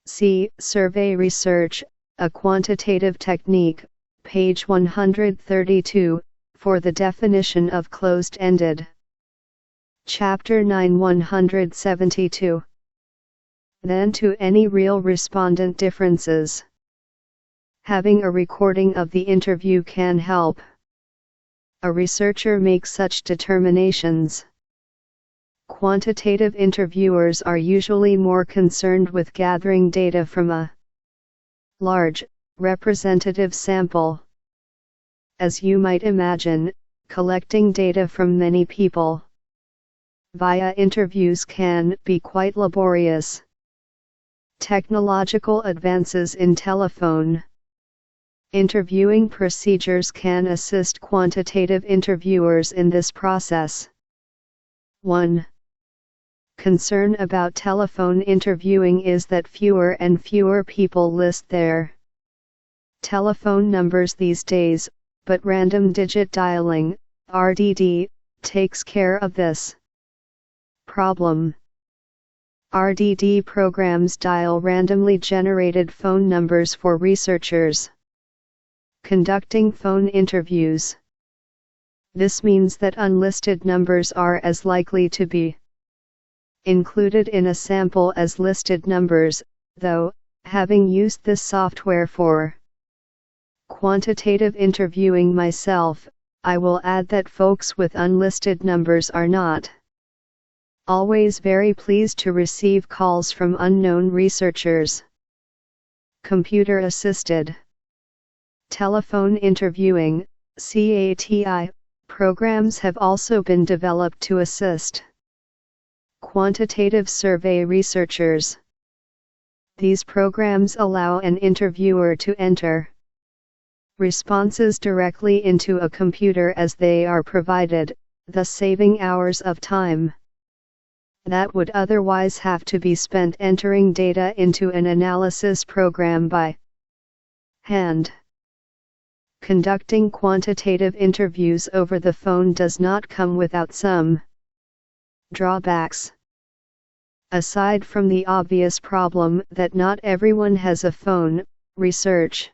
See Survey Research, a quantitative technique, page 132, for the definition of closed-ended. Chapter 9 172. Then to any real respondent differences. Having a recording of the interview can help a researcher make such determinations. Quantitative interviewers are usually more concerned with gathering data from a large, representative sample. As you might imagine, collecting data from many people via interviews can be quite laborious. Technological advances in telephone interviewing procedures can assist quantitative interviewers in this process. 1. Concern about telephone interviewing is that fewer and fewer people list their telephone numbers these days, but random digit dialing, RDD, takes care of this problem. RDD programs dial randomly generated phone numbers for researchers conducting phone interviews. This means that unlisted numbers are as likely to be included in a sample as listed numbers, though, having used this software for quantitative interviewing myself, I will add that folks with unlisted numbers are not always very pleased to receive calls from unknown researchers. Computer-assisted telephone interviewing, CATI, programs have also been developed to assist quantitative survey researchers. These programs allow an interviewer to enter responses directly into a computer as they are provided, thus saving hours of time that would otherwise have to be spent entering data into an analysis program by hand. Conducting quantitative interviews over the phone does not come without some drawbacks. Aside from the obvious problem that not everyone has a phone, research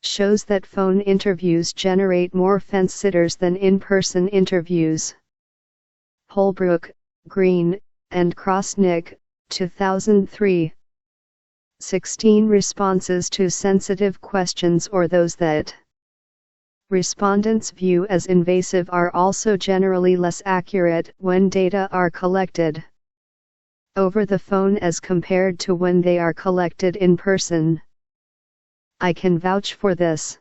shows that phone interviews generate more fence-sitters than in-person interviews. Holbrook, Green, and Krosnick, 2003. 16 responses to sensitive questions or those that respondents view as invasive are also generally less accurate when data are collected over the phone as compared to when they are collected in person. I can vouch for this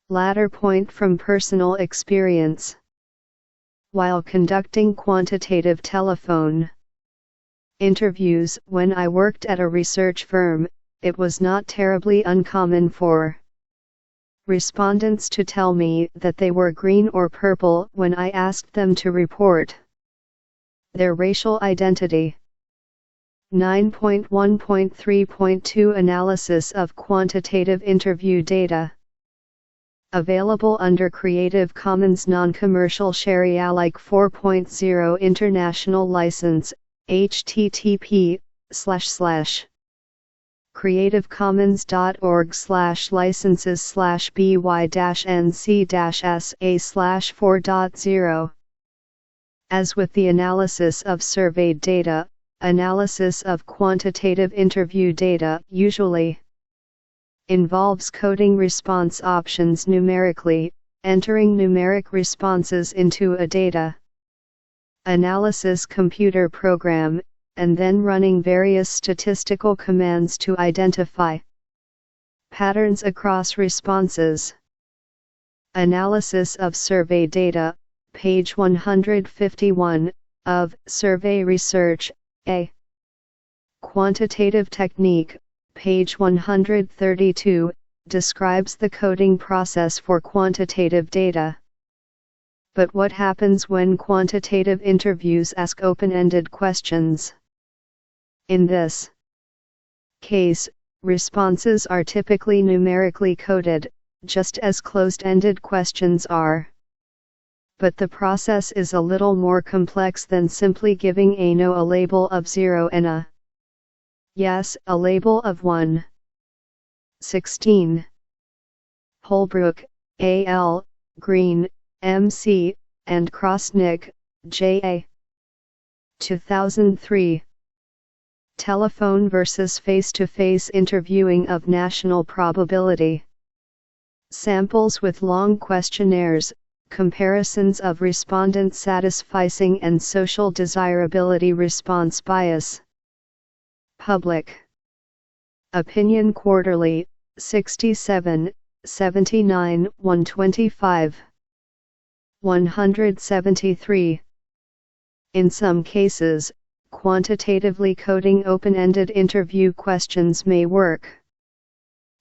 latter point from personal experience. While conducting quantitative telephone interviews when I worked at a research firm, it was not terribly uncommon for respondents to tell me that they were green or purple when I asked them to report their racial identity. 9.1.3.2 Analysis of quantitative interview data. Available under Creative Commons Non-Commercial Share-alike 4.0 International License, http://creativecommons.org/licenses/by-nc-sa/4.0. As with the analysis of surveyed data, analysis of quantitative interview data usually involves coding response options numerically, entering numeric responses into a data analysis computer program, and then running various statistical commands to identify patterns across responses. Analysis of survey data, page 151, of Survey Research, A. Quantitative Technique, page 132, describes the coding process for quantitative data. But what happens when quantitative interviews ask open-ended questions? In this case, responses are typically numerically coded, just as closed-ended questions are. But the process is a little more complex than simply giving a no a label of 0 and a yes a label of 1. 16. Holbrook, A.L., Green, M.C., and Krosnick, J.A. 2003. Telephone versus face-to-face interviewing of national probability. Samples with long questionnaires, comparisons of respondent satisficing and social desirability response bias. Public Opinion Quarterly, 67, 79, 125. 173. In some cases, quantitatively coding open-ended interview questions may work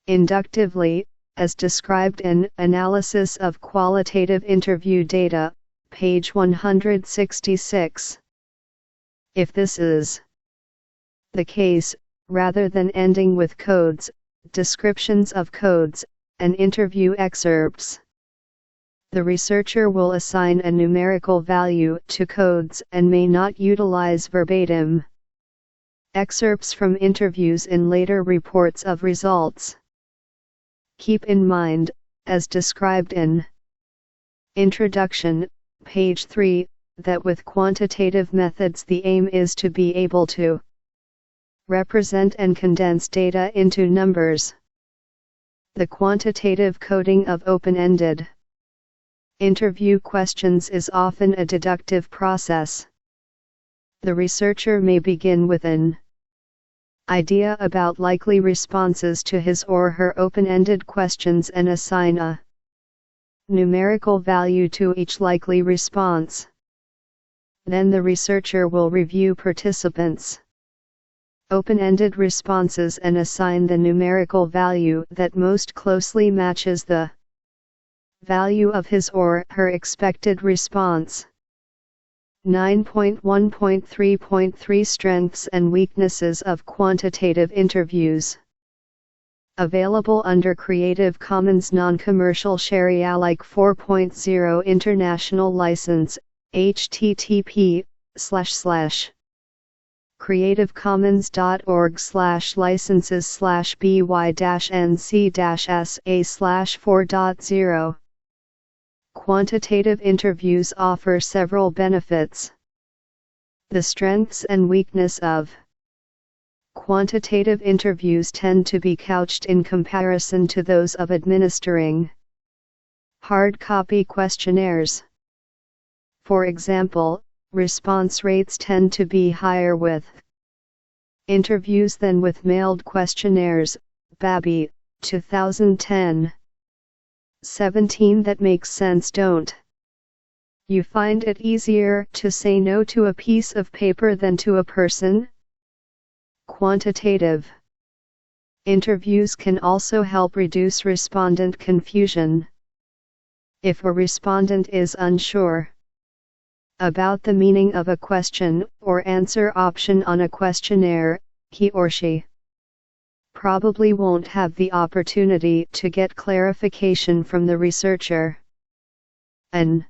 inductively, as described in Analysis of Qualitative Interview Data, page 166. If this is the case, rather than ending with codes, descriptions of codes, and interview excerpts, the researcher will assign a numerical value to codes and may not utilize verbatim excerpts from interviews in later reports of results. Keep in mind, as described in Introduction, page 3, that with quantitative methods the aim is to be able to represent and condense data into numbers. The quantitative coding of open-ended interview questions is often a deductive process. The researcher may begin with an idea about likely responses to his or her open-ended questions and assign a numerical value to each likely response. Then the researcher will review participants' open-ended responses and assign the numerical value that most closely matches the value of his or her expected response. 9.1.3.3 Strengths and Weaknesses of Quantitative Interviews. Available under Creative Commons Non-Commercial Share-alike 4.0 International License, http://creativecommons.org/licenses/by-nc-sa/4.0. Quantitative interviews offer several benefits. The strengths and weakness of Quantitative interviews tend to be couched in comparison to those of administering hard copy questionnaires. For example, response rates tend to be higher with interviews than with mailed questionnaires. Babby, 2010. 17. That makes sense, don't you find it easier to say no to a piece of paper than to a person? Quantitative interviews can also help reduce respondent confusion. If a respondent is unsure about the meaning of a question or answer option on a questionnaire, he or she probably won't have the opportunity to get clarification from the researcher. An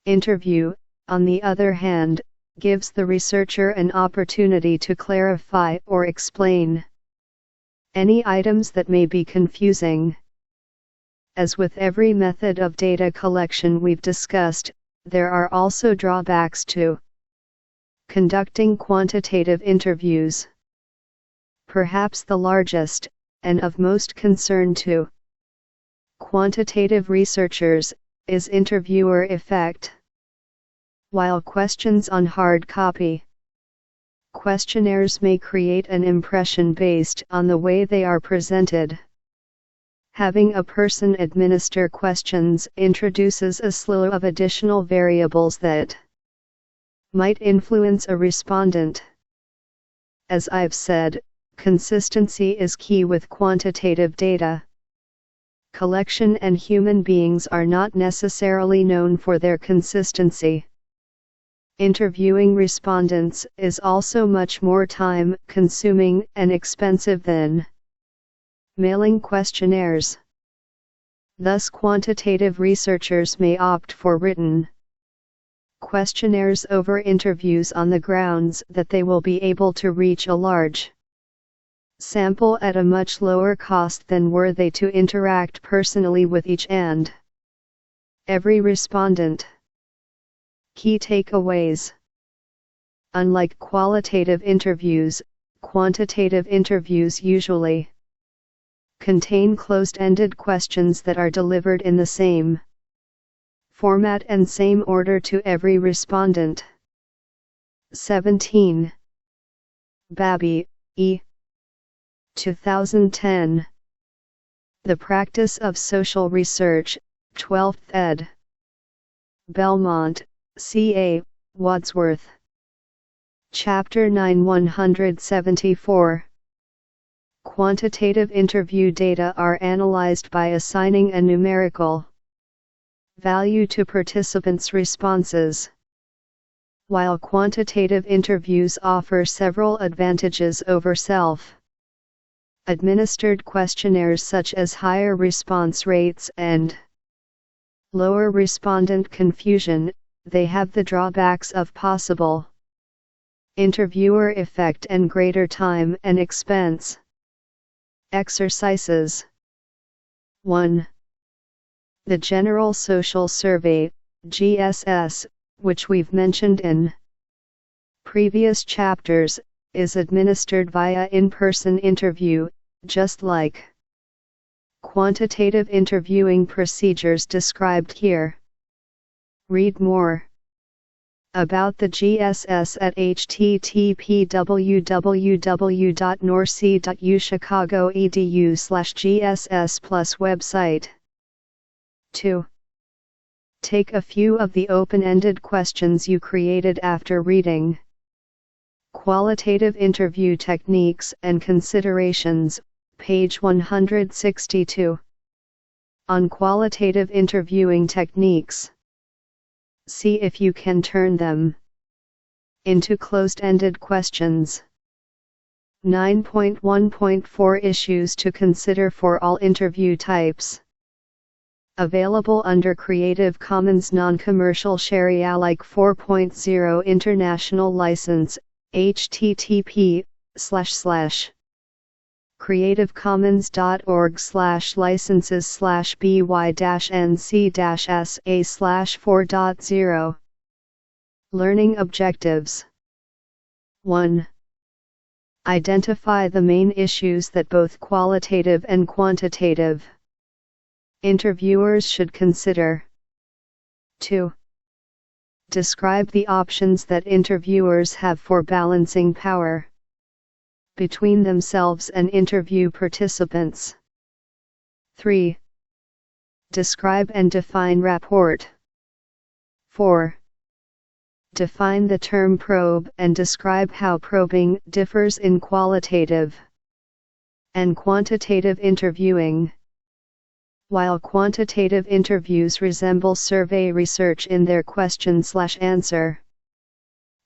interview, on the other hand, gives the researcher an opportunity to clarify or explain any items that may be confusing. As with every method of data collection we've discussed, there are also drawbacks to conducting quantitative interviews. Perhaps the largest, and of most concern to quantitative researchers, is interviewer effect. While questions on hard copy questionnaires may create an impression based on the way they are presented, having a person administer questions introduces a slew of additional variables that might influence a respondent. As I've said, consistency is key with quantitative data collection, and human beings are not necessarily known for their consistency. Interviewing respondents is also much more time-consuming and expensive than mailing questionnaires. Thus, quantitative researchers may opt for written questionnaires over interviews on the grounds that they will be able to reach a large sample at a much lower cost than were they to interact personally with each and every respondent. Key takeaways. Unlike qualitative interviews, quantitative interviews usually contain closed-ended questions that are delivered in the same format and same order to every respondent. 17. Babby, E. 2010. The Practice of Social Research, 12th ed. Belmont, C.A., Wadsworth. Chapter 9 174. Quantitative interview data are analyzed by assigning a numerical value to participants' responses. While quantitative interviews offer several advantages over self-administered questionnaires such as higher response rates and lower respondent confusion, they have the drawbacks of possible interviewer effect and greater time and expense. Exercises. 1. The General Social Survey, GSS, which we've mentioned in previous chapters, is administered via in-person interview, just like quantitative interviewing procedures described here. Read more about the GSS at http://www.norc.uchicago.edu/GSS+ website. 2. Take a few of the open-ended questions you created after reading Qualitative Interview Techniques and Considerations, page 162. On qualitative interviewing techniques. See if you can turn them into closed-ended questions. 9.1.4 Issues to consider for all interview types. Available under Creative Commons Non-Commercial Share Alike 4.0 International License, http://creativecommons.org/licenses/by-nc-sa/4.0. Learning objectives. 1. Identify the main issues that both qualitative and quantitative interviewers should consider. 2. Describe the options that interviewers have for balancing power between themselves and interview participants. 3. Describe and define rapport. 4. Define the term probe and describe how probing differs in qualitative and quantitative interviewing. While quantitative interviews resemble survey research in their question/answer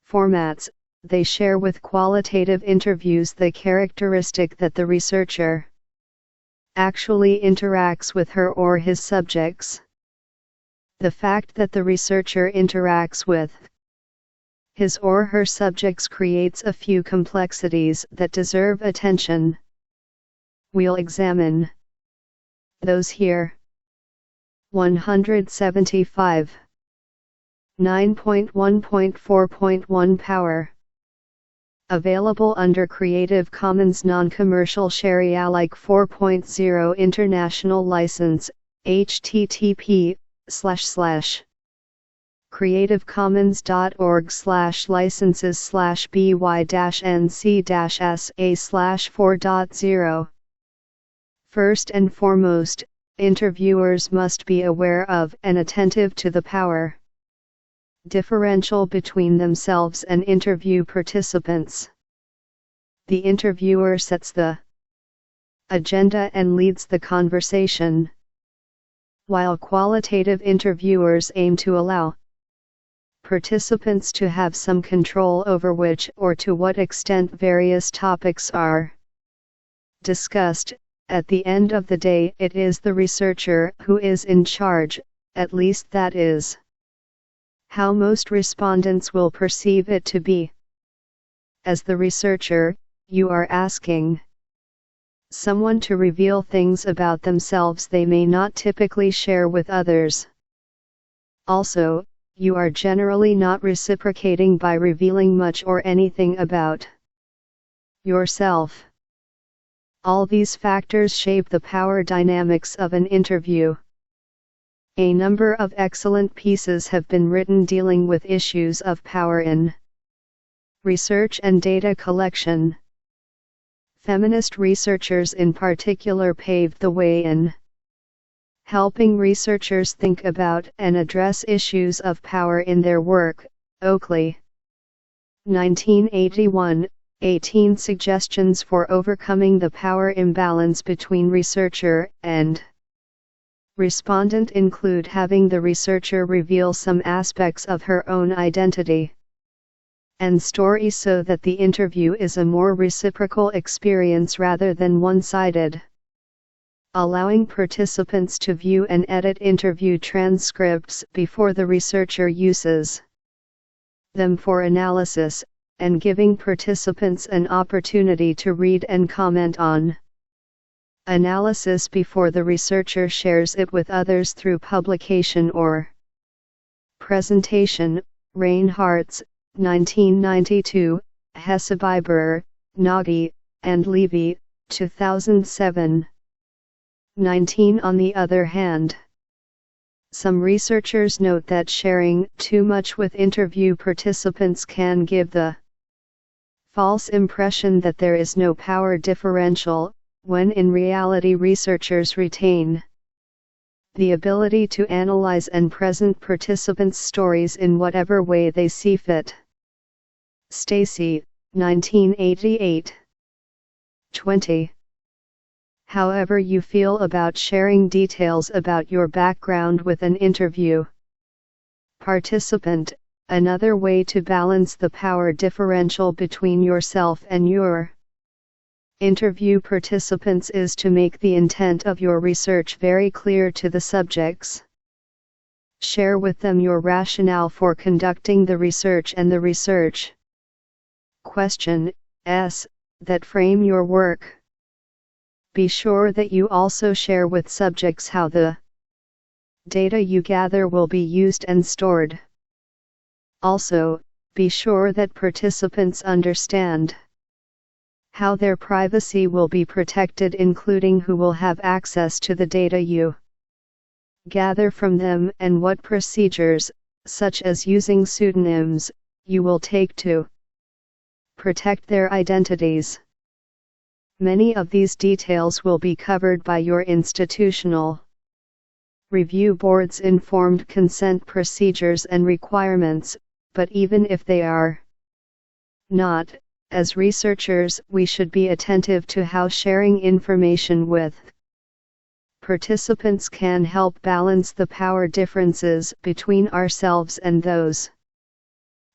formats, they share with qualitative interviews the characteristic that the researcher actually interacts with her or his subjects. The fact that the researcher interacts with his or her subjects creates a few complexities that deserve attention. We'll examine those here. 175. 9.1.4.1 Power. Available under Creative Commons Non-Commercial Share Alike 4.0 International License, http://creativecommons.org/licenses/by-nc-sa/4.0. First and foremost, interviewers must be aware of and attentive to the power differential between themselves and interview participants. The interviewer sets the agenda and leads the conversation, while qualitative interviewers aim to allow participants to have some control over which or to what extent various topics are discussed. At the end of the day, it is the researcher who is in charge, at least that is how most respondents will perceive it to be. As the researcher, you are asking someone to reveal things about themselves they may not typically share with others. Also, you are generally not reciprocating by revealing much or anything about yourself. All these factors shape the power dynamics of an interview. A number of excellent pieces have been written dealing with issues of power in research and data collection. Feminist researchers in particular paved the way in helping researchers think about and address issues of power in their work. Oakley, 1981. 18 Suggestions for Overcoming the Power Imbalance Between Researcher and Respondent include having the researcher reveal some aspects of her own identity and story so that the interview is a more reciprocal experience rather than one-sided. Allowing participants to view and edit interview transcripts before the researcher uses them for analysis, and giving participants an opportunity to read and comment on analysis before the researcher shares it with others through publication or presentation. Reinhartz, 1992, Hessebiber, Nagy, and Levy, 2007. 19. On the other hand, some researchers note that sharing too much with interview participants can give the false impression that there is no power differential, when in reality researchers retain the ability to analyze and present participants' stories in whatever way they see fit. Stacy, 1988. 20. However you feel about sharing details about your background with an interview participant, another way to balance the power differential between yourself and your interview participants is to make the intent of your research very clear to the subjects. Share with them your rationale for conducting the research and the research questions that frame your work. Be sure that you also share with subjects how the data you gather will be used and stored. Also, be sure that participants understand how their privacy will be protected, including who will have access to the data you gather from them, and what procedures, such as using pseudonyms, you will take to protect their identities. Many of these details will be covered by your institutional review board's informed consent procedures and requirements, but even if they are not, as researchers, we should be attentive to how sharing information with participants can help balance the power differences between ourselves and those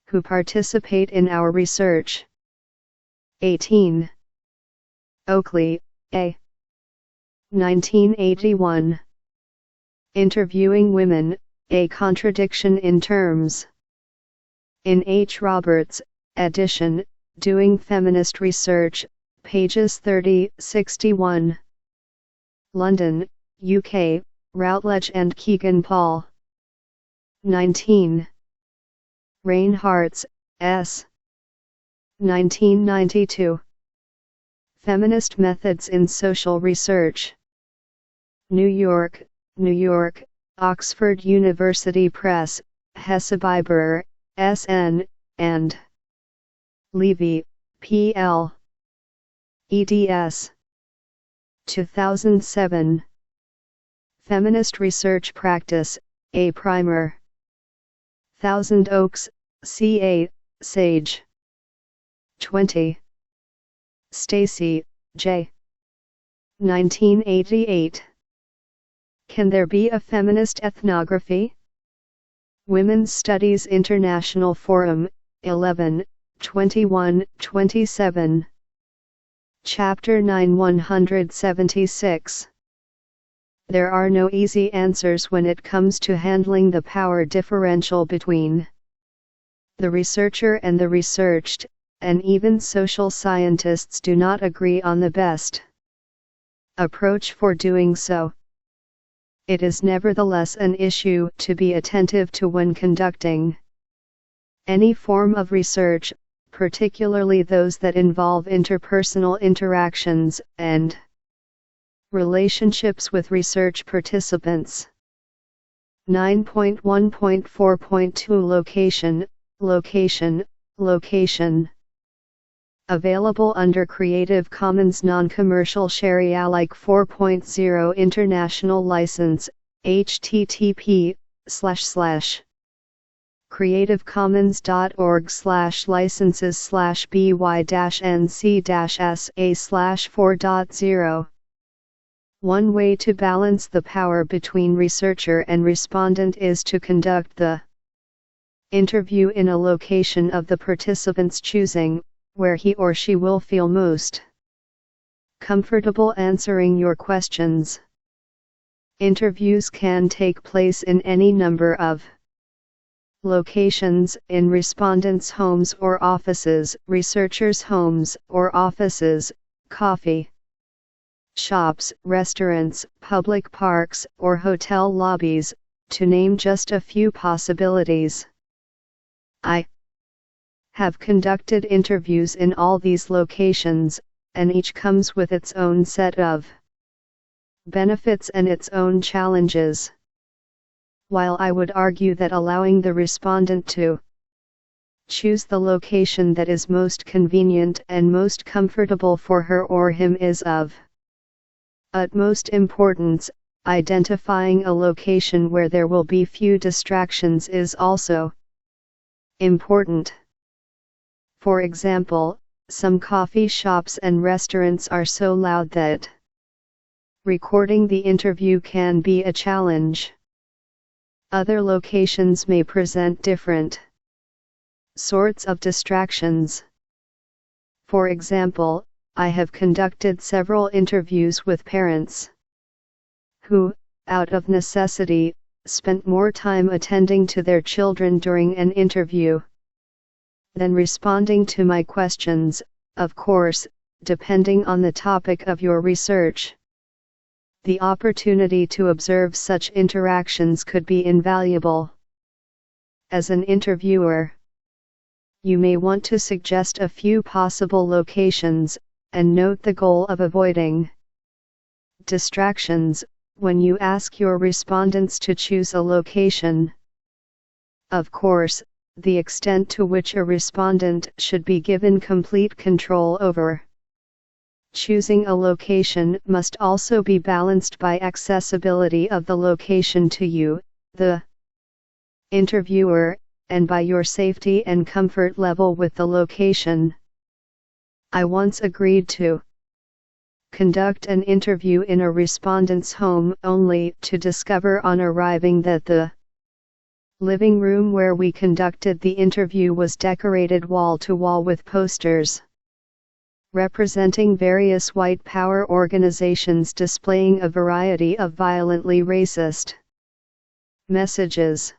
who participate in our research. 18. Oakley, A. 1981. Interviewing Women, A Contradiction in Terms. In H. Roberts, edition, Doing Feminist Research, pages 30-61. London, UK, Routledge and Keegan Paul. 19. Reinhartz, S. 1992. Feminist Methods in Social Research. New York, New York, Oxford University Press, Hessebiber, S.N., and Levy, P.L. eds. 2007. Feminist Research Practice, A Primer. Thousand Oaks, C.A., Sage. 20. Stacy, J. 1988. Can there be a feminist ethnography? Women's Studies International Forum, 11, 21-27. Chapter 9 176. There are no easy answers when it comes to handling the power differential between the researcher and the researched, and even social scientists do not agree on the best approach for doing so. It is nevertheless an issue to be attentive to when conducting any form of research, particularly those that involve interpersonal interactions and relationships with research participants. 9.1.4.2 Location, Location, Location. Available under Creative Commons Non-Commercial Share-alike 4.0 International License, http://creativecommons.org/licenses/by-nc-sa/4.0. One way to balance the power between researcher and respondent is to conduct the interview in a location of the participant's choosing, where he or she will feel most comfortable answering your questions. Interviews can take place in any number of locations: in respondents' homes or offices, researchers' homes or offices, coffee shops, restaurants, public parks, or hotel lobbies, to name just a few possibilities. I have conducted interviews in all these locations, and each comes with its own set of benefits and its own challenges. While I would argue that allowing the respondent to choose the location that is most convenient and most comfortable for her or him is of utmost importance, identifying a location where there will be few distractions is also important. For example, some coffee shops and restaurants are so loud that recording the interview can be a challenge. Other locations may present different sorts of distractions. For example, I have conducted several interviews with parents who, out of necessity, spent more time attending to their children during an interview than responding to my questions, of course, depending on the topic of your research. The opportunity to observe such interactions could be invaluable. As an interviewer, you may want to suggest a few possible locations, and note the goal of avoiding distractions when you ask your respondents to choose a location. Of course, the extent to which a respondent should be given complete control over choosing a location must also be balanced by accessibility of the location to you, the interviewer, and by your safety and comfort level with the location. I once agreed to conduct an interview in a respondent's home only to discover on arriving that the living room where we conducted the interview was decorated wall to wall with posters representing various white power organizations displaying a variety of violently racist messages.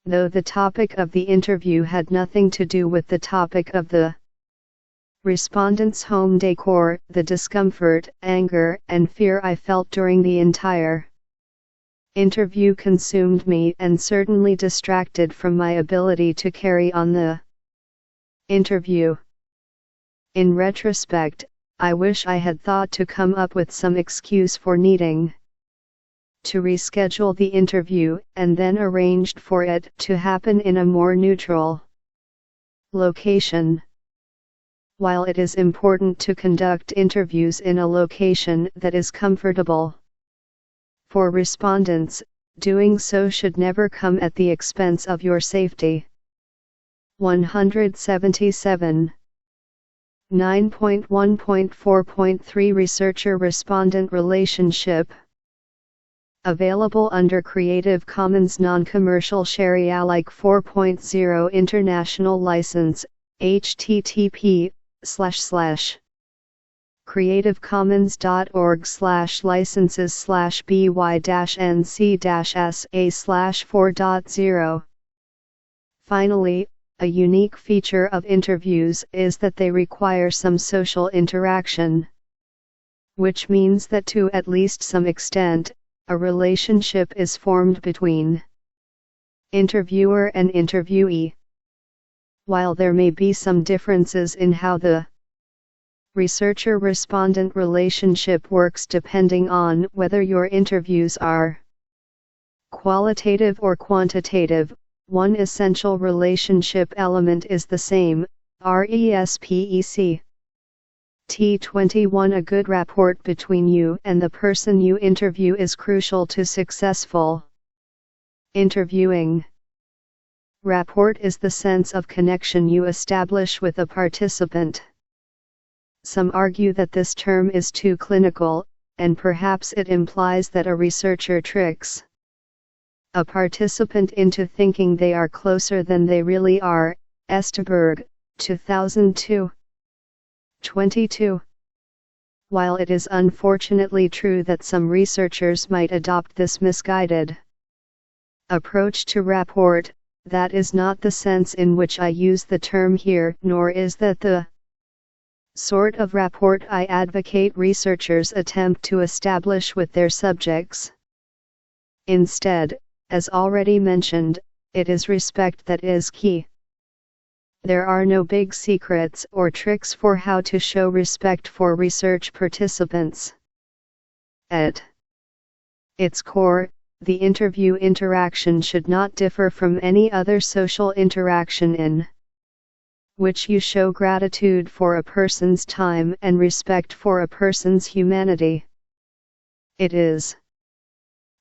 Though the topic of the interview had nothing to do with the topic of the respondent's home decor, the discomfort, anger, and fear I felt during the entire interview consumed me and certainly distracted from my ability to carry on the interview. In retrospect, I wish I had thought to come up with some excuse for needing to reschedule the interview and then arranged for it to happen in a more neutral location. While it is important to conduct interviews in a location that is comfortable for respondents, doing so should never come at the expense of your safety. 177. 9.1.4.3 Researcher-Respondent Relationship. Available under Creative Commons Non-Commercial Share Alike 4.0 International License, http://creativecommons.org/licenses/by-nc-sa/4.0. Finally, a unique feature of interviews is that they require some social interaction, which means that to at least some extent, a relationship is formed between interviewer and interviewee. While there may be some differences in how the researcher-respondent relationship works depending on whether your interviews are qualitative or quantitative, one essential relationship element is the same: RESPEC. T21 A good rapport between you and the person you interview is crucial to successful interviewing. Rapport is the sense of connection you establish with a participant. Some argue that this term is too clinical, and perhaps it implies that a researcher tricks a participant into thinking they are closer than they really are. Esteberg, 2002. 22. While it is unfortunately true that some researchers might adopt this misguided approach to rapport, that is not the sense in which I use the term here, nor is that the sort of rapport I advocate researchers attempt to establish with their subjects. Instead, as already mentioned, it is respect that is key. There are no big secrets or tricks for how to show respect for research participants. At its core, the interview interaction should not differ from any other social interaction in which you show gratitude for a person's time and respect for a person's humanity. It is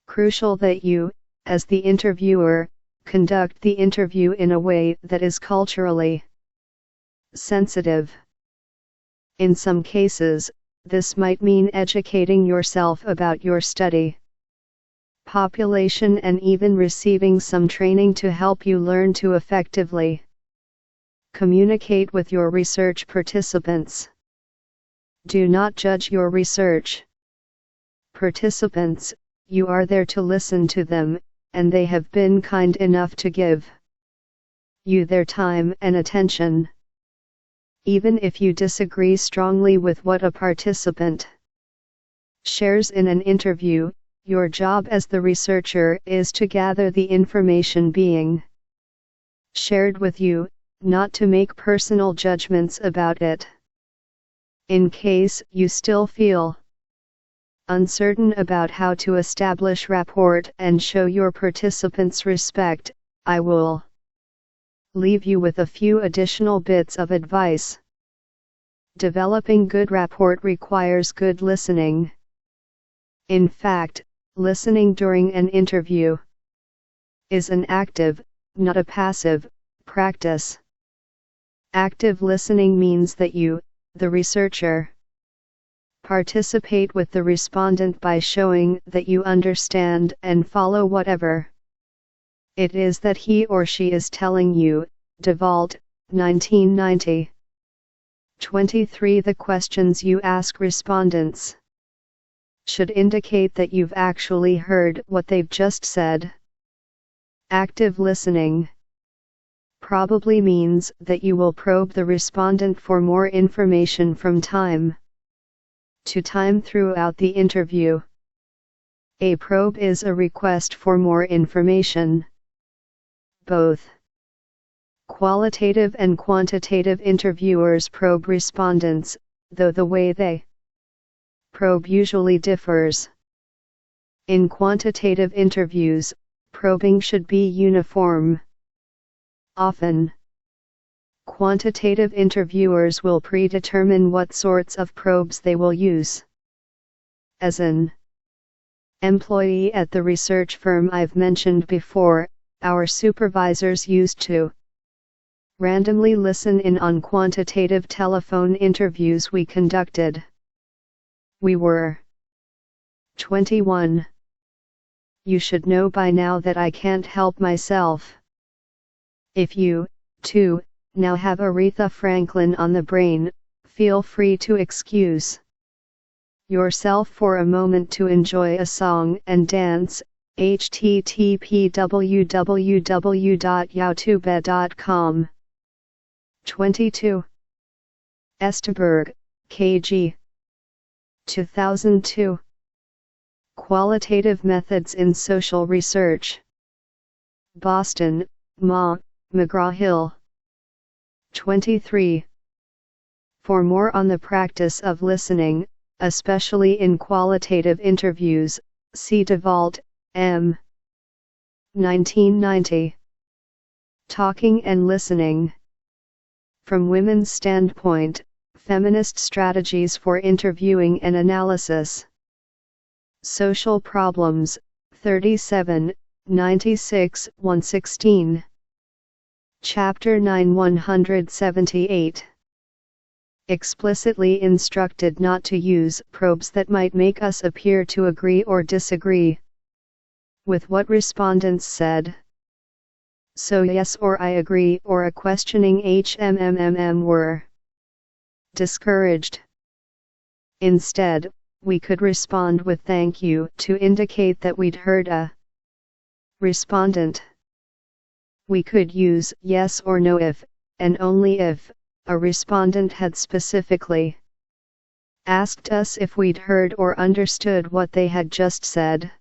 crucial that you, as the interviewer, conduct the interview in a way that is culturally sensitive. In some cases, this might mean educating yourself about your study population and even receiving some training to help you learn to effectively communicate with your research participants. Do not judge your research participants. You are there to listen to them, and they have been kind enough to give you their time and attention. Even if you disagree strongly with what a participant shares in an interview, your job as the researcher is to gather the information being shared with you, not to make personal judgments about it. In case you still feel uncertain about how to establish rapport and show your participants respect, I will leave you with a few additional bits of advice. Developing good rapport requires good listening. In fact, listening during an interview is an active, not a passive, practice. Active listening means that you, the researcher, participate with the respondent by showing that you understand and follow whatever it is that he or she is telling you. DeVault, 1990. 23. The questions you ask respondents should indicate that you've actually heard what they've just said. Active listening probably means that you will probe the respondent for more information from time to time throughout the interview. A probe is a request for more information. Both qualitative and quantitative interviewers probe respondents, though the way they probe usually differs. In quantitative interviews, probing should be uniform. Often, quantitative interviewers will predetermine what sorts of probes they will use. As an employee at the research firm I've mentioned before, our supervisors used to randomly listen in on quantitative telephone interviews we conducted. We were 21. You should know by now that I can't help myself. If you, too, now have Aretha Franklin on the brain, feel free to excuse yourself for a moment to enjoy a song and dance. http://www.youtube.com 22. Esteberg, K.G. 2002. Qualitative Methods in Social Research. Boston, McGraw-Hill. 23. For more on the practice of listening, especially in qualitative interviews, see DeVault, M. 1990. Talking and Listening. From Women's Standpoint, Feminist Strategies for Interviewing and Analysis. Social Problems, 37, 96, 116. Chapter 9 178. Explicitly instructed not to use probes that might make us appear to agree or disagree with what respondents said. So yes or I agree or a questioning were discouraged. Instead, we could respond with thank you to indicate that we'd heard a respondent. We could use yes or no if, and only if, a respondent had specifically asked us if we'd heard or understood what they had just said.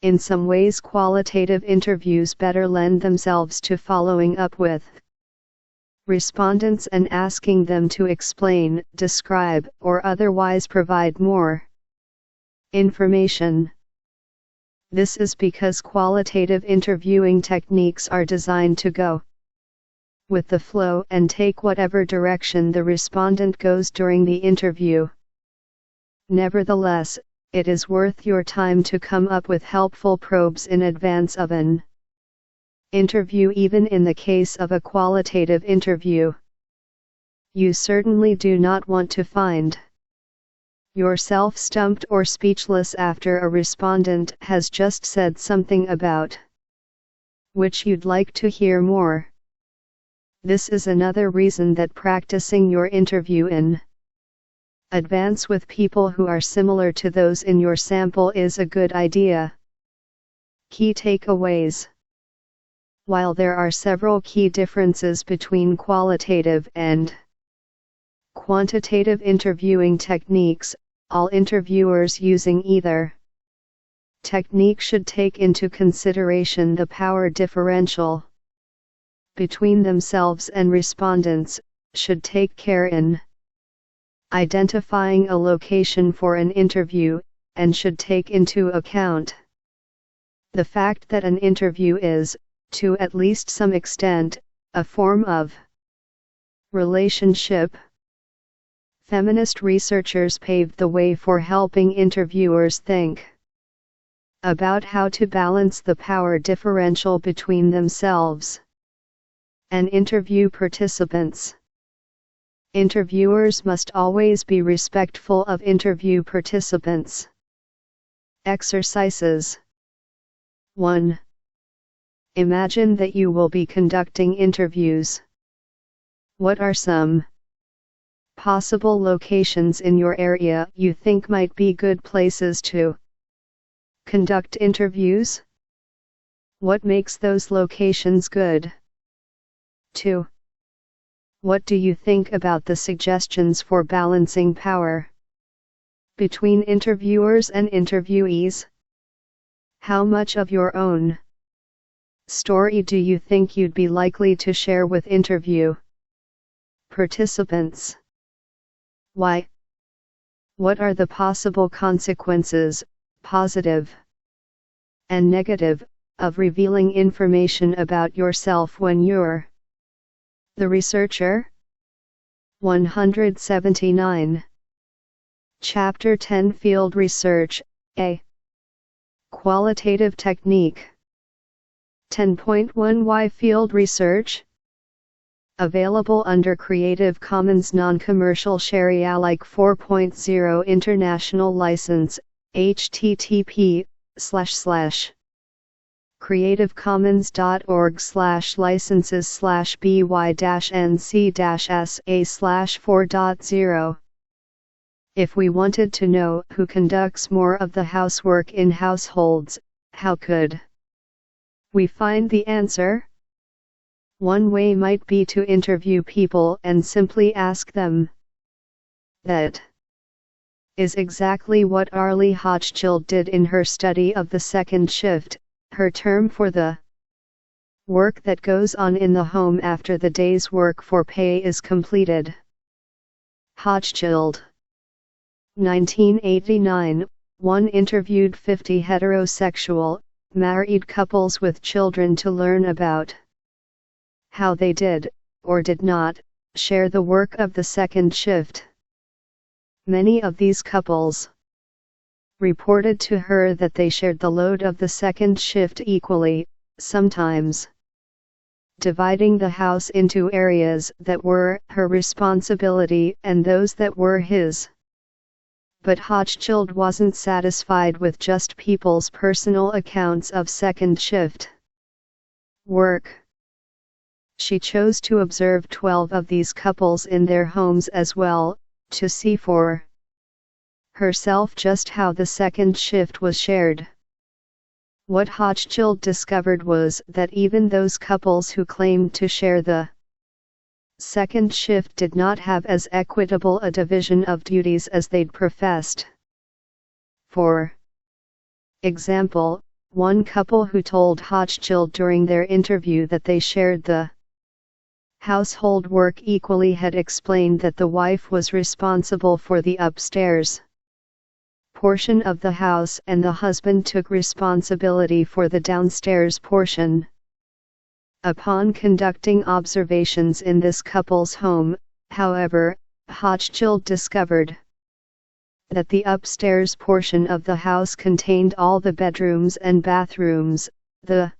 In some ways, qualitative interviews better lend themselves to following up with respondents and asking them to explain, describe, or otherwise provide more information. This is because qualitative interviewing techniques are designed to go with the flow and take whatever direction the respondent goes during the interview. Nevertheless, it is worth your time to come up with helpful probes in advance of an interview, even in the case of a qualitative interview. You certainly do not want to find yourself stumped or speechless after a respondent has just said something about which you'd like to hear more. This is another reason that practicing your interview in advance with people who are similar to those in your sample is a good idea. Key takeaways. While there are several key differences between qualitative and quantitative interviewing techniques, all interviewers using either technique should take into consideration the power differential between themselves and respondents, should take care in identifying a location for an interview, and should take into account the fact that an interview is, to at least some extent, a form of relationship. Feminist researchers paved the way for helping interviewers think about how to balance the power differential between themselves and interview participants. Interviewers must always be respectful of interview participants. Exercises. 1. Imagine that you will be conducting interviews. What are some possible locations in your area you think might be good places to conduct interviews? What makes those locations good? 2. What do you think about the suggestions for balancing power between interviewers and interviewees? How much of your own story do you think you'd be likely to share with interview participants? Why? What are the possible consequences, positive and negative, of revealing information about yourself when you're the researcher? 179. Chapter 10 Field Research, A. Qualitative Technique. 10.1 Why Field Research? Available under Creative Commons Non-Commercial Share Alike 4.0 International License, http://creativecommons.org/by-nc-sa/4.0. If we wanted to know who conducts more of the housework in households, how could we find the answer? One way might be to interview people and simply ask them. That is exactly what Arlie Hochschild did in her study of the second shift, her term for the work that goes on in the home after the day's work for pay is completed. Hochschild. 1989, one interviewed 50 heterosexual, married couples with children to learn about how they did, or did not, share the work of the second shift. Many of these couples reported to her that they shared the load of the second shift equally, sometimes dividing the house into areas that were her responsibility and those that were his. But Hochschild wasn't satisfied with just people's personal accounts of second shift work. She chose to observe 12 of these couples in their homes as well, to see for herself just how the second shift was shared. What Hochschild discovered was that even those couples who claimed to share the second shift did not have as equitable a division of duties as they'd professed. For example, one couple who told Hochschild during their interview that they shared the household work equally had explained that the wife was responsible for the upstairs portion of the house and the husband took responsibility for the downstairs portion. Upon conducting observations in this couple's home, however, Hochschild discovered that the upstairs portion of the house contained all the bedrooms and bathrooms, the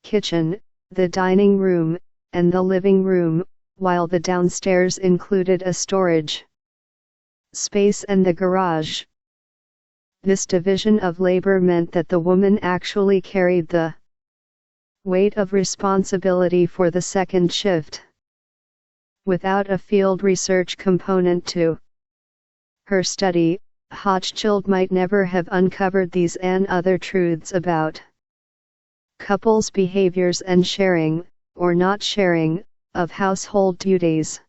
kitchen, the dining room, and the living room, while the downstairs included a storage space and the garage. This division of labor meant that the woman actually carried the weight of responsibility for the second shift. Without a field research component to her study, Hochschild might never have uncovered these and other truths about couples' behaviors and sharing, or not sharing, of household duties.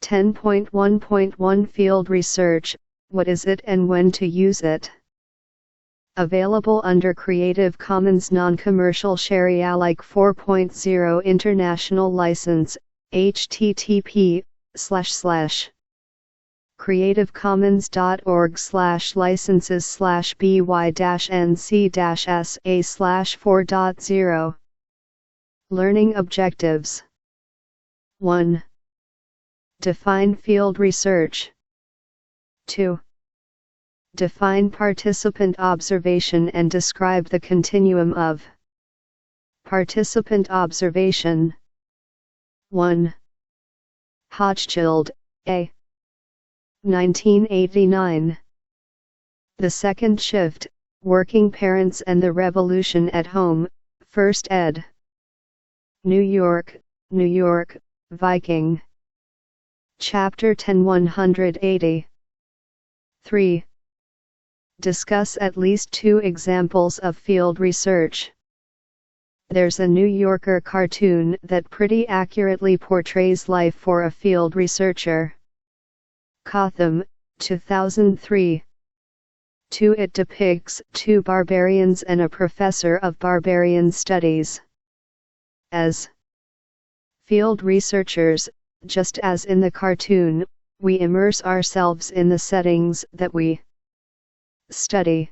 10.1.1 Field Research, What is it and when to use it? Available under Creative Commons Non-Commercial Share Alike 4.0 International License, http:// creativecommons.org/licenses/by-nc-sa/4.0 Learning objectives. 1. Define field research. 2. Define participant observation and describe the continuum of participant observation. 1. Hochschild, A. 1989. The Second Shift, Working Parents and the Revolution at Home, First ed. New York, New York, Viking. Chapter 10 180. 3. Discuss at least 2 examples of field research. There's a New Yorker cartoon that pretty accurately portrays life for a field researcher. Cotham, 2003. 2. It depicts 2 barbarians and a professor of barbarian studies. As field researchers, just as in the cartoon, we immerse ourselves in the settings that we study.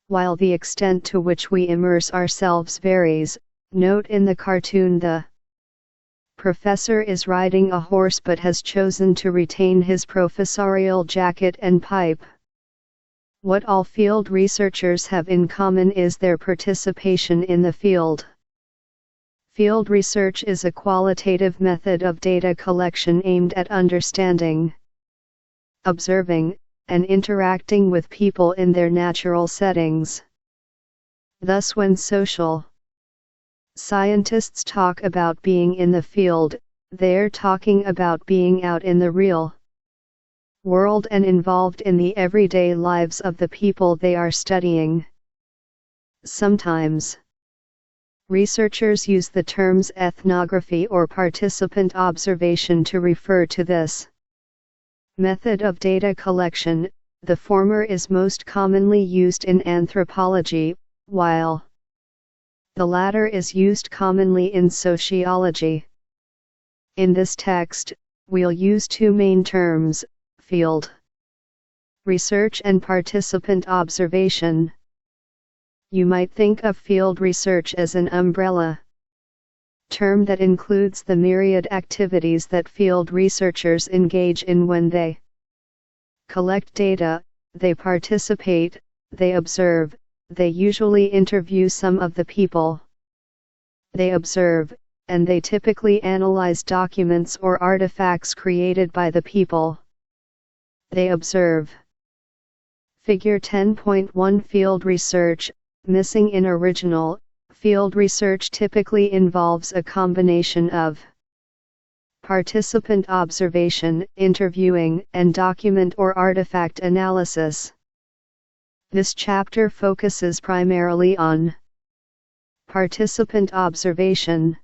While the extent to which we immerse ourselves varies, note in the cartoon the professor is riding a horse but has chosen to retain his professorial jacket and pipe. What all field researchers have in common is their participation in the field. Field research is a qualitative method of data collection aimed at understanding, observing, and interacting with people in their natural settings. Thus, when social scientists talk about being in the field, they're talking about being out in the real world and involved in the everyday lives of the people they are studying. Sometimes researchers use the terms ethnography or participant observation to refer to this method of data collection. The former is most commonly used in anthropology, while the latter is used commonly in sociology. In this text, we'll use 2 main terms: field research and participant observation. You might think of field research as an umbrella term that includes the myriad activities that field researchers engage in when they collect data, they participate, they observe, they usually interview some of the people they observe, and they typically analyze documents or artifacts created by the people they observe. Figure 10.1 Field research, missing in original. Field research typically involves a combination of participant observation, interviewing, and document or artifact analysis. This chapter focuses primarily on participant observation.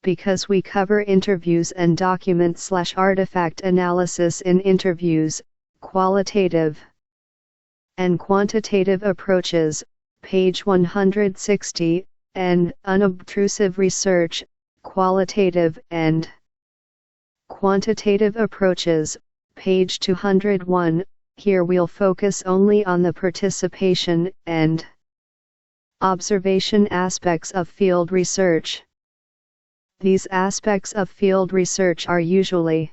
Because we cover interviews and document/artifact analysis in interviews, qualitative and quantitative approaches, page 160, and unobtrusive research, qualitative and quantitative approaches, page 201. Here we'll focus only on the participation and observation aspects of field research. These aspects of field research are usually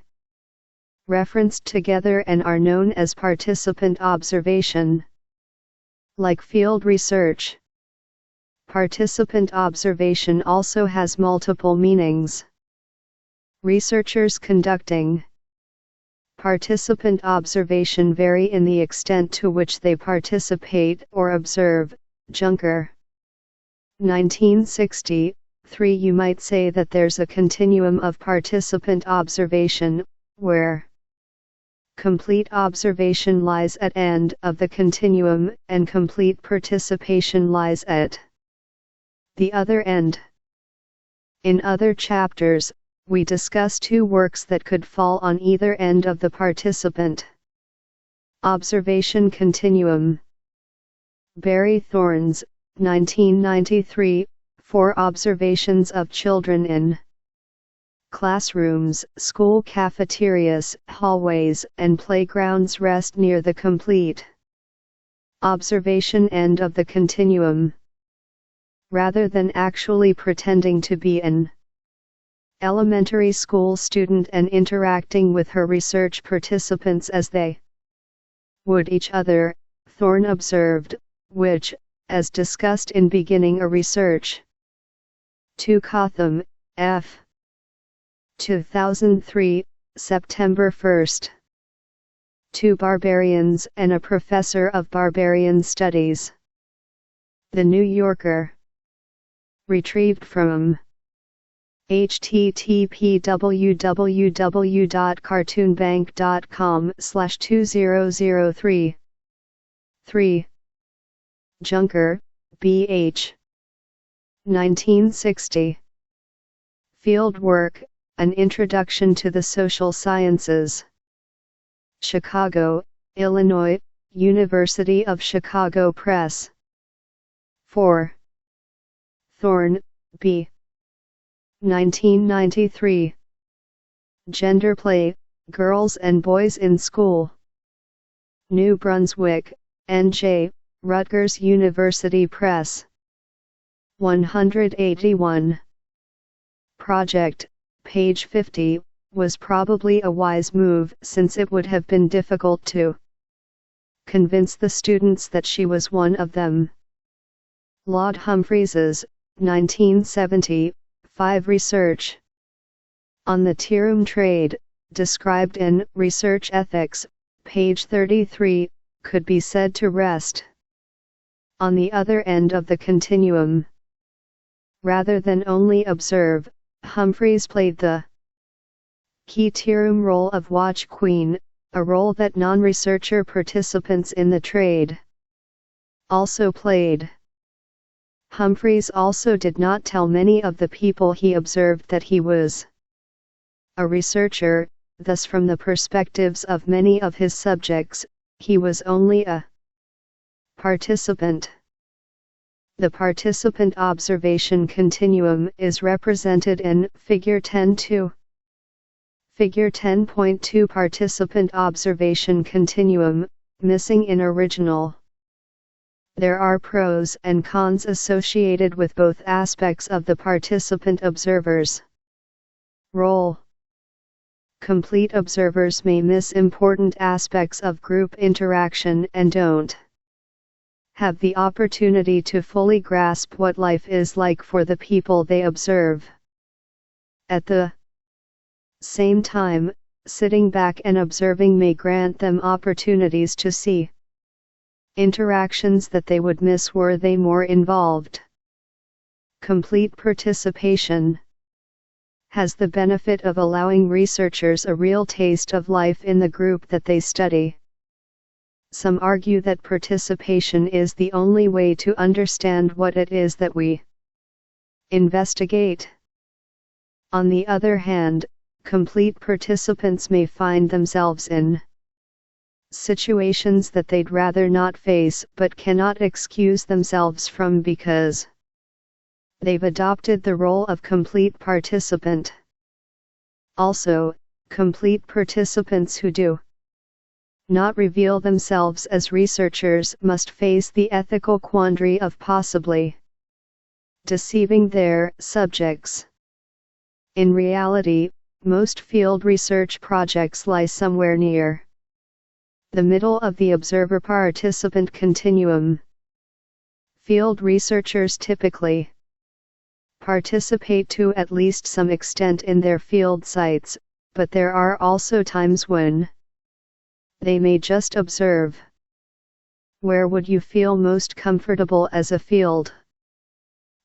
referenced together and are known as participant observation. Like field research, participant observation also has multiple meanings. Researchers conducting participant observation vary in the extent to which they participate or observe. Junker, 1960. 3. You might say that there's a continuum of participant observation, where complete observation lies at end of the continuum, and complete participation lies at the other end. In other chapters, we discuss 2 works that could fall on either end of the participant observation continuum. Barry Thorne's, 1993, 4 Observations of Children in classrooms, school cafeterias, hallways, and playgrounds rest near the complete observation end of the continuum. Rather than actually pretending to be an elementary school student and interacting with her research participants as they would each other, Thorne observed, which, as discussed in beginning a research. 2 Cotham, F. 2003, September 1. 2 Barbarians and a Professor of Barbarian Studies. The New Yorker. Retrieved from http://cartoonbank.com/2003. 3. Junker, B. H. 1960. Field Work, An Introduction to the Social Sciences. Chicago, Illinois, University of Chicago Press. 4. Thorne, B. 1993. Gender Play, Girls and Boys in School. New Brunswick, N.J., Rutgers University Press. 181. Project, page 50, was probably a wise move since it would have been difficult to convince the students that she was one of them. Laud Humphreys's, 1975 research on the Tirum trade, described in Research Ethics, page 33, could be said to rest on the other end of the continuum. Rather than only observe, Humphreys played the key Tirum role of watch queen, a role that non-researcher participants in the trade also played. Humphreys also did not tell many of the people he observed that he was a researcher, thus from the perspectives of many of his subjects, he was only a participant. The participant observation continuum is represented in Figure 10.2. Figure 10.2 Participant Observation Continuum, missing in original. There are pros and cons associated with both aspects of the participant observer's role. Complete observers may miss important aspects of group interaction and don't have the opportunity to fully grasp what life is like for the people they observe. At the same time, sitting back and observing may grant them opportunities to see interactions that they would miss were they more involved. Complete participation has the benefit of allowing researchers a real taste of life in the group that they study. Some argue that participation is the only way to understand what it is that we investigate. On the other hand, complete participants may find themselves in situations that they'd rather not face but cannot excuse themselves from because they've adopted the role of complete participant. Also, complete participants who do not reveal themselves as researchers must face the ethical quandary of possibly deceiving their subjects. In reality, most field research projects lie somewhere near the middle of the observer-participant continuum. Field researchers typically participate to at least some extent in their field sites, but there are also times when they may just observe. Where would you feel most comfortable as a field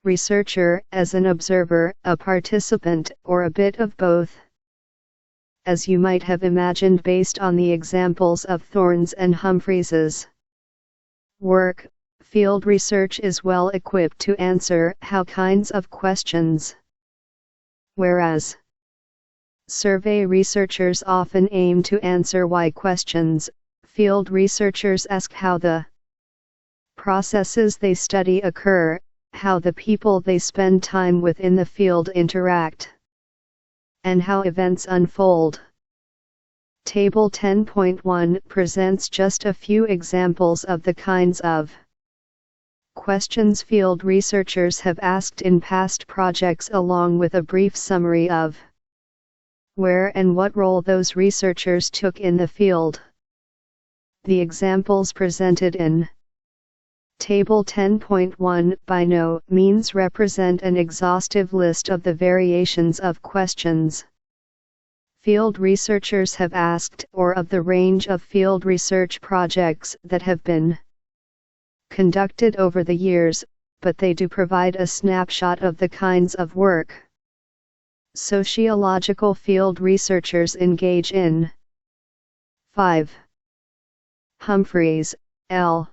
researcher, as an observer, a participant, or a bit of both? As you might have imagined based on the examples of Thorne's and Humphreys's work, field research is well equipped to answer how kinds of questions. Whereas survey researchers often aim to answer why questions, field researchers ask how the processes they study occur, how the people they spend time with in the field interact. and how events unfold. Table 10.1 presents just a few examples of the kinds of questions field researchers have asked in past projects, along with a brief summary of where and what role those researchers took in the field. The examples presented in Table 10.1 by no means represent an exhaustive list of the variations of questions field researchers have asked, or of the range of field research projects that have been conducted over the years, but they do provide a snapshot of the kinds of work sociological field researchers engage in. 5. Humphreys, L.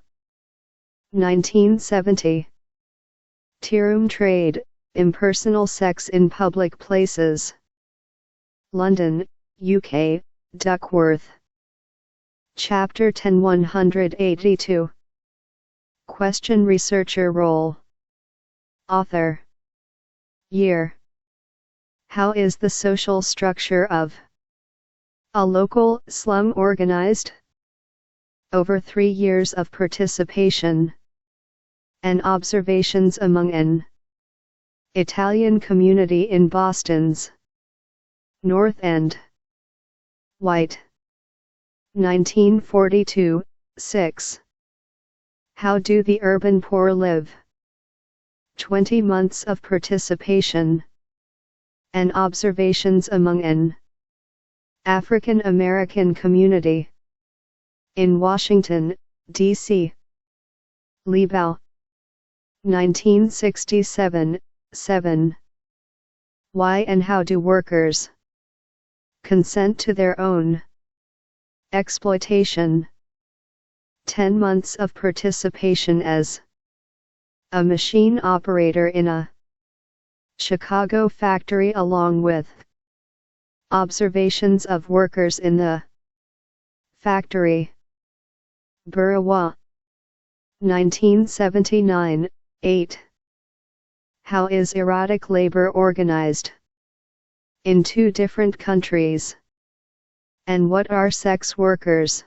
1970. Tearum Trade, Impersonal Sex in Public Places. London, UK, Duckworth. Chapter 10 182. Question Researcher Role. Author. Year. How is the social structure of a local slum organized? Over 3 years of participation and observations among an Italian community in Boston's North End. White. 1942, 6. How do the urban poor live? 20 months of participation and observations among an African American community in Washington, D.C. Liebau. 1967, 7. Why and how do workers consent to their own exploitation? 10 months of participation as a machine operator in a Chicago factory, along with observations of workers in the factory. Burawa. 1979, 8. How is erotic labor organized in 2 different countries? And what are sex workers'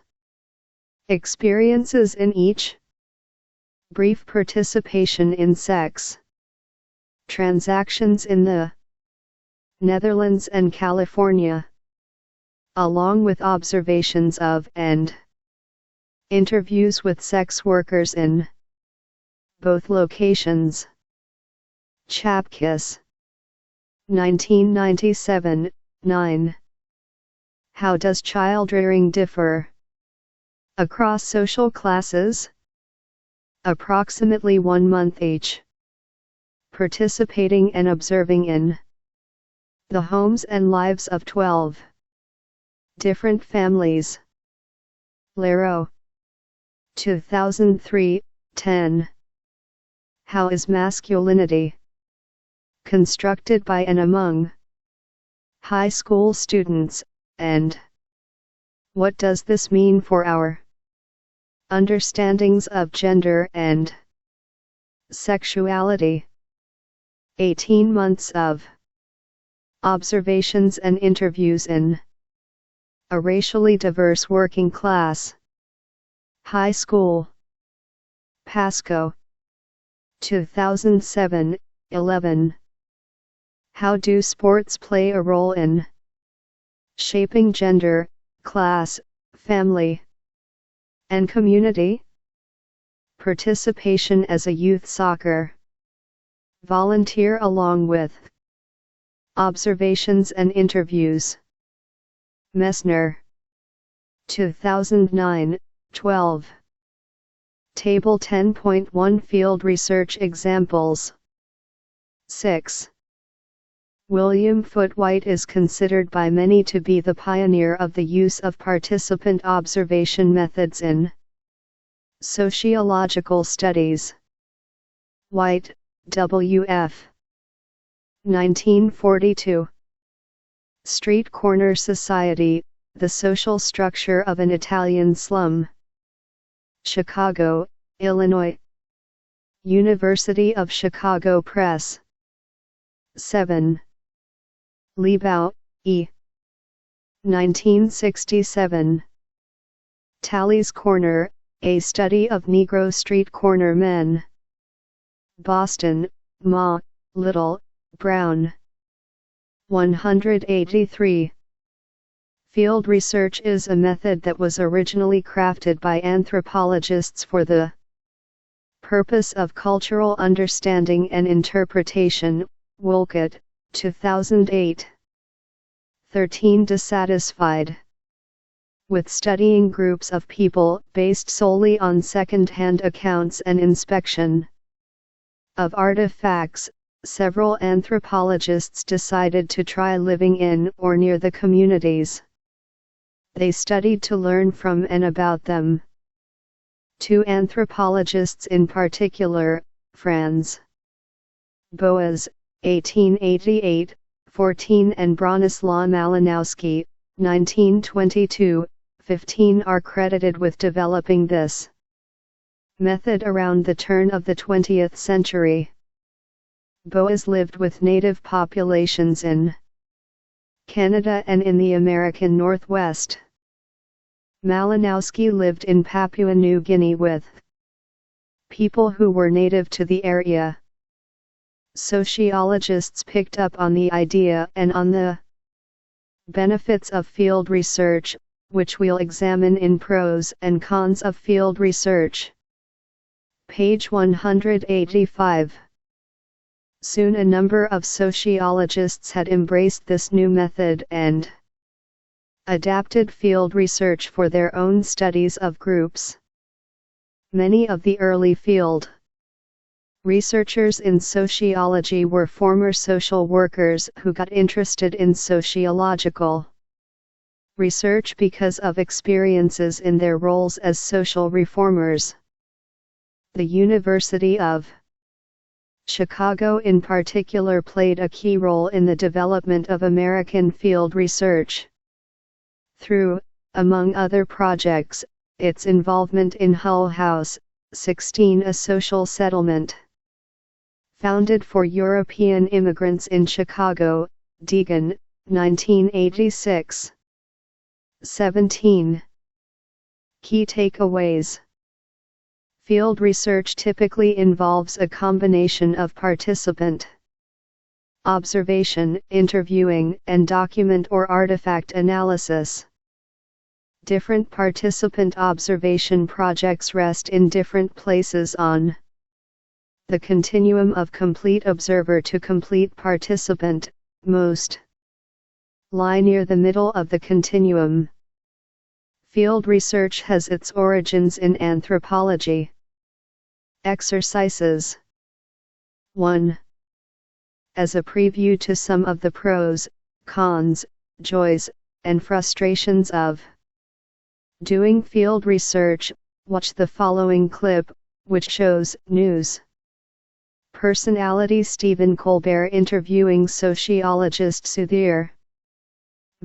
experiences in each? Brief participation in sex transactions in the Netherlands and California, along with observations of and interviews with sex workers in both locations. Chapkis. 1997, 9. How does childrearing differ across social classes? Approximately 1 month each. Participating and observing in the homes and lives of 12 different families. Lero. 2003, 10. How is masculinity constructed by and among high school students, and what does this mean for our understandings of gender and sexuality? 18 months of observations and interviews in a racially diverse working class high school. Pasco. 2007, 11. How do sports play a role in shaping gender, class, family, and community? Participation as a youth soccer volunteer, along with observations and interviews. Messner. 2009, 12. Table 10.1 Field Research Examples. 6. William Foote White is considered by many to be the pioneer of the use of participant observation methods in sociological studies. White, W.F. 1942. Street Corner Society, The Social Structure of an Italian Slum. Chicago, Illinois. University of Chicago Press. 7. Liebau, E. 1967. Tally's Corner, A Study of Negro Street Corner Men. Boston, Ma, Little, Brown. 183. Field research is a method that was originally crafted by anthropologists for the purpose of cultural understanding and interpretation. Wolcott, 2008. 13. Dissatisfied with studying groups of people based solely on second-hand accounts and inspection of artifacts, several anthropologists decided to try living in or near the communities they studied to learn from and about them. Two anthropologists in particular, Franz Boas, 1888, 14, and Bronislaw Malinowski, 1922, 15, are credited with developing this method around the turn of the 20th century. Boas lived with native populations in Canada and in the American Northwest. Malinowski lived in Papua New Guinea with people who were native to the area. Sociologists picked up on the idea and on the benefits of field research, which we'll examine in pros and cons of field research. Page 185. Soon a number of sociologists had embraced this new method and adapted field research for their own studies of groups. Many of the early field researchers in sociology were former social workers who got interested in sociological research because of experiences in their roles as social reformers. The University of Chicago in particular played a key role in the development of American field research through, among other projects, its involvement in Hull House, 16, a social settlement founded for European immigrants in Chicago, Deegan, 1986. 17. Key takeaways. Field research typically involves a combination of participant observation, interviewing, and document or artifact analysis. Different participant observation projects rest in different places on the continuum of complete observer to complete participant. Most lie near the middle of the continuum. Field research has its origins in anthropology. Exercises. 1. As a preview to some of the pros, cons, joys, and frustrations of doing field research, watch the following clip, which shows news personality Stephen Colbert interviewing sociologist Sudhir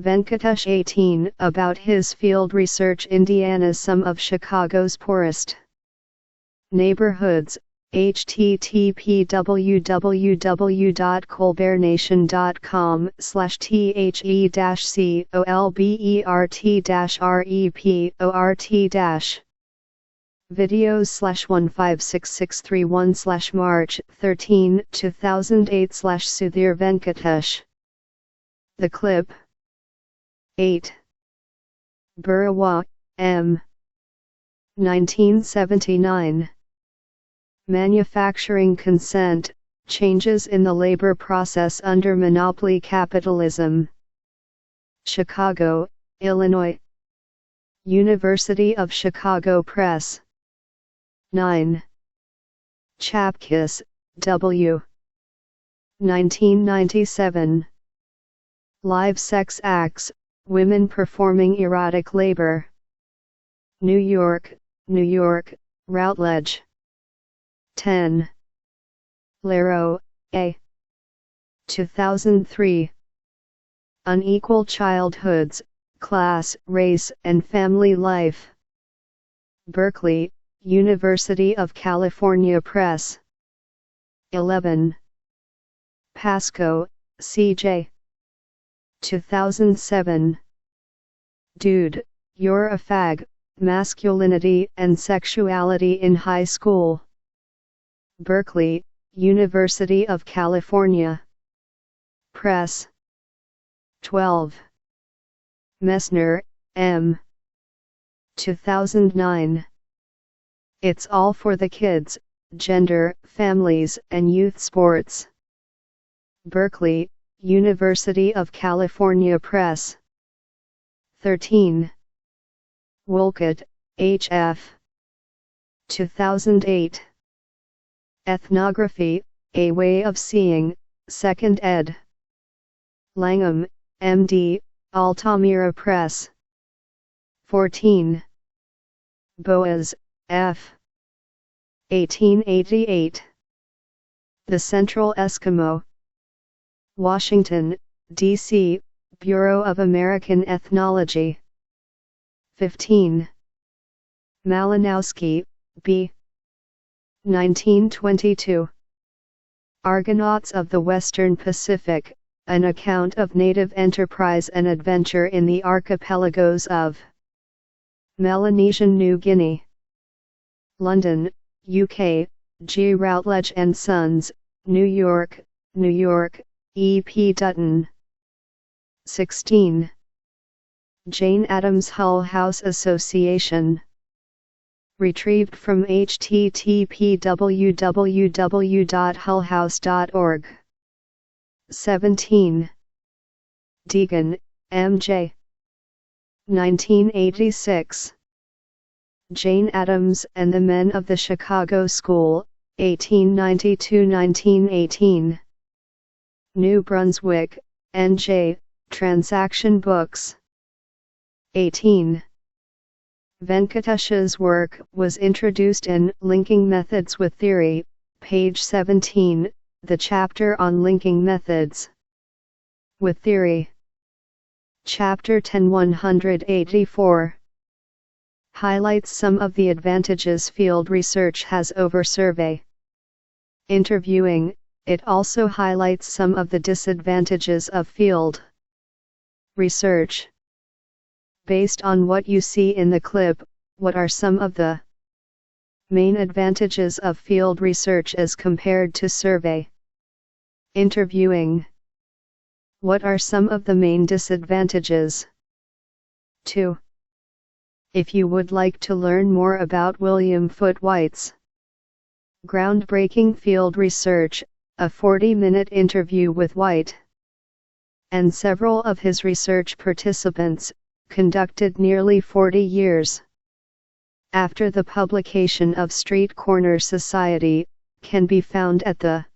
Venkatesh 18 about his field research. Indiana's some of Chicago's poorest neighborhoods. http://colbert-c/colbert-report- videos/156631/March 13, 2008 /Sudhir Venkatesh. The clip. 8. Burawa, M. 1979. Manufacturing consent, changes in the labor process under monopoly capitalism. Chicago, Illinois. University of Chicago Press. 9. Chapkis, W. 1997. Live sex acts, women performing erotic labor. New York, New York, Routledge. 10. Lero, A. 2003. Unequal Childhoods, Class, Race, and Family Life. Berkeley, University of California Press. 11. Pascoe, C.J. 2007. Dude, You're a Fag, Masculinity and Sexuality in High School. Berkeley, University of California. Press. 12. Messner, M. 2009. It's All for the Kids, Gender, Families, and Youth Sports. Berkeley, University of California Press. 13. Wolcott, H.F. 2008. Ethnography, A Way of Seeing, 2nd ed. Langham, M.D., Altamira Press. 14. Boas, F. 1888. The Central Eskimo. Washington, D.C., Bureau of American Ethnology. 15. Malinowski, B. 1922. Argonauts of the Western Pacific, An Account of Native Enterprise and Adventure in the Archipelagos of Melanesian New Guinea. London, UK, G. Routledge and Sons, New York, New York, E. P. Dutton. 16. Jane Addams Hull House Association. Retrieved from http://www.hullhouse.org. 17. Deegan, M.J. 1986. Jane Addams and the Men of the Chicago School, 1892–1918. New Brunswick, N.J., Transaction Books. 18. Venkatesh's work was introduced in Linking Methods with Theory, page 17, the chapter on linking methods with theory. Chapter 10-184 highlights some of the advantages field research has over survey interviewing. It also highlights some of the disadvantages of field research. Based on what you see in the clip, what are some of the main advantages of field research as compared to survey interviewing? What are some of the main disadvantages? 2. If you would like to learn more about William Foote White's groundbreaking field research, a 40-minute interview with White and several of his research participants, conducted nearly 40 years after the publication of Street Corner Society, can be found at the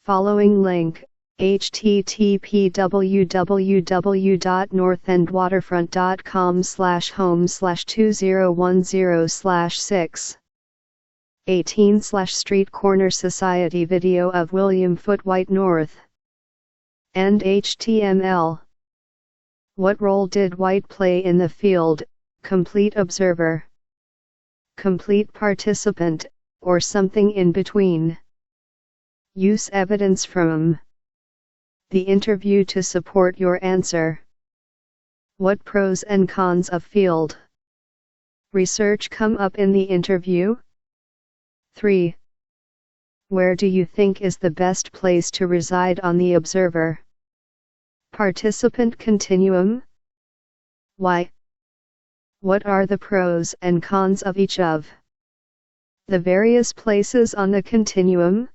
following link: http://www.northendwaterfront.com/home/2010/6 18/Street Corner Society video of William Foote White North. And HTML. What role did White play in the field? Complete observer, complete participant, or something in between? Use evidence from the interview to support your answer. What pros and cons of field research come up in the interview? 3. Where do you think is the best place to reside on the observer participant continuum? Why? What are the pros and cons of each of the various places on the continuum?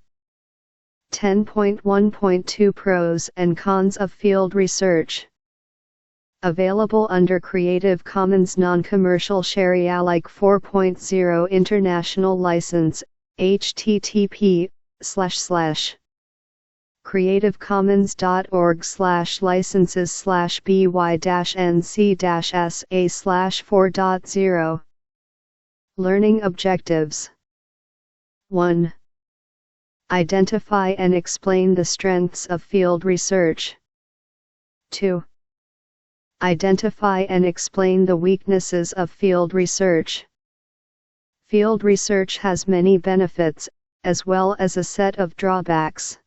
10.1.2 Pros and Cons of Field Research. Available under Creative Commons Non-Commercial Share Alike 4.0 International License, http://creativecommons.org/by-nc-sa/4.0. Learning Objectives. 1. Identify and explain the strengths of field research. 2. Identify and explain the weaknesses of field research. Field research has many benefits, as well as a set of drawbacks.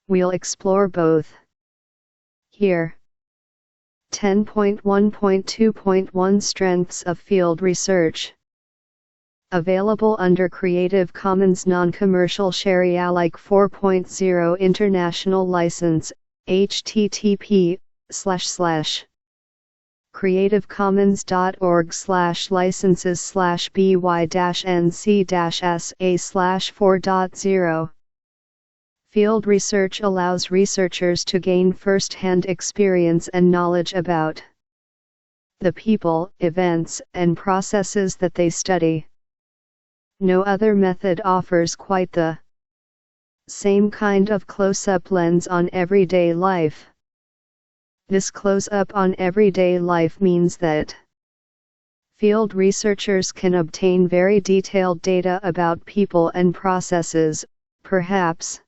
We'll explore both. Here. 10.1.2.1 Strengths of Field Research. Available under Creative Commons Non-Commercial Share Alike 4.0 International License, http://creativecommons.org/licenses/by-nc-sa/4.0. Field research allows researchers to gain first-hand experience and knowledge about the people, events, and processes that they study. No other method offers quite the same kind of close-up lens on everyday life. This close-up on everyday life means that field researchers can obtain very detailed data about people and processes, perhaps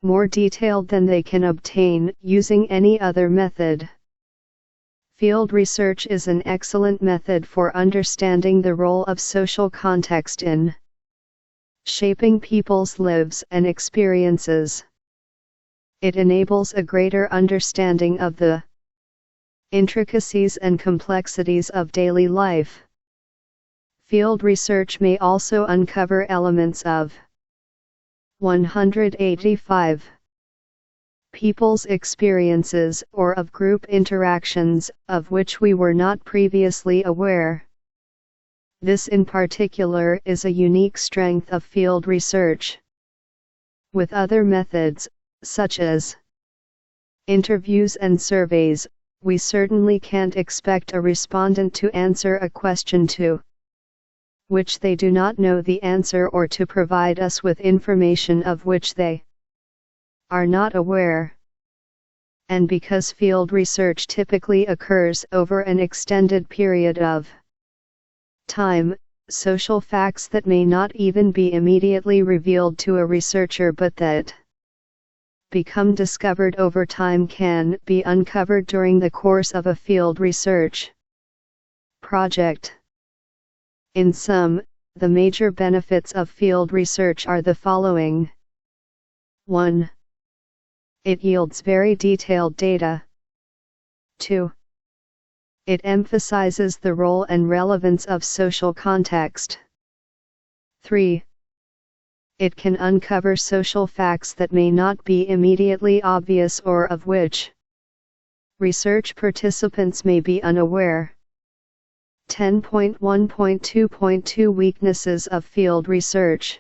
more detailed than they can obtain using any other method. Field research is an excellent method for understanding the role of social context in shaping people's lives and experiences. It enables a greater understanding of the intricacies and complexities of daily life. Field research may also uncover elements of 185 people's experiences or of group interactions, of which we were not previously aware. This in particular is a unique strength of field research. With other methods, such as interviews and surveys, we certainly can't expect a respondent to answer a question to which they do not know the answer or to provide us with information of which they are not aware. And because field research typically occurs over an extended period of time, social facts that may not even be immediately revealed to a researcher but that become discovered over time can be uncovered during the course of a field research project. In sum, the major benefits of field research are the following. 1. It yields very detailed data. 2. It emphasizes the role and relevance of social context. 3. It can uncover social facts that may not be immediately obvious or of which research participants may be unaware. 10.1.2.2 Weaknesses of Field Research.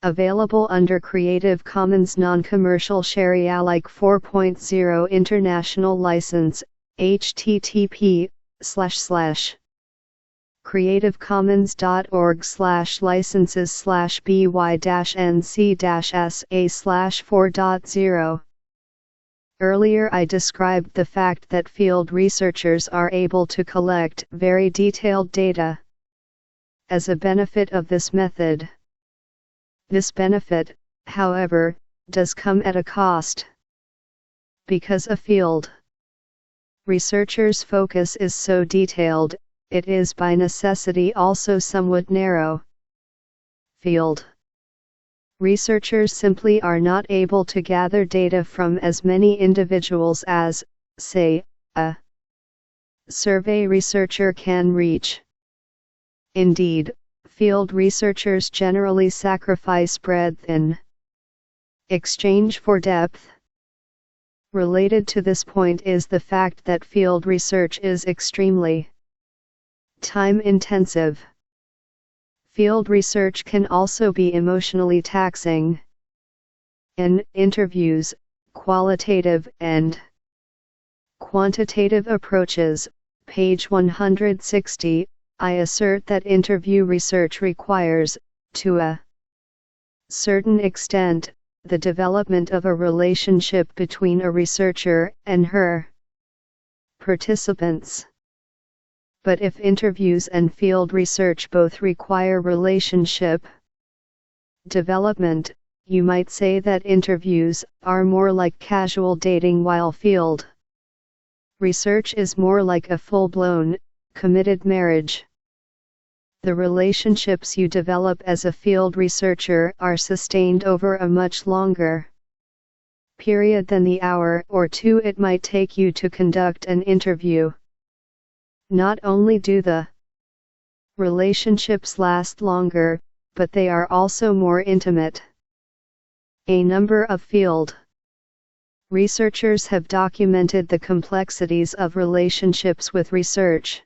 Available under Creative Commons Non-Commercial Share Alike 4.0 International License, http://creativecommons.org/licenses/by-nc-sa/4.0. Earlier I described the fact that field researchers are able to collect very detailed data as a benefit of this method. This benefit, however, does come at a cost. Because a field researcher's focus is so detailed, it is by necessity also somewhat narrow. Field researchers simply are not able to gather data from as many individuals as, say, a survey researcher can reach. Indeed, field researchers generally sacrifice breadth in exchange for depth. Related to this point is the fact that field research is extremely time-intensive. Field research can also be emotionally taxing. In interviews, qualitative and quantitative approaches, page 160, I assert that interview research requires, to a certain extent, the development of a relationship between a researcher and her participants. But if interviews and field research both require relationship development, you might say that interviews are more like casual dating while field research is more like a full-blown, committed marriage. The relationships you develop as a field researcher are sustained over a much longer than the hour or two it might take you to conduct an interview. Not only do the relationships last longer, but they are also more intimate. A number of field researchers have documented the complexities of relationships with research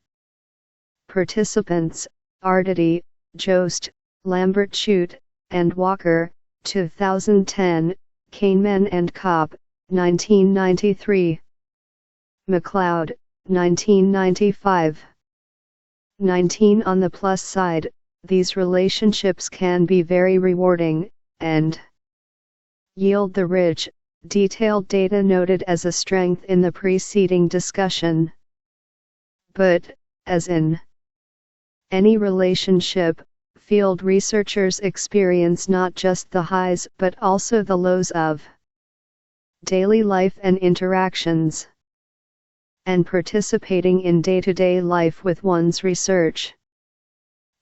participants, Arditi, Jost, Lambert-Chute, and Walker, 2010, Kahneman and Kopp, 1993. MacLeod, 1995. 19. On the plus side, these relationships can be very rewarding, and yield the rich, detailed data noted as a strength in the preceding discussion. But, as in any relationship, field researchers experience not just the highs but also the lows of daily life and interactions. And participating in day-to-day life with one's research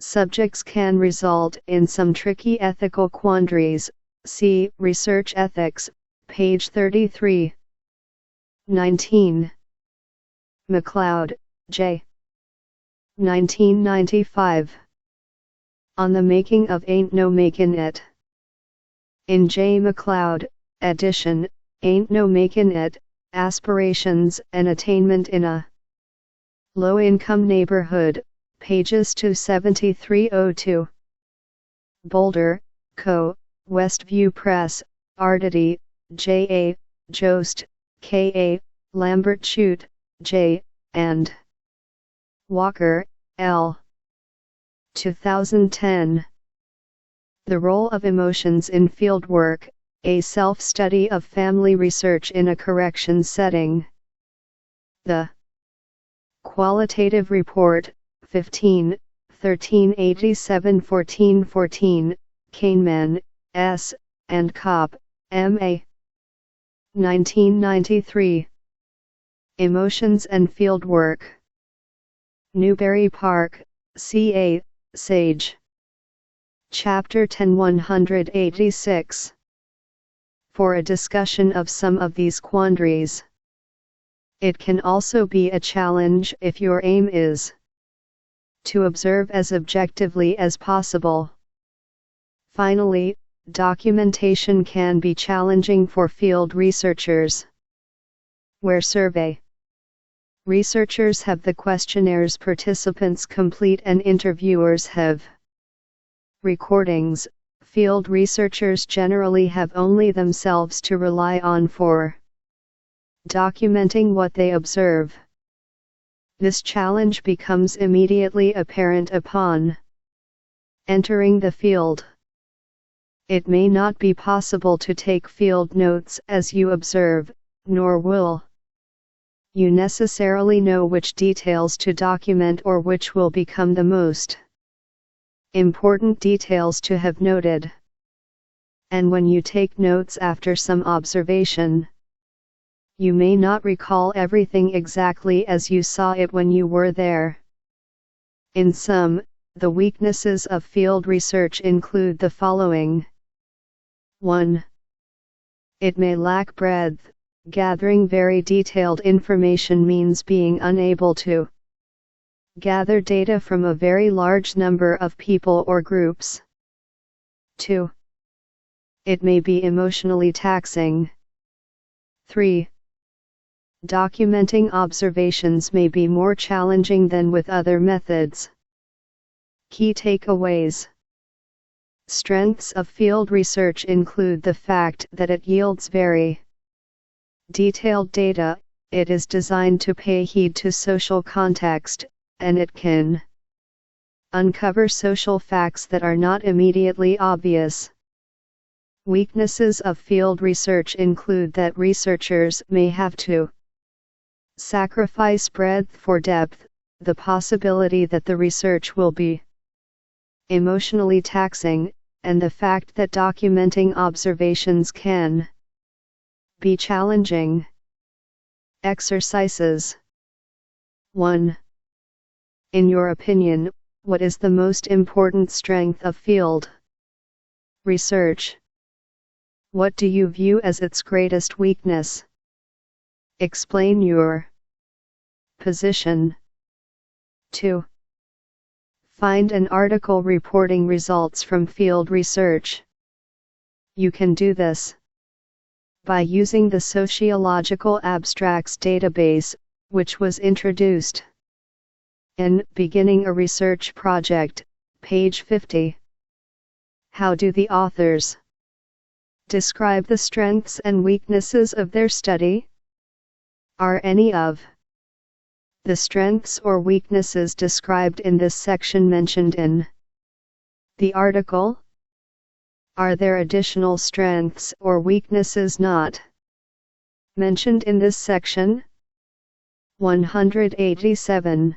subjects can result in some tricky ethical quandaries. See Research Ethics, page 33. 19. MacLeod, J. 1995. On the Making of Ain't No Makin' It. In J. MacLeod, edition, Ain't No Makin' It, Aspirations and Attainment in a Low-Income Neighborhood, pages 273-02. Boulder, Co., Westview Press, Arditi, J. A., Jost, K. A., Lambert-Chute, J., and Walker, L. 2010. The Role of Emotions in Fieldwork, a Self-Study of Family Research in a Correction Setting. The Qualitative Report, 15, 1387-1414, Kahneman, S., and Kopp, M.A. 1993. Emotions and Fieldwork. Newbury Park, C.A., Sage. Chapter 10 186. For a discussion of some of these quandaries. It can also be a challenge if your aim is to observe as objectively as possible. Finally, documentation can be challenging for field researchers. Where survey researchers have the questionnaires participants complete and interviewers have recordings, field researchers generally have only themselves to rely on for documenting what they observe. This challenge becomes immediately apparent upon entering the field. It may not be possible to take field notes as you observe, nor will you necessarily know which details to document or which will become the most important details to have noted. And when you take notes after some observation, you may not recall everything exactly as you saw it when you were there. In sum, the weaknesses of field research include the following. 1. It may lack breadth. Gathering very detailed information means being unable to gather data from a very large number of people or groups. 2. It may be emotionally taxing. 3. Documenting observations may be more challenging than with other methods. Key takeaways. Strengths of field research include the fact that it yields very detailed data, it is designed to pay heed to social context, and it can uncover social facts that are not immediately obvious. Weaknesses of field research include that researchers may have to sacrifice breadth for depth, the possibility that the research will be emotionally taxing, and the fact that documenting observations can be challenging. Exercises. 1. In your opinion, what is the most important strength of field research? What do you view as its greatest weakness? Explain your position. 2. Find an article reporting results from field research. You can do this by using the Sociological Abstracts database, which was introduced in Beginning a Research Project, page 50. How do the authors describe the strengths and weaknesses of their study? Are any of the strengths or weaknesses described in this section mentioned in the article? Are there additional strengths or weaknesses not mentioned in this section? 187.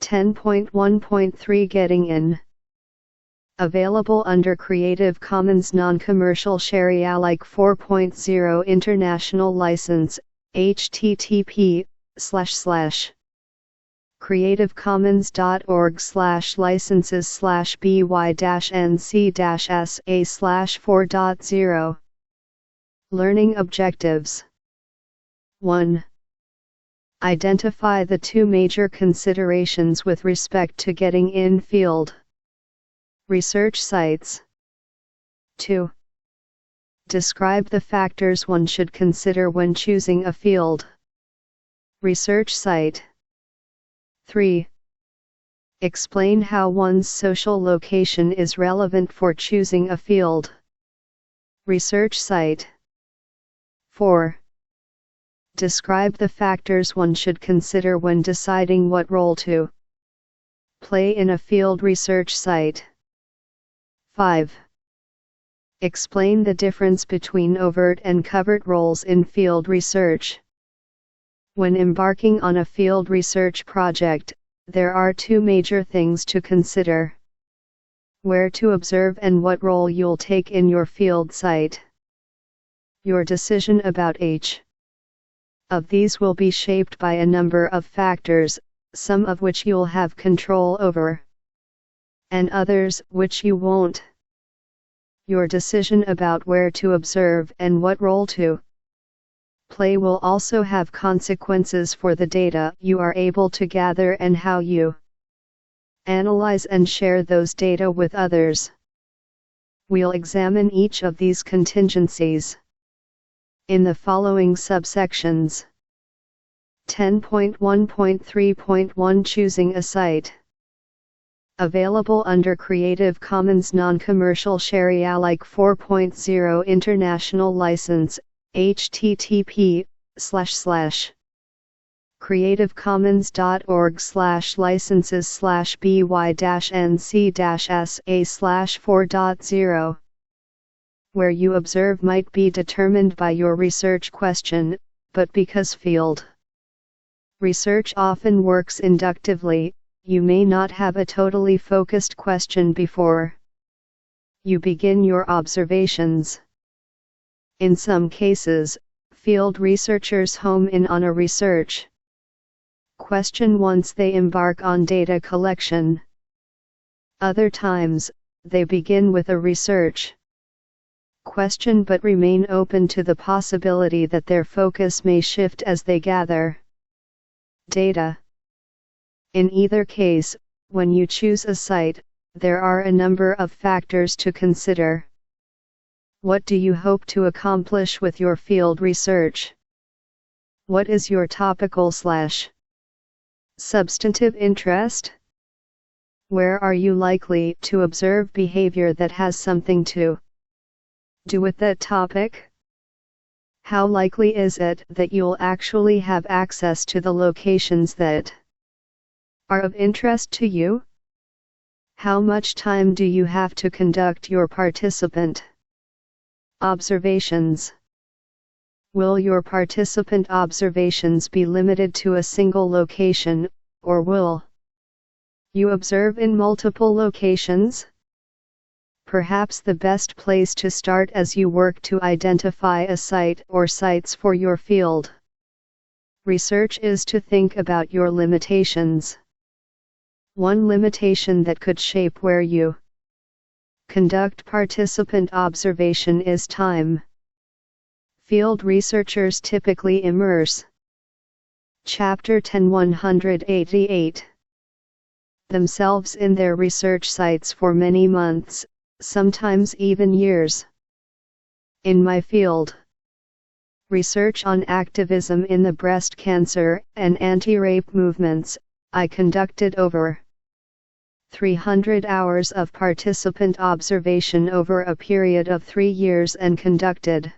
10.1.3 Getting in. Available under Creative Commons Non-Commercial Share Alike 4.0 International License, http://creativecommons.org/licenses/by-nc-sa/4.0. Learning objectives. 1. Identify the two major considerations with respect to getting in field research sites. 2. Describe the factors one should consider when choosing a field research site. 3. Explain how one's social location is relevant for choosing a field research site. 4. Describe the factors one should consider when deciding what role to play in a field research site. 5. Explain the difference between overt and covert roles in field research. When embarking on a field research project, there are two major things to consider: where to observe and what role you'll take in your field site. Your decision about each of these will be shaped by a number of factors, some of which you'll have control over, and others which you won't. Your decision about where to observe and what role to play will also have consequences for the data you are able to gather and how you analyze and share those data with others. We'll examine each of these contingencies in the following subsections. 10.1.3.1 Choosing a site. Available under Creative Commons Non-Commercial Share Alike 4.0 International License, http://creativecommons.org/licenses/by-nc-sa/4.0. Where you observe might be determined by your research question, but because field research often works inductively, you may not have a totally focused question before you begin your observations. In some cases, field researchers home in on a research question once they embark on data collection. Other times, they begin with a research question but remain open to the possibility that their focus may shift as they gather data. In either case, when you choose a site, there are a number of factors to consider. What do you hope to accomplish with your field research? What is your topical/substantive interest? Where are you likely to observe behavior that has something to do with that topic? How likely is it that you'll actually have access to the locations that are of interest to you? How much time do you have to conduct your participant observations? Will your participant observations be limited to a single location, or will you observe in multiple locations? Perhaps the best place to start as you work to identify a site or sites for your field research is to think about your limitations. One limitation that could shape where you Conduct participant observation is time. Field researchers typically immerse. Chapter 10-188. Themselves in their research sites for many months, sometimes even years. In my field, research on activism in the breast cancer and anti-rape movements, I conducted over 300 hours of participant observation over a period of 3 years and conducted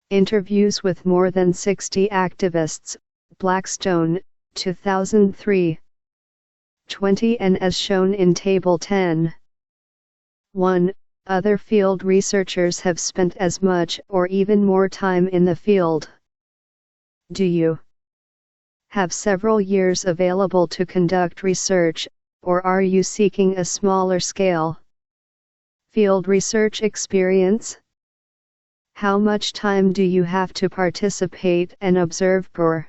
interviews with more than 60 activists. Blackstone, 2003. 20 and as shown in Table 10. 1. Other field researchers have spent as much or even more time in the field. Do you have several years available to conduct research, or are you seeking a smaller scale field research experience? How much time do you have to participate and observe per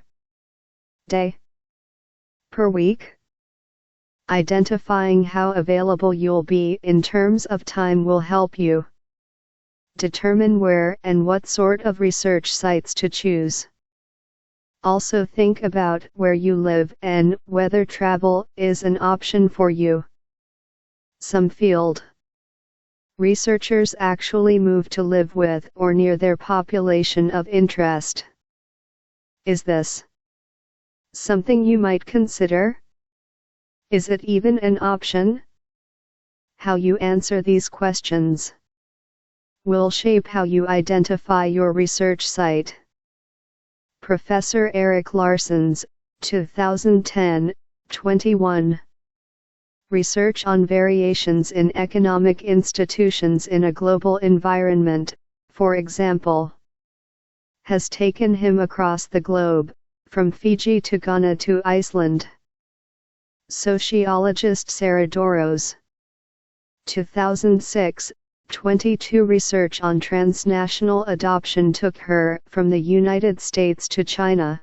day? Per week? Identifying how available you'll be in terms of time will help you determine where and what sort of research sites to choose. Also think about where you live and whether travel is an option for you. Some field researchers actually move to live with or near their population of interest. Is this something you might consider? Is it even an option? How you answer these questions will shape how you identify your research site. Professor Eric Larson's, 2010, 21. Research on variations in economic institutions in a global environment, for example, has taken him across the globe, from Fiji to Ghana to Iceland. Sociologist Sarah Dorrows, 2006, 22. Research on transnational adoption took her from the United States to China.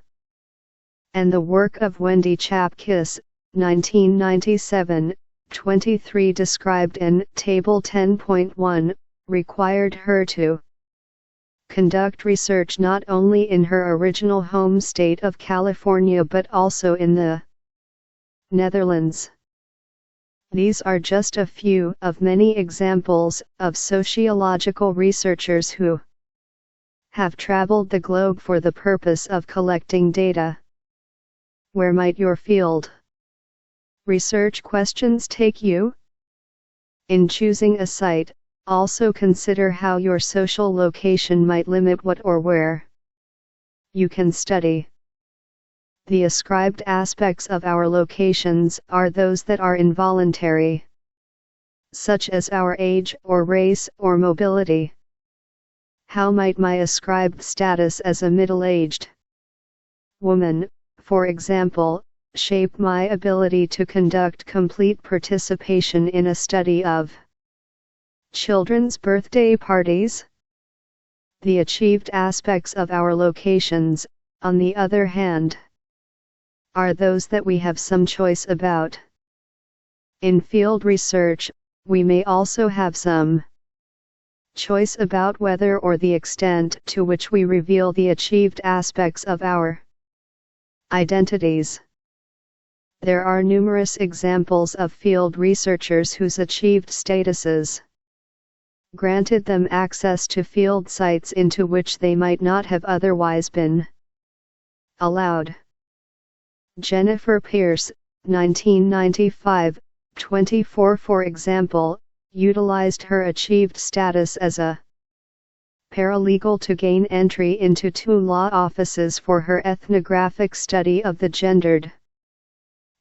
And the work of Wendy Chapkiss, 1997, 23, described in Table 10.1, required her to conduct research not only in her original home state of California but also in the Netherlands. These are just a few of many examples of sociological researchers who have traveled the globe for the purpose of collecting data. Where might your field research questions take you? In choosing a site, also consider how your social location might limit what or where you can study. The ascribed aspects of our locations are those that are involuntary, such as our age or race or mobility. How might my ascribed status as a middle-aged woman, for example, shape my ability to conduct complete participation in a study of children's birthday parties? The achieved aspects of our locations, on the other hand, are those that we have some choice about. In field research, we may also have some choice about whether or the extent to which we reveal the achieved aspects of our identities. There are numerous examples of field researchers whose achieved statuses granted them access to field sites into which they might not have otherwise been allowed. Jennifer Pierce, 1995, 24, for example, utilized her achieved status as a paralegal to gain entry into 2 law offices for her ethnographic study of the gendered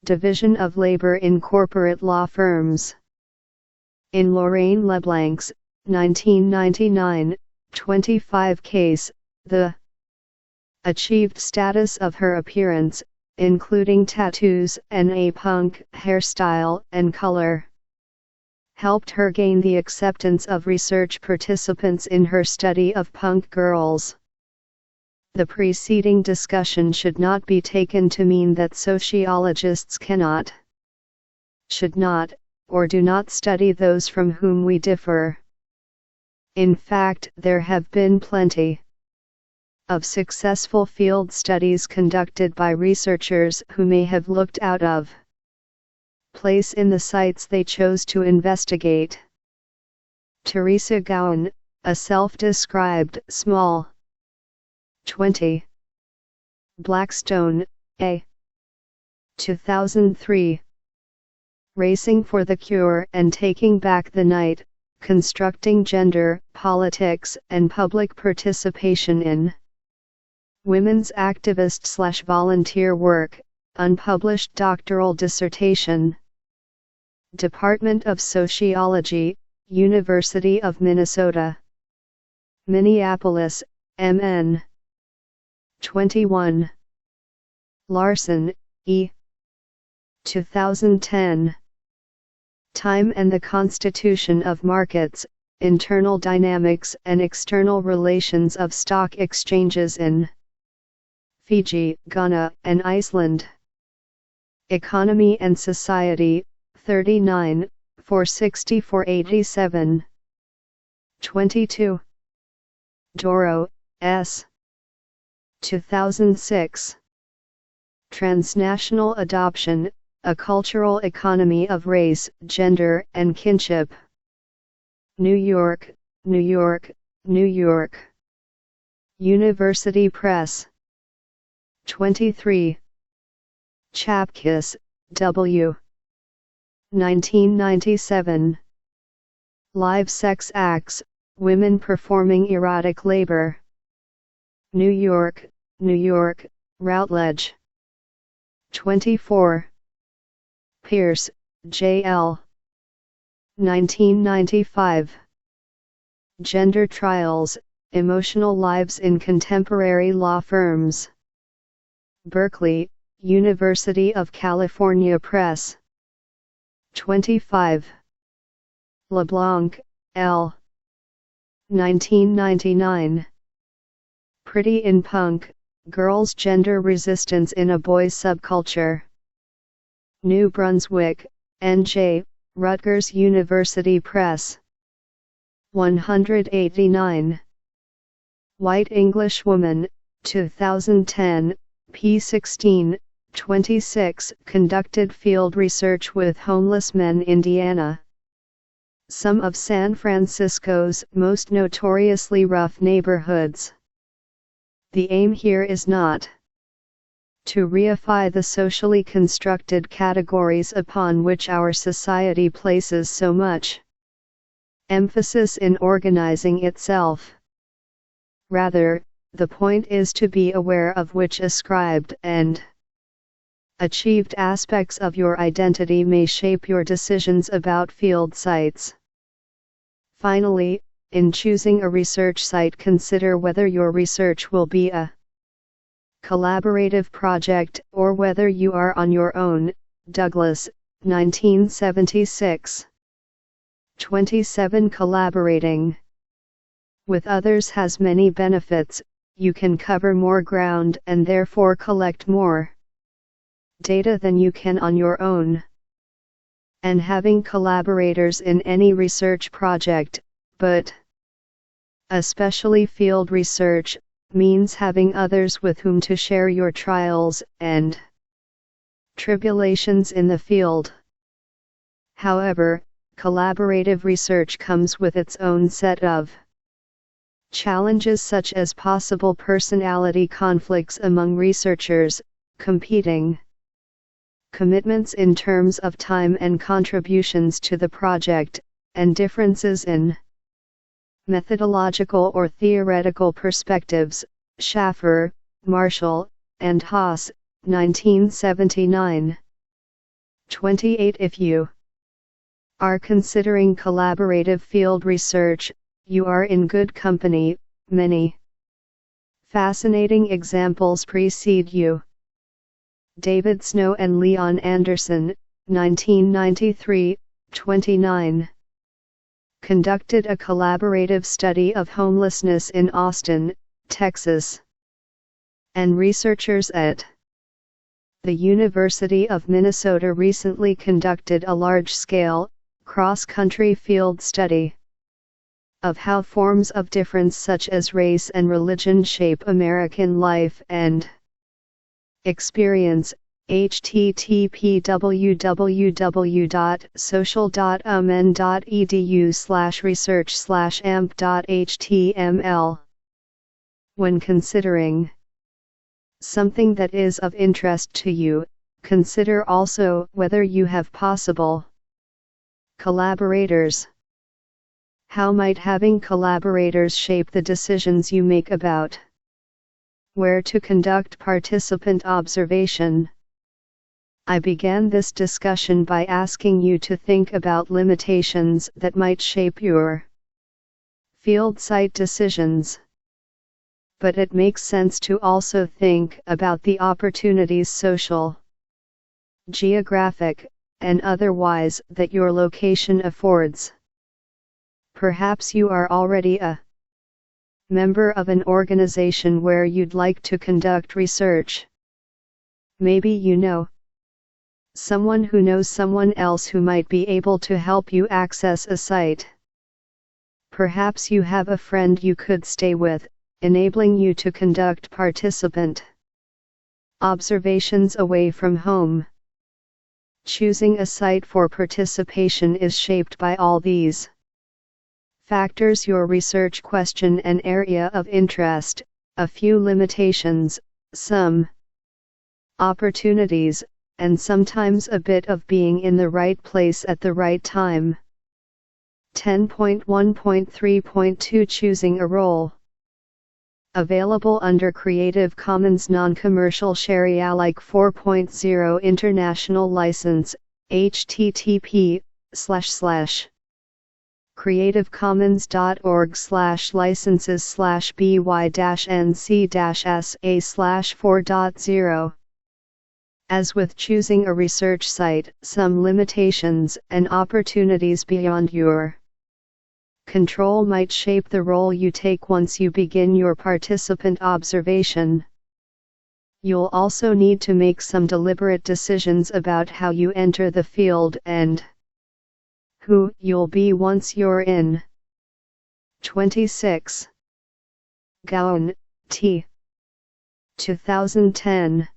division of labor in corporate law firms. In Lorraine LeBlanc's, 1999, 25 case, the achieved status of her appearance, including tattoos and a punk hairstyle and color, helped her gain the acceptance of research participants in her study of punk girls. The preceding discussion should not be taken to mean that sociologists cannot, should not, or do not study those from whom we differ. In fact, there have been plenty of successful field studies conducted by researchers who may have looked out of place in the sites they chose to investigate. Teresa Gowan, a self-described small 20. Blackstone, A. 2003. Racing for the Cure and Taking Back the Night, Constructing Gender, Politics, and Public Participation in Women's Activist/Volunteer Work, unpublished doctoral dissertation. Department of Sociology, University of Minnesota. Minneapolis, MN. 21. Larson, E. 2010. Time and the Constitution of Markets, Internal Dynamics and External Relations of Stock Exchanges in Fiji, Ghana, and Iceland. Economy and Society, 39, 460-487. 22. Doro, S. 2006. Transnational Adoption, A Cultural Economy of Race, Gender, and Kinship. New York, New York, New York. University Press. 23. Chapkis, W. 1997. Live Sex Acts, Women Performing Erotic Labor. New York, New York, Routledge. 24. Pierce, J.L. 1995. Gender Trials, Emotional Lives in Contemporary Law Firms. Berkeley, University of California Press. 25. LeBlanc, L. 1999. Pretty in Punk, Girls' Gender Resistance in a Boys' Subculture. New Brunswick, N.J., Rutgers University Press. 189. White English Woman, 2010, p. 16, 26. Conducted field research with homeless men, Indiana. Some of San Francisco's most notoriously rough neighborhoods. The aim here is not to reify the socially constructed categories upon which our society places so much emphasis in organizing itself. Rather, the point is to be aware of which ascribed and achieved aspects of your identity may shape your decisions about field sites. Finally, in choosing a research site, consider whether your research will be a collaborative project or whether you are on your own. Douglas, 1976. 27. Collaborating with others has many benefits. You can cover more ground and therefore collect more data than you can on your own. And having collaborators in any research project, but especially field research, means having others with whom to share your trials and tribulations in the field. However, collaborative research comes with its own set of challenges, such as possible personality conflicts among researchers, competing commitments in terms of time and contributions to the project, and differences in methodological or theoretical perspectives. Schaffer, Marshall, and Haas, 1979. 28. If you are considering collaborative field research, you are in good company. Many fascinating examples precede you. David Snow and Leon Anderson, 1993, 29. Conducted a collaborative study of homelessness in Austin, Texas. And researchers at the University of Minnesota recently conducted a large-scale, cross-country field study of how forms of difference such as race and religion shape American life and experience. http://www.social.mn.edu/research/amp.html. When considering something that is of interest to you, consider also whether you have possible collaborators. How might having collaborators shape the decisions you make about where to conduct participant observation? I began this discussion by asking you to think about limitations that might shape your field site decisions. But it makes sense to also think about the opportunities, social, geographic, and otherwise, that your location affords. Perhaps you are already a member of an organization where you'd like to conduct research. Maybe you know someone who knows someone else who might be able to help you access a site. Perhaps you have a friend you could stay with, enabling you to conduct participant observations away from home. Choosing a site for participation is shaped by all these factors: your research question and area of interest, a few limitations, some opportunities, and sometimes a bit of being in the right place at the right time. 10.1.3.2 Choosing a role. Available under Creative Commons Non-Commercial Share Alike 4.0 International License, http://creativecommons.org/licenses/by-nc-sa/4.0. As with choosing a research site, some limitations and opportunities beyond your control might shape the role you take once you begin your participant observation. You'll also need to make some deliberate decisions about how you enter the field and who you'll be once you're in. 26. Gaon, T. 2010.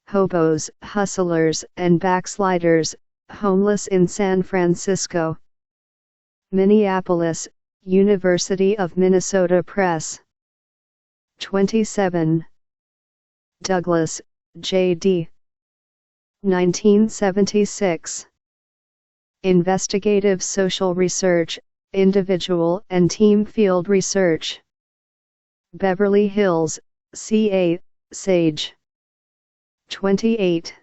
Hobos, hustlers, and backsliders, homeless in San Francisco. Minneapolis, University of Minnesota Press. 27. Douglas, J.D. 1976. Investigative Social Research, Individual and Team Field Research. Beverly Hills, CA, Sage. 28.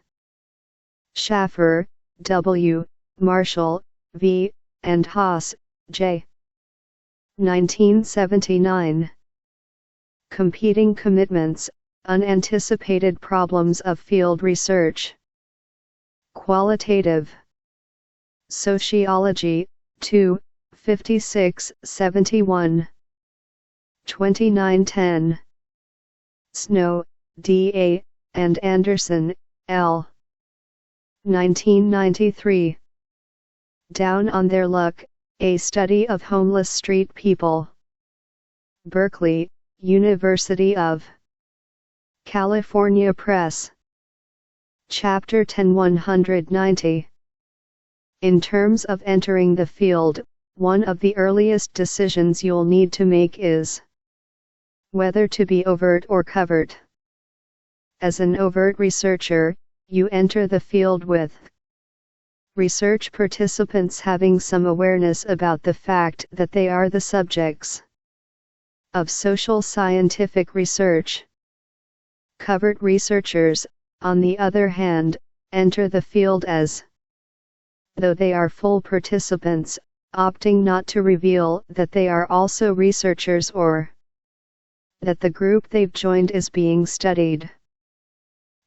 Schaffer, W., Marshall, V., and Haas, J. 1979. Competing Commitments, Unanticipated Problems of Field Research. Qualitative Sociology, 2, 56-71. 2910. Snow, D.A., and Anderson, L. 1993. Down on Their Luck, A Study of Homeless Street People. Berkeley, University of California Press. Chapter 10 190. In terms of entering the field, one of the earliest decisions you'll need to make is whether to be overt or covert. As an overt researcher, you enter the field with research participants having some awareness about the fact that they are the subjects of social scientific research. Covert researchers, on the other hand, enter the field as though they are full participants, opting not to reveal that they are also researchers or that the group they've joined is being studied.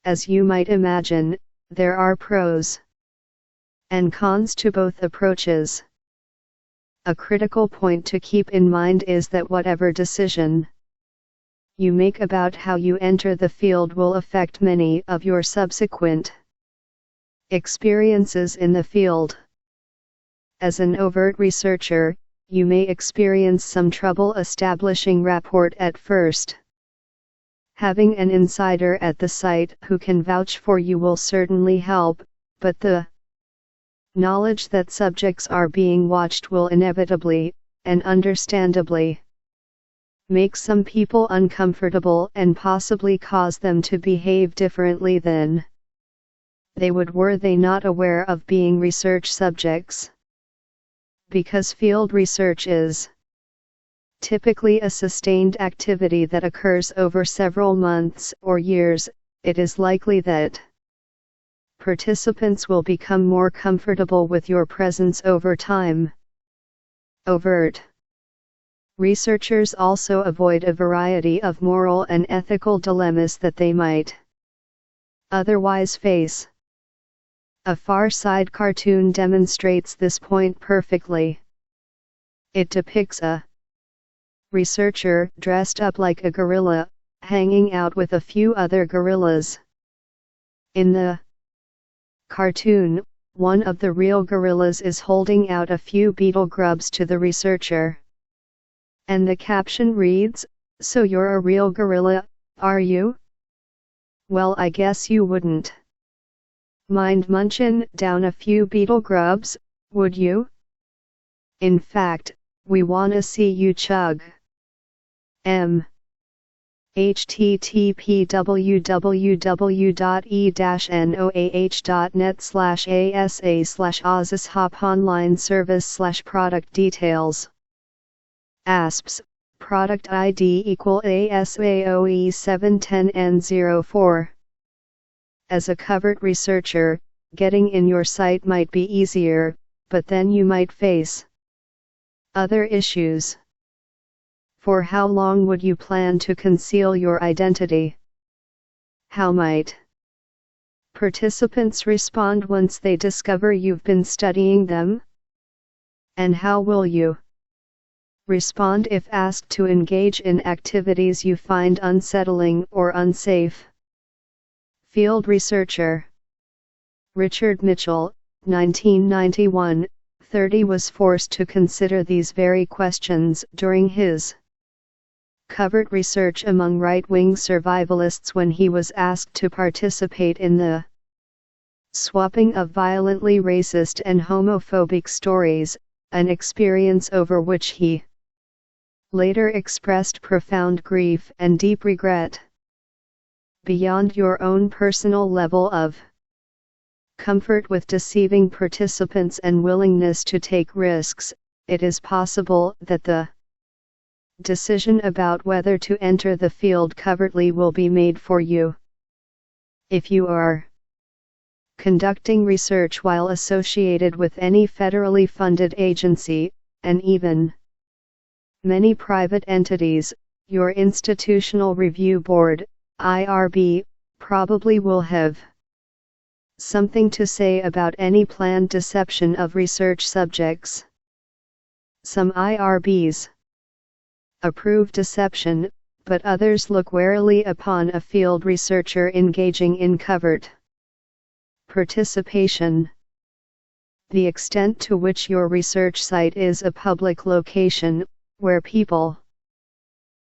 As you might imagine, there are pros and cons to both approaches. A critical point to keep in mind is that whatever decision you make about how you enter the field will affect many of your subsequent experiences in the field. as an overt researcher, you may experience some trouble establishing rapport at first. Having an insider at the site who can vouch for you will certainly help, but the knowledge that subjects are being watched will inevitably, and understandably, make some people uncomfortable and possibly cause them to behave differently than they would were they not aware of being research subjects. Because field research is typically a sustained activity that occurs over several months or years, it is likely that participants will become more comfortable with your presence over time. Overt researchers also avoid a variety of moral and ethical dilemmas that they might otherwise face. A Far Side cartoon demonstrates this point perfectly. It depicts a researcher dressed up like a gorilla, hanging out with a few other gorillas. In the cartoon, one of the real gorillas is holding out a few beetle grubs to the researcher. And the caption reads, "So you're a real gorilla, are you? Well, I guess you wouldn't mind munchin' down a few beetle grubs, would you? In fact, we wanna see you chug 'em. http://www.e-noah.net/asa/ASIS/online-service/product details. ASPS, product ID equal ASAOE710N04. As a covert researcher, getting in your site might be easier, but then you might face other issues. For how long would you plan to conceal your identity? How might participants respond once they discover you've been studying them? And how will you respond if asked to engage in activities you find unsettling or unsafe? Field researcher Richard Mitchell, 1991, 30 was forced to consider these very questions during his covert research among right-wing survivalists when he was asked to participate in the swapping of violently racist and homophobic stories, an experience over which he later expressed profound grief and deep regret. Beyond your own personal level of comfort with deceiving participants and willingness to take risks, it is possible that the decision about whether to enter the field covertly will be made for you. If you are conducting research while associated with any federally funded agency, and even many private entities, your Institutional Review Board, IRB, probably will have something to say about any planned deception of research subjects. Some IRBs approve deception, but others look warily upon a field researcher engaging in covert participation. The extent to which your research site is a public location, where people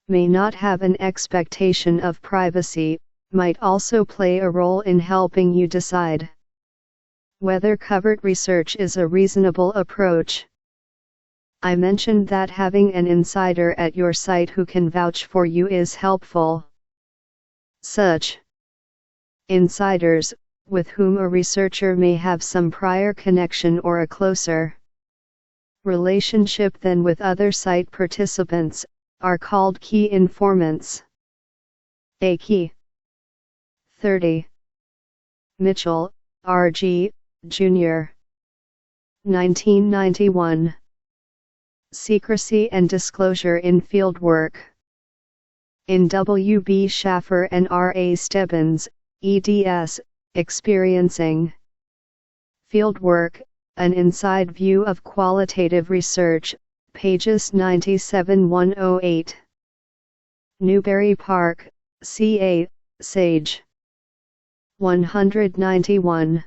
may not have an expectation of privacy, might also play a role in helping you decide whether covert research is a reasonable approach. I mentioned that having an insider at your site who can vouch for you is helpful. Such insiders, with whom a researcher may have some prior connection or a closer relationship than with other site participants, are called key informants. A key 30. Mitchell, R.G., Jr. 1991. Secrecy and Disclosure in Fieldwork. In W. B. Schaffer and R. A. Stebbins, eds, Experiencing Fieldwork, An Inside View of Qualitative Research, pages 97-108. Newbury Park, CA, Sage. 191.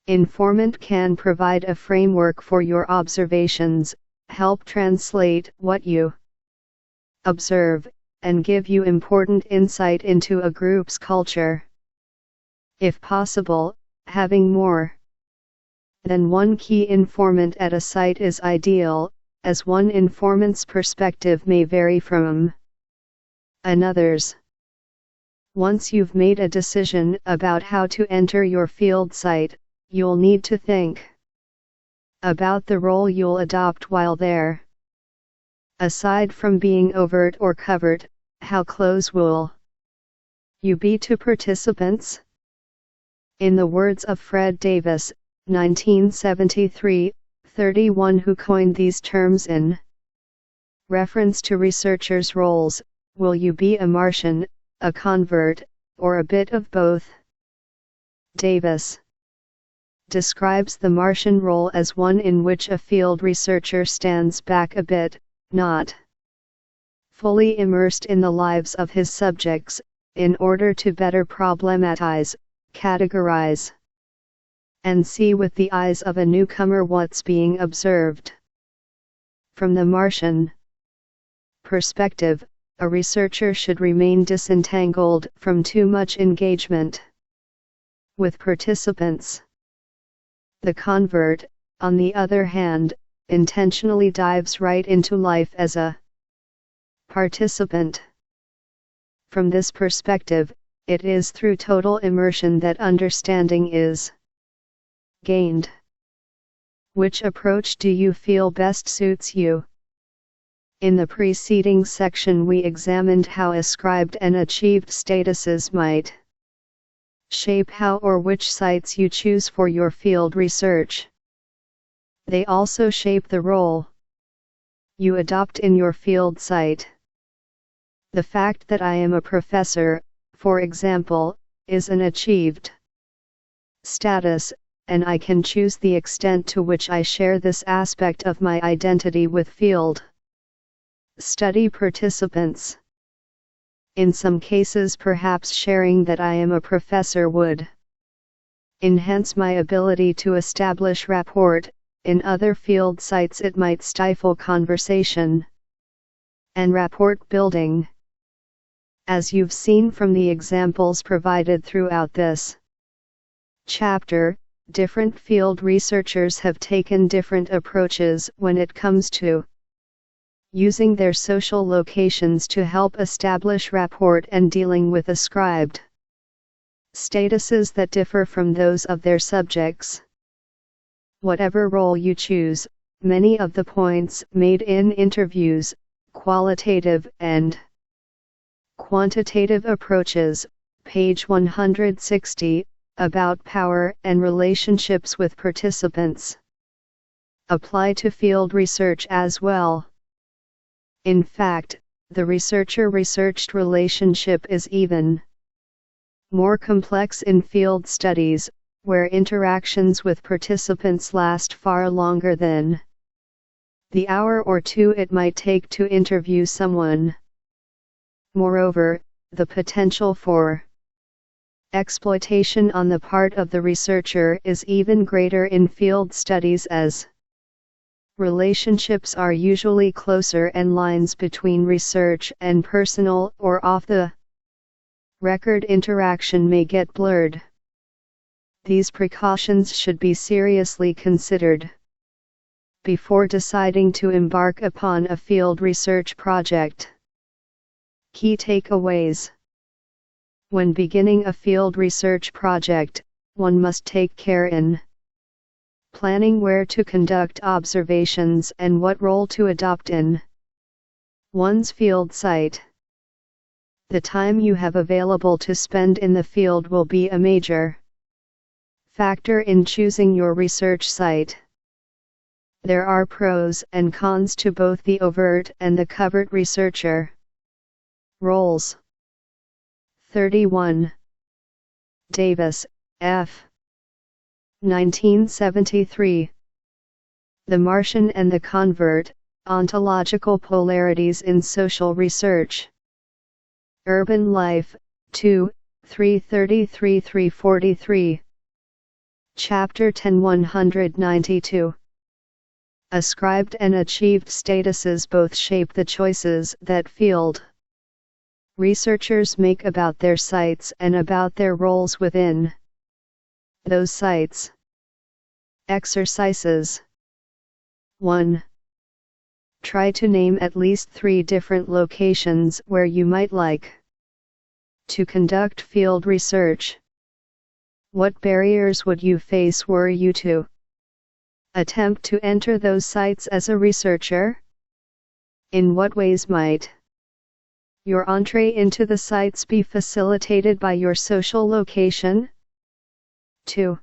Informant can provide a framework for your observations, help translate what you observe, and give you important insight into a group's culture. If possible, having more than one key informant at a site is ideal, as one informant's perspective may vary from another's. Once you've made a decision about how to enter your field site, you'll need to think about the role you'll adopt while there. Aside from being overt or covert, how close will you be to participants? In the words of Fred Davis, 1973, 31, who coined these terms in reference to researchers' roles, will you be a Martian, a convert, or a bit of both? Davis describes the Martian role as one in which a field researcher stands back a bit, not fully immersed in the lives of his subjects, in order to better problematize, categorize, and see with the eyes of a newcomer what's being observed. From the Martian perspective, a researcher should remain disentangled from too much engagement with participants. The convert, on the other hand, intentionally dives right into life as a participant. From this perspective, it is through total immersion that understanding is gained. Which approach do you feel best suits you? In the preceding section we examined how ascribed and achieved statuses might shape how or which sites you choose for your field research. They also shape the role you adopt in your field site. The fact that I am a professor, for example, is an achieved status, and I can choose the extent to which I share this aspect of my identity with field study participants. In some cases, perhaps sharing that I am a professor would enhance my ability to establish rapport. In other field sites it might stifle conversation and rapport building. As you've seen from the examples provided throughout this chapter, different field researchers have taken different approaches when it comes to using their social locations to help establish rapport and dealing with ascribed statuses that differ from those of their subjects. Whatever role you choose, many of the points made in interviews, qualitative and quantitative approaches, page 160, about power and relationships with participants, apply to field research as well. In fact, the researcher-researched relationship is even more complex in field studies, where interactions with participants last far longer than the hour or two it might take to interview someone. Moreover, the potential for exploitation on the part of the researcher is even greater in field studies, as relationships are usually closer and lines between research and personal or off-the-record interaction may get blurred. These precautions should be seriously considered before deciding to embark upon a field research project. Key takeaways. When beginning a field research project, one must take care in planning where to conduct observations and what role to adopt in one's field site. The time you have available to spend in the field will be a major factor in choosing your research site. There are pros and cons to both the overt and the covert researcher roles. 31. Davis, F. 1973. The Martian and the Convert, Ontological Polarities in Social Research. Urban Life, 2, 333-343. Chapter 10-192. Ascribed and achieved statuses both shape the choices that field researchers make about their sites and about their roles within those sites. Exercises. 1. Try to name at least 3 different locations where you might like to conduct field research. What barriers would you face were you to attempt to enter those sites as a researcher? In what ways might your entree into the sites be facilitated by your social location? 2.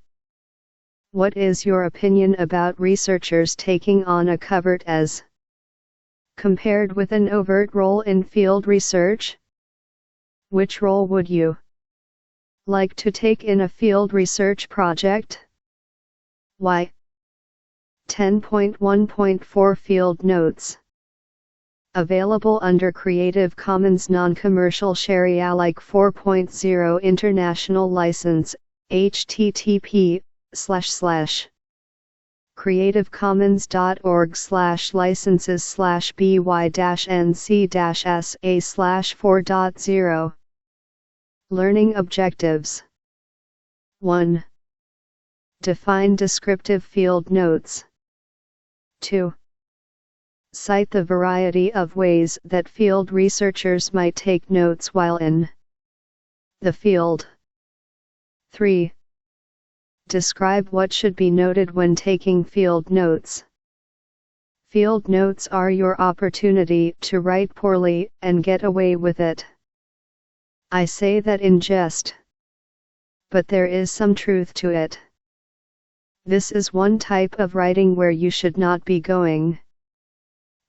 What is your opinion about researchers taking on a covert as compared with an overt role in field research? Which role would you like to take in a field research project? Why? 10.1.4 Field Notes. Available under Creative Commons Non-Commercial Share Alike 4.0 International License, http://creativecommons.org/licenses/by-nc-sa/4.0. Learning Objectives. 1. Define descriptive field notes. 2. Cite the variety of ways that field researchers might take notes while in the field. 3. Describe what should be noted when taking field notes. Field notes are your opportunity to write poorly and get away with it. I say that in jest, but there is some truth to it. This is one type of writing where you should not be going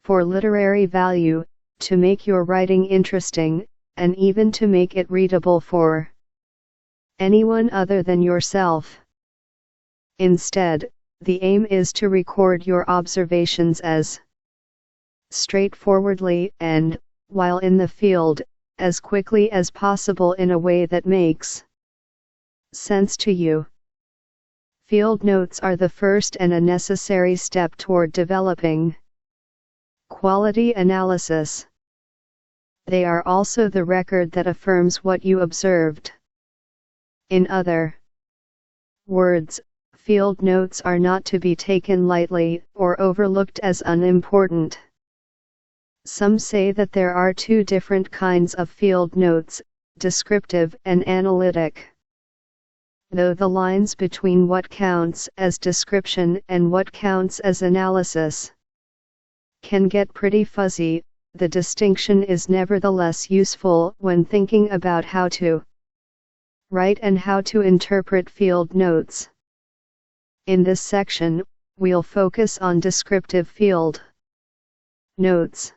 for literary value, to make your writing interesting, and even to make it readable for anyone other than yourself. Instead, the aim is to record your observations as straightforwardly and, while in the field, as quickly as possible in a way that makes sense to you. Field notes are the first and a necessary step toward developing quality analysis. They are also the record that affirms what you observed. In other words, field notes are not to be taken lightly or overlooked as unimportant. Some say that there are 2 different kinds of field notes, descriptive and analytic. Though the lines between what counts as description and what counts as analysis can get pretty fuzzy, the distinction is nevertheless useful when thinking about how to write and how to interpret field notes. In this section, we'll focus on descriptive field notes.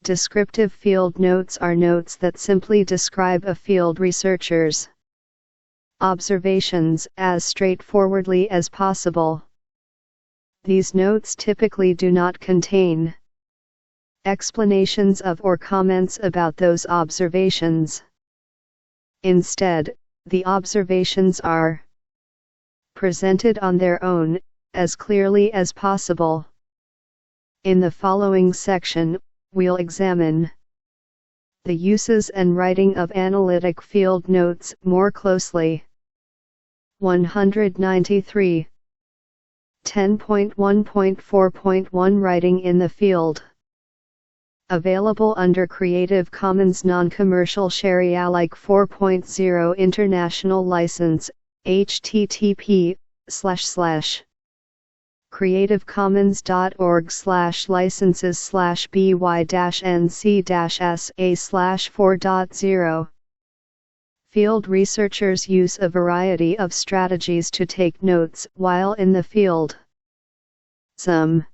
Descriptive field notes are notes that simply describe a field researcher's observations as straightforwardly as possible. These notes typically do not contain explanations of or comments about those observations. Instead, the observations are presented on their own, as clearly as possible. In the following section, we'll examine the uses and writing of analytic field notes more closely. 193. 10.1.4.1 Writing in the Field. Available under Creative Commons Non-Commercial Share Alike 4.0 International License, http://creativecommons.org/licenses/by-nc-sa/4.0. Field researchers use a variety of strategies to take notes while in the field. Some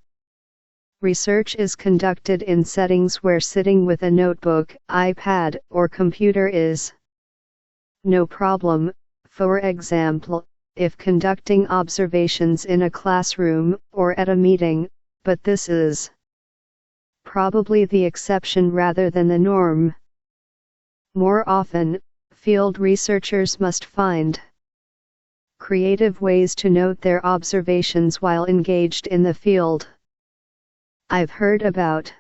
research is conducted in settings where sitting with a notebook, iPad, or computer is no problem, for example, if conducting observations in a classroom or at a meeting, but this is probably the exception rather than the norm. More often, field researchers must find creative ways to note their observations while engaged in the field. I've heard about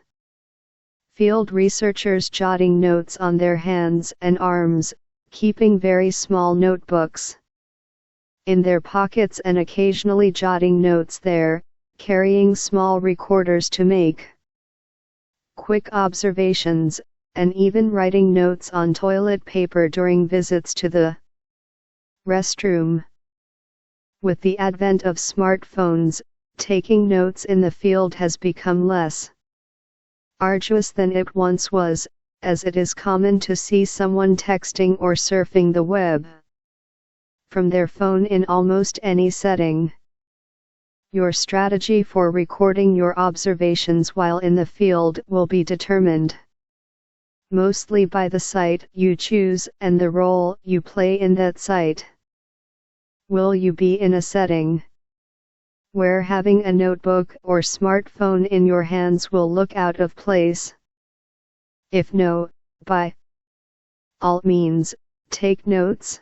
field researchers jotting notes on their hands and arms, keeping very small notebooks in their pockets and occasionally jotting notes there, carrying small recorders to make quick observations, and even writing notes on toilet paper during visits to the restroom. With the advent of smartphones, taking notes in the field has become less arduous than it once was, as it is common to see someone texting or surfing the web from their phone in almost any setting. Your strategy for recording your observations while in the field will be determined mostly by the site you choose and the role you play in that site. Will you be in a setting where having a notebook or smartphone in your hands will look out of place? If no, by all means, take notes.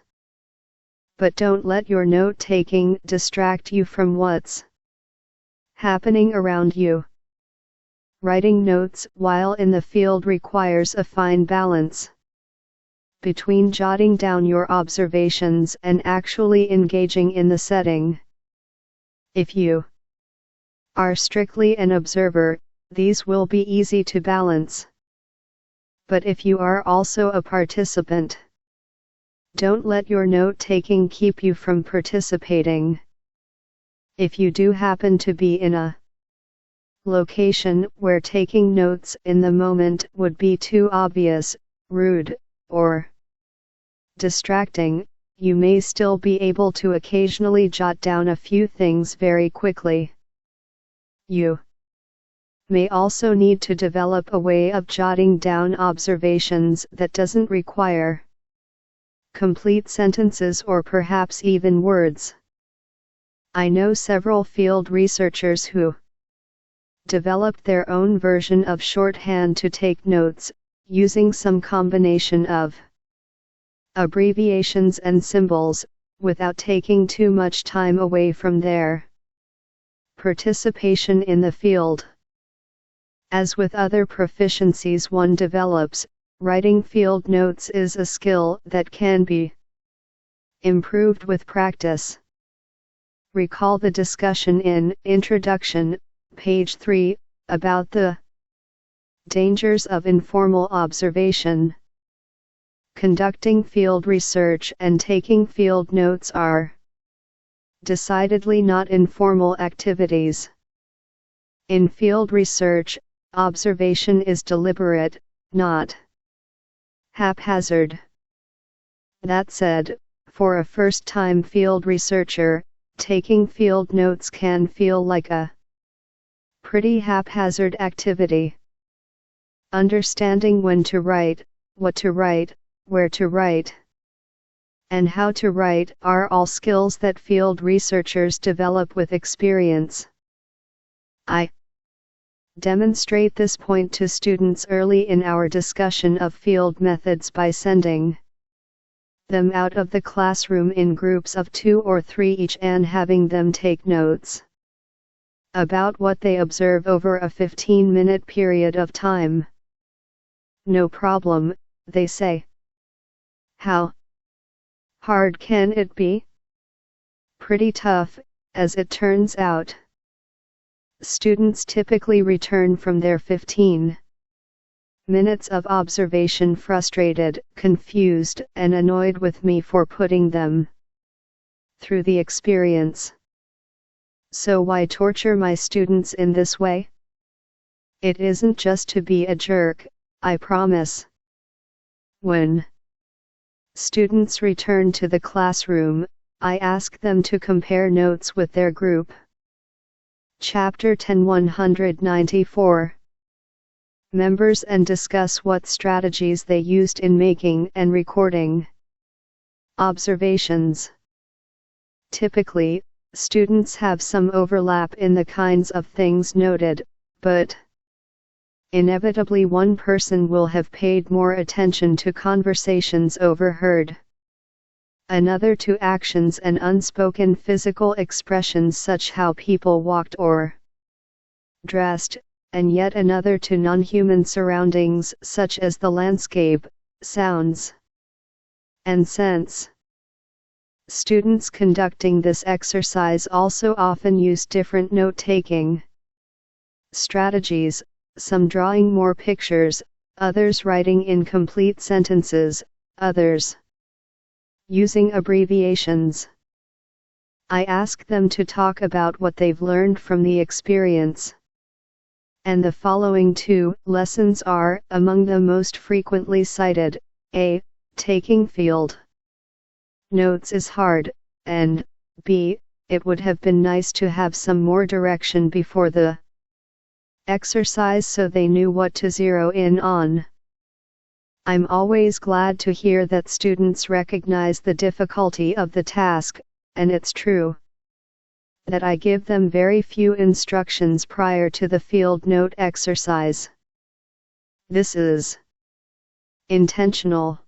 But don't let your note-taking distract you from what's happening around you. Writing notes while in the field requires a fine balance between jotting down your observations and actually engaging in the setting. If you are strictly an observer, these will be easy to balance. But if you are also a participant, don't let your note-taking keep you from participating. If you do happen to be in a location where taking notes in the moment would be too obvious, rude, or distracting, you may still be able to occasionally jot down a few things very quickly. You may also need to develop a way of jotting down observations that doesn't require complete sentences or perhaps even words. I know several field researchers who developed their own version of shorthand to take notes, using some combination of abbreviations and symbols, without taking too much time away from their participation in the field. As with other proficiencies one develops, writing field notes is a skill that can be improved with practice. Recall the discussion in Introduction, page 3, about the dangers of informal observation. Conducting field research and taking field notes are decidedly not informal activities. In field research, observation is deliberate, not haphazard. That said, for a first-time field researcher, taking field notes can feel like a pretty haphazard activity. Understanding when to write, what to write, where to write, and how to write are all skills that field researchers develop with experience. I demonstrate this point to students early in our discussion of field methods by sending them out of the classroom in groups of 2 or 3 each and having them take notes about what they observe over a 15-minute period of time. No problem, they say. How hard can it be? Pretty tough, as it turns out. Students typically return from their 15 minutes of observation frustrated, confused, and annoyed with me for putting them through the experience. So why torture my students in this way? It isn't just to be a jerk, I promise. When students return to the classroom, I ask them to compare notes with their group. Chapter 10-194 members and discuss what strategies they used in making and recording observations. Typically, students have some overlap in the kinds of things noted, but inevitably one person will have paid more attention to conversations overheard, another to actions and unspoken physical expressions such how people walked or dressed, and yet another to non-human surroundings such as the landscape, sounds, and scents. Students conducting this exercise also often use different note-taking strategies, some drawing more pictures, others writing incomplete sentences, others using abbreviations. I ask them to talk about what they've learned from the experience. And the following two lessons are among the most frequently cited. A. Taking field notes is hard, and B. It would have been nice to have some more direction before the exercise so they knew what to zero in on. I'm always glad to hear that students recognize the difficulty of the task, and it's true that I give them very few instructions prior to the field note exercise. This is intentional.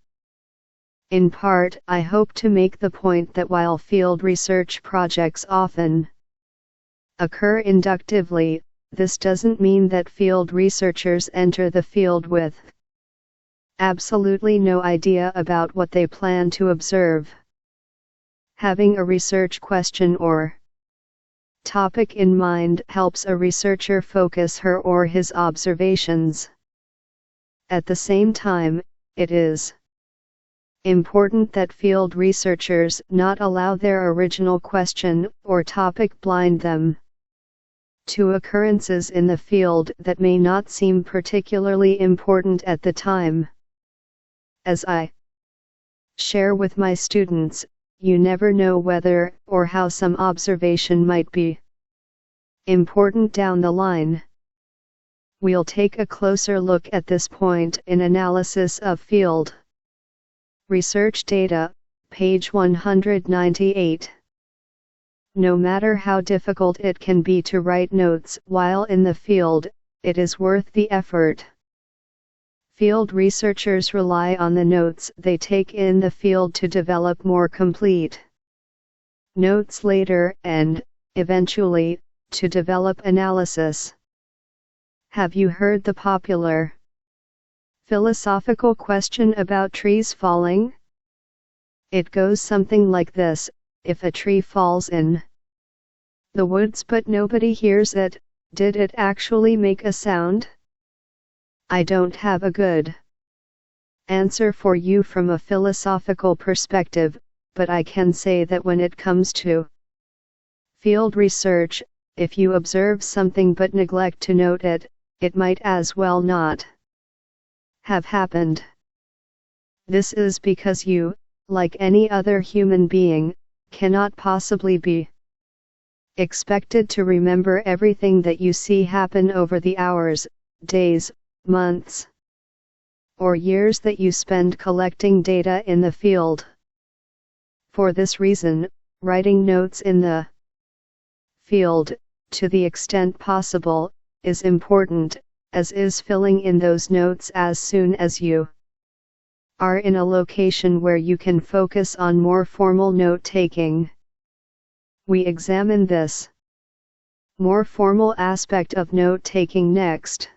In part, I hope to make the point that while field research projects often occur inductively, this doesn't mean that field researchers enter the field with absolutely no idea about what they plan to observe. Having a research question or topic in mind helps a researcher focus her or his observations. At the same time, it is important that field researchers not allow their original question or topic blind them to occurrences in the field that may not seem particularly important at the time. As I share with my students, you never know whether or how some observation might be important down the line. We'll take a closer look at this point in analysis of field research data, page 198. No matter how difficult it can be to write notes while in the field, it is worth the effort. Field researchers rely on the notes they take in the field to develop more complete notes later and, eventually, to develop analysis. Have you heard the popular philosophical question about trees falling? It goes something like this: if a tree falls in the woods but nobody hears it, did it actually make a sound? I don't have a good answer for you from a philosophical perspective, but I can say that when it comes to field research, if you observe something but neglect to note it, it might as well not have happened. This is because you, like any other human being, cannot possibly be expected to remember everything that you see happen over the hours, days, months, or years that you spend collecting data in the field. For this reason, writing notes in the field, to the extent possible, is important, as is filling in those notes as soon as you are in a location where you can focus on more formal note-taking. We examine this more formal aspect of note-taking next.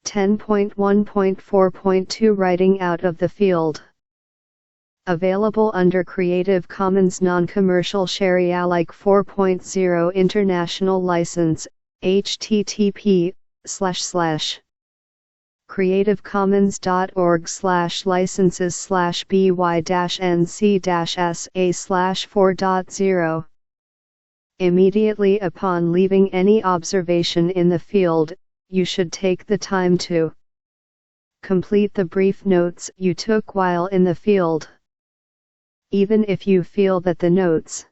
10.1.4.2 Writing out of the field. Available under Creative Commons Non-Commercial Share Alike 4.0 International License, http://creativecommons.org/licenses/by-nc-sa/4.0. Immediately upon leaving any observation in the field, you should take the time to complete the brief notes you took while in the field. Even if you feel that the notes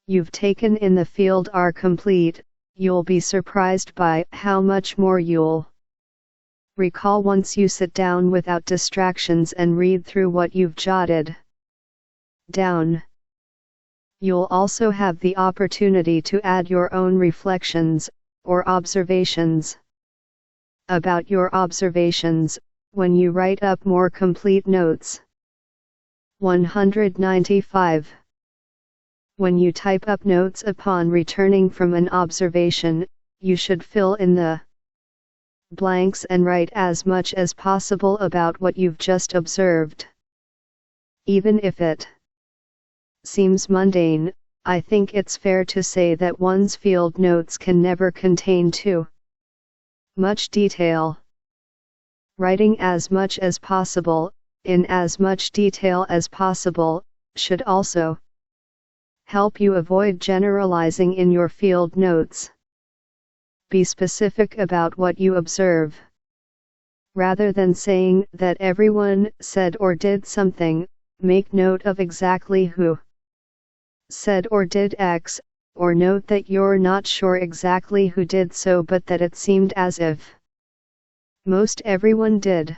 you've taken in the field are complete, you'll be surprised by how much more you'll recall once you sit down without distractions and read through what you've jotted down. You'll also have the opportunity to add your own reflections, or observations about your observations, when you write up more complete notes. 195. When you type up notes upon returning from an observation, you should fill in the blanks and write as much as possible about what you've just observed. Even if it seems mundane, I think it's fair to say that one's field notes can never contain too much detail. Writing as much as possible, in as much detail as possible, should also help you avoid generalizing in your field notes. Be specific about what you observe. Rather than saying that everyone said or did something, make note of exactly who said or did X, or note that you're not sure exactly who did so but that it seemed as if most everyone did.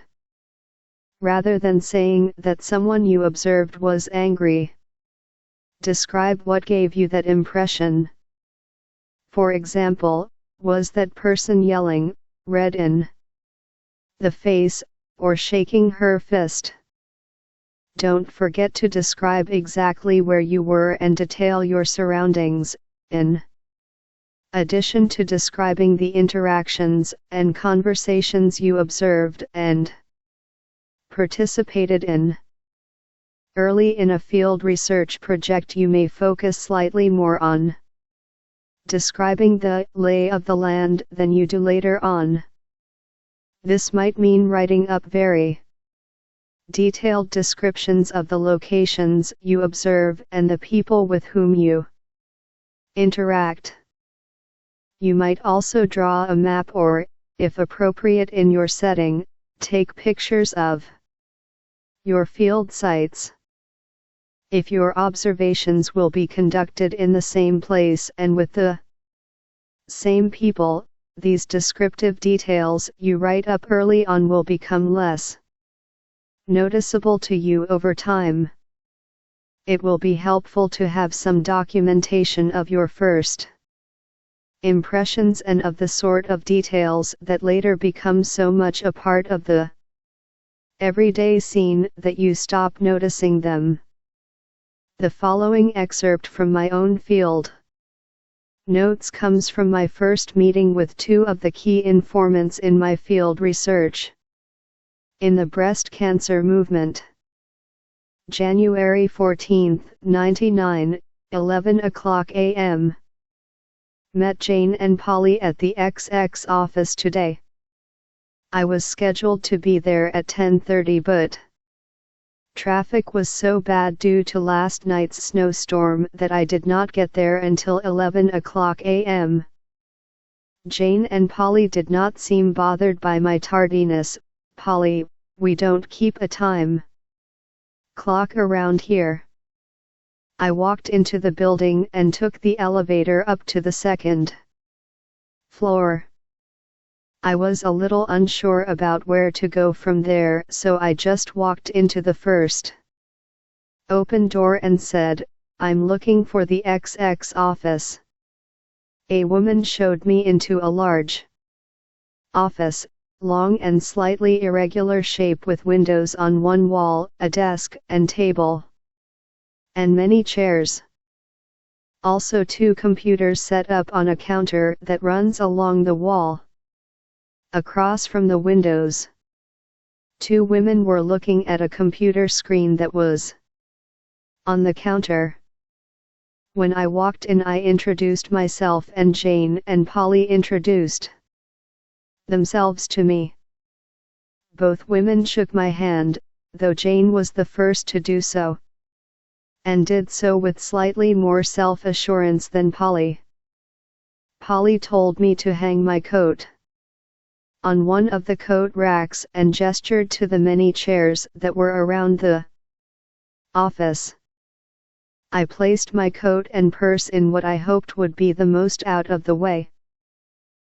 Rather than saying that someone you observed was angry, describe what gave you that impression. For example, was that person yelling, red in the face, or shaking her fist? Don't forget to describe exactly where you were and detail your surroundings, in addition to describing the interactions and conversations you observed and participated in. Early in a field research project, you may focus slightly more on describing the lay of the land than you do later on. This might mean writing up very detailed descriptions of the locations you observe and the people with whom you interact. You might also draw a map or, if appropriate in your setting, take pictures of your field sites. If your observations will be conducted in the same place and with the same people, these descriptive details you write up early on will become less noticeable to you over time. It will be helpful to have some documentation of your first impressions and of the sort of details that later become so much a part of the everyday scene that you stop noticing them. The following excerpt from my own field notes comes from my first meeting with two of the key informants in my field research. In the breast cancer movement. January 14, 99, 11:00 a.m. Met Jane and Polly at the XX office today. I was scheduled to be there at 10:30 but traffic was so bad due to last night's snowstorm that I did not get there until 11:00 a.m. Jane and Polly did not seem bothered by my tardiness. Polly, we don't keep a time clock around here. I walked into the building and took the elevator up to the second floor. I was a little unsure about where to go from there, so I just walked into the first open door and said, "I'm looking for the XX office." A woman showed me into a large office, long and slightly irregular shape with windows on one wall, a desk and table, and many chairs. Also 2 computers set up on a counter that runs along the wall. Across from the windows, 2 women were looking at a computer screen that was on the counter. When I walked in, I introduced myself and Jane and Polly introduced themselves to me. Both women shook my hand, though Jane was the first to do so, and did so with slightly more self-assurance than Polly. Polly told me to hang my coat on one of the coat racks and gestured to the many chairs that were around the office. I placed my coat and purse in what I hoped would be the most out of the way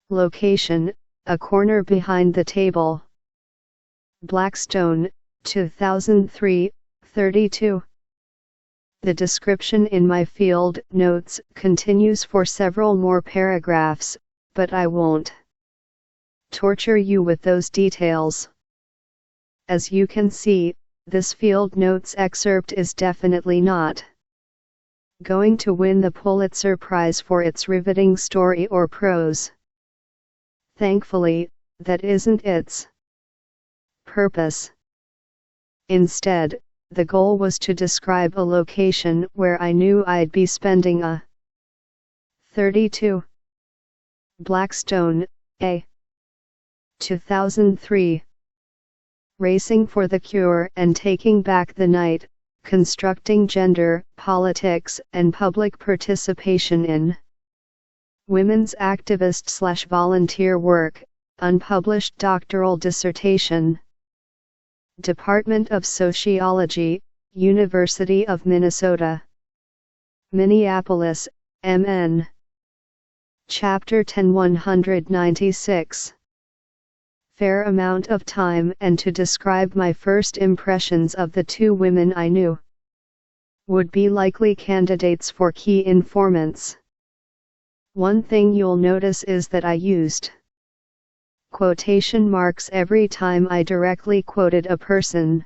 location, a corner behind the table. Blackstone, 2003, 32. The description in my field notes continues for several more paragraphs, but I won't torture you with those details. As you can see, this field notes excerpt is definitely not going to win the Pulitzer Prize for its riveting story or prose. Thankfully, that isn't its purpose. Instead, the goal was to describe a location where I knew I'd be spending a 32 Blackstone, A. 2003. Racing for the Cure and Taking Back the Night, Constructing Gender, Politics, and Public Participation in Women's Activist/Volunteer Work, Unpublished Doctoral Dissertation. Department of Sociology, University of Minnesota. Minneapolis, MN. Chapter 10-196. Fair amount of time and to describe my first impressions of the two women I knew would be likely candidates for key informants. One thing you'll notice is that I used quotation marks every time I directly quoted a person,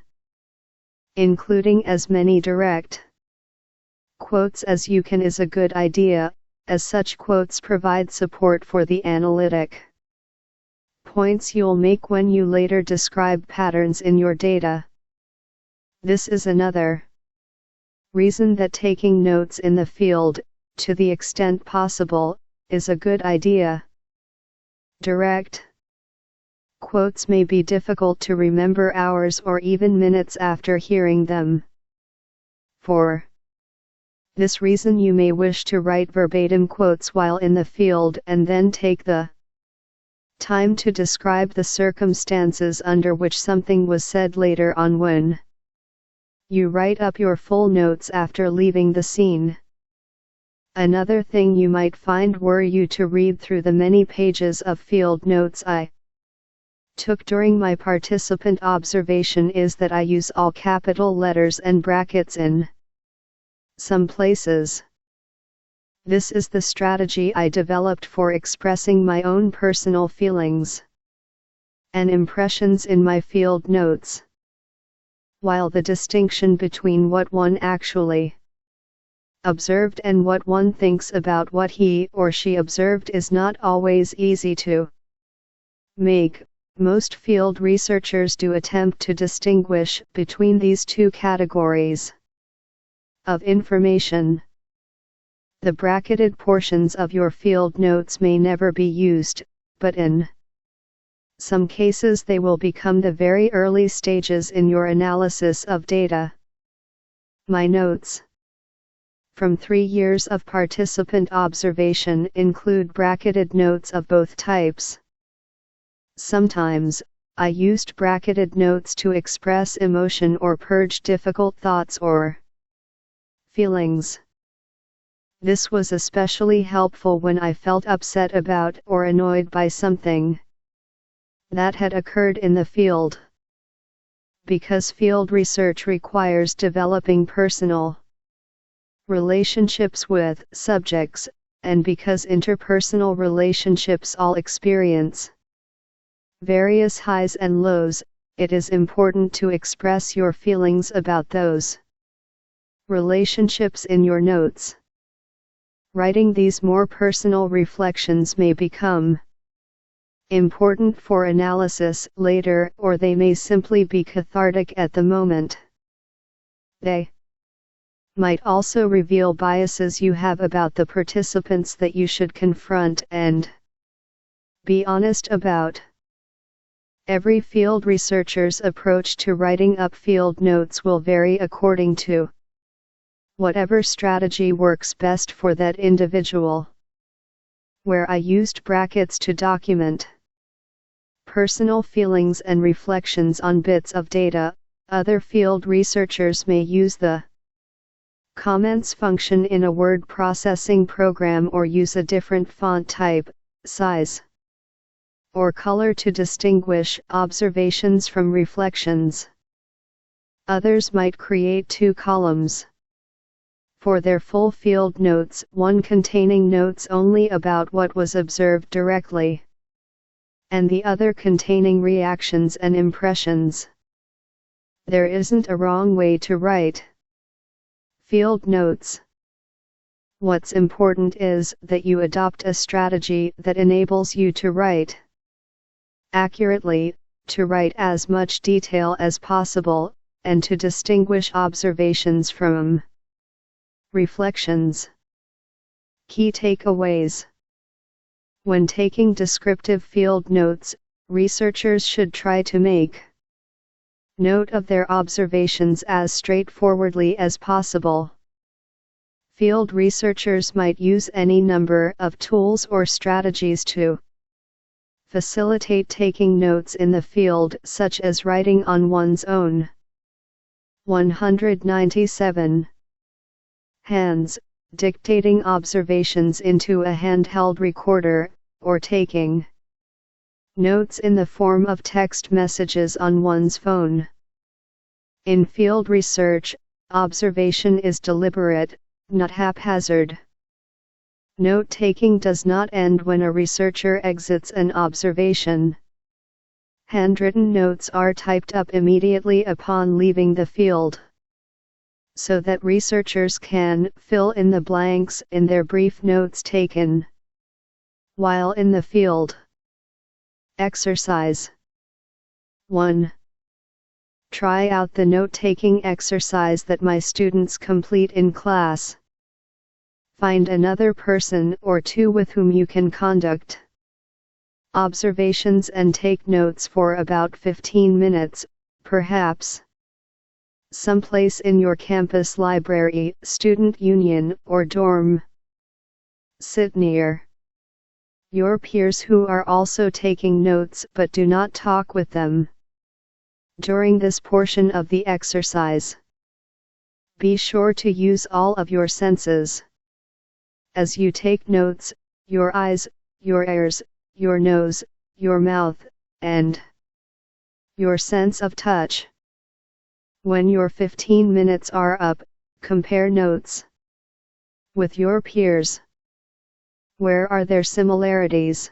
including as many direct quotes as you can is a good idea, as such quotes provide support for the analytic points you'll make when you later describe patterns in your data. This is another reason that taking notes in the field, to the extent possible, is a good idea. Direct quotes may be difficult to remember hours or even minutes after hearing them. For this reason you may wish to write verbatim quotes while in the field and then take the time to describe the circumstances under which something was said later on when you write up your full notes after leaving the scene. Another thing you might find were you to read through the many pages of field notes I took during my participant observation is that I use all capital letters and brackets in some places. This is the strategy I developed for expressing my own personal feelings and impressions in my field notes. While the distinction between what one actually observed and what one thinks about what he or she observed is not always easy to make, most field researchers do attempt to distinguish between these two categories of information. The bracketed portions of your field notes may never be used, but in some cases they will become the very early stages in your analysis of data. My notes from 3 years of participant observation include bracketed notes of both types. Sometimes, I used bracketed notes to express emotion or purge difficult thoughts or feelings. This was especially helpful when I felt upset about or annoyed by something that had occurred in the field. Because field research requires developing personal relationships with subjects, and because interpersonal relationships all experience various highs and lows, it is important to express your feelings about those relationships in your notes. Writing these more personal reflections may become important for analysis later, or they may simply be cathartic at the moment. They might also reveal biases you have about the participants that you should confront and be honest about. Every field researcher's approach to writing up field notes will vary according to whatever strategy works best for that individual. Where I used brackets to document personal feelings and reflections on bits of data, other field researchers may use the comments function in a word processing program or use a different font type, size, or color to distinguish observations from reflections. Others might create 2 columns for their full field notes, one containing notes only about what was observed directly, and the other containing reactions and impressions. there isn't a wrong way to write field notes. What's important is that you adopt a strategy that enables you to write accurately, to write as much detail as possible, and to distinguish observations from reflections. Key takeaways. When taking descriptive field notes, researchers should try to make note of their observations as straightforwardly as possible. Field researchers might use any number of tools or strategies to facilitate taking notes in the field, such as writing on one's own. 197. Hands, dictating observations into a handheld recorder, or taking notes in the form of text messages on one's phone. In field research, observation is deliberate, not haphazard. Note-taking does not end when a researcher exits an observation. Handwritten notes are typed up immediately upon leaving the field, so that researchers can fill in the blanks in their brief notes taken while in the field. Exercise 1. Try out the note-taking exercise that my students complete in class. Find another person or two with whom you can conduct observations and take notes for about 15 minutes, perhaps someplace in your campus library, student union, or dorm. Sit near your peers who are also taking notes, but do not talk with them during this portion of the exercise. Be sure to use all of your senses. As you take notes, your eyes, your ears, your nose, your mouth, and your sense of touch. When your 15 minutes are up, compare notes with your peers. Where are there similarities?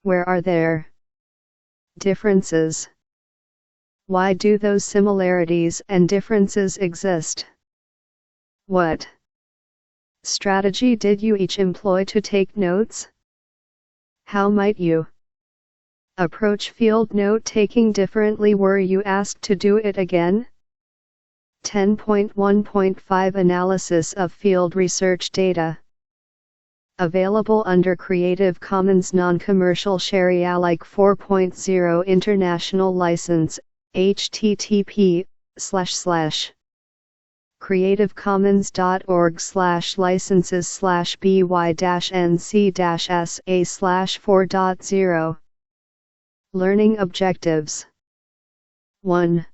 Where are there differences? Why do those similarities and differences exist? What strategy did you each employ to take notes? How might you approach field note-taking differently were you asked to do it again? 10.1.5 Analysis of field research data. Available under Creative Commons Non-Commercial Share-alike 4.0 International License, http://creativecommons.org/licenses/by-nc-sa/4.0. Learning objectives. 1.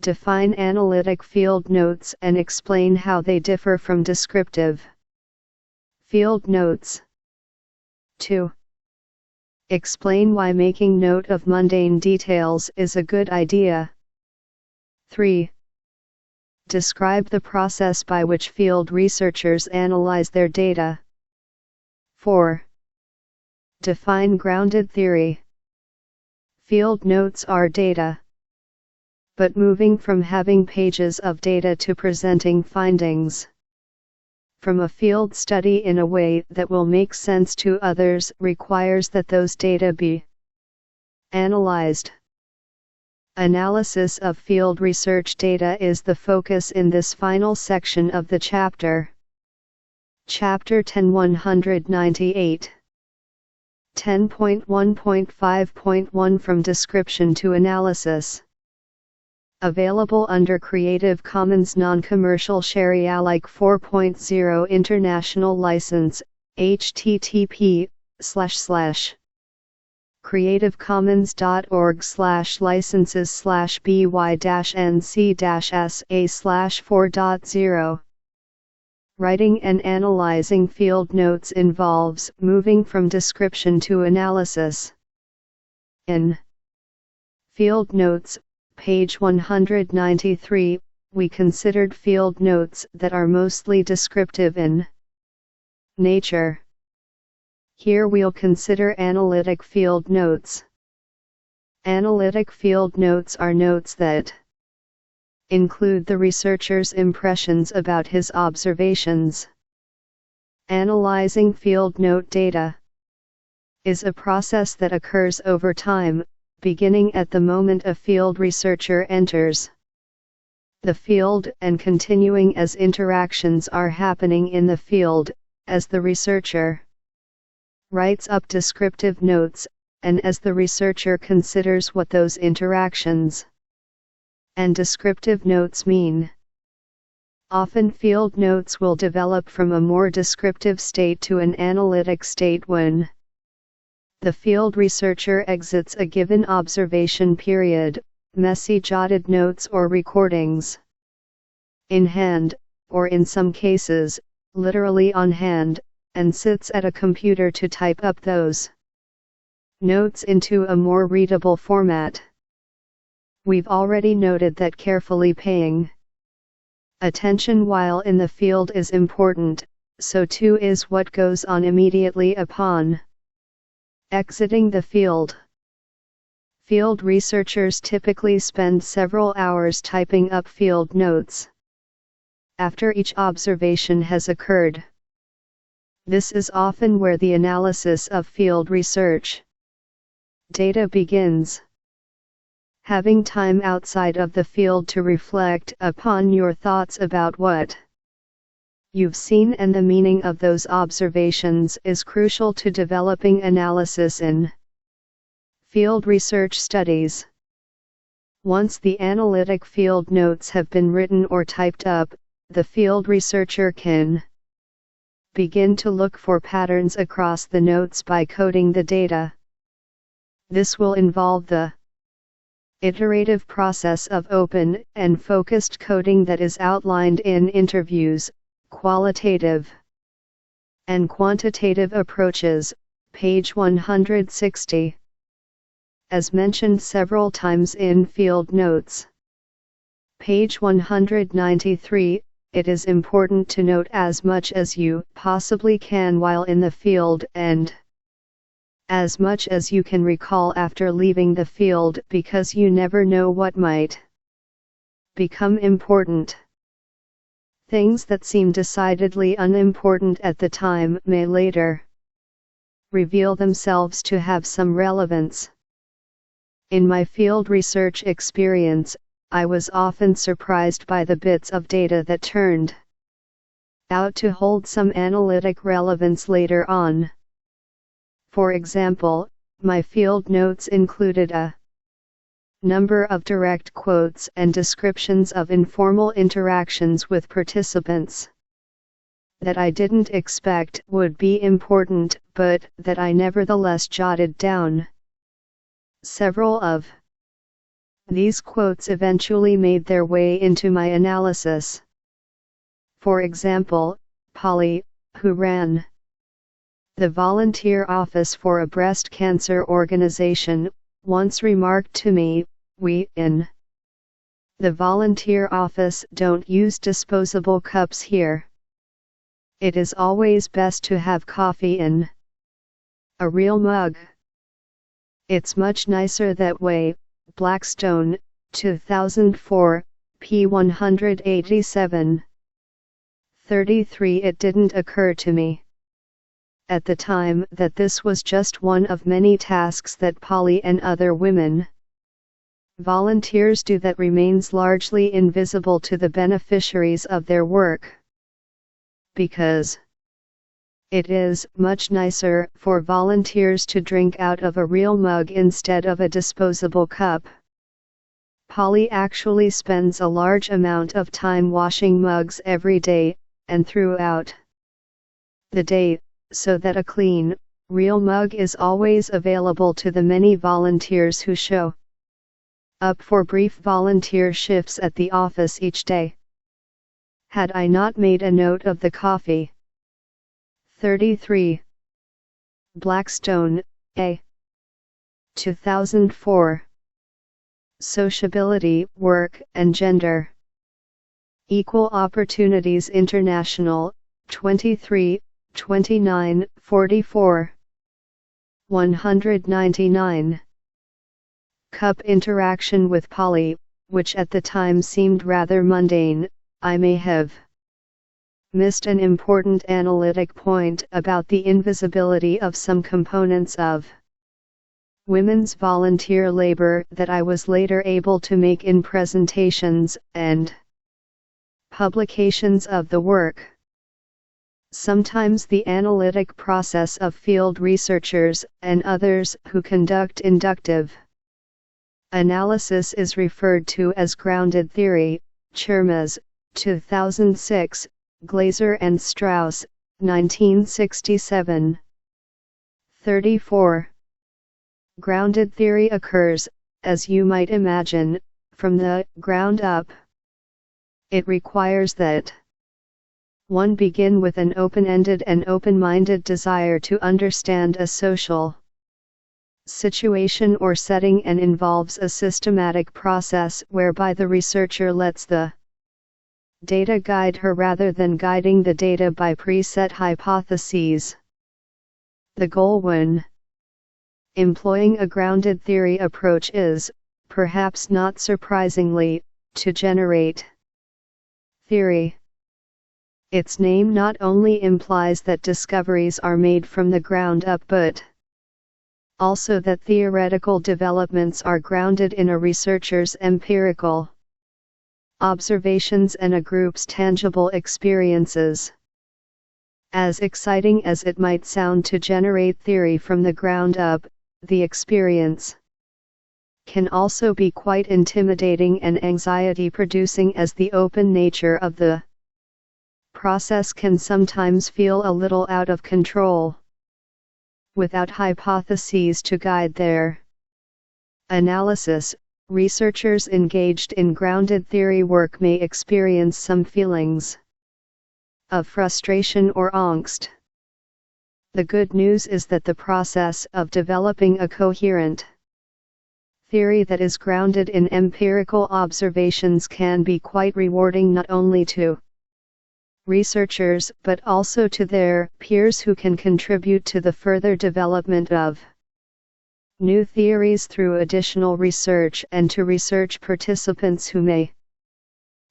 Define analytic field notes and explain how they differ from descriptive field notes. 2. Explain why making note of mundane details is a good idea. 3. Describe the process by which field researchers analyze their data. 4. Define grounded theory. Field notes are data, but moving from having pages of data to presenting findings from a field study in a way that will make sense to others requires that those data be analyzed. Analysis of field research data is the focus in this final section of the chapter. Chapter 10 198. 10.1.5.1 From Description to Analysis. Available under Creative Commons Non-Commercial Share-alike 4.0 International License, http://creativecommons.org/licenses/by-nc-sa/4.0. Writing and analyzing field notes involves moving from description to analysis. In Field Notes, page 193, we considered field notes that are mostly descriptive in nature. Here we'll consider analytic field notes. Analytic field notes are notes that include the researcher's impressions about his observations. Analyzing field note data is a process that occurs over time, beginning at the moment a field researcher enters the field and continuing as interactions are happening in the field, as the researcher writes up descriptive notes, and as the researcher considers what those interactions and descriptive notes mean. Often field notes will develop from a more descriptive state to an analytic state when the field researcher exits a given observation period, messy jotted notes or recordings in hand, or in some cases, literally on hand, and sits at a computer to type up those notes into a more readable format. We've already noted that carefully paying attention while in the field is important, so too is what goes on immediately upon exiting the field. Field researchers typically spend several hours typing up field notes after each observation has occurred. This is often where the analysis of field research data begins. Having time outside of the field to reflect upon your thoughts about what you've seen and the meaning of those observations is crucial to developing analysis in field research studies. Once the analytic field notes have been written or typed up, the field researcher can begin to look for patterns across the notes by coding the data. This will involve the iterative process of open and focused coding that is outlined in interviews, qualitative and quantitative approaches, page 160. As mentioned several times in field notes, page 193, it is important to note as much as you possibly can while in the field and as much as you can recall after leaving the field, because you never know what might become important. Things that seem decidedly unimportant at the time may later reveal themselves to have some relevance. In my field research experience, I was often surprised by the bits of data that turned out to hold some analytic relevance later on. For example, my field notes included a number of direct quotes and descriptions of informal interactions with participants that I didn't expect would be important, but that I nevertheless jotted down. Several of these quotes eventually made their way into my analysis. For example, Polly, who ran the volunteer office for a breast cancer organization, once remarked to me, "We in the volunteer office don't use disposable cups here. It is always best to have coffee in a real mug. It's much nicer that way." Blackstone, 2004, p. 187. 33. It didn't occur to me at the time that this was just one of many tasks that Polly and other women volunteers do that remains largely invisible to the beneficiaries of their work. Because it is much nicer for volunteers to drink out of a real mug instead of a disposable cup. Polly actually spends a large amount of time washing mugs every day, and throughout the day, so that a clean, real mug is always available to the many volunteers who show up for brief volunteer shifts at the office each day. Had I not made a note of the coffee? 33. Blackstone, A. 2004. Sociability, Work, and Gender. Equal Opportunities International, 23, 29, 44. 199. cup interaction with Polly, which at the time seemed rather mundane. I may have missed an important analytic point about the invisibility of some components of women's volunteer labor that I was later able to make in presentations and publications of the work. Sometimes the analytic process of field researchers and others who conduct inductive analysis is referred to as grounded theory. Chermes, 2006, Glaser and Strauss, 1967. 34. Grounded theory occurs, as you might imagine, from the ground up. It requires that one begin with an open-ended and open-minded desire to understand a social situation or setting, and involves a systematic process whereby the researcher lets the data guide her rather than guiding the data by preset hypotheses. The goal when employing a grounded theory approach is, perhaps not surprisingly, to generate theory. Its name not only implies that discoveries are made from the ground up, but also that theoretical developments are grounded in a researcher's empirical observations and a group's tangible experiences. As exciting as it might sound to generate theory from the ground up, the experience can also be quite intimidating and anxiety-producing, as the open nature of the process can sometimes feel a little out of control. Without hypotheses to guide their analysis, researchers engaged in grounded theory work may experience some feelings of frustration or angst. The good news is that the process of developing a coherent theory that is grounded in empirical observations can be quite rewarding, not only to researchers but also to their peers who can contribute to the further development of new theories through additional research, and to research participants who may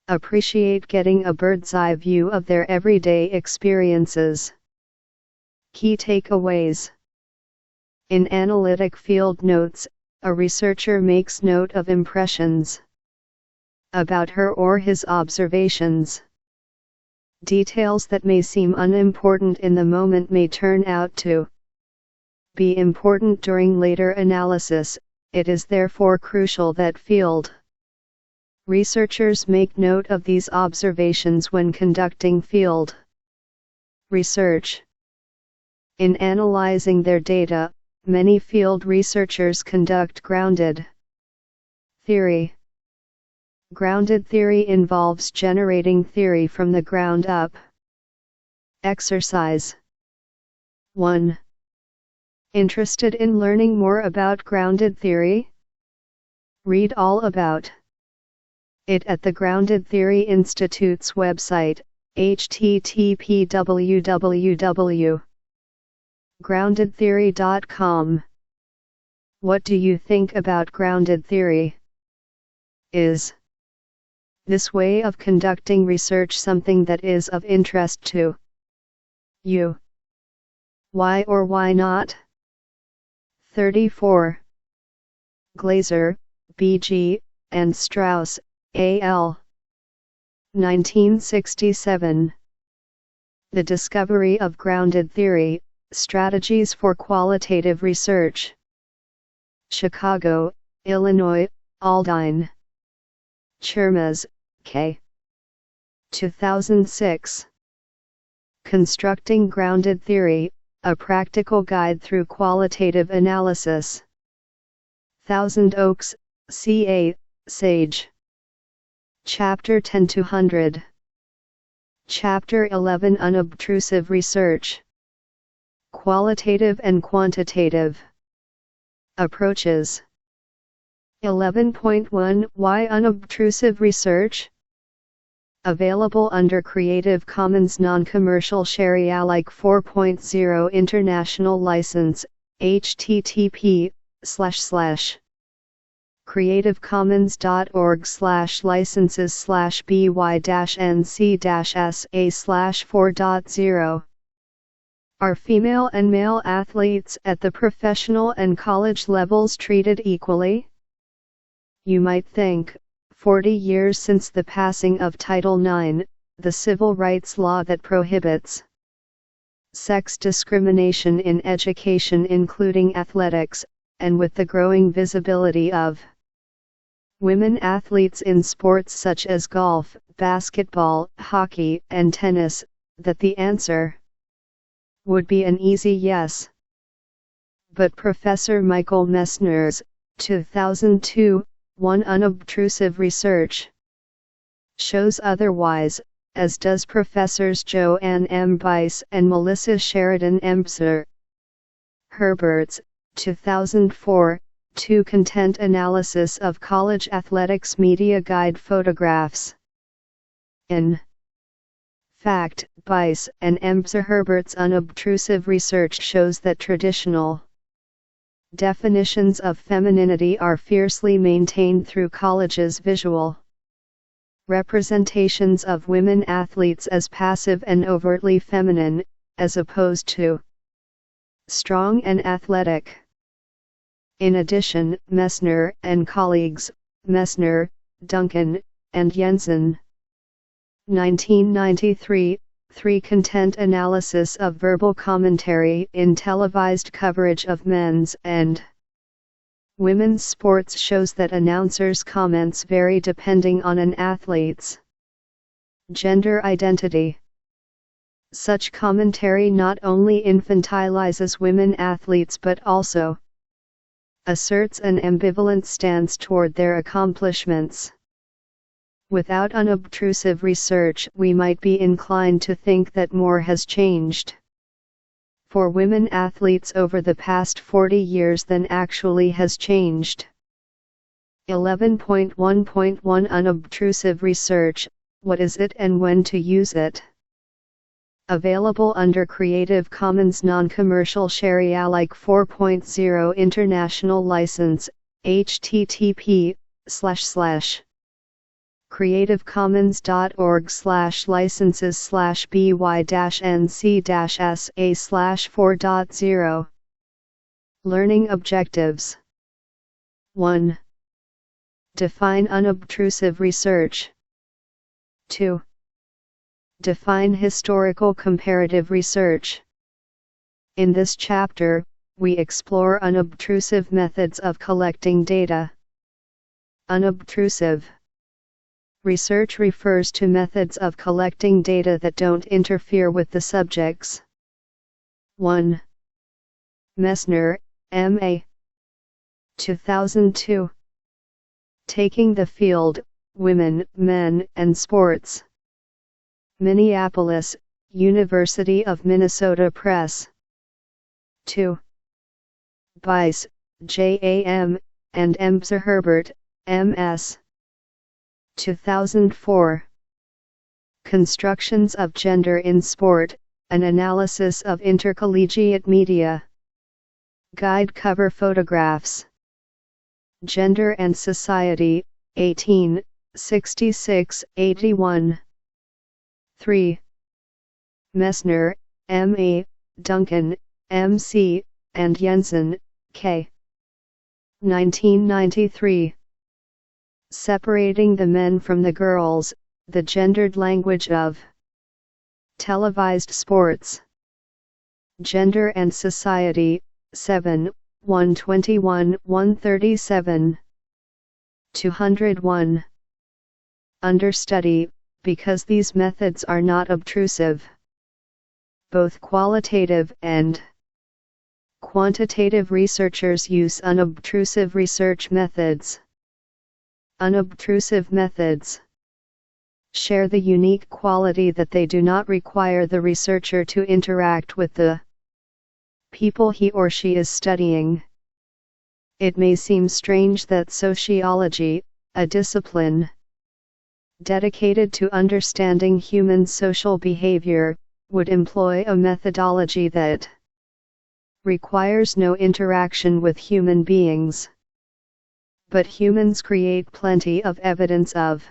appreciate getting a bird's-eye view of their everyday experiences. Key takeaways. In analytic field notes, a researcher makes note of impressions about her or his observations. Details that may seem unimportant in the moment may turn out to be important during later analysis. It is therefore crucial that field researchers make note of these observations when conducting field research. In analyzing their data, many field researchers conduct grounded theory. Grounded theory involves generating theory from the ground up. Exercise 1. Interested in learning more about grounded theory? Read all about it at the Grounded Theory Institute's website, http://groundedtheory.com. What do you think about grounded theory? Is this way of conducting research something that is of interest to you? Why or why not? 34. Glaser, B.G., and Strauss, A.L. 1967. The Discovery of Grounded Theory, Strategies for Qualitative Research. Chicago, Illinois, Aldine. Chermes, K. 2006. Constructing Grounded Theory, A Practical Guide Through Qualitative Analysis. Thousand Oaks, C.A., Sage. Chapter 10-100. Chapter 11 Unobtrusive Research. Qualitative and Quantitative Approaches. 11.1 Why Unobtrusive Research? Available under Creative Commons Non-Commercial Share Alike 4.0 International License, http:// creative-commons.org/licenses/by-nc-sa/4.0 Are female and male athletes at the professional and college levels treated equally? You might think, 40 years since the passing of Title IX, the civil rights law that prohibits sex discrimination in education including athletics, and with the growing visibility of women athletes in sports such as golf, basketball, hockey, and tennis, that the answer would be an easy yes. But Professor Michael Messner's 2002 unobtrusive research shows otherwise, as does Professors Joanne M. Bice and Melissa Sheridan Embzer. Herbert's 2004 content analysis of college athletics media guide photographs. In fact, Bice and Embzer Herbert's unobtrusive research shows that traditional definitions of femininity are fiercely maintained through colleges' visual representations of women athletes as passive and overtly feminine, as opposed to strong and athletic. In addition, Messner and colleagues, Messner, Duncan, and Jensen, 1993, content analysis of verbal commentary in televised coverage of men's and women's sports shows that announcers' comments vary depending on an athlete's gender identity. Such commentary not only infantilizes women athletes but also asserts an ambivalent stance toward their accomplishments. Without unobtrusive research, we might be inclined to think that more has changed for women athletes over the past 40 years than actually has changed. 11.1.1 Unobtrusive research, what is it and when to use it? Available under Creative Commons Non-Commercial Share Alike 4.0 International License, http://creative-commons.org/licenses/by-nc-sa/4.0 Learning Objectives 1. Define unobtrusive research. 2. Define historical comparative research. In this chapter, we explore unobtrusive methods of collecting data. Unobtrusive research refers to methods of collecting data that don't interfere with the subjects. 1. Messner, M.A. 2002. Taking the Field, Women, Men, and Sports. Minneapolis, University of Minnesota Press. 2. Bice, J.A.M., and Embzer Herbert, M.S. 2004. Constructions of Gender in Sport, an Analysis of Intercollegiate Media. Guide cover photographs. Gender and Society, 1866-81. 3. Messner, M.A., Duncan, M.C., and Jensen, K. 1993. Separating the Men from the Girls, the Gendered Language of Televised Sports. Gender and Society, 7, 121, 137. 201. Understudy, because these methods are not obtrusive. Both qualitative and quantitative researchers use unobtrusive research methods. Unobtrusive methods share the unique quality that they do not require the researcher to interact with the people he or she is studying. It may seem strange that sociology, a discipline dedicated to understanding human social behavior, would employ a methodology that requires no interaction with human beings. but humans create plenty of evidence of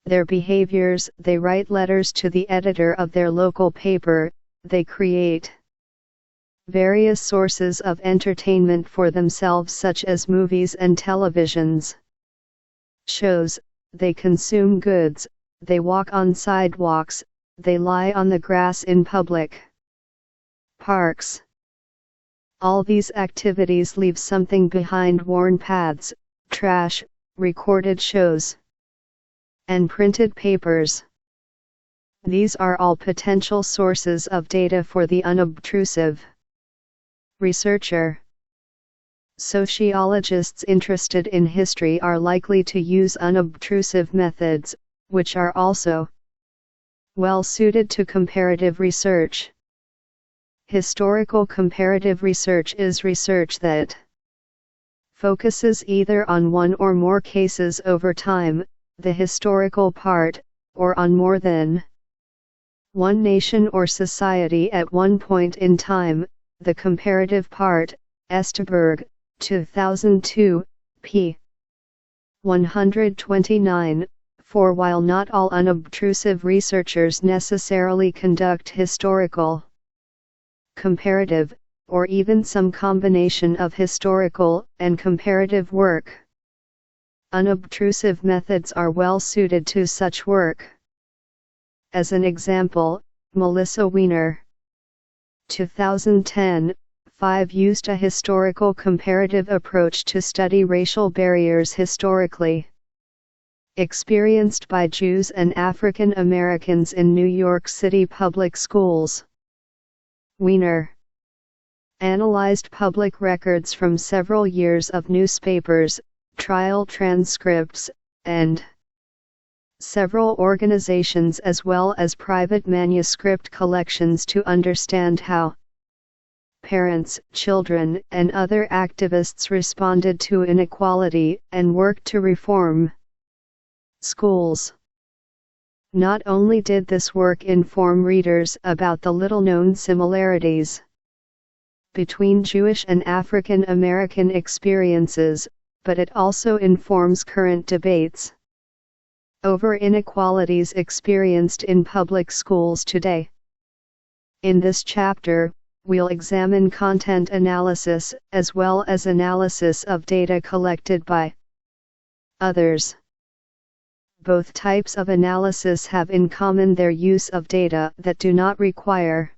their behaviors. They write letters to the editor of their local paper, they create various sources of entertainment for themselves such as movies and televisions shows, they consume goods, they walk on sidewalks, they lie on the grass in public parks. All these activities leave something behind: worn paths, trash, recorded shows, and printed papers. These are all potential sources of data for the unobtrusive researcher. Sociologists interested in history are likely to use unobtrusive methods, which are also well suited to comparative research. Historical comparative research is research that focuses either on one or more cases over time, the historical part, or on more than one nation or society at one point in time, the comparative part. Esteberg, 2002, p. 129. For while not all unobtrusive researchers necessarily conduct historical, comparative, or even some combination of historical and comparative work, unobtrusive methods are well suited to such work. As an example, Melissa Weiner, 2010, 5 used a historical comparative approach to study racial barriers historically experienced by Jews and African Americans in New York City public schools. Weiner analyzed public records from several years of newspapers, trial transcripts, and several organizations as well as private manuscript collections to understand how parents, children, and other activists responded to inequality and worked to reform schools. Not only did this work inform readers about the little-known similarities between Jewish and African American experiences, but it also informs current debates over inequalities experienced in public schools today. In this chapter, we'll examine content analysis as well as analysis of data collected by others. Both types of analysis have in common their use of data that do not require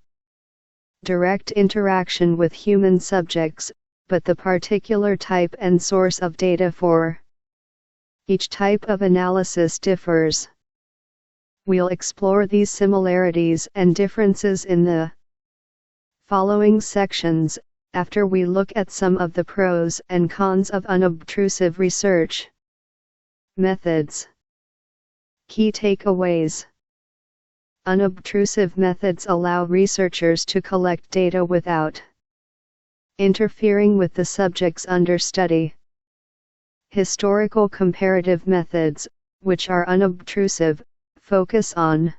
direct interaction with human subjects, but the particular type and source of data for each type of analysis differs. We'll explore these similarities and differences in the following sections, after we look at some of the pros and cons of unobtrusive research methods. Key takeaways. Unobtrusive methods allow researchers to collect data without interfering with the subjects under study. Historical comparative methods, which are unobtrusive, focus on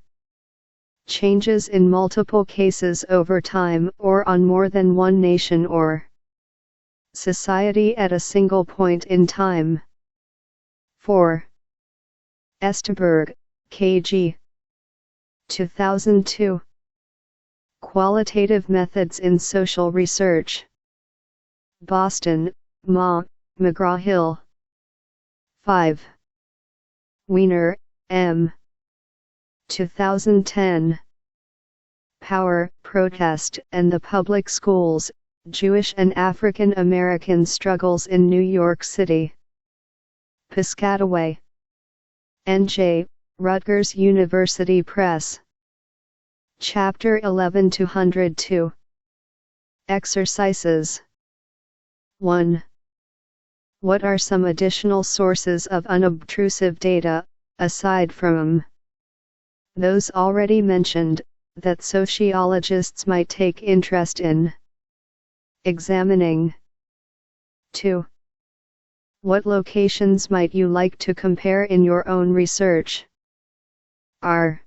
changes in multiple cases over time or on more than one nation or society at a single point in time. 4. Esteberg, K.G. 2002. Qualitative Methods in Social Research. Boston, McGraw-Hill. 5. Weiner, M. 2010. Power, Protest, and the Public Schools, Jewish and African American Struggles in New York City. Piscataway. N.J., Rutgers University Press. Chapter 11-202. Exercises. 1. What are some additional sources of unobtrusive data, aside from those already mentioned, that sociologists might take interest in examining? 2. What locations might you like to compare in your own research? Are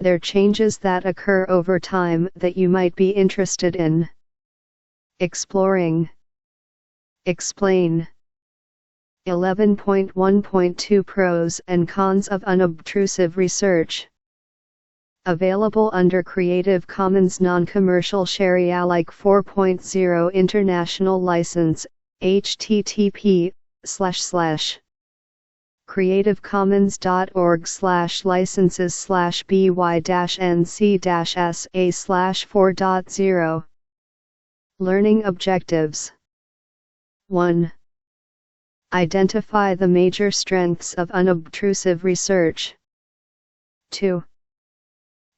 there changes that occur over time that you might be interested in exploring? Explain. 11.1.2 Pros and Cons of Unobtrusive Research. Available under Creative Commons Non-Commercial Share Alike 4.0 International License, http://creativecommons.org/by-nc-sa/4.0. Learning Objectives. 1. Identify the major strengths of unobtrusive research. 2.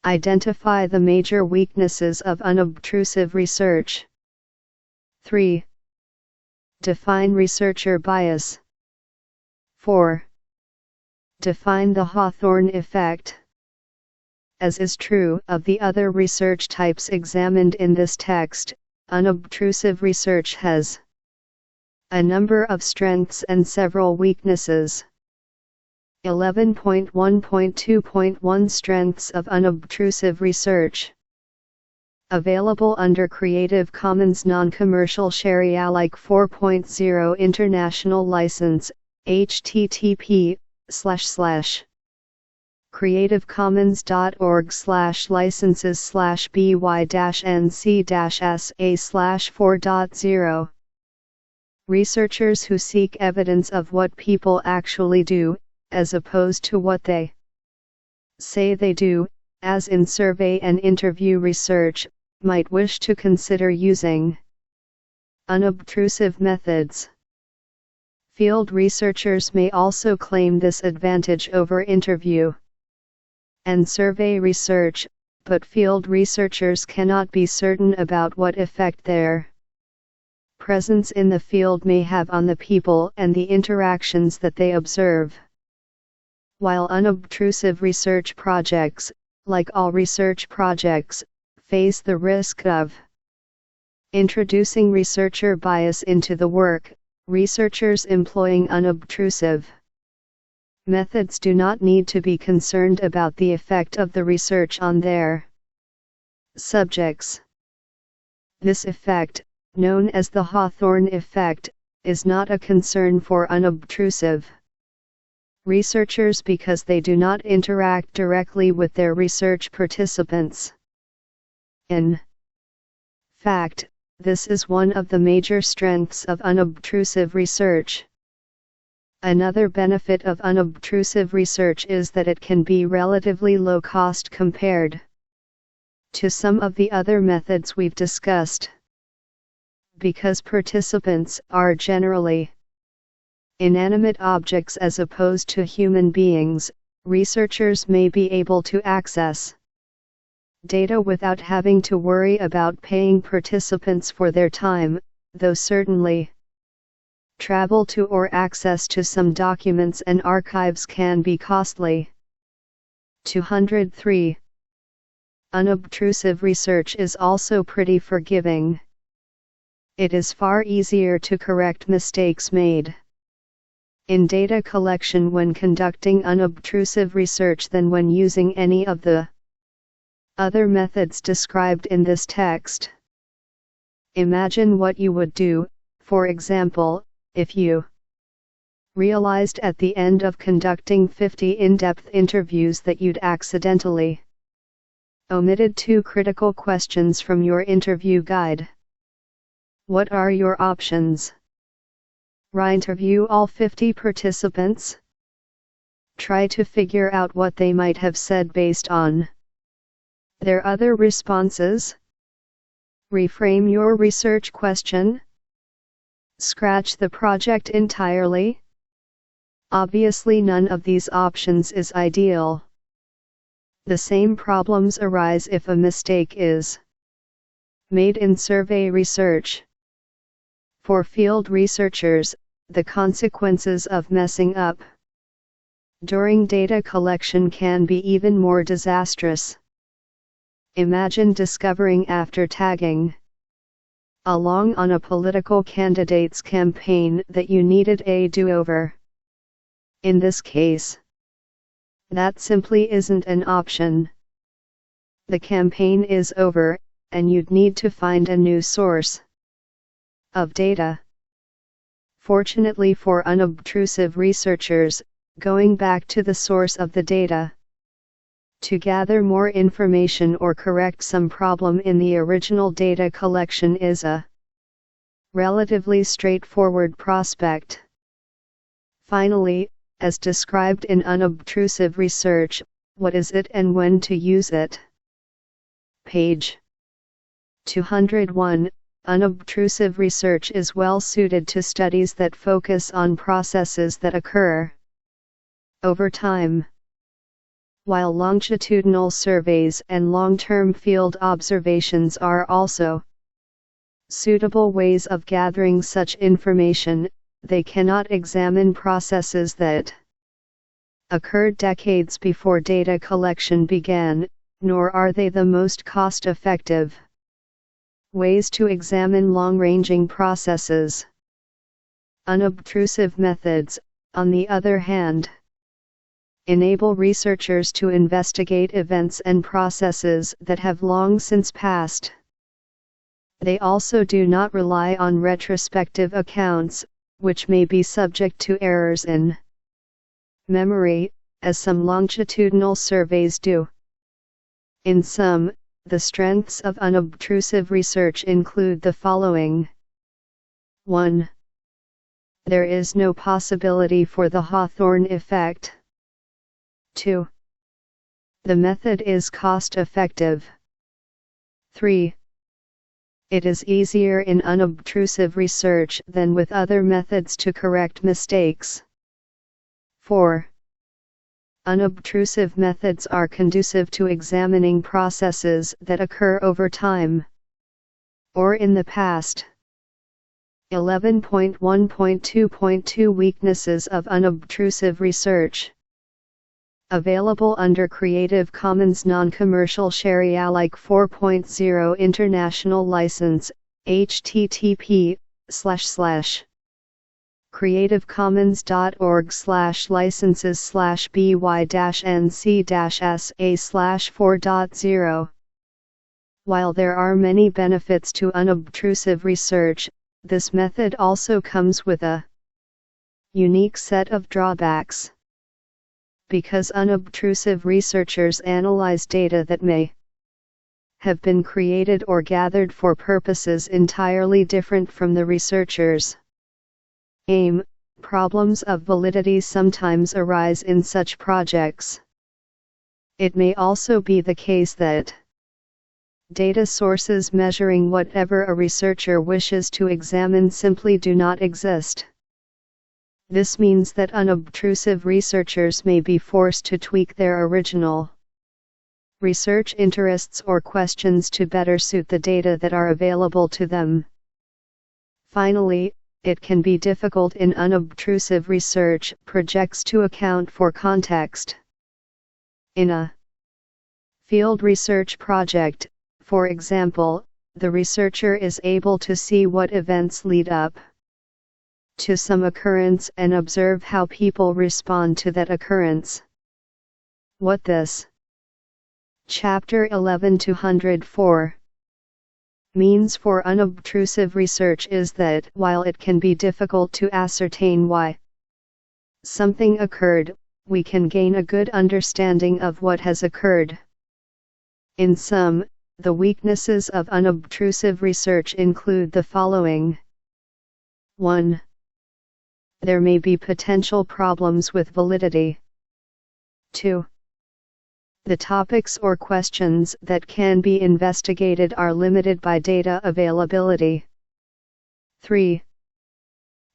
Identify the major weaknesses of unobtrusive research. 3. Define researcher bias. 4. Define the Hawthorne effect. As is true of the other research types examined in this text, unobtrusive research has a number of strengths and several weaknesses. 11.1.2.1 Strengths of Unobtrusive Research. Available under Creative Commons Non-Commercial Share Alike 4.0 International License, http://creativecommons.org/licenses/by-nc-sa/4.0. Researchers who seek evidence of what people actually do, as opposed to what they say they do, as in survey and interview research, might wish to consider using unobtrusive methods. Field researchers may also claim this advantage over interview and survey research, but field researchers cannot be certain about what effect their presence in the field may have on the people and the interactions that they observe. While unobtrusive research projects, like all research projects, face the risk of introducing researcher bias into the work, researchers employing unobtrusive methods do not need to be concerned about the effect of the research on their subjects. This effect, known as the Hawthorne effect, is not a concern for unobtrusive researchers because they do not interact directly with their research participants. In fact, this is one of the major strengths of unobtrusive research. Another benefit of unobtrusive research is that it can be relatively low cost compared to some of the other methods we've discussed. Because participants are generally inanimate objects as opposed to human beings, researchers may be able to access data without having to worry about paying participants for their time, though certainly travel to or access to some documents and archives can be costly. 203. Unobtrusive research is also pretty forgiving. It is far easier to correct mistakes made in data collection when conducting unobtrusive research than when using any of the other methods described in this text. Imagine what you would do, for example, if you realized at the end of conducting 50 in-depth interviews that you'd accidentally omitted 2 critical questions from your interview guide. What are your options? Re-interview all 50 participants? Try to figure out what they might have said based on their other responses? Reframe your research question? Scratch the project entirely? Obviously, none of these options is ideal. The same problems arise if a mistake is made in survey research. For field researchers, the consequences of messing up during data collection can be even more disastrous. Imagine discovering after tagging along on a political candidate's campaign that you needed a do-over. In this case, that simply isn't an option. The campaign is over, and you'd need to find a new source of data. Fortunately for unobtrusive researchers, going back to the source of the data to gather more information or correct some problem in the original data collection is a relatively straightforward prospect. Finally, as described in unobtrusive research, what is it and when to use it? Page 201. Unobtrusive research is well suited to studies that focus on processes that occur over time, while longitudinal surveys and long-term field observations are also suitable ways of gathering such information. They cannot examine processes that occurred decades before data collection began, nor are they the most cost-effective ways to examine long-ranging processes. Unobtrusive methods, on the other hand, enable researchers to investigate events and processes that have long since passed. They also do not rely on retrospective accounts, which may be subject to errors in memory, as some longitudinal surveys do. In sum, the strengths of unobtrusive research include the following. 1. There is no possibility for the Hawthorne effect. 2. The method is cost-effective. 3. It is easier in unobtrusive research than with other methods to correct mistakes. 4. Unobtrusive methods are conducive to examining processes that occur over time or in the past. 11.1.2.2 Weaknesses of unobtrusive research. Available under Creative Commons Non-Commercial Share Alike 4.0 International License, http://creativecommons.org/licenses/by-nc-sa/4.0. While there are many benefits to unobtrusive research, this method also comes with a unique set of drawbacks. Because unobtrusive researchers analyze data that may have been created or gathered for purposes entirely different from the researcher's aim, problems of validity sometimes arise in such projects. It may also be the case that data sources measuring whatever a researcher wishes to examine simply do not exist. This means that unobtrusive researchers may be forced to tweak their original research interests or questions to better suit the data that are available to them. Finally, it can be difficult in unobtrusive research projects to account for context. In a field research project, for example, the researcher is able to see what events lead up to some occurrence and observe how people respond to that occurrence. What this Chapter 11-204 means for unobtrusive research is that while it can be difficult to ascertain why something occurred, we can gain a good understanding of what has occurred. In sum, the weaknesses of unobtrusive research include the following. 1. There may be potential problems with validity. 2. The topics or questions that can be investigated are limited by data availability. 3.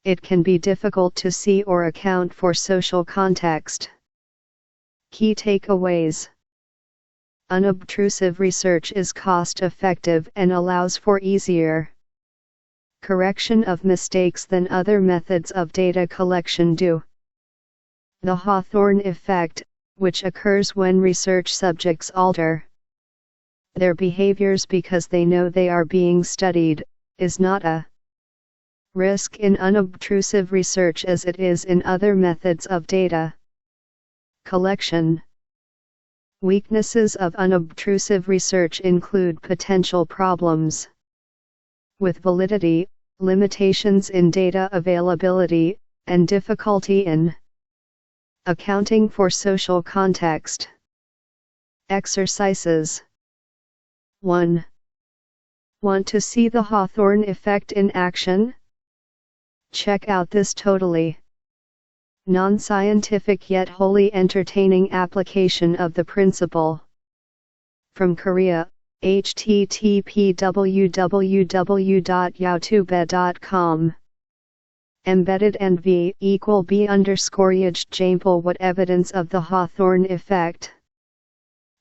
It can be difficult to see or account for social context. Key takeaways. Unobtrusive research is cost-effective and allows for easier correction of mistakes than other methods of data collection do. The Hawthorne effect, which occurs when research subjects alter their behaviors because they know they are being studied, is not a risk in unobtrusive research as it is in other methods of data collection. Weaknesses of unobtrusive research include potential problems with validity, limitations in data availability, and difficulty in accounting for social context. Exercises. 1. Want to see the Hawthorne effect in action? Check out this totally non-scientific yet wholly entertaining application of the principle. From Korea, http www.youtube.com. Embedded and v equal b underscore example. What evidence of the Hawthorne effect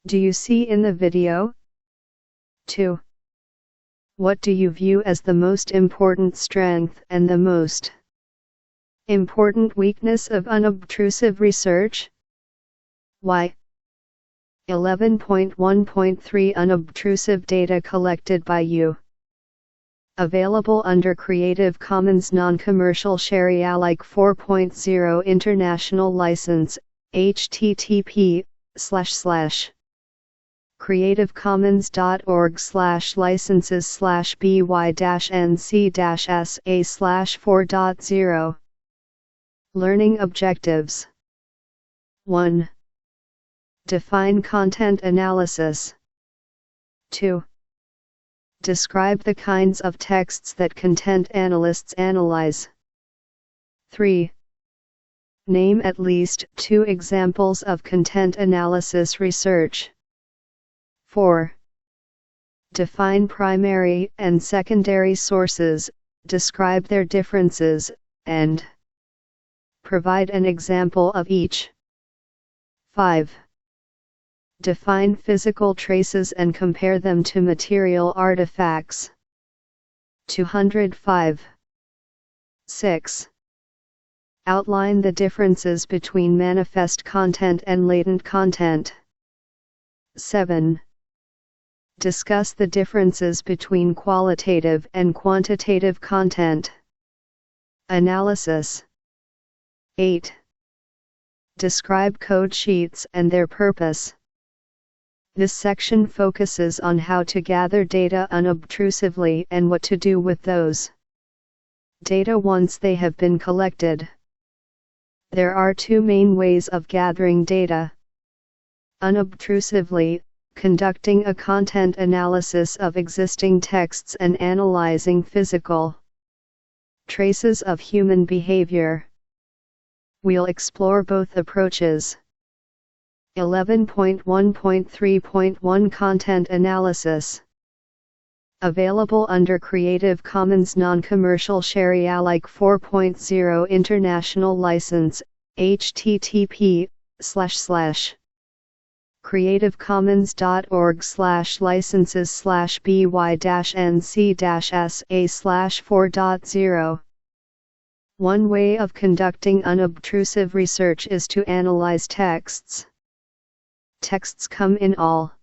do you see in the video? 2. What do you view as the most important strength and the most important weakness of unobtrusive research? Why? 11.1.3 Unobtrusive data collected by you. Available under Creative Commons Non-Commercial Share Alike 4.0 International License, http://creativecommons.org/by-nc-sa/4.0. Learning objectives. 1. Define content analysis. 2. Describe the kinds of texts that content analysts analyze. 3. Name at least 2 examples of content analysis research. 4. Define primary and secondary sources, describe their differences, and provide an example of each. 5. Define physical traces and compare them to material artifacts. 205. 6. Outline the differences between manifest content and latent content. 7. Discuss the differences between qualitative and quantitative content analysis. 8. Describe code sheets and their purpose. This section focuses on how to gather data unobtrusively and what to do with those data once they have been collected. There are 2 main ways of gathering data. Unobtrusively, conducting a content analysis of existing texts and analyzing physical traces of human behavior. We'll explore both approaches. 11.1.3.1 Content Analysis. Available under Creative Commons Non-Commercial Share Alike 4.0 International License, http://creativecommons.org/licenses/by-nc-sa/4.0. One way of conducting unobtrusive research is to analyze texts. Texts come in all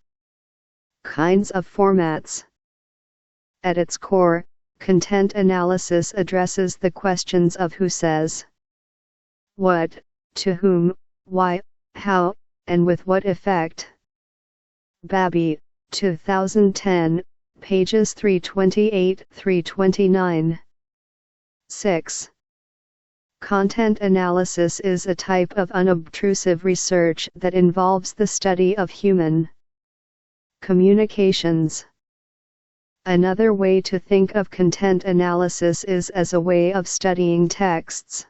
kinds of formats. At its core, content analysis addresses the questions of who says what, to whom, why, how, and with what effect. Babby, 2010, pages 328-329. 6. Content analysis is a type of unobtrusive research that involves the study of human communications. Another way to think of content analysis is as a way of studying texts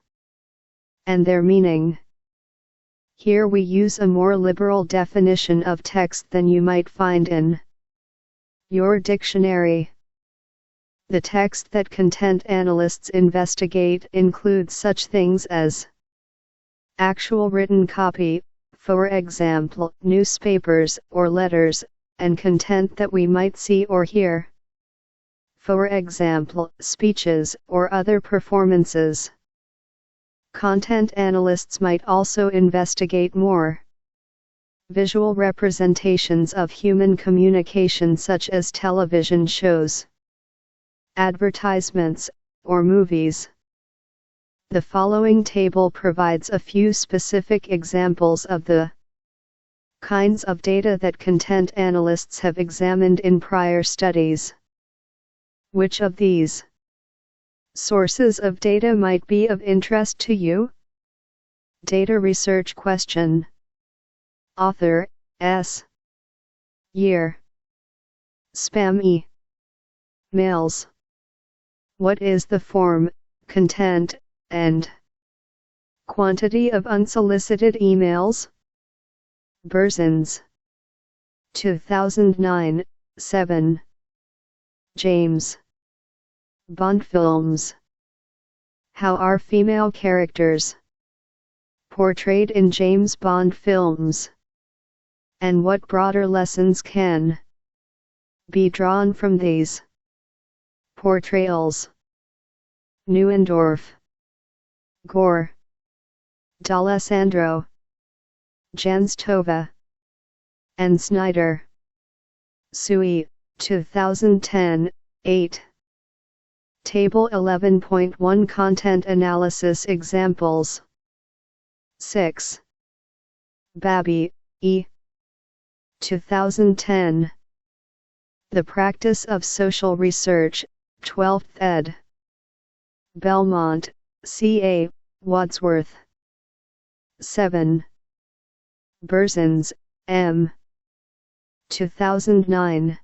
and their meaning. Here we use a more liberal definition of text than you might find in your dictionary. The text that content analysts investigate includes such things as actual written copy, for example, newspapers or letters, and content that we might see or hear, for example, speeches or other performances. Content analysts might also investigate more visual representations of human communication, such as television shows, advertisements, or movies. The following table provides a few specific examples of the kinds of data that content analysts have examined in prior studies. Which of these Sources of data might be of interest to you. Data research question. Author, S. Year. Spam e. Mails. What is the form, content, and quantity of unsolicited emails? Berzins. 2009, 7. James Bond films. How are female characters portrayed in James Bond films? And what broader lessons can be drawn from these portrayals? Neuendorf, Gore, D'Alessandro, Janstova, and Snyder. Sui, 2010, 8. Table 11.1 Content Analysis Examples. 6. Babi, E. 2010. The Practice of Social Research, 12th ed. Belmont, C.A., Wadsworth. 7. Berzins, M. 2009.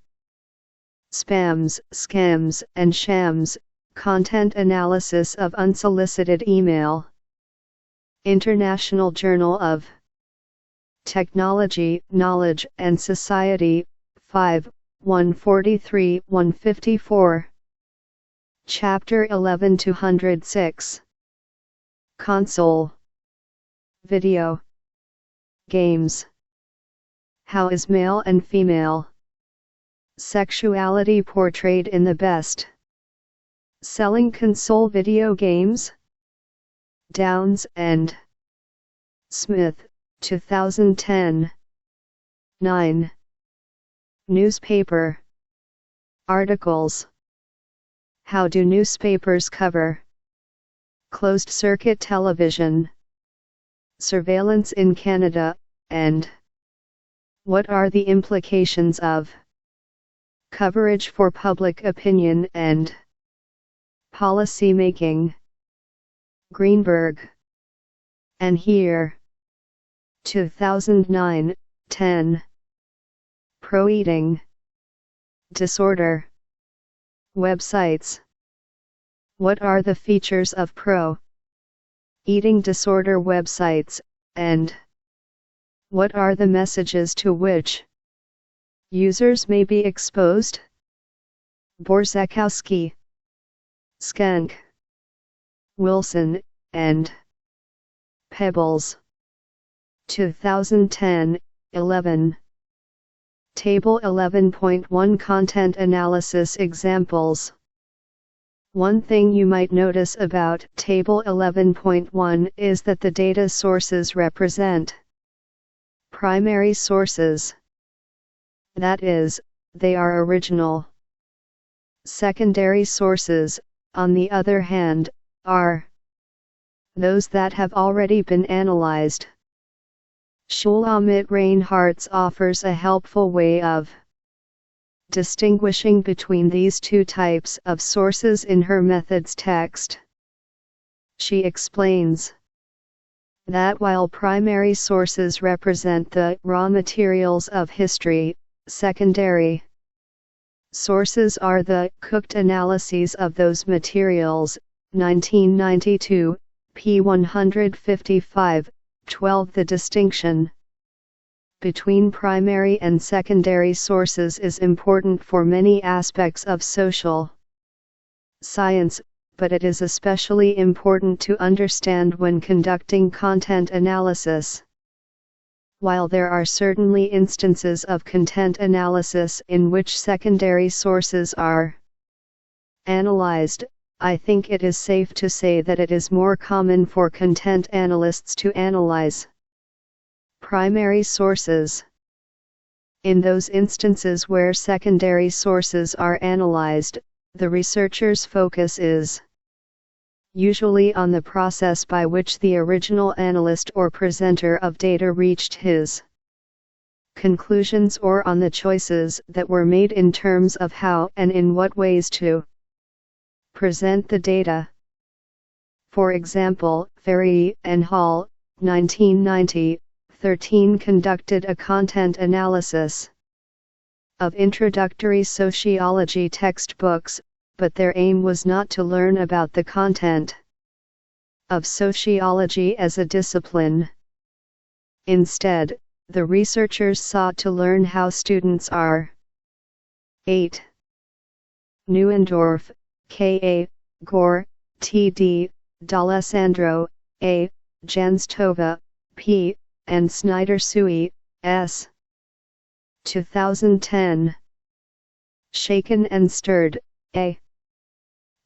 Spams, Scams, and Shams, Content Analysis of Unsolicited Email. International Journal of Technology, Knowledge, and Society, 5, 143-154. Chapter 11 206. Console. Video. Games. How is male and female sexuality portrayed in the best-selling console video games? Downs and Smith, 2010. 9. Newspaper articles. How do newspapers cover closed-circuit television surveillance in Canada, and what are the implications of coverage for public opinion and policy making? Greenberg and Here, 2009, 10. Pro-eating disorder websites. What are the features of pro-eating disorder websites, and what are the messages to which users may be exposed? Borzakowski, Skank, Wilson, and Pebbles. 2010, 11. Table 11.1 Content Analysis Examples. One thing you might notice about Table 11.1 is that the data sources represent primary sources. That is, they are original. Secondary sources, on the other hand, are those that have already been analyzed. Shulamit Reinhartz offers a helpful way of distinguishing between these two types of sources in her methods text. She explains that while primary sources represent the raw materials of history, secondary sources are the cooked analyses of those materials. 1992, p. 155, 12. The distinction between primary and secondary sources is important for many aspects of social science, but it is especially important to understand when conducting content analysis. While there are certainly instances of content analysis in which secondary sources are analyzed, I think it is safe to say that it is more common for content analysts to analyze primary sources. In those instances where secondary sources are analyzed, the researcher's focus is usually on the process by which the original analyst or presenter of data reached his conclusions, or on the choices that were made in terms of how and in what ways to present the data. For example, Ferry and Hall, 1990, 13 conducted a content analysis of introductory sociology textbooks, but their aim was not to learn about the content of sociology as a discipline. Instead, the researchers sought to learn how students are. 8. Neuendorf, K.A., Gore, T.D., D'Alessandro, A., Janstova, P., and Snyder-Sui, S. 2010. Shaken and Stirred, A.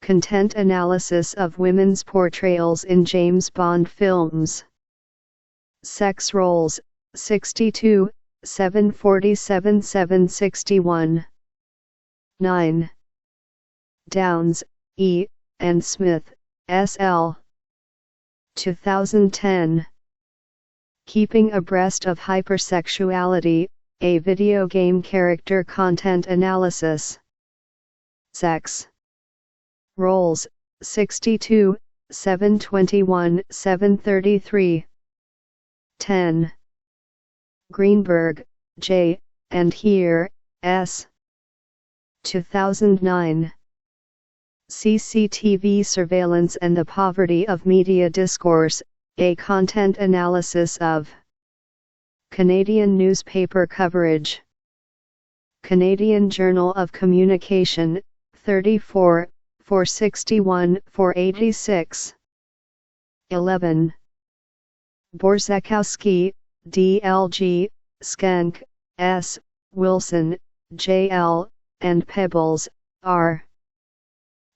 Content analysis of women's portrayals in James Bond films. Sex roles, 62, 747 761. 9. Downs, E., and Smith, S.L. 2010. Keeping Abreast of Hypersexuality, a video game character content analysis. Sex roles, 62, 721 733. 10. Greenberg, J., and Here, S. 2009. CCTV Surveillance and the Poverty of Media Discourse, a content analysis of Canadian newspaper coverage. Canadian Journal of Communication, 34, 461, 486. 11. Borzakowski, D.L.G., Skank, S., Wilson, J.L., and Pebbles, R.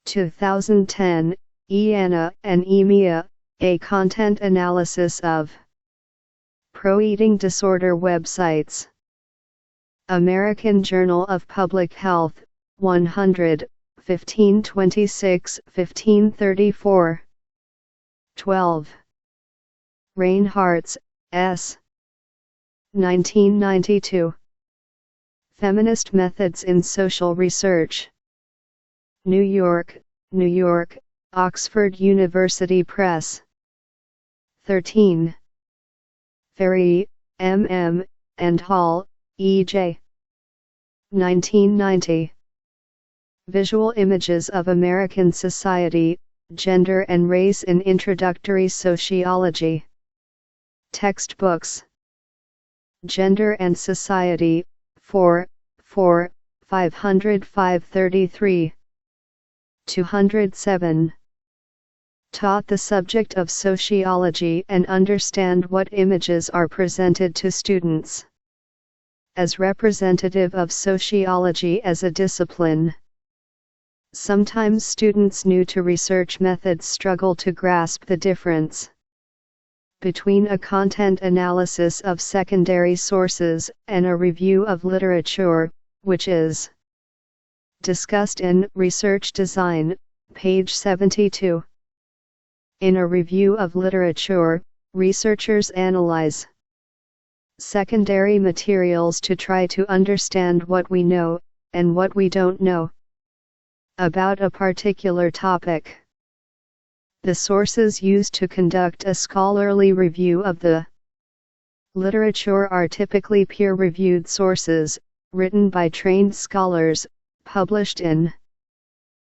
2010, Iana and Emia, a content analysis of pro-eating disorder websites. American Journal of Public Health, 100, 1526, 1534. 12. Reinhartz, S. 1992. Feminist Methods in Social Research. New York, New York, Oxford University Press. 13. Ferry, M.M., and Hall, E.J. 1990. Visual Images of American Society, Gender and Race in Introductory Sociology. Textbooks. Gender and Society, 4, 500 533. 207. Taught the subject of sociology and understand what images are presented to students as representative of sociology as a discipline. Sometimes students new to research methods struggle to grasp the difference between a content analysis of secondary sources and a review of literature, which is discussed in Research Design, page 72. In a review of literature, researchers analyze secondary materials to try to understand what we know, and what we don't know about a particular topic. The sources used to conduct a scholarly review of the literature are typically peer-reviewed sources, written by trained scholars, published in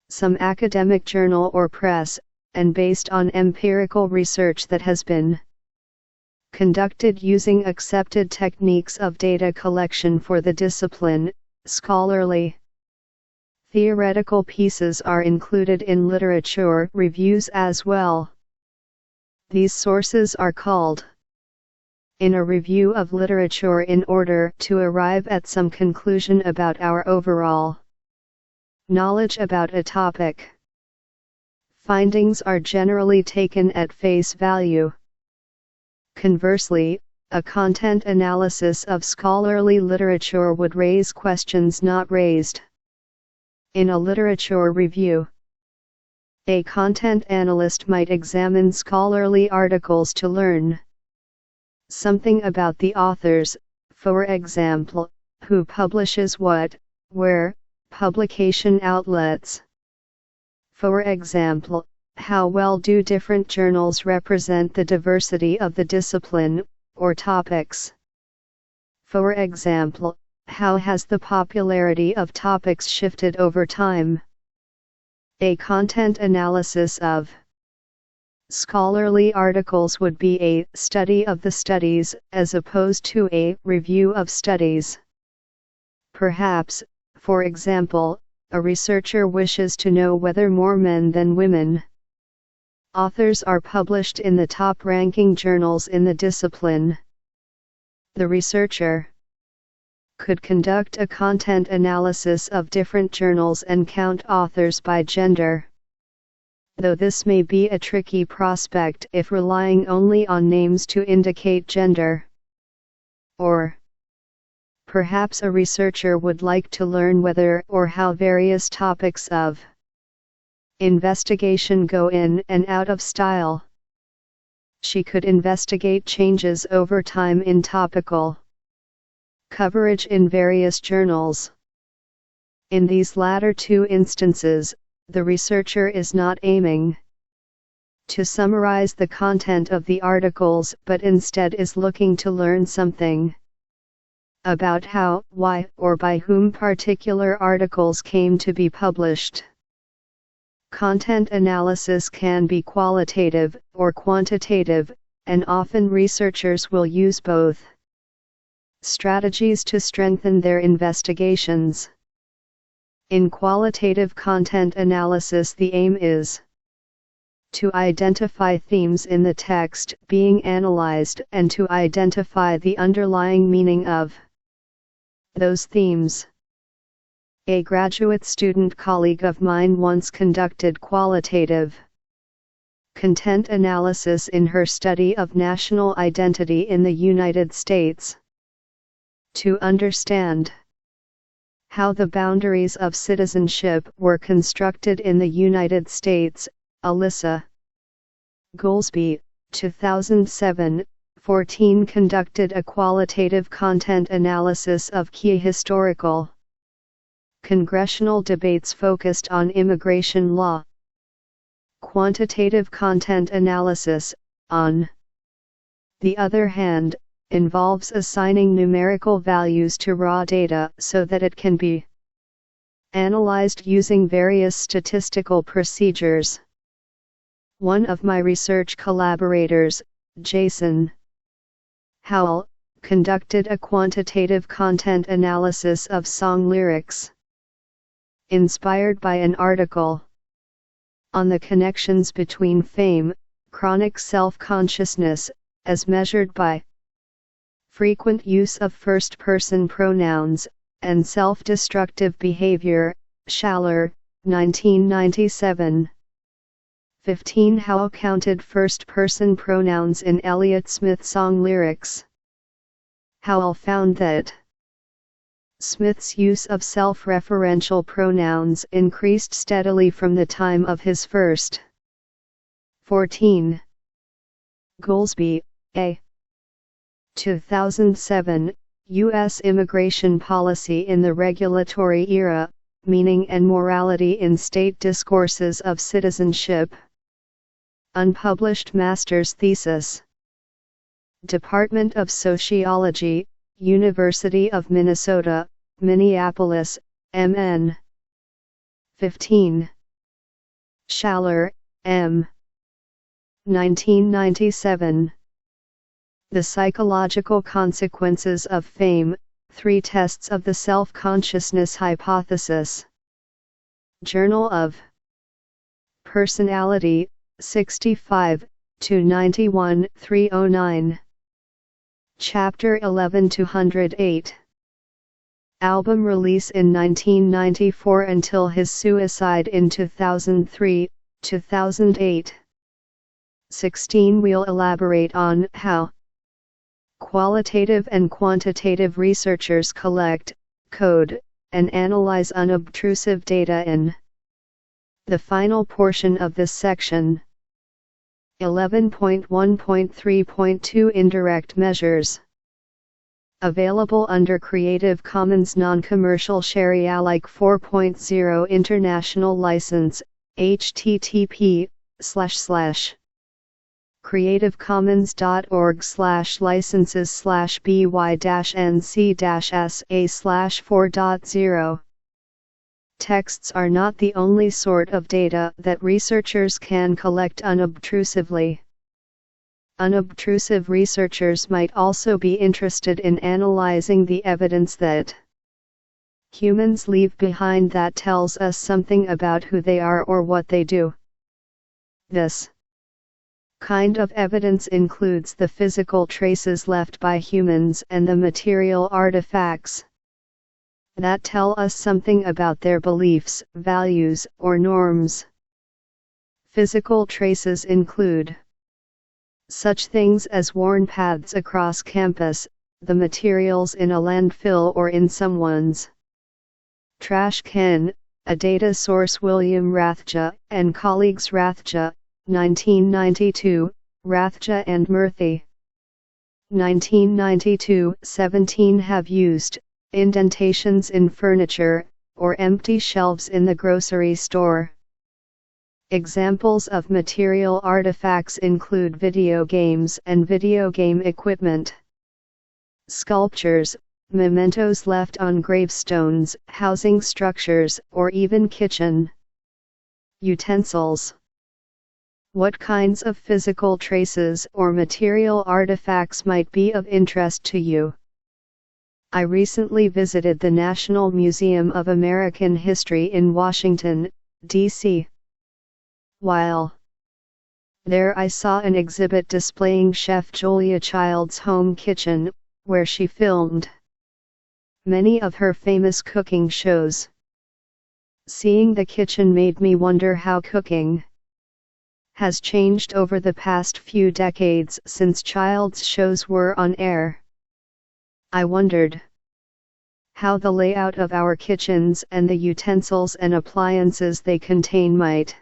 some academic journal or press, and based on empirical research that has been conducted using accepted techniques of data collection for the discipline. Scholarly theoretical pieces are included in literature reviews as well. These sources are called in a review of literature in order to arrive at some conclusion about our overall knowledge about a topic. Findings are generally taken at face value. Conversely, a content analysis of scholarly literature would raise questions not raised in a literature review. A content analyst might examine scholarly articles to learn something about the authors, for example, who publishes what, where, publication outlets. For example, how well do different journals represent the diversity of the discipline, or topics? For example, how has the popularity of topics shifted over time? A content analysis of scholarly articles would be a study of the studies as opposed to a review of studies. Perhaps, for example, a researcher wishes to know whether more men than women authors are published in the top-ranking journals in the discipline. The researcher could conduct a content analysis of different journals and count authors by gender. Though this may be a tricky prospect if relying only on names to indicate gender. Or perhaps a researcher would like to learn whether or how various topics of investigation go in and out of style. She could investigate changes over time in topical coverage in various journals. In these latter two instances, the researcher is not aiming to summarize the content of the articles but instead is looking to learn something about how, why, or by whom particular articles came to be published. Content analysis can be qualitative or quantitative, and often researchers will use both strategies to strengthen their investigations. In qualitative content analysis, the aim is to identify themes in the text being analyzed and to identify the underlying meaning of those themes. A graduate student colleague of mine once conducted qualitative content analysis in her study of national identity in the United States. To understand how the boundaries of citizenship were constructed in the United States, Alyssa Goolsby, 2007-14 conducted a qualitative content analysis of key historical congressional debates focused on immigration law. Quantitative content analysis, on the other hand, involves assigning numerical values to raw data so that it can be analyzed using various statistical procedures. One of my research collaborators, Jason Howell, conducted a quantitative content analysis of song lyrics, inspired by an article on the connections between fame, chronic self-consciousness, as measured by frequent use of first-person pronouns, and self-destructive behavior, Schaller, 1997. 15 Howell counted first-person pronouns in Elliott Smith's song lyrics. Howell found that Smith's use of self-referential pronouns increased steadily from the time of his first 14. Goolsby, A. 2007, U.S. Immigration Policy in the Regulatory Era, Meaning and Morality in State Discourses of Citizenship. Unpublished master's thesis. Department of Sociology, University of Minnesota, Minneapolis, MN. 15. Schaller, M. 1997. The Psychological Consequences of Fame, 3 Tests of the Self-Consciousness Hypothesis. Journal of Personality, 65, 91, 309. Chapter 11-208. Album release in 1994 until his suicide in 2003, 2008. 16 We'll elaborate on how qualitative and quantitative researchers collect, code, and analyze unobtrusive data in the final portion of this section. 11.1.3.2 Indirect Measures. Available under Creative Commons Non-Commercial Share Alike 4.0 International License, http://creativecommons.org/licenses/by-nc-sa/4.0. Texts are not the only sort of data that researchers can collect unobtrusively. Unobtrusive researchers might also be interested in analyzing the evidence that humans leave behind that tells us something about who they are or what they do. This kind of evidence includes the physical traces left by humans and the material artifacts that tell us something about their beliefs, values, or norms. Physical traces include such things as worn paths across campus, the materials in a landfill or in someone's trash can. A data source William Rathje and colleagues Rathje, 1992, Rathje and Murthy, 1992-17 have used indentations in furniture, or empty shelves in the grocery store. Examples of material artifacts include video games and video game equipment, sculptures, mementos left on gravestones, housing structures, or even kitchen utensils. What kinds of physical traces or material artifacts might be of interest to you? I recently visited the National Museum of American History in Washington, D.C. While there I saw an exhibit displaying Chef Julia Child's home kitchen, where she filmed many of her famous cooking shows. Seeing the kitchen made me wonder how cooking has changed over the past few decades since Child's shows were on air. I wondered how the layout of our kitchens and the utensils and appliances they contain might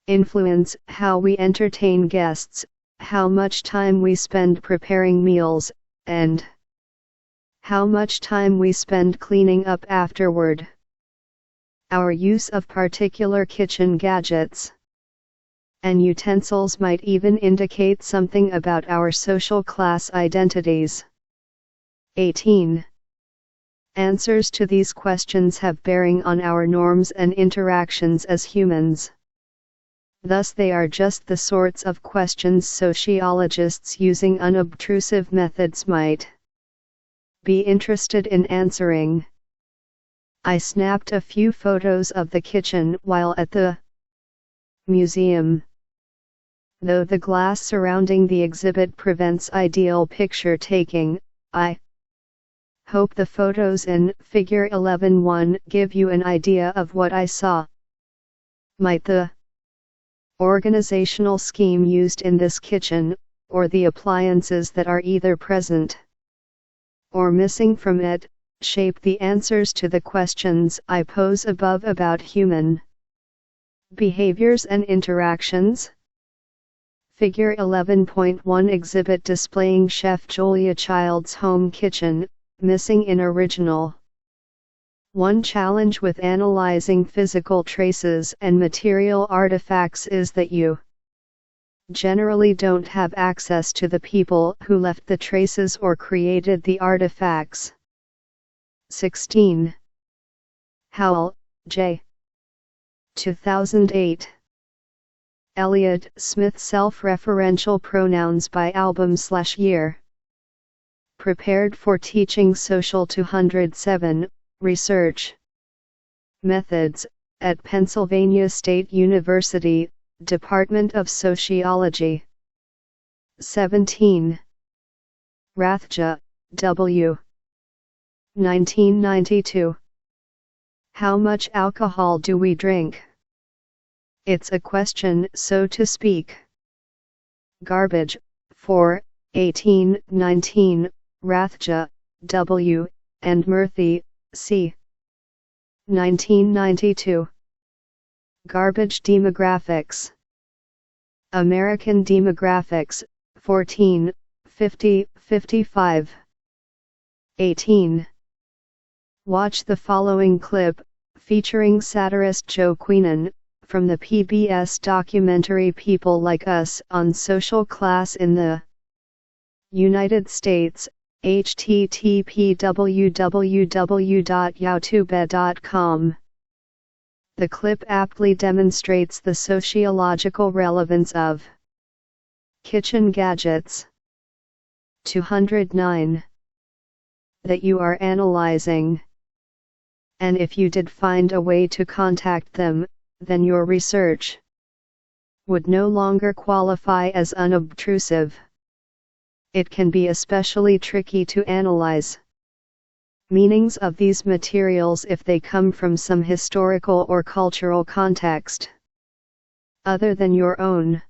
influence how we entertain guests, how much time we spend preparing meals, and how much time we spend cleaning up afterward. Our use of particular kitchen gadgets and utensils might even indicate something about our social class identities. 18. Answers to these questions have bearing on our norms and interactions as humans. Thus they are just the sorts of questions sociologists using unobtrusive methods might be interested in answering. I snapped a few photos of the kitchen while at the museum. Though the glass surrounding the exhibit prevents ideal picture taking, I hope the photos in Figure 11.1 give you an idea of what I saw. Might the organizational scheme used in this kitchen, or the appliances that are either present or missing from it, shape the answers to the questions I pose above about human behaviors and interactions? Figure 11.1 exhibit displaying Chef Julia Child's home kitchen, missing in original. One challenge with analyzing physical traces and material artifacts is that you generally don't have access to the people who left the traces or created the artifacts. 16. Howell, J. 2008. Elliott Smith Self-Referential Pronouns by Album/Year. Prepared for Teaching Social 207, Research Methods, at Pennsylvania State University, Department of Sociology. 17. Rathje, W. 1992. How much alcohol do we drink? It's a question, so to speak. Garbage, 4, 18-19, Rathje, W., and Murthy, C. 1992. Garbage Demographics. American Demographics, 14, 50, 55. 18. Watch the following clip, featuring satirist Joe Queenan, from the PBS documentary People Like Us on social class in the United States, http://www.youtube.com. The clip aptly demonstrates the sociological relevance of kitchen gadgets. 209. That you are analyzing. And if you did find a way to contact them, then your research would no longer qualify as unobtrusive. It can be especially tricky to analyze meanings of these materials if they come from some historical or cultural context other than your own.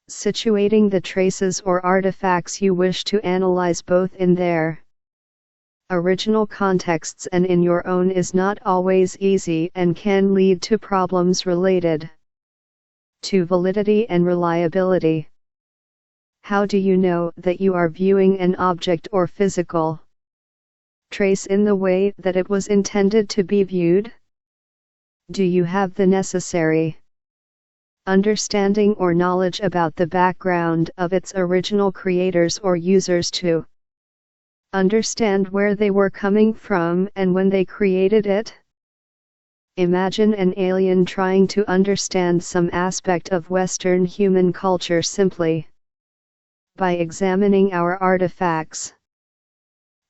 Situating the traces or artifacts you wish to analyze both in their original contexts and in your own is not always easy and can lead to problems related to validity and reliability. How do you know that you are viewing an object or physical trace in the way that it was intended to be viewed? Do you have the necessary understanding or knowledge about the background of its original creators or users to understand where they were coming from and when they created it? Imagine an alien trying to understand some aspect of Western human culture simply by examining our artifacts.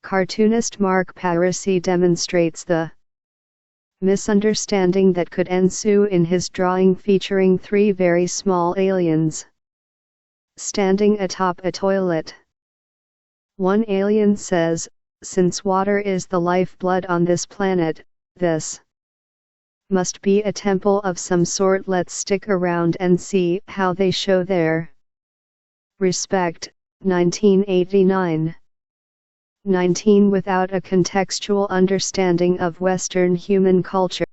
Cartoonist Mark Parisi demonstrates the misunderstanding that could ensue in his drawing featuring three very small aliens standing atop a toilet. One alien says, "Since water is the lifeblood on this planet, this must be a temple of some sort. Let's stick around and see how they show their respect." 1989. 19. Without a contextual understanding of Western human culture,